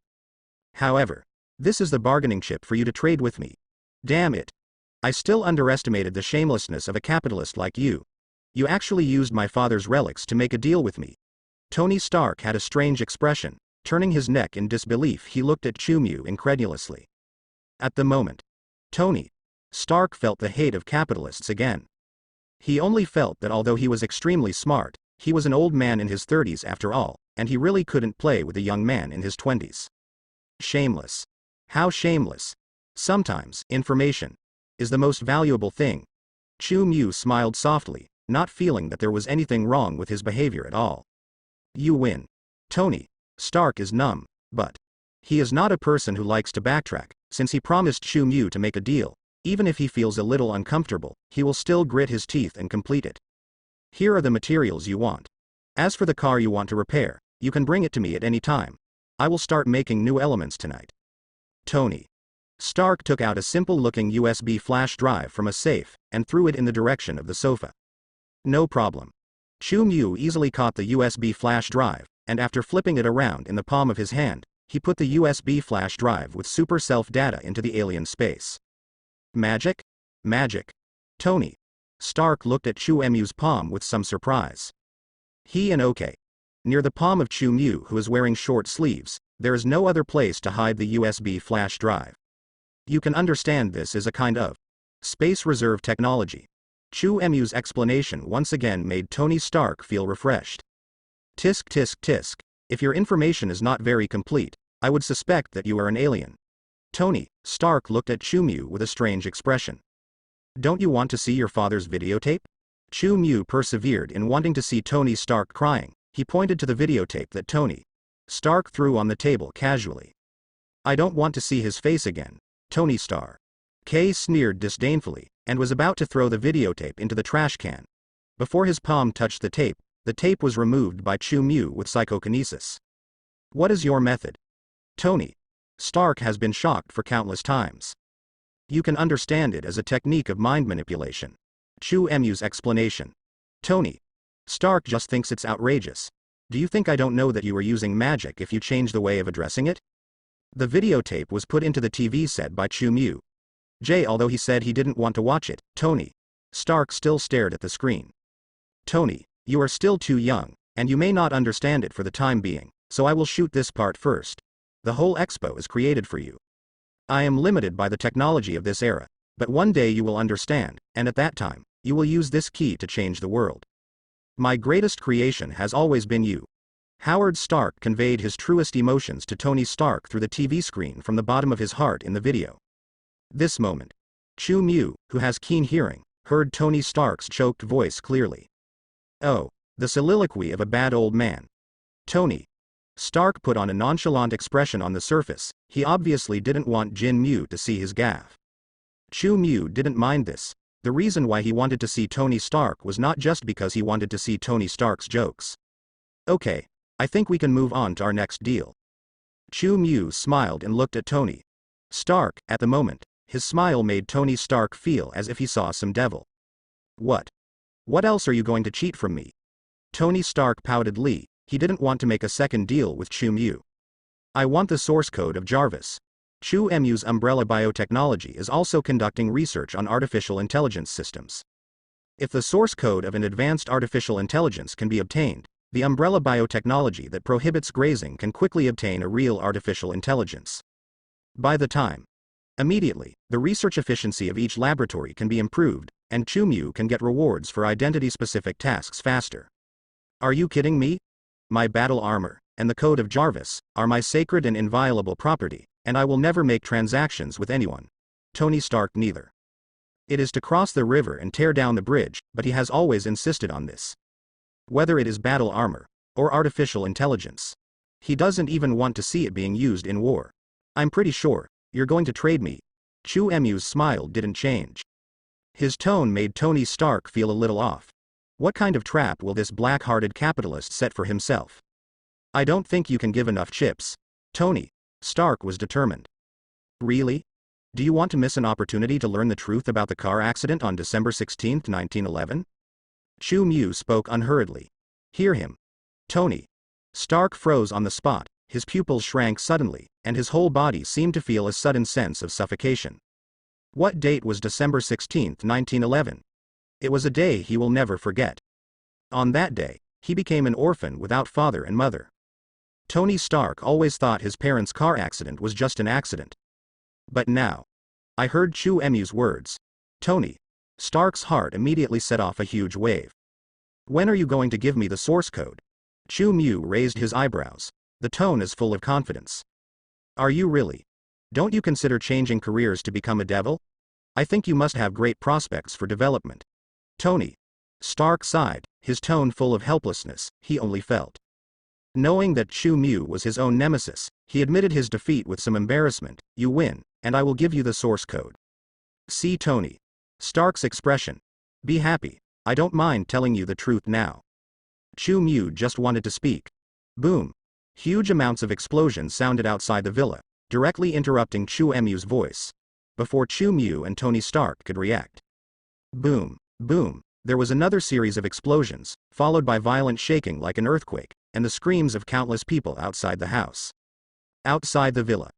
However, this is the bargaining chip for you to trade with me. Damn it. I still underestimated the shamelessness of a capitalist like you. You actually used my father's relics to make a deal with me. Tony Stark had a strange expression. Turning his neck in disbelief, he looked at Chu-Mu incredulously. At the moment, Tony Stark felt the hate of capitalists again. He only felt that although he was extremely smart, he was an old man in his 30s after all, and he really couldn't play with a young man in his 20s. Shameless. How shameless. Sometimes, information is the most valuable thing. Chu-Mu smiled softly, not feeling that there was anything wrong with his behavior at all. You win. Tony Stark is numb, but he is not a person who likes to backtrack. Since he promised Chu-Mu to make a deal, Even if he feels a little uncomfortable, he will still grit his teeth and complete it. Here are the materials you want. As for the car you want to repair, you can bring it to me at any time. I will start making new elements tonight. Tony Stark took out a simple-looking USB flash drive from a safe and threw it in the direction of the sofa. No problem. Chu Mu easily caught the USB flash drive, and after flipping it around in the palm of his hand, he put the USB flash drive with super self data into the alien space. Magic? Magic. Tony Stark looked at Chu Mu's palm with some surprise. Near the palm of Chu Mu, who is wearing short sleeves, there is no other place to hide the USB flash drive. You can understand this is a kind of space reserve technology. Chu Mu's explanation once again made Tony Stark feel refreshed. Tisk tisk tisk. If your information is not very complete, I would suspect that you are an alien. Tony Stark looked at Chu Mu with a strange expression. Don't you want to see your father's videotape? Chu Mu persevered in wanting to see Tony Stark crying. He pointed to the videotape that Tony Stark threw on the table casually. I don't want to see his face again. Tony Stark sneered disdainfully, and was about to throw the videotape into the trash can. Before his palm touched the tape was removed by Chu Mu with psychokinesis. What is your method? Tony Stark has been shocked for countless times. You can understand it as a technique of mind manipulation. Chu Mu's explanation. Tony Stark just thinks it's outrageous. Do you think I don't know that you are using magic if you change the way of addressing it? The videotape was put into the TV set by Chu Mu. Although he said he didn't want to watch it, Tony Stark still stared at the screen. Tony, you are still too young, and you may not understand it for the time being, so I will shoot this part first. The whole expo is created for you. I am limited by the technology of this era, but one day you will understand, and at that time, you will use this key to change the world. My greatest creation has always been you. Howard Stark conveyed his truest emotions to Tony Stark through the TV screen from the bottom of his heart in the video. This moment, Chu Mu, who has keen hearing, heard Tony Stark's choked voice clearly. Oh, the soliloquy of a bad old man. Tony Stark put on a nonchalant expression on the surface. He obviously didn't want Jin Mu to see his gaffe. Chu Mu didn't mind this. The reason why he wanted to see Tony Stark was not just because he wanted to see Tony Stark's jokes. Okay, I think we can move on to our next deal. Chu Mu smiled and looked at Tony Stark. At the moment, his smile made Tony Stark feel as if he saw some devil. What? What else are you going to cheat from me? Tony Stark pouted. He didn't want to make a second deal with Chu Mu. I want the source code of Jarvis. Chu Mu's Umbrella Biotechnology is also conducting research on artificial intelligence systems. If the source code of an advanced artificial intelligence can be obtained, the Umbrella Biotechnology that prohibits grazing can quickly obtain a real artificial intelligence. By the time, immediately, the research efficiency of each laboratory can be improved, and Chu Mu can get rewards for identity-specific tasks faster. Are you kidding me? My battle armor, and the code of Jarvis, are my sacred and inviolable property, and I will never make transactions with anyone. Tony Stark neither. It is to cross the river and tear down the bridge, but he has always insisted on this. Whether it is battle armor, or artificial intelligence. He doesn't even want to see it being used in war. I'm pretty sure, you're going to trade me. Chu Mu's smile didn't change. His tone made Tony Stark feel a little off. What kind of trap will this black-hearted capitalist set for himself? I don't think you can give enough chips. Tony Stark was determined. Really? Do you want to miss an opportunity to learn the truth about the car accident on December 16, 1911? Chu Mu spoke unhurriedly. Hear him. Tony Stark froze on the spot, his pupils shrank suddenly, and his whole body seemed to feel a sudden sense of suffocation. What date was December 16, 1911? It was a day he will never forget. On that day, he became an orphan without father and mother. Tony Stark always thought his parents' car accident was just an accident. But now, I heard Chu Mu's words. Tony Stark's heart immediately set off a huge wave. When are you going to give me the source code? Chu Mu raised his eyebrows. The tone is full of confidence. Are you really? Don't you consider changing careers to become a devil? I think you must have great prospects for development. Tony Stark sighed, his tone full of helplessness. He only felt. Knowing that Chu Mu was his own nemesis, he admitted his defeat with some embarrassment. You win, and I will give you the source code. See Tony Stark's expression. Be happy. I don't mind telling you the truth now. Chu Mu just wanted to speak. Boom. Huge amounts of explosions sounded outside the villa, directly interrupting Chu Mu's voice. Before Chu Mu and Tony Stark could react. Boom. Boom. There was another series of explosions, followed by violent shaking like an earthquake, and the screams of countless people outside the house. Outside the villa.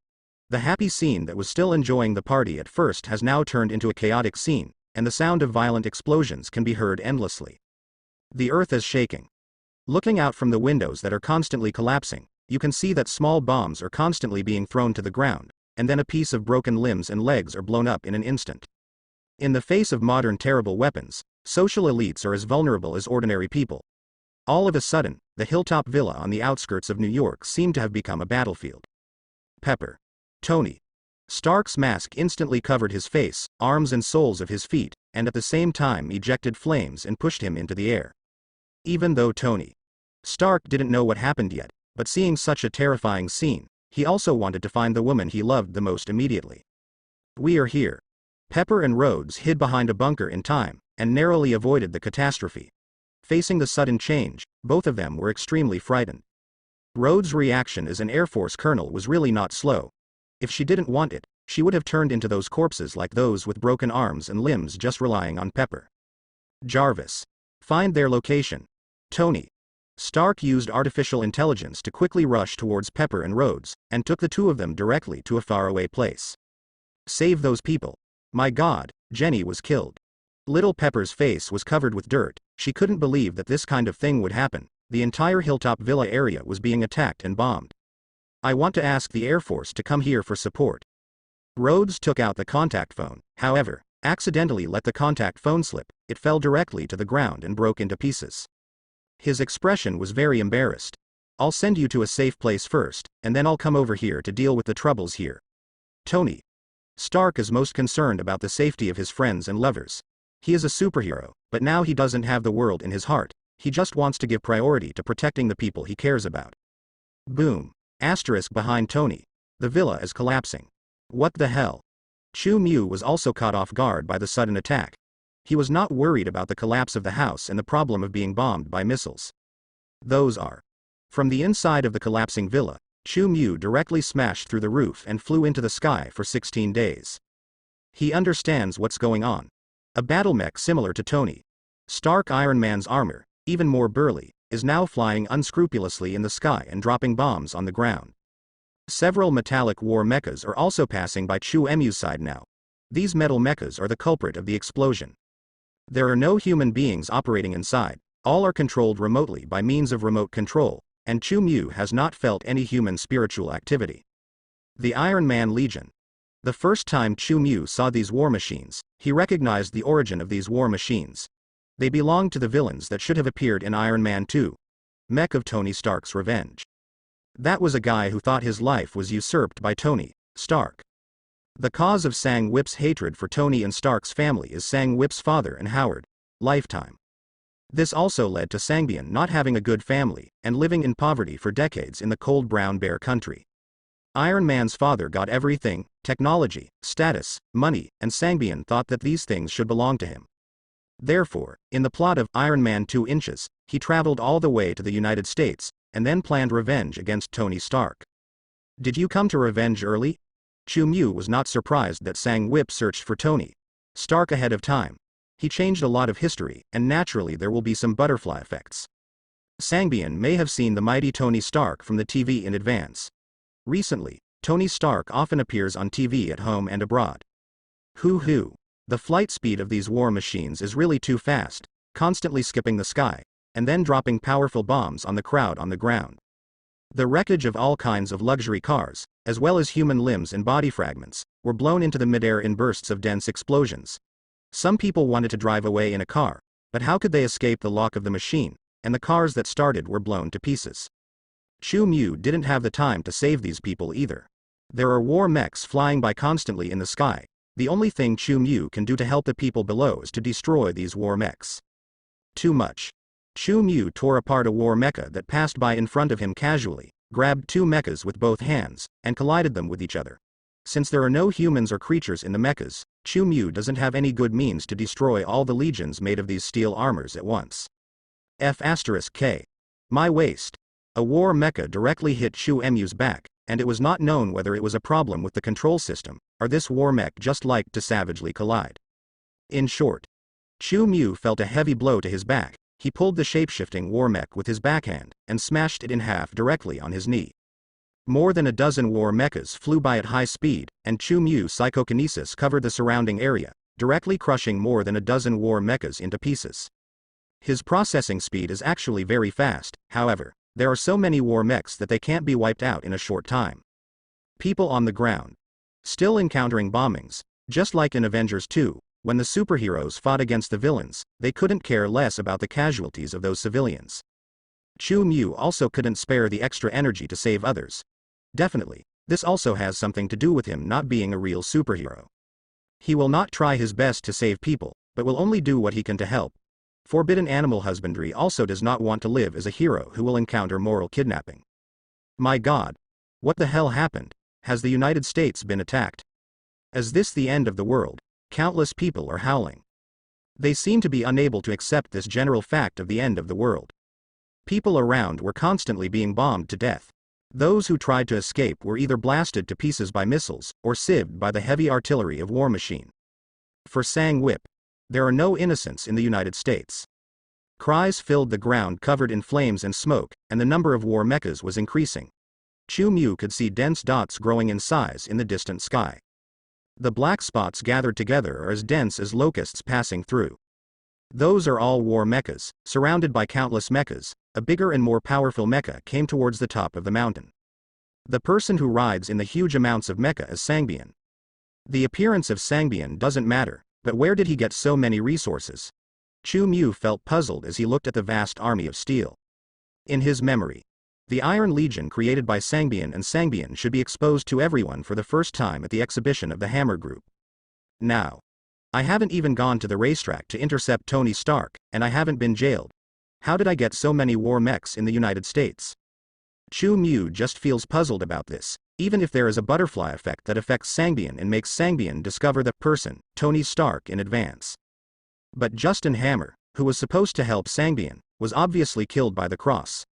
The happy scene that was still enjoying the party at first has now turned into a chaotic scene, and the sound of violent explosions can be heard endlessly. The earth is shaking. Looking out from the windows that are constantly collapsing, you can see that small bombs are constantly being thrown to the ground, and then a piece of broken limbs and legs are blown up in an instant. In the face of modern terrible weapons, social elites are as vulnerable as ordinary people. All of a sudden, the hilltop villa on the outskirts of New York seemed to have become a battlefield. Pepper. Tony Stark's mask instantly covered his face, arms and soles of his feet, and at the same time ejected flames and pushed him into the air. Even though Tony Stark didn't know what happened yet, but seeing such a terrifying scene, he also wanted to find the woman he loved the most immediately. We are here. Pepper and Rhodes hid behind a bunker in time, and narrowly avoided the catastrophe. Facing the sudden change, both of them were extremely frightened. Rhodes' reaction as an Air Force colonel was really not slow. If she didn't want it, she would have turned into those corpses like those with broken arms and limbs just relying on Pepper. Jarvis. Find their location. Tony Stark used artificial intelligence to quickly rush towards Pepper and Rhodes, and took the two of them directly to a faraway place. Save those people. My God, Jenny was killed. Little Pepper's face was covered with dirt. She couldn't believe that this kind of thing would happen. The entire Hilltop Villa area was being attacked and bombed. I want to ask the Air Force to come here for support. Rhodes took out the contact phone, however, accidentally let the contact phone slip. It fell directly to the ground and broke into pieces. His expression was very embarrassed. I'll send you to a safe place first, and then I'll come over here to deal with the troubles here. Tony Stark is most concerned about the safety of his friends and lovers. He is a superhero, but now he doesn't have the world in his heart. He just wants to give priority to protecting the people he cares about. Boom. Asterisk behind Tony. The villa is collapsing. What the hell? Chu Mu was also caught off guard by the sudden attack. He was not worried about the collapse of the house and the problem of being bombed by missiles. Those are. From the inside of the collapsing villa, Chu Mu directly smashed through the roof and flew into the sky for 16 days. He understands what's going on. A battle mech similar to Tony Stark Iron Man's armor, even more burly, is now flying unscrupulously in the sky and dropping bombs on the ground. Several metallic war mechas are also passing by Chu Mu's side now. These metal mechas are the culprit of the explosion. There are no human beings operating inside, all are controlled remotely by means of remote control, and Chu Mu has not felt any human spiritual activity. The Iron Man Legion. The first time Chu Mu saw these war machines, he recognized the origin of these war machines. They belonged to the villains that should have appeared in Iron Man 2. Mech of Tony Stark's Revenge. That was a guy who thought his life was usurped by Tony Stark. The cause of Sang-Whip's hatred for Tony and Stark's family is Sang-Whip's father and Howard lifetime. This also led to Sangbian not having a good family, and living in poverty for decades in the cold brown bear country. Iron Man's father got everything, technology, status, money, and Sangbian thought that these things should belong to him. Therefore, in the plot of Iron Man 2 Inches, he traveled all the way to the United States, and then planned revenge against Tony Stark. Did you come to revenge early? Chu Mu was not surprised that Sang-Whip searched for Tony Stark ahead of time. He changed a lot of history, and naturally there will be some butterfly effects. Sangbian may have seen the mighty Tony Stark from the TV in advance. Recently, Tony Stark often appears on TV at home and abroad. Hoo-hoo. The flight speed of these war machines is really too fast, constantly skipping the sky, and then dropping powerful bombs on the crowd on the ground. The wreckage of all kinds of luxury cars, as well as human limbs and body fragments, were blown into the midair in bursts of dense explosions. Some people wanted to drive away in a car, but how could they escape the lock of the machine, and the cars that started were blown to pieces. Chu Mu didn't have the time to save these people either. There are war mechs flying by constantly in the sky. The only thing Chu Mu can do to help the people below is to destroy these war mechs. Too much. Chu Mu tore apart a war mecha that passed by in front of him casually, grabbed two mechas with both hands, and collided them with each other. Since there are no humans or creatures in the mechas, Chu Mu doesn't have any good means to destroy all the legions made of these steel armors at once. F*K. My waist. A war mecha directly hit Chu Mu's back, and it was not known whether it was a problem with the control system, or this war mech just liked to savagely collide. In short, Chu Mu felt a heavy blow to his back. He pulled the shapeshifting war mech with his backhand, and smashed it in half directly on his knee. More than a dozen war mechas flew by at high speed, and Chu Mu's psychokinesis covered the surrounding area, directly crushing more than a dozen war mechas into pieces. His processing speed is actually very fast, however, there are so many war mechs that they can't be wiped out in a short time. People on the ground. Still encountering bombings, just like in Avengers 2, when the superheroes fought against the villains, they couldn't care less about the casualties of those civilians. Chu Mu also couldn't spare the extra energy to save others. Definitely, this also has something to do with him not being a real superhero. He will not try his best to save people, but will only do what he can to help. Forbidden Animal Husbandry also does not want to live as a hero who will encounter moral kidnapping. My God. What the hell happened? Has the United States been attacked? Is this the end of the world? Countless people are howling. They seem to be unable to accept this general fact of the end of the world. People around were constantly being bombed to death. Those who tried to escape were either blasted to pieces by missiles, or sieved by the heavy artillery of War Machine. For Sang Whip. There are no innocents in the United States. Cries filled the ground covered in flames and smoke, and the number of war mechas was increasing. Chu Mu could see dense dots growing in size in the distant sky. The black spots gathered together are as dense as locusts passing through. Those are all war mechas, surrounded by countless mechas. A bigger and more powerful mecha came towards the top of the mountain. The person who rides in the huge amounts of mecha is Sangbian. The appearance of Sangbian doesn't matter, but where did he get so many resources? Chu Mu felt puzzled as he looked at the vast army of steel. In his memory, the Iron Legion created by Sangbian and Sangbian should be exposed to everyone for the first time at the exhibition of the Hammer Group. Now, I haven't even gone to the racetrack to intercept Tony Stark, and I haven't been jailed. How did I get so many war mechs in the United States? Chu Mu just feels puzzled about this, even if there is a butterfly effect that affects Sangbian and makes Sangbian discover the person, Tony Stark, in advance. But Justin Hammer, who was supposed to help Sangbian, was obviously killed by the Cross.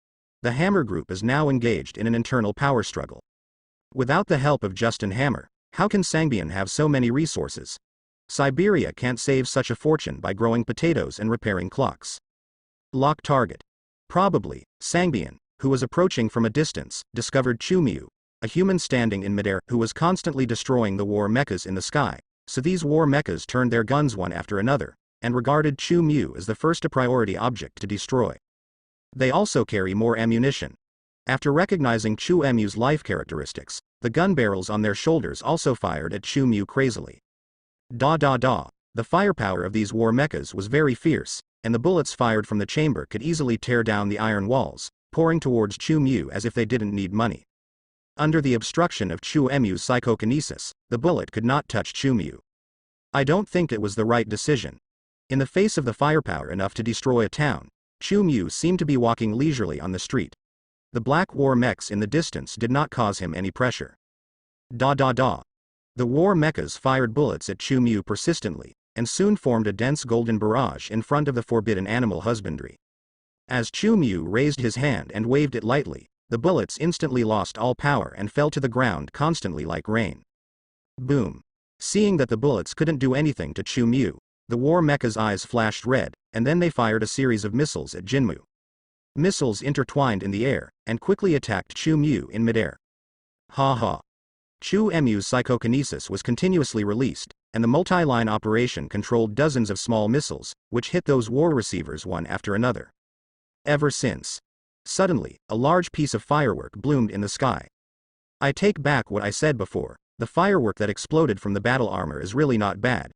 The Hammer Group is now engaged in an internal power struggle. Without the help of Justin Hammer, how can Sangbian have so many resources? Siberia can't save such a fortune by growing potatoes and repairing clocks. Lock target. Probably, Sangbian, who was approaching from a distance, discovered Chu Mu, a human standing in midair who was constantly destroying the war mechas in the sky, so these war mechas turned their guns one after another, and regarded Chu Mu as the first priority object to destroy. They also carry more ammunition. After recognizing Chu Mu's life characteristics, the gun barrels on their shoulders also fired at Chu Mu crazily. The firepower of these war mechas was very fierce, and the bullets fired from the chamber could easily tear down the iron walls, pouring towards Chu Mu as if they didn't need money. Under the obstruction of Chu Mu's psychokinesis, the bullet could not touch Chu Mu. I don't think it was the right decision. In the face of the firepower enough to destroy a town, Chu Mu seemed to be walking leisurely on the street. The black war mechs in the distance did not cause him any pressure. The war mechas fired bullets at Chu Mu persistently, and soon formed a dense golden barrage in front of the Forbidden Animal Husbandry. As Chu Mu raised his hand and waved it lightly, the bullets instantly lost all power and fell to the ground constantly like rain. Boom. Seeing that the bullets couldn't do anything to Chu Mu, the war mecha's eyes flashed red, and then they fired a series of missiles at Jinmu. Missiles intertwined in the air, and quickly attacked Chu Mu in midair. Ha ha. Chu Mu's psychokinesis was continuously released, and the multi-line operation controlled dozens of small missiles, which hit those war receivers one after another. Ever since. Suddenly, a large piece of firework bloomed in the sky. I take back what I said before, the firework that exploded from the battle armor is really not bad.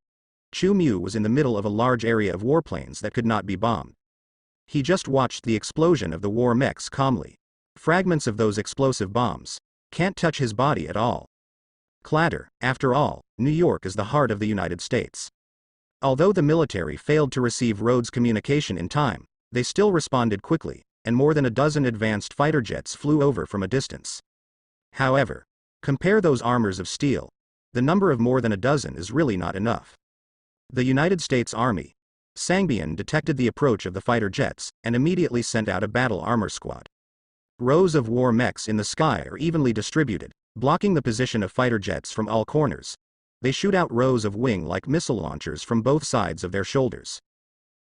Chu Mu was in the middle of a large area of warplanes that could not be bombed. He just watched the explosion of the war mechs calmly. Fragments of those explosive bombs can't touch his body at all. Clatter. After all, New York is the heart of the United States. Although the military failed to receive Rhodes communication in time, they still responded quickly, and more than a dozen advanced fighter jets flew over from a distance. However, compare those armors of steel, The number of more than a dozen is really not enough. The United States Army. Sangbian detected the approach of the fighter jets, and immediately sent out a battle armor squad. Rows of war mechs in the sky are evenly distributed, blocking the position of fighter jets from all corners. They shoot out rows of wing-like missile launchers from both sides of their shoulders.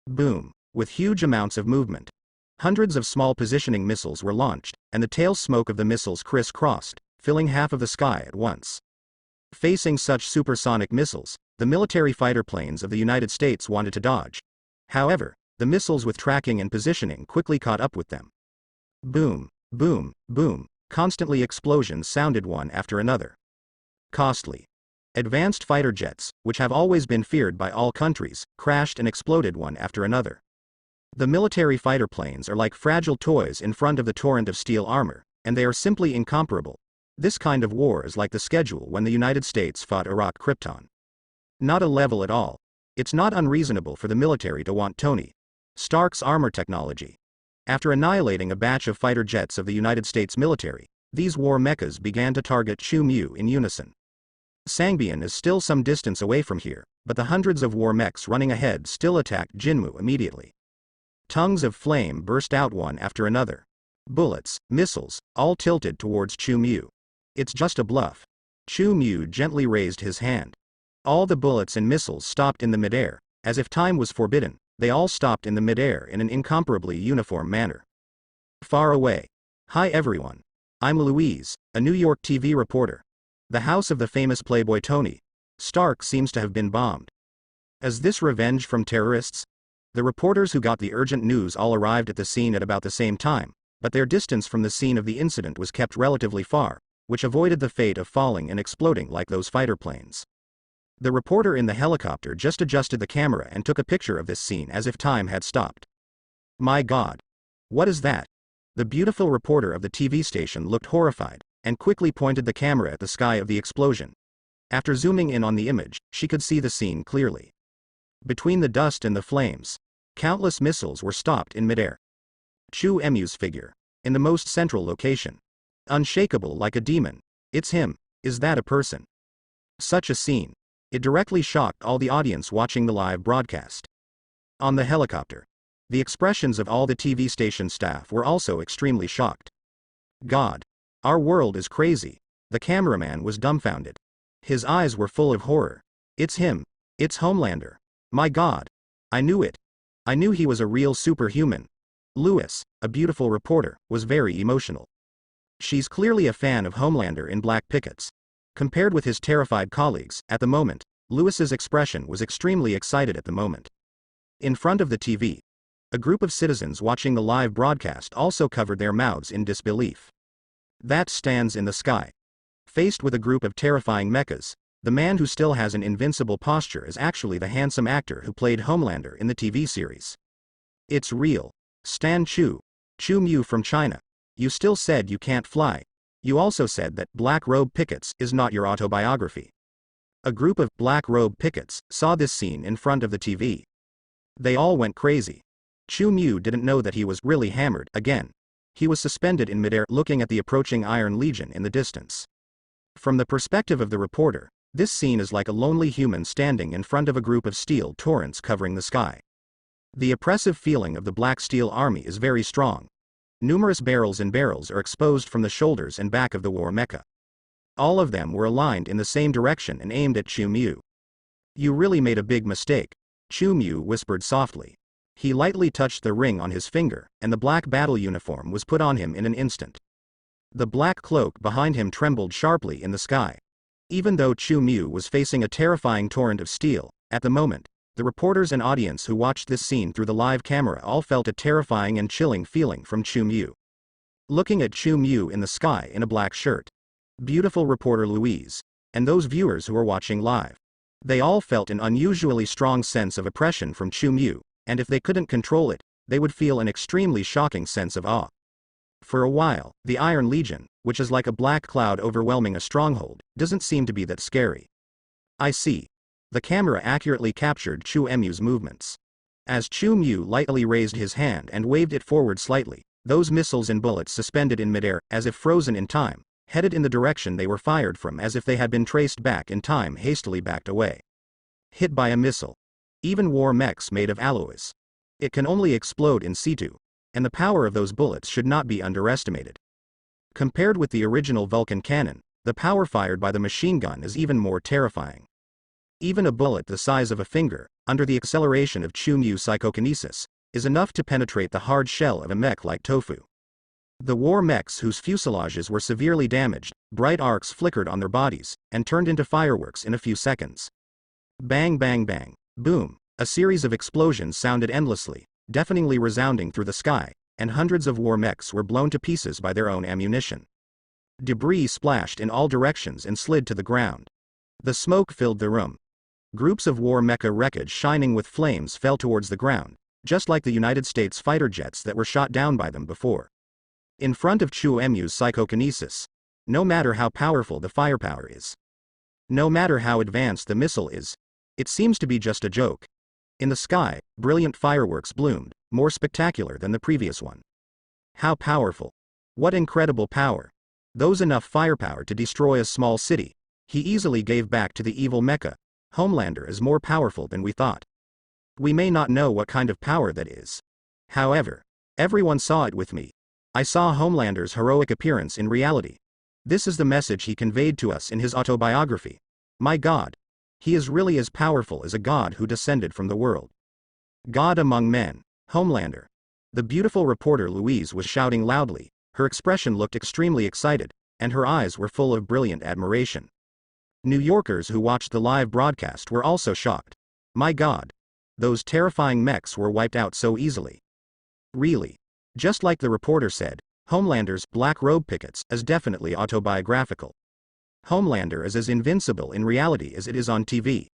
Boom. With huge amounts of movement. Hundreds of small positioning missiles were launched, and the tail smoke of the missiles crisscrossed, filling half of the sky at once. Facing such supersonic missiles, the military fighter planes of the United States wanted to dodge. However, the missiles with tracking and positioning quickly caught up with them. Boom, boom, boom, constantly explosions sounded one after another. Costly. Advanced fighter jets, which have always been feared by all countries, crashed and exploded one after another. The military fighter planes are like fragile toys in front of the torrent of steel armor, and they are simply incomparable. This kind of war is like the schedule when the United States fought Iraq Krypton. Not a level at all. It's not unreasonable for the military to want Tony Stark's armor technology. After annihilating a batch of fighter jets of the United States military, these war mechas began to target Chu Mu in unison. Sangbian is still some distance away from here, but the hundreds of war mechs running ahead still attacked Jinmu immediately. Tongues of flame burst out one after another. Bullets, missiles, all tilted towards Chu Mu. It's just a bluff. Chu Mu gently raised his hand. All the bullets and missiles stopped in the midair, as if time was forbidden. They all stopped in the midair in an incomparably uniform manner. Far away. Hi everyone. I'm Louise, a New York TV reporter. The house of the famous playboy Tony Stark seems to have been bombed. Is this revenge from terrorists? The reporters who got the urgent news all arrived at the scene at about the same time, but their distance from the scene of the incident was kept relatively far, which avoided the fate of falling and exploding like those fighter planes. The reporter in the helicopter just adjusted the camera and took a picture of this scene as if time had stopped. My God. What is that? The beautiful reporter of the TV station looked horrified, and quickly pointed the camera at the sky of the explosion. After zooming in on the image, she could see the scene clearly. Between the dust and the flames, countless missiles were stopped in midair. Chu Mu's figure, in the most central location. Unshakable like a demon. It's him. Is that a person? Such a scene. It directly shocked all the audience watching the live broadcast. On the helicopter, the expressions of all the TV station staff were also extremely shocked. God. Our world is crazy. The cameraman was dumbfounded. His eyes were full of horror. It's him. It's Homelander. My God. I knew it. I knew he was a real superhuman. Lewis, a beautiful reporter, was very emotional. She's clearly a fan of Homelander in black pickets. Compared with his terrified colleagues, at the moment, Lewis's expression was extremely excited at the moment. In front of the TV, a group of citizens watching the live broadcast also covered their mouths in disbelief. That stands in the sky. Faced with a group of terrifying mechas, the man who still has an invincible posture is actually the handsome actor who played Homelander in the TV series. It's real. Stan Chu Mu from China. You still said you can't fly. You also said that Black Robe Pickets is not your autobiography. A group of Black Robe Pickets saw this scene in front of the TV. They all went crazy. Chu Mu didn't know that he was really hammered again. He was suspended in midair looking at the approaching Iron Legion in the distance. From the perspective of the reporter, this scene is like a lonely human standing in front of a group of steel torrents covering the sky. The oppressive feeling of the Black Steel Army is very strong. Numerous barrels and barrels are exposed from the shoulders and back of the war mecha. All of them were aligned in the same direction and aimed at Chu Mu. You really made a big mistake, Chu Mu whispered softly. He lightly touched the ring on his finger, and the black battle uniform was put on him in an instant. The black cloak behind him trembled sharply in the sky. Even though Chu Mu was facing a terrifying torrent of steel, at the moment, the reporters and audience who watched this scene through the live camera all felt a terrifying and chilling feeling from Chu Mu. Looking at Chu Mu in the sky in a black shirt. Beautiful reporter Louise, and those viewers who were watching live. They all felt an unusually strong sense of oppression from Chu Mu, and if they couldn't control it, they would feel an extremely shocking sense of awe. For a while, the Iron Legion, which is like a black cloud overwhelming a stronghold, doesn't seem to be that scary. I see. The camera accurately captured Chu Mu's movements. As Chu Mu lightly raised his hand and waved it forward slightly, those missiles and bullets suspended in midair, as if frozen in time, headed in the direction they were fired from as if they had been traced back in time, hastily backed away. Hit by a missile. Even war mechs made of alloys. It can only explode in situ, and the power of those bullets should not be underestimated. Compared with the original Vulcan cannon, the power fired by the machine gun is even more terrifying. Even a bullet the size of a finger, under the acceleration of Chu-Mu psychokinesis, is enough to penetrate the hard shell of a mech like tofu. The war mechs whose fuselages were severely damaged, bright arcs flickered on their bodies, and turned into fireworks in a few seconds. Bang bang bang, boom, a series of explosions sounded endlessly, deafeningly resounding through the sky, and hundreds of war mechs were blown to pieces by their own ammunition. Debris splashed in all directions and slid to the ground. The smoke filled the room. Groups of war mecha wreckage shining with flames fell towards the ground, just like the United States fighter jets that were shot down by them before. In front of Chu-Mu's psychokinesis, no matter how powerful the firepower is, no matter how advanced the missile is, it seems to be just a joke. In the sky, brilliant fireworks bloomed, more spectacular than the previous one. How powerful! What incredible power! Those enough firepower to destroy a small city. He easily gave back to the evil mecha. Homelander is more powerful than we thought. We may not know what kind of power that is. However, everyone saw it with me. I saw Homelander's heroic appearance in reality. This is the message he conveyed to us in his autobiography. My God. He is really as powerful as a god who descended from the world. God among men, Homelander. The beautiful reporter Louise was shouting loudly, her expression looked extremely excited, and her eyes were full of brilliant admiration. New Yorkers who watched the live broadcast were also shocked. My God. Those terrifying mechs were wiped out so easily. Really. Just like the reporter said, Homelander's black robe pickets is definitely autobiographical. Homelander is as invincible in reality as it is on TV.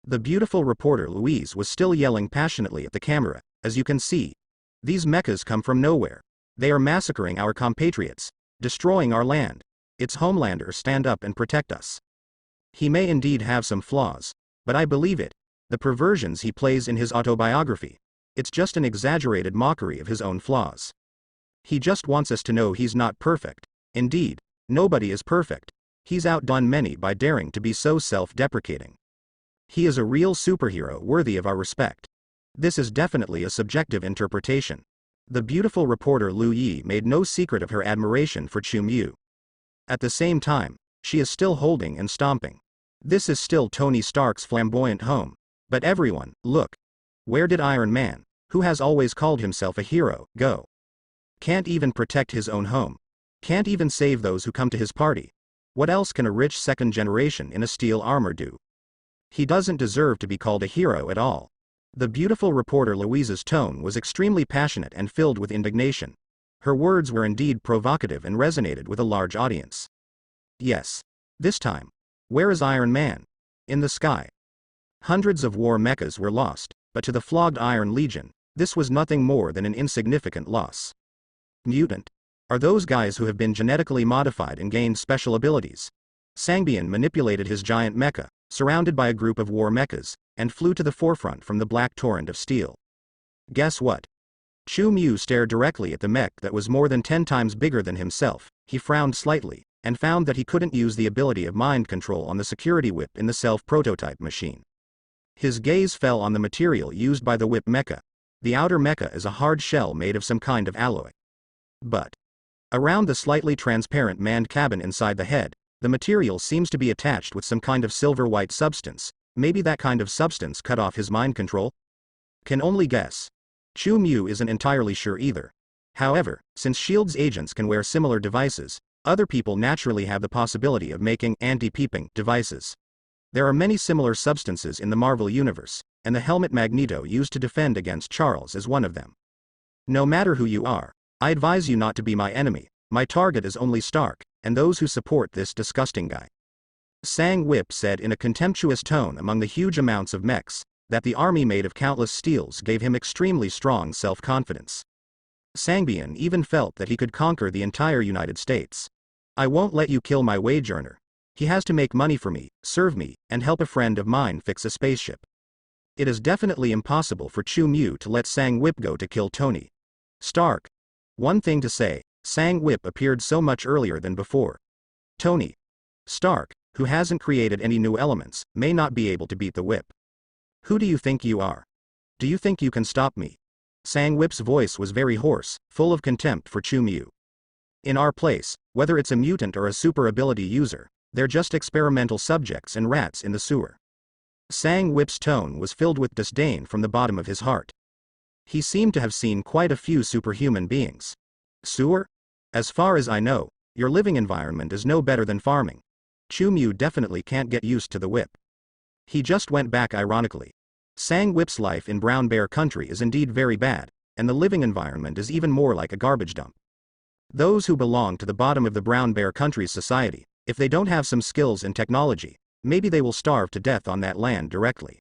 The beautiful reporter Louise was still yelling passionately at the camera. As you can see, these mechas come from nowhere. They are massacring our compatriots, destroying our land. It's Homelander, stand up and protect us. He may indeed have some flaws, but I believe it. The perversions he plays in his autobiography, it's just an exaggerated mockery of his own flaws. He just wants us to know he's not perfect. Indeed, nobody is perfect. He's outdone many by daring to be so self-deprecating. He is a real superhero worthy of our respect. This is definitely a subjective interpretation. The beautiful reporter Lu Yi made no secret of her admiration for Chu-Mu. At the same time, she is still holding and stomping. This is still Tony Stark's flamboyant home. But everyone, look. Where did Iron Man, who has always called himself a hero, go? Can't even protect his own home. Can't even save those who come to his party. What else can a rich second generation in a steel armor do? He doesn't deserve to be called a hero at all. The beautiful reporter Louise's tone was extremely passionate and filled with indignation. Her words were indeed provocative and resonated with a large audience. Yes. This time. Where is Iron Man? In the sky. Hundreds of war mechas were lost, but to the flogged Iron Legion, this was nothing more than an insignificant loss. Mutant. Are those guys who have been genetically modified and gained special abilities? Sangbian manipulated his giant mecha, surrounded by a group of war mechas, and flew to the forefront from the black torrent of steel. Guess what? Chu-Mu stared directly at the mech that was more than 10 times bigger than himself. He frowned slightly, and found that he couldn't use the ability of mind control on the security whip in the self-prototype machine. His gaze fell on the material used by the whip mecha. The outer mecha is a hard shell made of some kind of alloy. But around the slightly transparent manned cabin inside the head, the material seems to be attached with some kind of silver-white substance. Maybe that kind of substance cut off his mind control? Can only guess. Chu-Mu isn't entirely sure either. However, since S.H.I.E.L.D.'s agents can wear similar devices, other people naturally have the possibility of making anti-peeping devices. There are many similar substances in the Marvel Universe, and the helmet Magneto used to defend against Charles is one of them. No matter who you are, I advise you not to be my enemy. My target is only Stark, and those who support this disgusting guy. Sang Whip said in a contemptuous tone among the huge amounts of mechs, that the army made of countless steels gave him extremely strong self-confidence. Sangbian even felt that he could conquer the entire United States. I won't let you kill my wage earner. He has to make money for me, serve me, and help a friend of mine fix a spaceship. It is definitely impossible for Chu-Mu to let Sang Whip go to kill Tony Stark. One thing to say, Sang Whip appeared so much earlier than before. Tony Stark, who hasn't created any new elements, may not be able to beat the whip. Who do you think you are? Do you think you can stop me? Sang Whip's voice was very hoarse, full of contempt for Chu Mu. In our place, whether it's a mutant or a super ability user, they're just experimental subjects and rats in the sewer. Sang Whip's tone was filled with disdain from the bottom of his heart. He seemed to have seen quite a few superhuman beings. Sewer? As far as I know, your living environment is no better than farming. Chu Mu definitely can't get used to the whip. He just went back ironically. Sang Whip's life in Brown Bear Country is indeed very bad, and the living environment is even more like a garbage dump. Those who belong to the bottom of the Brown Bear Country's society, if they don't have some skills and technology, maybe they will starve to death on that land directly.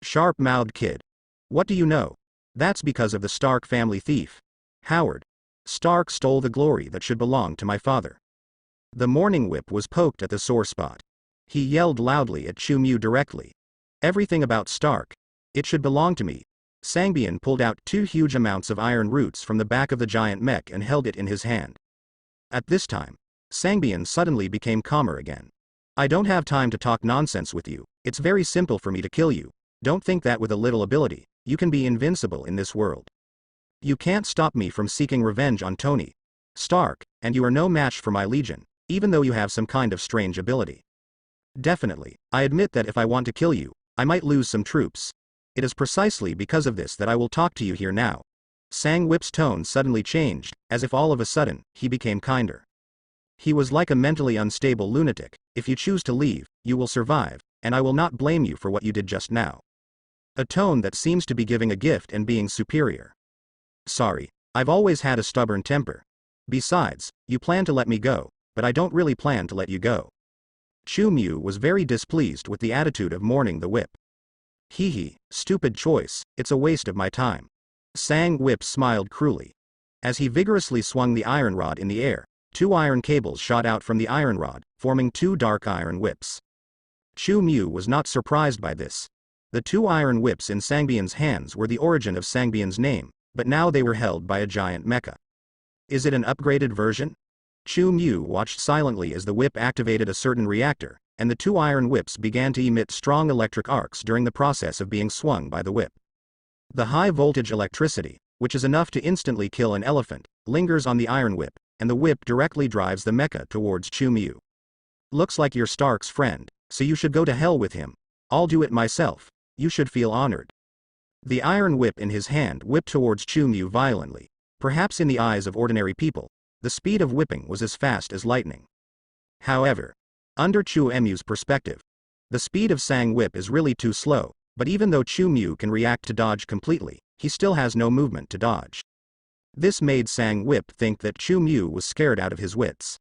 Sharp-mouthed kid. What do you know? That's because of the Stark family thief. Howard Stark stole the glory that should belong to my father. The morning whip was poked at the sore spot. He yelled loudly at Chu Mu directly. Everything about Stark. It should belong to me. Sangbian pulled out 2 huge amounts of iron roots from the back of the giant mech and held it in his hand. At this time, Sangbian suddenly became calmer again. I don't have time to talk nonsense with you. It's very simple for me to kill you. Don't think that with a little ability, you can be invincible in this world. You can't stop me from seeking revenge on Tony Stark, and you are no match for my legion, even though you have some kind of strange ability. Definitely, I admit that if I want to kill you, I might lose some troops. It is precisely because of this that I will talk to you here now. Sang Whip's tone suddenly changed, as if all of a sudden, he became kinder. He was like a mentally unstable lunatic. If you choose to leave, you will survive, and I will not blame you for what you did just now. A tone that seems to be giving a gift and being superior. Sorry, I've always had a stubborn temper. Besides, you plan to let me go, but I don't really plan to let you go. Chu Mu was very displeased with the attitude of mourning the whip. Hee, stupid choice, it's a waste of my time. Sang Whip smiled cruelly. As he vigorously swung the iron rod in the air, 2 iron cables shot out from the iron rod, forming 2 dark iron whips. Chu Mu was not surprised by this. The 2 iron whips in Sangbian's hands were the origin of Sangbian's name, but now they were held by a giant mecha. Is it an upgraded version? Chu Mu watched silently as the whip activated a certain reactor, and the 2 iron whips began to emit strong electric arcs during the process of being swung by the whip. The high-voltage electricity, which is enough to instantly kill an elephant, lingers on the iron whip, and the whip directly drives the mecha towards Chu Mu. Looks like you're Stark's friend, so you should go to hell with him. I'll do it myself. You should feel honored. The iron whip in his hand whipped towards Chu Mu violently. Perhaps in the eyes of ordinary people, the speed of whipping was as fast as lightning. However, under Chu Mu's perspective, the speed of Sang Whip is really too slow, but even though Chu Mu can react to dodge completely, he still has no movement to dodge. This made Sang Whip think that Chu Mu was scared out of his wits.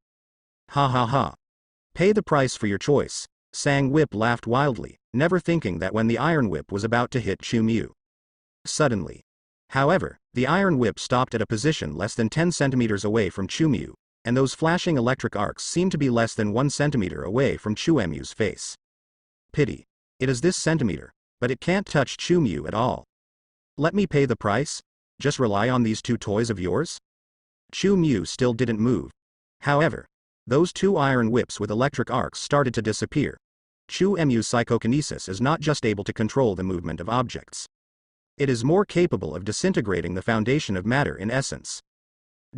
Ha ha ha. Pay the price for your choice. Sang Whip laughed wildly, never thinking that when the iron whip was about to hit Chu Mu. Suddenly, however, the iron whip stopped at a position less than 10 centimeters away from Chu Mu, and those flashing electric arcs seemed to be less than 1 centimeter away from Chu Mu's face. Pity. It is this centimeter, but it can't touch Chu Mu at all. Let me pay the price? Just rely on these 2 toys of yours? Chu Mu still didn't move. However, those 2 iron whips with electric arcs started to disappear. Chu Mu's psychokinesis is not just able to control the movement of objects. It is more capable of disintegrating the foundation of matter in essence.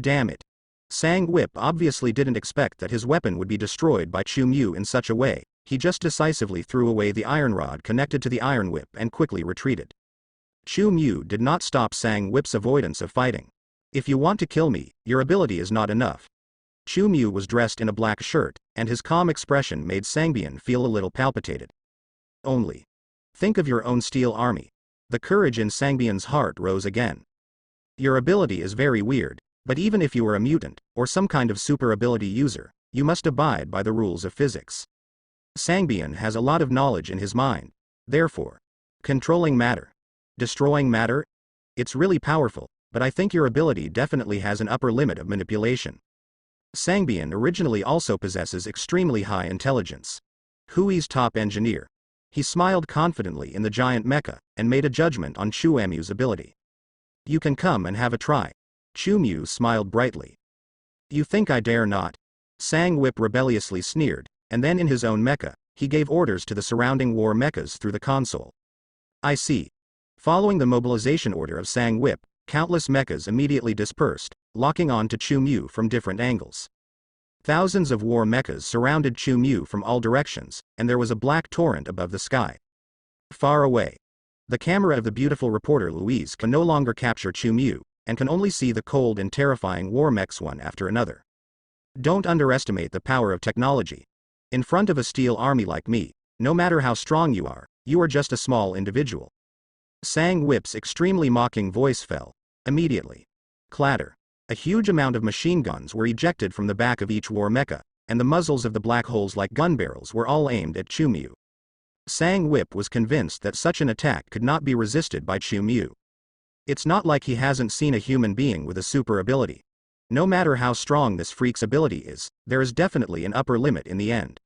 Damn it. Sang Whip obviously didn't expect that his weapon would be destroyed by Chu Mu in such a way. He just decisively threw away the iron rod connected to the iron whip and quickly retreated. Chu Mu did not stop Sang Whip's avoidance of fighting. If you want to kill me, your ability is not enough. Chu Mu was dressed in a black shirt, and his calm expression made Sangbian feel a little palpitated. Only. Think of your own steel army. The courage in Sangbian's heart rose again. Your ability is very weird, but even if you are a mutant, or some kind of super ability user, you must abide by the rules of physics. Sangbian has a lot of knowledge in his mind. Therefore, controlling matter, destroying matter, it's really powerful, but I think your ability definitely has an upper limit of manipulation. Sangbian originally also possesses extremely high intelligence. Hui's top engineer. He smiled confidently in the giant mecha, and made a judgment on Chu Mu's ability. You can come and have a try. Chu Mu smiled brightly. You think I dare not? Sang Whip rebelliously sneered, and then in his own mecha, he gave orders to the surrounding war mechas through the console. I see. Following the mobilization order of Sang Whip, countless mechas immediately dispersed, locking on to Chu Mu from different angles. Thousands of war mechas surrounded Chu Mu from all directions, and there was a black torrent above the sky. Far away. The camera of the beautiful reporter Louise can no longer capture Chu Mu, and can only see the cold and terrifying war mechs one after another. Don't underestimate the power of technology. In front of a steel army like me, no matter how strong you are just a small individual. Sang Whip's extremely mocking voice fell. Immediately. Clatter. A huge amount of machine guns were ejected from the back of each war mecha, and the muzzles of the black holes like gun barrels were all aimed at Chu Mu. Sang Whip was convinced that such an attack could not be resisted by Chu Mu. It's not like he hasn't seen a human being with a super ability. No matter how strong this freak's ability is, there is definitely an upper limit in the end.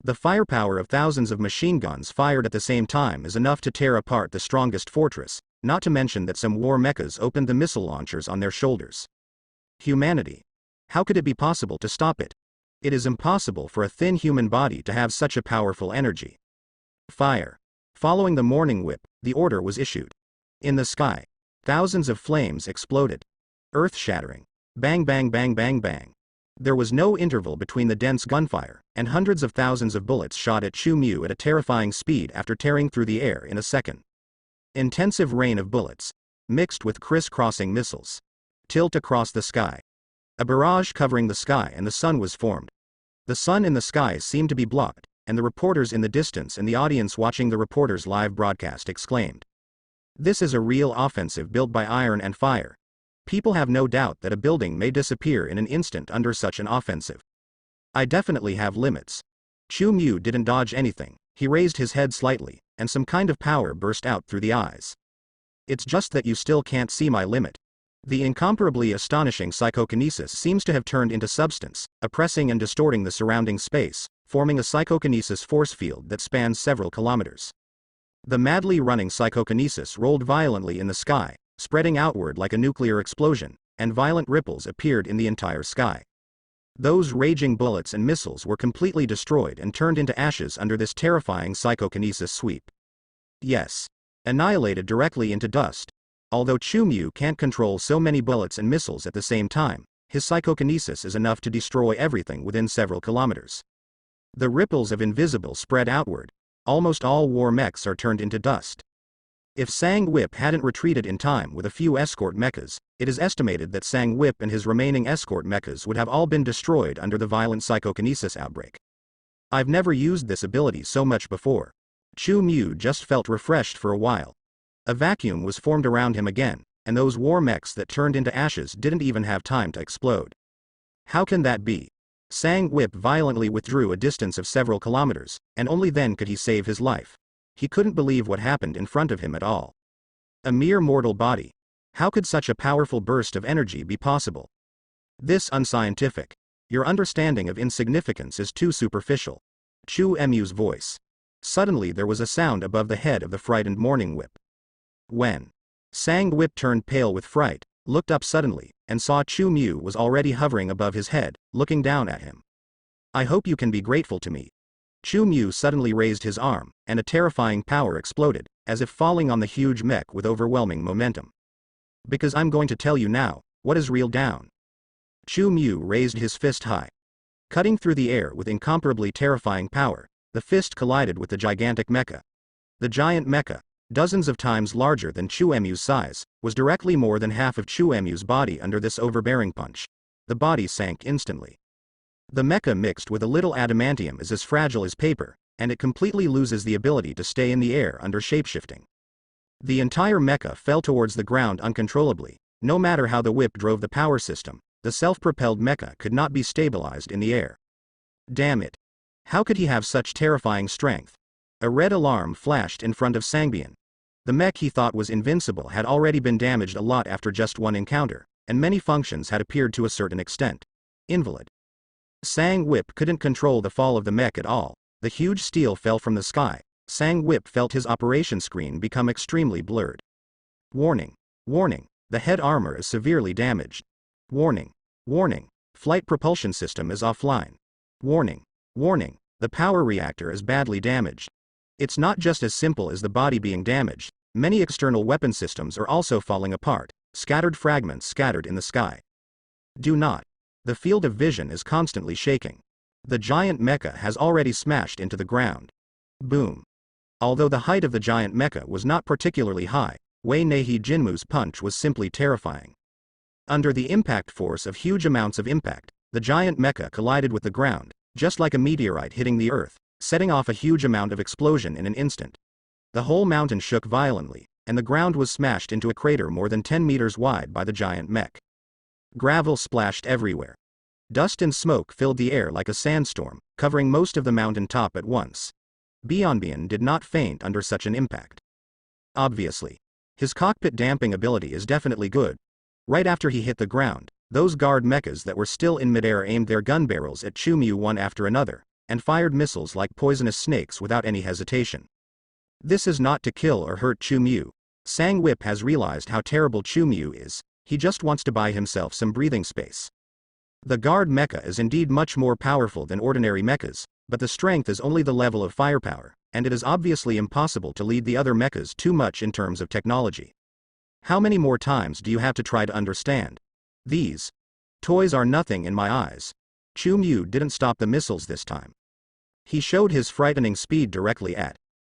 The firepower of thousands of machine guns fired at the same time is enough to tear apart the strongest fortress, not to mention that some war mechas opened the missile launchers on their shoulders. Humanity. How could it be possible to stop it? It is impossible for a thin human body to have such a powerful energy. Fire. Following the morning whip, the order was issued. In the sky, thousands of flames exploded. Earth-shattering. Bang bang bang bang bang. There was no interval between the dense gunfire, and hundreds of thousands of bullets shot at Chu Mu at a terrifying speed after tearing through the air in a second. Intensive rain of bullets, mixed with criss-crossing missiles. Tilt across the sky. A barrage covering the sky and the sun was formed. The sun in the sky seemed to be blocked, and the reporters in the distance and the audience watching the reporters' live broadcast exclaimed. This is a real offensive built by iron and fire. People have no doubt that a building may disappear in an instant under such an offensive. I definitely have limits. Chu Mu didn't dodge anything, he raised his head slightly, and some kind of power burst out through the eyes. It's just that you still can't see my limit. The incomparably astonishing psychokinesis seems to have turned into substance, oppressing and distorting the surrounding space, forming a psychokinesis force field that spans several kilometers. The madly running psychokinesis rolled violently in the sky, spreading outward like a nuclear explosion, and violent ripples appeared in the entire sky. Those raging bullets and missiles were completely destroyed and turned into ashes under this terrifying psychokinesis sweep. Yes. Annihilated directly into dust. Although Chu Mu can't control so many bullets and missiles at the same time, his psychokinesis is enough to destroy everything within several kilometers. The ripples of invisible spread outward. Almost all war mechs are turned into dust. If Sang Whip hadn't retreated in time with a few escort mechas, it is estimated that Sang Whip and his remaining escort mechas would have all been destroyed under the violent psychokinesis outbreak. I've never used this ability so much before. Chu Mu just felt refreshed for a while. A vacuum was formed around him again, and those war mechs that turned into ashes didn't even have time to explode. How can that be? Sang Whip violently withdrew a distance of several kilometers, and only then could he save his life. He couldn't believe what happened in front of him at all. A mere mortal body. How could such a powerful burst of energy be possible? This unscientific. Your understanding of insignificance is too superficial. Chu Mu's voice. Suddenly there was a sound above the head of the frightened morning whip. When Sang Whip turned pale with fright, looked up suddenly, and saw Chu Mu was already hovering above his head, looking down at him. I hope you can be grateful to me. Chu Mu suddenly raised his arm, and a terrifying power exploded, as if falling on the huge mech with overwhelming momentum. Because I'm going to tell you now, what is real down. Chu Mu raised his fist high. Cutting through the air with incomparably terrifying power, the fist collided with the gigantic mecha. The giant mecha, dozens of times larger than Chu Mu's size, was directly more than half of Chu Mu's body under this overbearing punch. The body sank instantly. The mecha mixed with a little adamantium is as fragile as paper, and it completely loses the ability to stay in the air under shapeshifting. The entire mecha fell towards the ground uncontrollably. No matter how the whip drove the power system, the self-propelled mecha could not be stabilized in the air. Damn it. How could he have such terrifying strength? A red alarm flashed in front of Sangbian. The mech he thought was invincible had already been damaged a lot after just one encounter, and many functions had appeared to a certain extent. Invalid. Sang Whip couldn't control the fall of the mech at all. The huge steel fell from the sky. Sang Whip felt his operation screen become extremely blurred. Warning. Warning. The head armor is severely damaged. Warning. Warning. Flight propulsion system is offline. Warning. Warning. The power reactor is badly damaged. It's not just as simple as the body being damaged. Many external weapon systems are also falling apart, scattered fragments scattered in the sky. Do not. The field of vision is constantly shaking. The giant mecha has already smashed into the ground. Boom. Although the height of the giant mecha was not particularly high, Wei Nehi Jinmu's punch was simply terrifying. Under the impact force of huge amounts of impact, the giant mecha collided with the ground, just like a meteorite hitting the earth, setting off a huge amount of explosion in an instant. The whole mountain shook violently, and the ground was smashed into a crater more than 10 meters wide by the giant mech. Gravel splashed everywhere. Dust and smoke filled the air like a sandstorm, covering most of the mountain top at once. Bianbian did not faint under such an impact. Obviously. His cockpit damping ability is definitely good. Right after he hit the ground, those guard mechas that were still in midair aimed their gun barrels at Chu-Mu one after another, and fired missiles like poisonous snakes without any hesitation. This is not to kill or hurt Chu-Mu. Sang Whip has realized how terrible Chu-Mu is, he just wants to buy himself some breathing space. The guard mecha is indeed much more powerful than ordinary mechas, but the strength is only the level of firepower, and it is obviously impossible to lead the other mechas too much in terms of technology. How many more times do you have to try to understand? These toys are nothing in my eyes. Chu-Mu didn't stop the missiles this time. He showed his frightening speed directly at.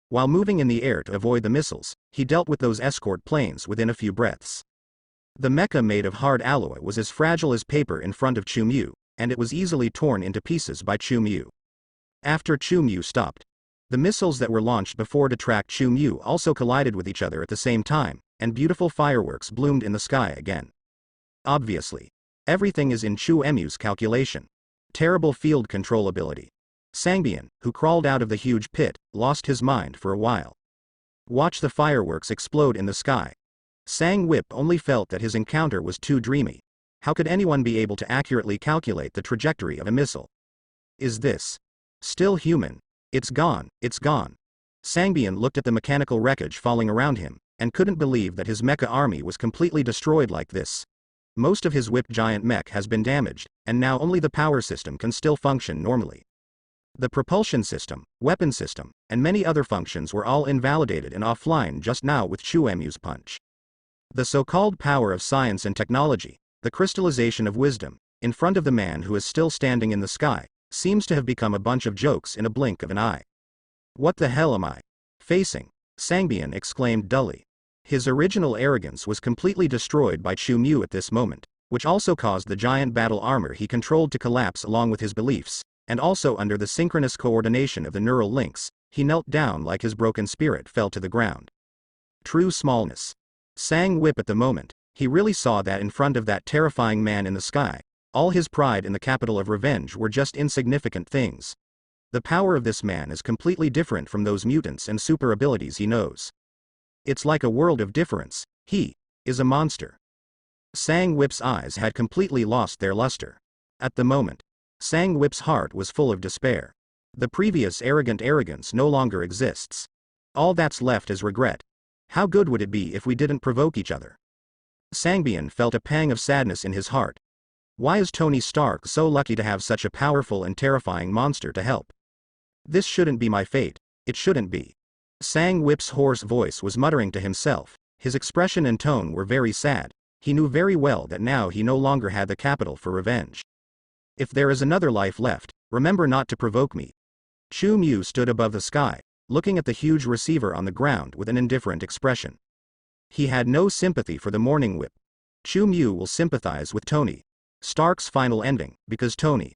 While moving in the air to avoid the missiles, he dealt with those escort planes within a few breaths. The mecha made of hard alloy was as fragile as paper in front of Chu-Mu, and it was easily torn into pieces by Chu-Mu. After Chu-Mu stopped, the missiles that were launched before to track Chu-Mu also collided with each other at the same time, and beautiful fireworks bloomed in the sky again. Obviously. Everything is in Chu-Mu's calculation. Terrible field control ability. Sangbian, who crawled out of the huge pit, lost his mind for a while. Watch the fireworks explode in the sky. Sang Whip only felt that his encounter was too dreamy. How could anyone be able to accurately calculate the trajectory of a missile? Is this still human? It's gone, it's gone. Sangbian looked at the mechanical wreckage falling around him, and couldn't believe that his mecha army was completely destroyed like this. Most of his whipped giant mech has been damaged, and now only the power system can still function normally. The propulsion system, weapon system, and many other functions were all invalidated and offline just now with Chu-Mu's punch. The so-called power of science and technology, the crystallization of wisdom, in front of the man who is still standing in the sky, seems to have become a bunch of jokes in a blink of an eye. What the hell am I facing? Sangbian exclaimed dully. His original arrogance was completely destroyed by Chu-Mu at this moment, which also caused the giant battle armor he controlled to collapse along with his beliefs, and also under the synchronous coordination of the neural links, he knelt down like his broken spirit fell to the ground. True smallness. Sang Whip at the moment, he really saw that in front of that terrifying man in the sky, all his pride in the capital of revenge were just insignificant things. The power of this man is completely different from those mutants and super abilities he knows. It's like a world of difference. He is a monster. Sang Whip's eyes had completely lost their luster. At the moment, Sang Whip's heart was full of despair. The previous arrogant arrogance no longer exists. All that's left is regret. How good would it be if we didn't provoke each other? Sangbian felt a pang of sadness in his heart. Why is Tony Stark so lucky to have such a powerful and terrifying monster to help? This shouldn't be my fate, it shouldn't be. Sang Whip's hoarse voice was muttering to himself, his expression and tone were very sad. He knew very well that now he no longer had the capital for revenge. If there is another life left, remember not to provoke me. Chu-Mu stood above the sky, looking at the huge receiver on the ground with an indifferent expression. He had no sympathy for the Morning Whip. Chu-Mu will sympathize with Tony Stark's final ending, because Tony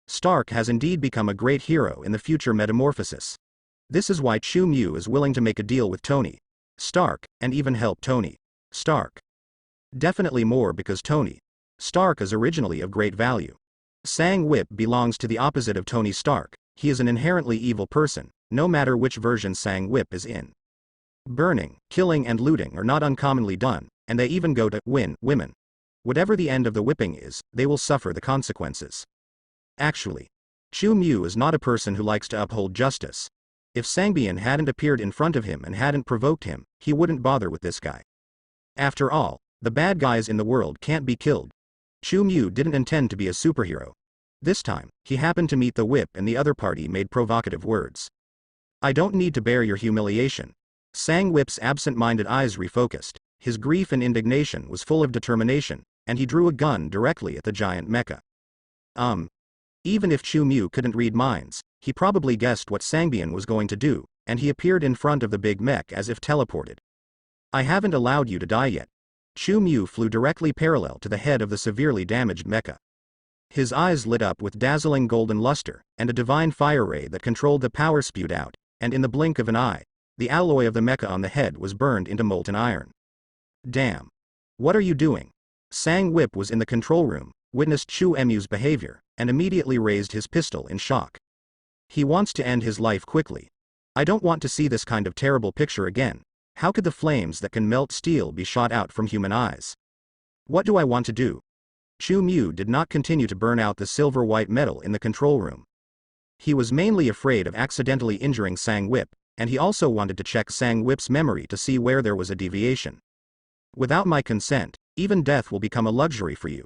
Stark has indeed become a great hero in the future metamorphosis. This is why Chu-Mu is willing to make a deal with Tony Stark, and even help Tony Stark. Definitely more because Tony Stark is originally of great value. Sang Whip belongs to the opposite of Tony Stark. He is an inherently evil person, no matter which version Sang Whip is in. Burning, killing and looting are not uncommonly done, and they even go to win women. Whatever the end of the whipping is, they will suffer the consequences. Actually, Chu-Mu is not a person who likes to uphold justice. If Sangbian hadn't appeared in front of him and hadn't provoked him, he wouldn't bother with this guy. After all, the bad guys in the world can't be killed. Chu Mu didn't intend to be a superhero. This time, he happened to meet the whip and the other party made provocative words. I don't need to bear your humiliation. Sang Whip's absent-minded eyes refocused. His grief and indignation was full of determination, and he drew a gun directly at the giant mecha. Even if Chu Mu couldn't read minds, he probably guessed what Sangbian was going to do, and he appeared in front of the big mech as if teleported. I haven't allowed you to die yet. Chu Mu flew directly parallel to the head of the severely damaged mecha. His eyes lit up with dazzling golden luster, and a divine fire ray that controlled the power spewed out, and in the blink of an eye, the alloy of the mecha on the head was burned into molten iron. Damn. What are you doing? Sang Whip was in the control room, witnessed Chu Mu's behavior, and immediately raised his pistol in shock. He wants to end his life quickly. I don't want to see this kind of terrible picture again. How could the flames that can melt steel be shot out from human eyes? What do I want to do? Chu Mu did not continue to burn out the silver-white metal in the control room. He was mainly afraid of accidentally injuring Sang Whip, and he also wanted to check Sang Whip's memory to see where there was a deviation. Without my consent, even death will become a luxury for you.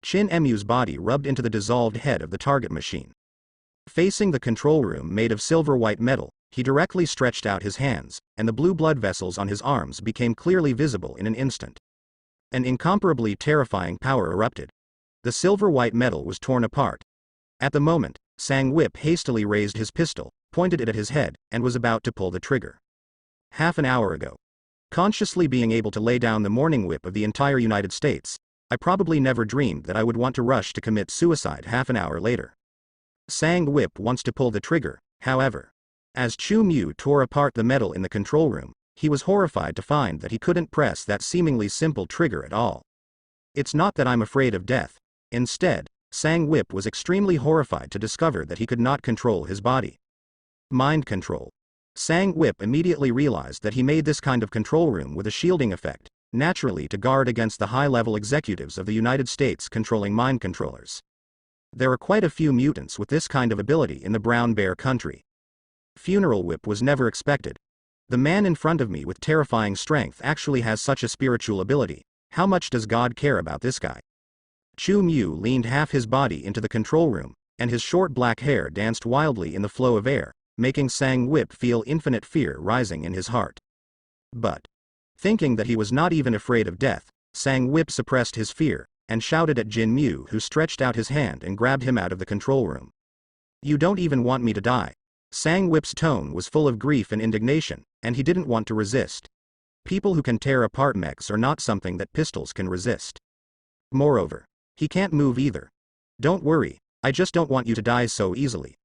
Chin Mu's body rubbed into the dissolved head of the target machine. Facing the control room made of silver-white metal, he directly stretched out his hands, and the blue blood vessels on his arms became clearly visible in an instant. An incomparably terrifying power erupted. The silver-white metal was torn apart. At the moment, Sang Whip hastily raised his pistol, pointed it at his head, and was about to pull the trigger. Half an hour ago. Consciously being able to lay down the morning whip of the entire United States, I probably never dreamed that I would want to rush to commit suicide half an hour later. Sang Whip wants to pull the trigger, however. As Chu Mu tore apart the metal in the control room, he was horrified to find that he couldn't press that seemingly simple trigger at all. It's not that I'm afraid of death. Instead, Sang Whip was extremely horrified to discover that he could not control his body. Mind control. Sang Whip immediately realized that he made this kind of control room with a shielding effect, naturally to guard against the high-level executives of the United States controlling mind controllers. There are quite a few mutants with this kind of ability in the Brown Bear country. Funeral Whip was never expected. The man in front of me with terrifying strength actually has such a spiritual ability. How much does God care about this guy? Chu Mu leaned half his body into the control room, and his short black hair danced wildly in the flow of air, making Sang Whip feel infinite fear rising in his heart. But, thinking that he was not even afraid of death, Sang Whip suppressed his fear, and shouted at Jin Mu, who stretched out his hand and grabbed him out of the control room. You don't even want me to die. Sang Whip's tone was full of grief and indignation, and he didn't want to resist. People who can tear apart mechs are not something that pistols can resist. Moreover, he can't move either. Don't worry, I just don't want you to die so easily.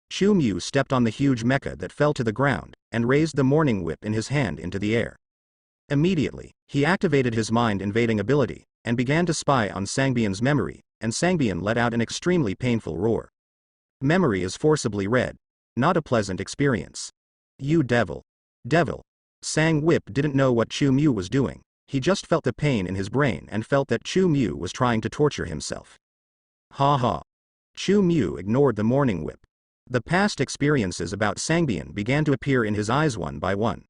Chu Mu stepped on the huge mecha that fell to the ground, and raised the morning whip in his hand into the air. Immediately, he activated his mind-invading ability, and began to spy on Sangbian's memory, and Sangbian let out an extremely painful roar. Memory is forcibly read. Not a pleasant experience. You devil. Devil. Sang Whip didn't know what Chu Mu was doing. He just felt the pain in his brain and felt that Chu Mu was trying to torture himself. Ha ha. Chu Mu ignored the morning whip. The past experiences about Sangbian began to appear in his eyes one by one.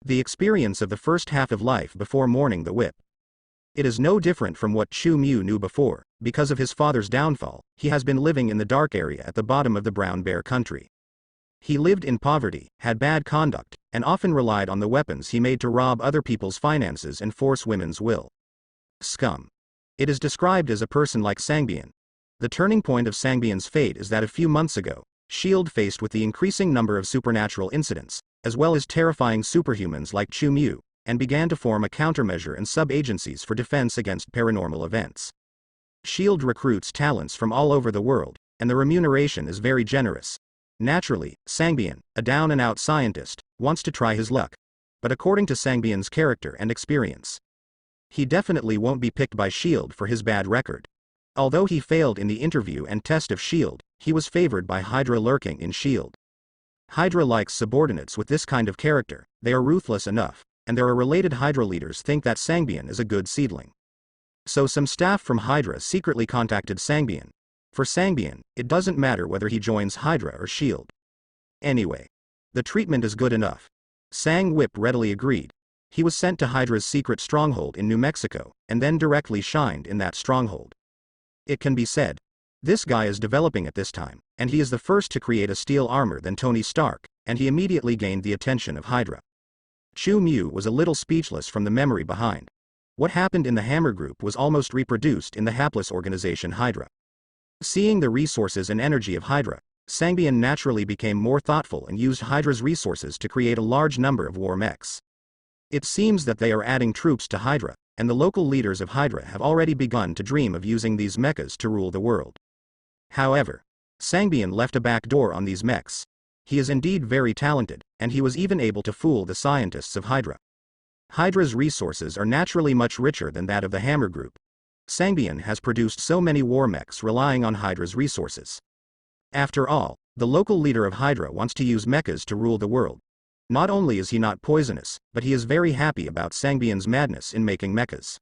The experience of the first half of life before mourning the whip. It is no different from what Chu Mu knew before. Because of his father's downfall, he has been living in the dark area at the bottom of the Brown Bear country. He lived in poverty, had bad conduct, and often relied on the weapons he made to rob other people's finances and force women's will. Scum. It is described as a person like Sangbian. The turning point of Sangbian's fate is that a few months ago, S.H.I.E.L.D. faced with the increasing number of supernatural incidents, as well as terrifying superhumans like Chu Mu, and began to form a countermeasure and sub-agencies for defense against paranormal events. S.H.I.E.L.D. recruits talents from all over the world, and the remuneration is very generous. Naturally, Sangbian, a down-and-out scientist, wants to try his luck. But according to Sangbian's character and experience, he definitely won't be picked by S.H.I.E.L.D. for his bad record. Although he failed in the interview and test of S.H.I.E.L.D., he was favored by Hydra lurking in S.H.I.E.L.D. Hydra likes subordinates with this kind of character. They are ruthless enough, and there are related Hydra leaders think that Sangbian is a good seedling. So some staff from Hydra secretly contacted Sangbian. For Sangbian, it doesn't matter whether he joins Hydra or S.H.I.E.L.D. Anyway, the treatment is good enough. Sang Whip readily agreed. He was sent to Hydra's secret stronghold in New Mexico, and then directly shined in that stronghold. It can be said. This guy is developing at this time, and he is the first to create a steel armor than Tony Stark, and he immediately gained the attention of Hydra. Chu Mu was a little speechless from the memory behind. What happened in the Hammer Group was almost reproduced in the hapless organization Hydra. Seeing the resources and energy of Hydra, Sangbian naturally became more thoughtful and used Hydra's resources to create a large number of war mechs. It seems that they are adding troops to Hydra, and the local leaders of Hydra have already begun to dream of using these mechas to rule the world. However, Sangbian left a back door on these mechs. He is indeed very talented, and he was even able to fool the scientists of Hydra. Hydra's resources are naturally much richer than that of the Hammer Group. Sangbian has produced so many war mechs relying on Hydra's resources. After all, the local leader of Hydra wants to use mechas to rule the world. Not only is he not poisonous, but he is very happy about Sangbian's madness in making mechas.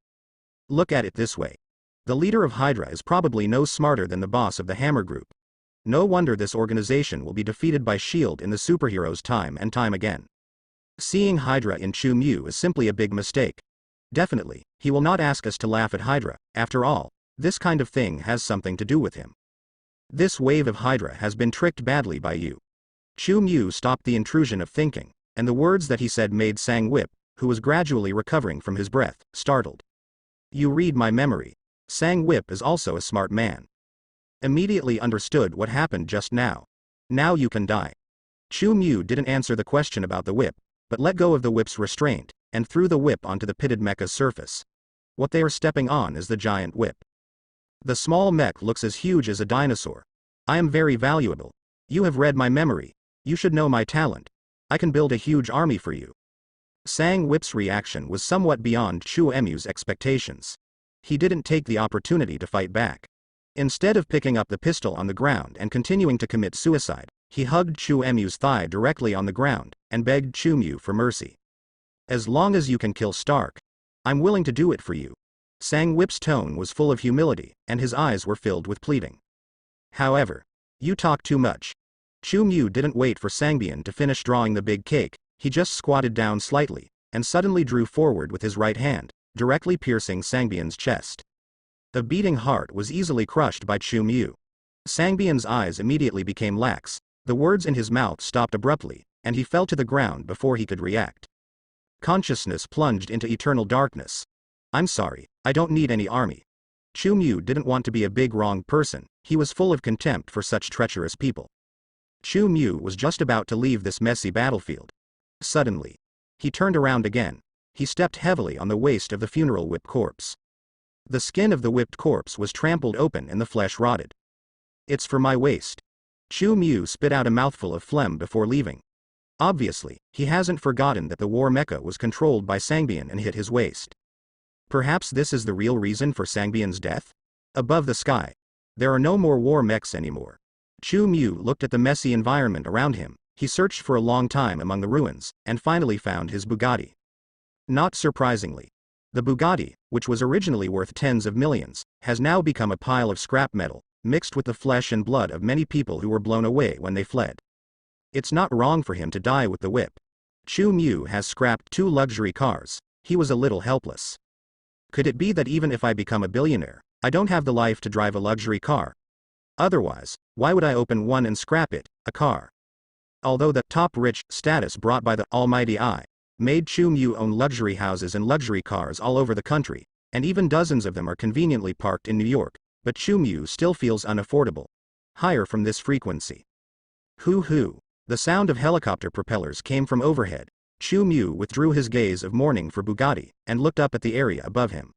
Look at it this way. The leader of Hydra is probably no smarter than the boss of the Hammer Group. No wonder this organization will be defeated by S.H.I.E.L.D. in the superheroes time and time again. Seeing Hydra in Chu Mu is simply a big mistake. Definitely, he will not ask us to laugh at Hydra. After all, this kind of thing has something to do with him. This wave of Hydra has been tricked badly by you. Chu Mu stopped the intrusion of thinking, and the words that he said made Sang Whip, who was gradually recovering from his breath, startled. You read my memory. Sang Whip is also a smart man. Immediately understood what happened just now. Now you can die. Chu Mu didn't answer the question about the whip, but let go of the whip's restraint, and threw the whip onto the pitted mecha's surface. What they are stepping on is the giant whip. The small mech looks as huge as a dinosaur. I am very valuable. You have read my memory. You should know my talent. I can build a huge army for you. Sang Whip's reaction was somewhat beyond Chu Mu's expectations. He didn't take the opportunity to fight back. Instead of picking up the pistol on the ground and continuing to commit suicide, he hugged Chu Mu's thigh directly on the ground, and begged Chu Mu for mercy. As long as you can kill Stark, I'm willing to do it for you. Sang Whip's tone was full of humility, and his eyes were filled with pleading. However, you talk too much. Chu Mu didn't wait for Sangbian to finish drawing the big cake, he just squatted down slightly, and suddenly drew forward with his right hand, directly piercing Sangbian's chest. The beating heart was easily crushed by Chu Mu. Sangbian's eyes immediately became lax, the words in his mouth stopped abruptly, and he fell to the ground before he could react. Consciousness plunged into eternal darkness. I'm sorry, I don't need any army. Chu Mu didn't want to be a big wrong person, he was full of contempt for such treacherous people. Chu Mu was just about to leave this messy battlefield. Suddenly, he turned around again. He stepped heavily on the waist of the funeral whip corpse. The skin of the whipped corpse was trampled open and the flesh rotted. It's for my waist. Chu Mu spit out a mouthful of phlegm before leaving. Obviously, he hasn't forgotten that the war mecha was controlled by Sangbian and hit his waist. Perhaps this is the real reason for Sangbian's death? Above the sky, there are no more war mechs anymore. Chu Mu looked at the messy environment around him. He searched for a long time among the ruins, and finally found his Bugatti. Not surprisingly, the Bugatti, which was originally worth tens of millions, has now become a pile of scrap metal, mixed with the flesh and blood of many people who were blown away when they fled. It's not wrong for him to die with the whip. Chu Mu has scrapped 2 luxury cars. He was a little helpless. Could it be that even if I become a billionaire, I don't have the life to drive a luxury car? Otherwise, why would I open one and scrap it, a car? Although the top rich status brought by the almighty I made Chu Mu own luxury houses and luxury cars all over the country, and even dozens of them are conveniently parked in New York, but Chu Mu still feels unaffordable. Higher from this frequency. Hoo-hoo. The sound of helicopter propellers came from overhead. Chu Mu withdrew his gaze of mourning for Bugatti, and looked up at the area above him.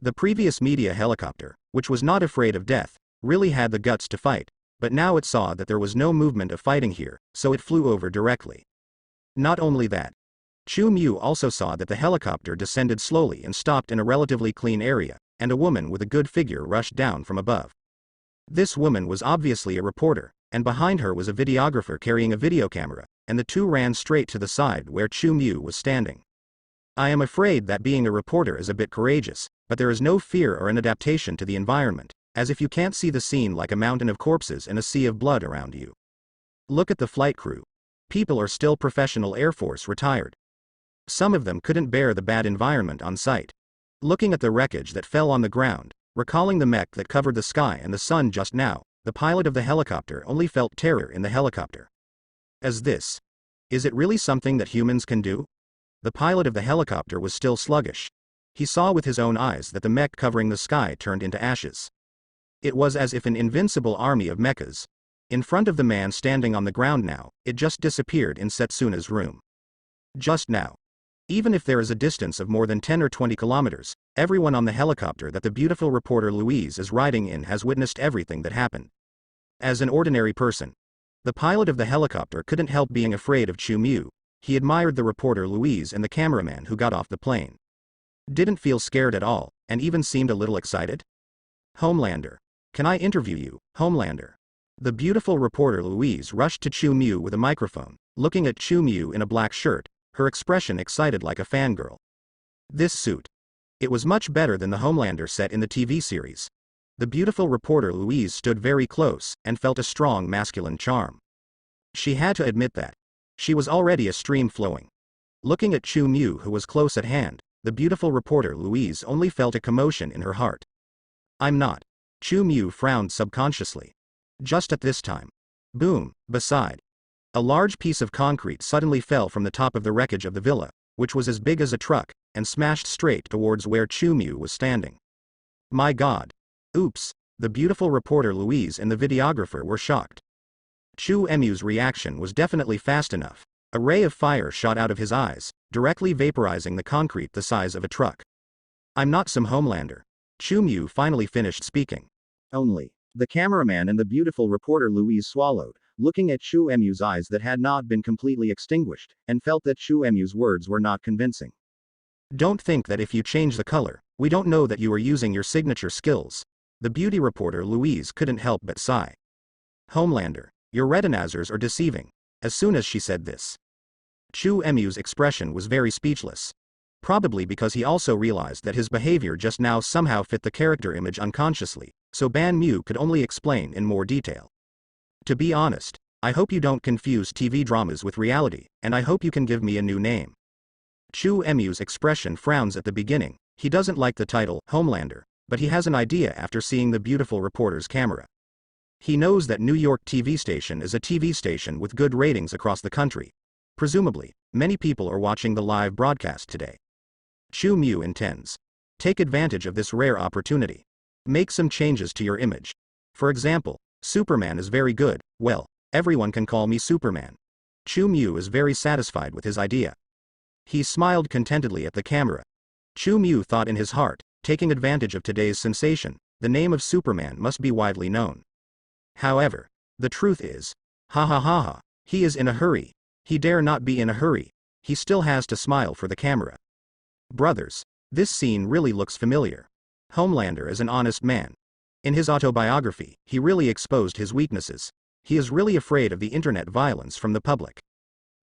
The previous media helicopter, which was not afraid of death, really had the guts to fight, but now it saw that there was no movement of fighting here, so it flew over directly. Not only that, Chu Mu also saw that the helicopter descended slowly and stopped in a relatively clean area, and a woman with a good figure rushed down from above. This woman was obviously a reporter, and behind her was a videographer carrying a video camera, and the two ran straight to the side where Chu Mu was standing. I am afraid that being a reporter is a bit courageous, but there is no fear or an adaptation to the environment, as if you can't see the scene like a mountain of corpses and a sea of blood around you. Look at the flight crew. People are still professional Air Force retired. Some of them couldn't bear the bad environment on site. Looking at the wreckage that fell on the ground, Recalling the mech that covered the sky and the sun just now, the pilot of the helicopter only felt terror in the helicopter. As this. Is it really something that humans can do? The pilot of the helicopter was still sluggish. He saw with his own eyes that the mech covering the sky turned into ashes. It was as if an invincible army of mechas. In front of the man standing on the ground now, it just disappeared in Setsuna's room. Just now. Even if there is a distance of more than 10 or 20 kilometers, everyone on the helicopter that the beautiful reporter Louise is riding in has witnessed everything that happened. As an ordinary person, the pilot of the helicopter couldn't help being afraid of Chu Mu. He admired the reporter Louise and the cameraman who got off the plane. Didn't feel scared at all, and even seemed a little excited. Homelander. Can I interview you, Homelander? The beautiful reporter Louise rushed to Chu Mu with a microphone, looking at Chu Mu in a black shirt, her expression excited like a fangirl. This suit. It was much better than the Homelander set in the TV series. The beautiful reporter Louise stood very close, and felt a strong masculine charm. She had to admit that. She was already a stream flowing. Looking at Chu Mu who was close at hand, the beautiful reporter Louise only felt a commotion in her heart. I'm not. Chu Mu frowned subconsciously. Just at this time. Boom, beside. A large piece of concrete suddenly fell from the top of the wreckage of the villa, which was as big as a truck, and smashed straight towards where Chu Mu was standing. My God. Oops, the beautiful reporter Louise and the videographer were shocked. Chu Mu's reaction was definitely fast enough. A ray of fire shot out of his eyes, directly vaporizing the concrete the size of a truck. I'm not some Homelander. Chu Mu finally finished speaking. Only. The cameraman and the beautiful reporter Louise swallowed, looking at Chu Mu's eyes that had not been completely extinguished, and felt that Chu Mu's words were not convincing. Don't think that if you change the color, we don't know that you are using your signature skills. The beauty reporter Louise couldn't help but sigh. Homelander, your retinazers are deceiving. As soon as she said this, Chu Mu's expression was very speechless. Probably because he also realized that his behavior just now somehow fit the character image unconsciously, so Ban Mu could only explain in more detail. To be honest, I hope you don't confuse TV dramas with reality, and I hope you can give me a new name. Chu Mu's expression frowns at the beginning. He doesn't like the title, Homelander, but he has an idea after seeing the beautiful reporter's camera. He knows that New York TV station is a TV station with good ratings across the country. Presumably, many people are watching the live broadcast today. Chu Mu intends. Take advantage of this rare opportunity. Make some changes to your image. For example, Superman is very good, well, everyone can call me Superman. Chu Mu is very satisfied with his idea. He smiled contentedly at the camera. Chu Mu thought in his heart, taking advantage of today's sensation, the name of Superman must be widely known. However, the truth is, ha ha ha ha, he is in a hurry. He dare not be in a hurry. He still has to smile for the camera. Brothers, this scene really looks familiar. Homelander is an honest man. In his autobiography, he really exposed his weaknesses. He is really afraid of the internet violence from the public.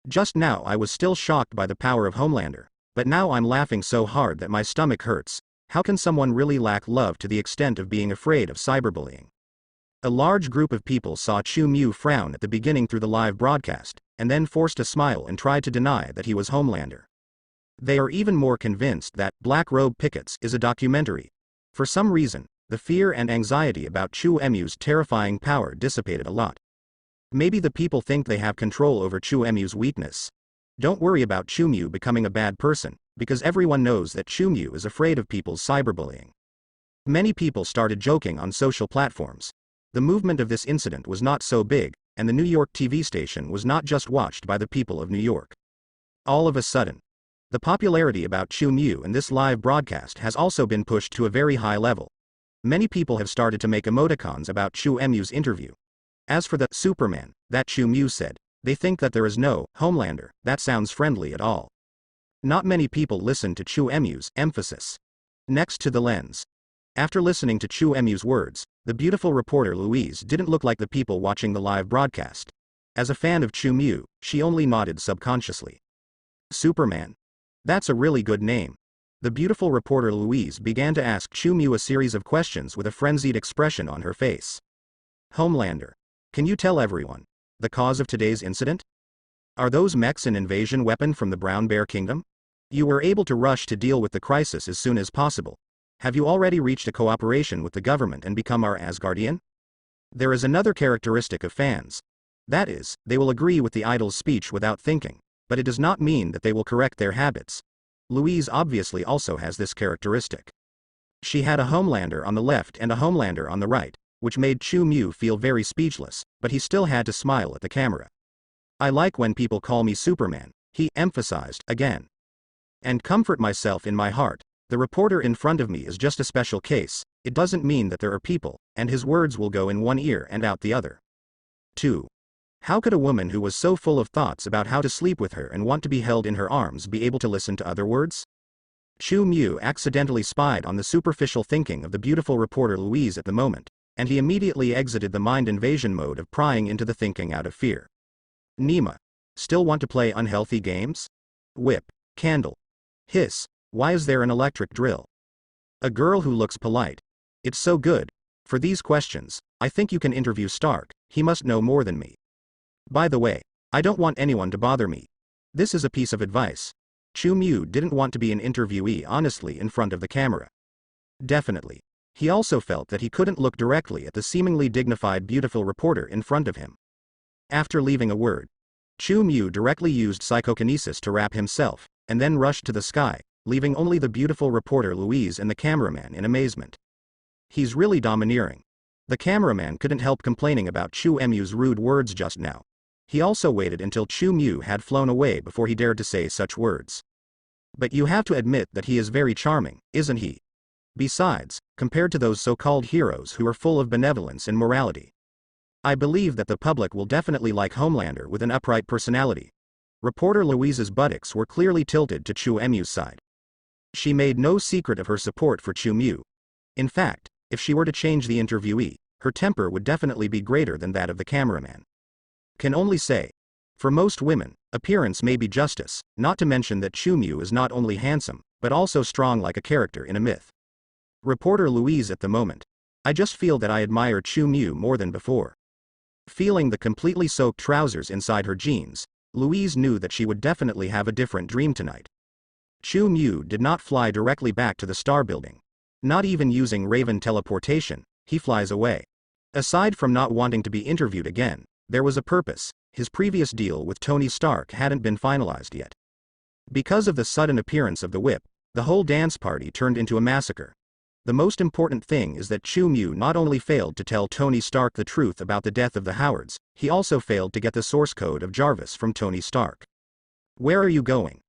Just now I was still shocked by the power of Homelander, but now I'm laughing so hard that my stomach hurts. How can someone really lack love to the extent of being afraid of cyberbullying? A large group of people saw Chu Mu frown at the beginning through the live broadcast, and then forced a smile and tried to deny that he was Homelander. They are even more convinced that Black Robe Pickets is a documentary. For some reason, the fear and anxiety about Chu Mu's terrifying power dissipated a lot. Maybe the people think they have control over Chu Mu's weakness. Don't worry about Chu Mu becoming a bad person, because everyone knows that Chu Mu is afraid of people's cyberbullying. Many people started joking on social platforms. The movement of this incident was not so big, and the New York TV station was not just watched by the people of New York. All of a sudden, the popularity about Chu Mu in this live broadcast has also been pushed to a very high level. Many people have started to make emoticons about Chu Mu's interview. As for the Superman that Chu Mu said, they think that there is no Homelander that sounds friendly at all. Not many people listen to Chu Mu's emphasis. Next to the lens. After listening to Chu Mu's words, the beautiful reporter Louise didn't look like the people watching the live broadcast. As a fan of Chu Mu, she only nodded subconsciously. Superman. That's a really good name. The beautiful reporter Louise began to ask Chu Mu a series of questions with a frenzied expression on her face. Homelander. Can you tell everyone the cause of today's incident? Are those mechs an invasion weapon from the Brown Bear Kingdom? You were able to rush to deal with the crisis as soon as possible. Have you already reached a cooperation with the government and become our Asgardian? There is another characteristic of fans. That is, they will agree with the idol's speech without thinking, but it does not mean that they will correct their habits. Louise obviously also has this characteristic. She had a Homelander on the left and a Homelander on the right, which made Chu Mu feel very speechless, but he still had to smile at the camera. I like when people call me Superman, he emphasized again. And comfort myself in my heart. The reporter in front of me is just a special case. It doesn't mean that there are people, and his words will go in one ear and out the other. 2. How could a woman who was so full of thoughts about how to sleep with her and want to be held in her arms be able to listen to other words? Chu Mu accidentally spied on the superficial thinking of the beautiful reporter Louise at the moment, and he immediately exited the mind invasion mode of prying into the thinking out of fear. Nima. Still want to play unhealthy games? Whip. Candle. Hiss. Why is there an electric drill? A girl who looks polite. It's so good. For these questions, I think you can interview Stark, he must know more than me. By the way, I don't want anyone to bother me. This is a piece of advice. Chu Mu didn't want to be an interviewee honestly in front of the camera. Definitely. He also felt that he couldn't look directly at the seemingly dignified beautiful reporter in front of him. After leaving a word, Chu Mu directly used psychokinesis to wrap himself, and then rushed to the sky, leaving only the beautiful reporter Louise and the cameraman in amazement. He's really domineering. The cameraman couldn't help complaining about Chu Mu's rude words just now. He also waited until Chu Mu had flown away before he dared to say such words. But you have to admit that he is very charming, isn't he? Besides, compared to those so-called heroes who are full of benevolence and morality, I believe that the public will definitely like Homelander with an upright personality. Reporter Louise's buttocks were clearly tilted to Chu Mu's side. She made no secret of her support for Chu Mu. In fact, if she were to change the interviewee, her temper would definitely be greater than that of the cameraman. Can only say, for most women, appearance may be justice, not to mention that Chu Mu is not only handsome, but also strong like a character in a myth. Reporter Louise at the moment. I just feel that I admire Chu Mu more than before. Feeling the completely soaked trousers inside her jeans, Louise knew that she would definitely have a different dream tonight. Chu Mu did not fly directly back to the Star Building. Not even using Raven teleportation, he flies away. Aside from not wanting to be interviewed again, there was a purpose. His previous deal with Tony Stark hadn't been finalized yet. Because of the sudden appearance of the whip, the whole dance party turned into a massacre. The most important thing is that Chu Mu not only failed to tell Tony Stark the truth about the death of the Howards, he also failed to get the source code of Jarvis from Tony Stark. Where are you going?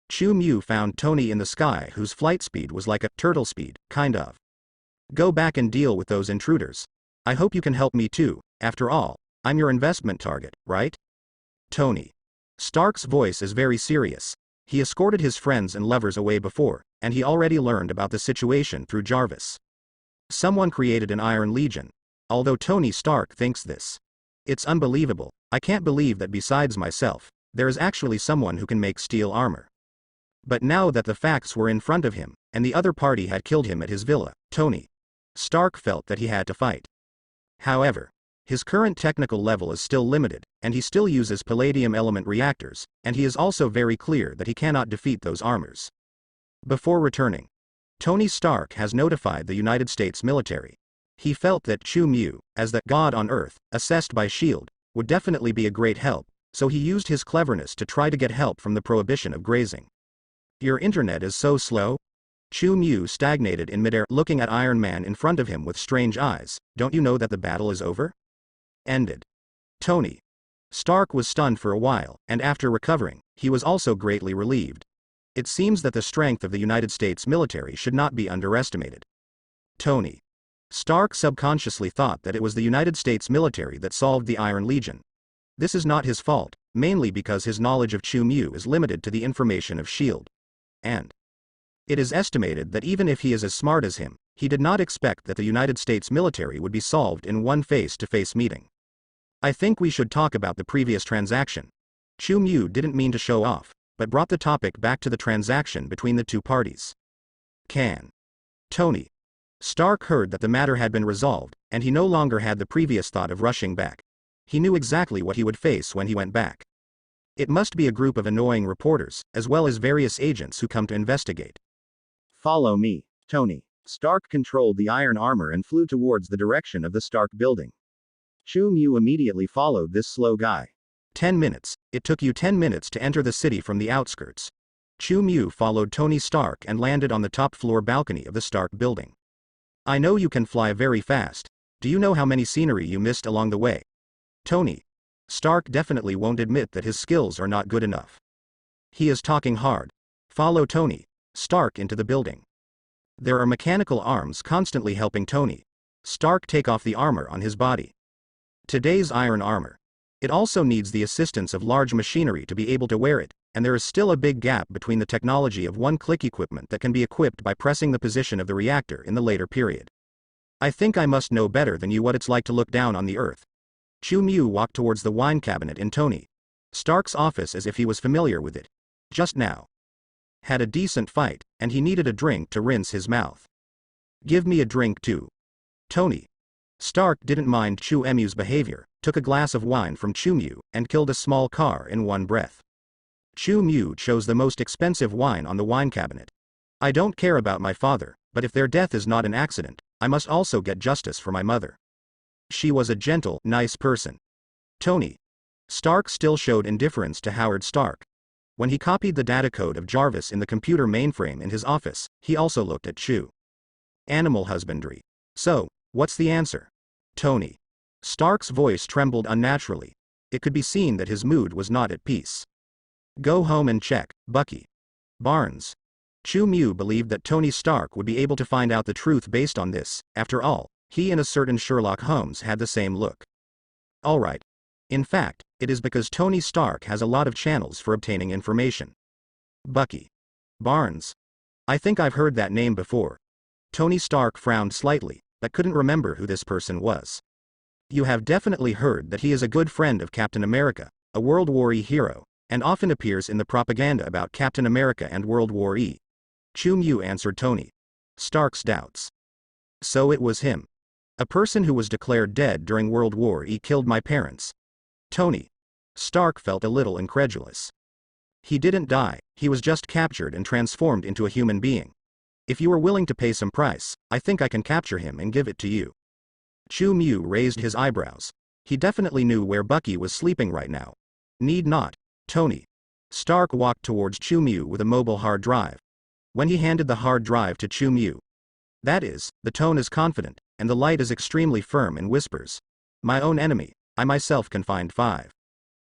Chu Mu found Tony in the sky whose flight speed was like a turtle speed, kind of. Go back and deal with those intruders. I hope you can help me too, after all, I'm your investment target, right? Tony Stark's voice is very serious. He escorted his friends and lovers away before, and he already learned about the situation through Jarvis. Someone created an Iron Legion. Although Tony Stark thinks this. It's unbelievable, I can't believe that besides myself, there is actually someone who can make steel armor. But now that the facts were in front of him, and the other party had killed him at his villa, Tony Stark felt that he had to fight. However, his current technical level is still limited, and he still uses palladium element reactors, and he is also very clear that he cannot defeat those armors. Before returning, Tony Stark has notified the United States military. He felt that Chu Mu, as the God on Earth, assessed by S.H.I.E.L.D., would definitely be a great help, so he used his cleverness to try to get help from the prohibition of grazing. Your internet is so slow? Chu Mu stagnated in midair, looking at Iron Man in front of him with strange eyes. Don't you know that the battle is over? Ended. Tony Stark was stunned for a while, and after recovering, he was also greatly relieved. It seems that the strength of the United States military should not be underestimated. Tony Stark subconsciously thought that it was the United States military that solved the Iron Legion. This is not his fault, mainly because his knowledge of Chu Mu is limited to the information of S.H.I.E.L.D. And it is estimated that even if he is as smart as him, he did not expect that the United States military would be solved in one face-to-face meeting. I think we should talk about the previous transaction. Chu Mu didn't mean to show off, but brought the topic back to the transaction between the two parties. Tony Stark heard that the matter had been resolved, and he no longer had the previous thought of rushing back. He knew exactly what he would face when he went back. It must be a group of annoying reporters, as well as various agents who come to investigate. Follow me, Tony Stark controlled the iron armor and flew towards the direction of the Stark building. Chu Mu immediately followed this slow guy. 10 minutes. It took you 10 minutes to enter the city from the outskirts. Chu Mu followed Tony Stark and landed on the top floor balcony of the Stark building. I know you can fly very fast. Do you know how many scenery you missed along the way? Tony Stark definitely won't admit that his skills are not good enough. He is talking hard. Follow Tony Stark into the building. There are mechanical arms constantly helping Tony Stark take off the armor on his body. Today's iron armor. It also needs the assistance of large machinery to be able to wear it, and there is still a big gap between the technology of one-click equipment that can be equipped by pressing the position of the reactor in the later period. I think I must know better than you what it's like to look down on the earth. Chu Mu walked towards the wine cabinet in Tony Stark's office as if he was familiar with it. Just now. Had a decent fight, and he needed a drink to rinse his mouth. Give me a drink too. Tony Stark didn't mind Chu Mu's behavior, took a glass of wine from Chu Mu, and killed a small car in one breath. Chu Mu chose the most expensive wine on the wine cabinet. I don't care about my father, but if their death is not an accident, I must also get justice for my mother. She was a gentle, nice person. Tony Stark still showed indifference to Howard Stark. When he copied the data code of Jarvis in the computer mainframe in his office, he also looked at Chu. Animal husbandry. So, what's the answer? Tony Stark's voice trembled unnaturally. It could be seen that his mood was not at peace. Go home and check, Bucky Barnes. Chu Mu believed that Tony Stark would be able to find out the truth based on this. After all, he and a certain Sherlock Holmes had the same look. Alright. In fact, it is because Tony Stark has a lot of channels for obtaining information. Bucky Barnes. I think I've heard that name before. Tony Stark frowned slightly, but couldn't remember who this person was. You have definitely heard that he is a good friend of Captain America, a World War E hero, and often appears in the propaganda about Captain America and World War E. Chu Mu answered Tony Stark's doubts. So it was him. A person who was declared dead during World War E killed my parents. Tony Stark felt a little incredulous. He didn't die, he was just captured and transformed into a human being. If you are willing to pay some price, I think I can capture him and give it to you. Chu Mu raised his eyebrows. He definitely knew where Bucky was sleeping right now. Need not. Tony Stark walked towards Chu Mu with a mobile hard drive. When he handed the hard drive to Chu Mu, that is, the tone is confident, and the light is extremely firm and whispers. My own enemy, I myself can find 5.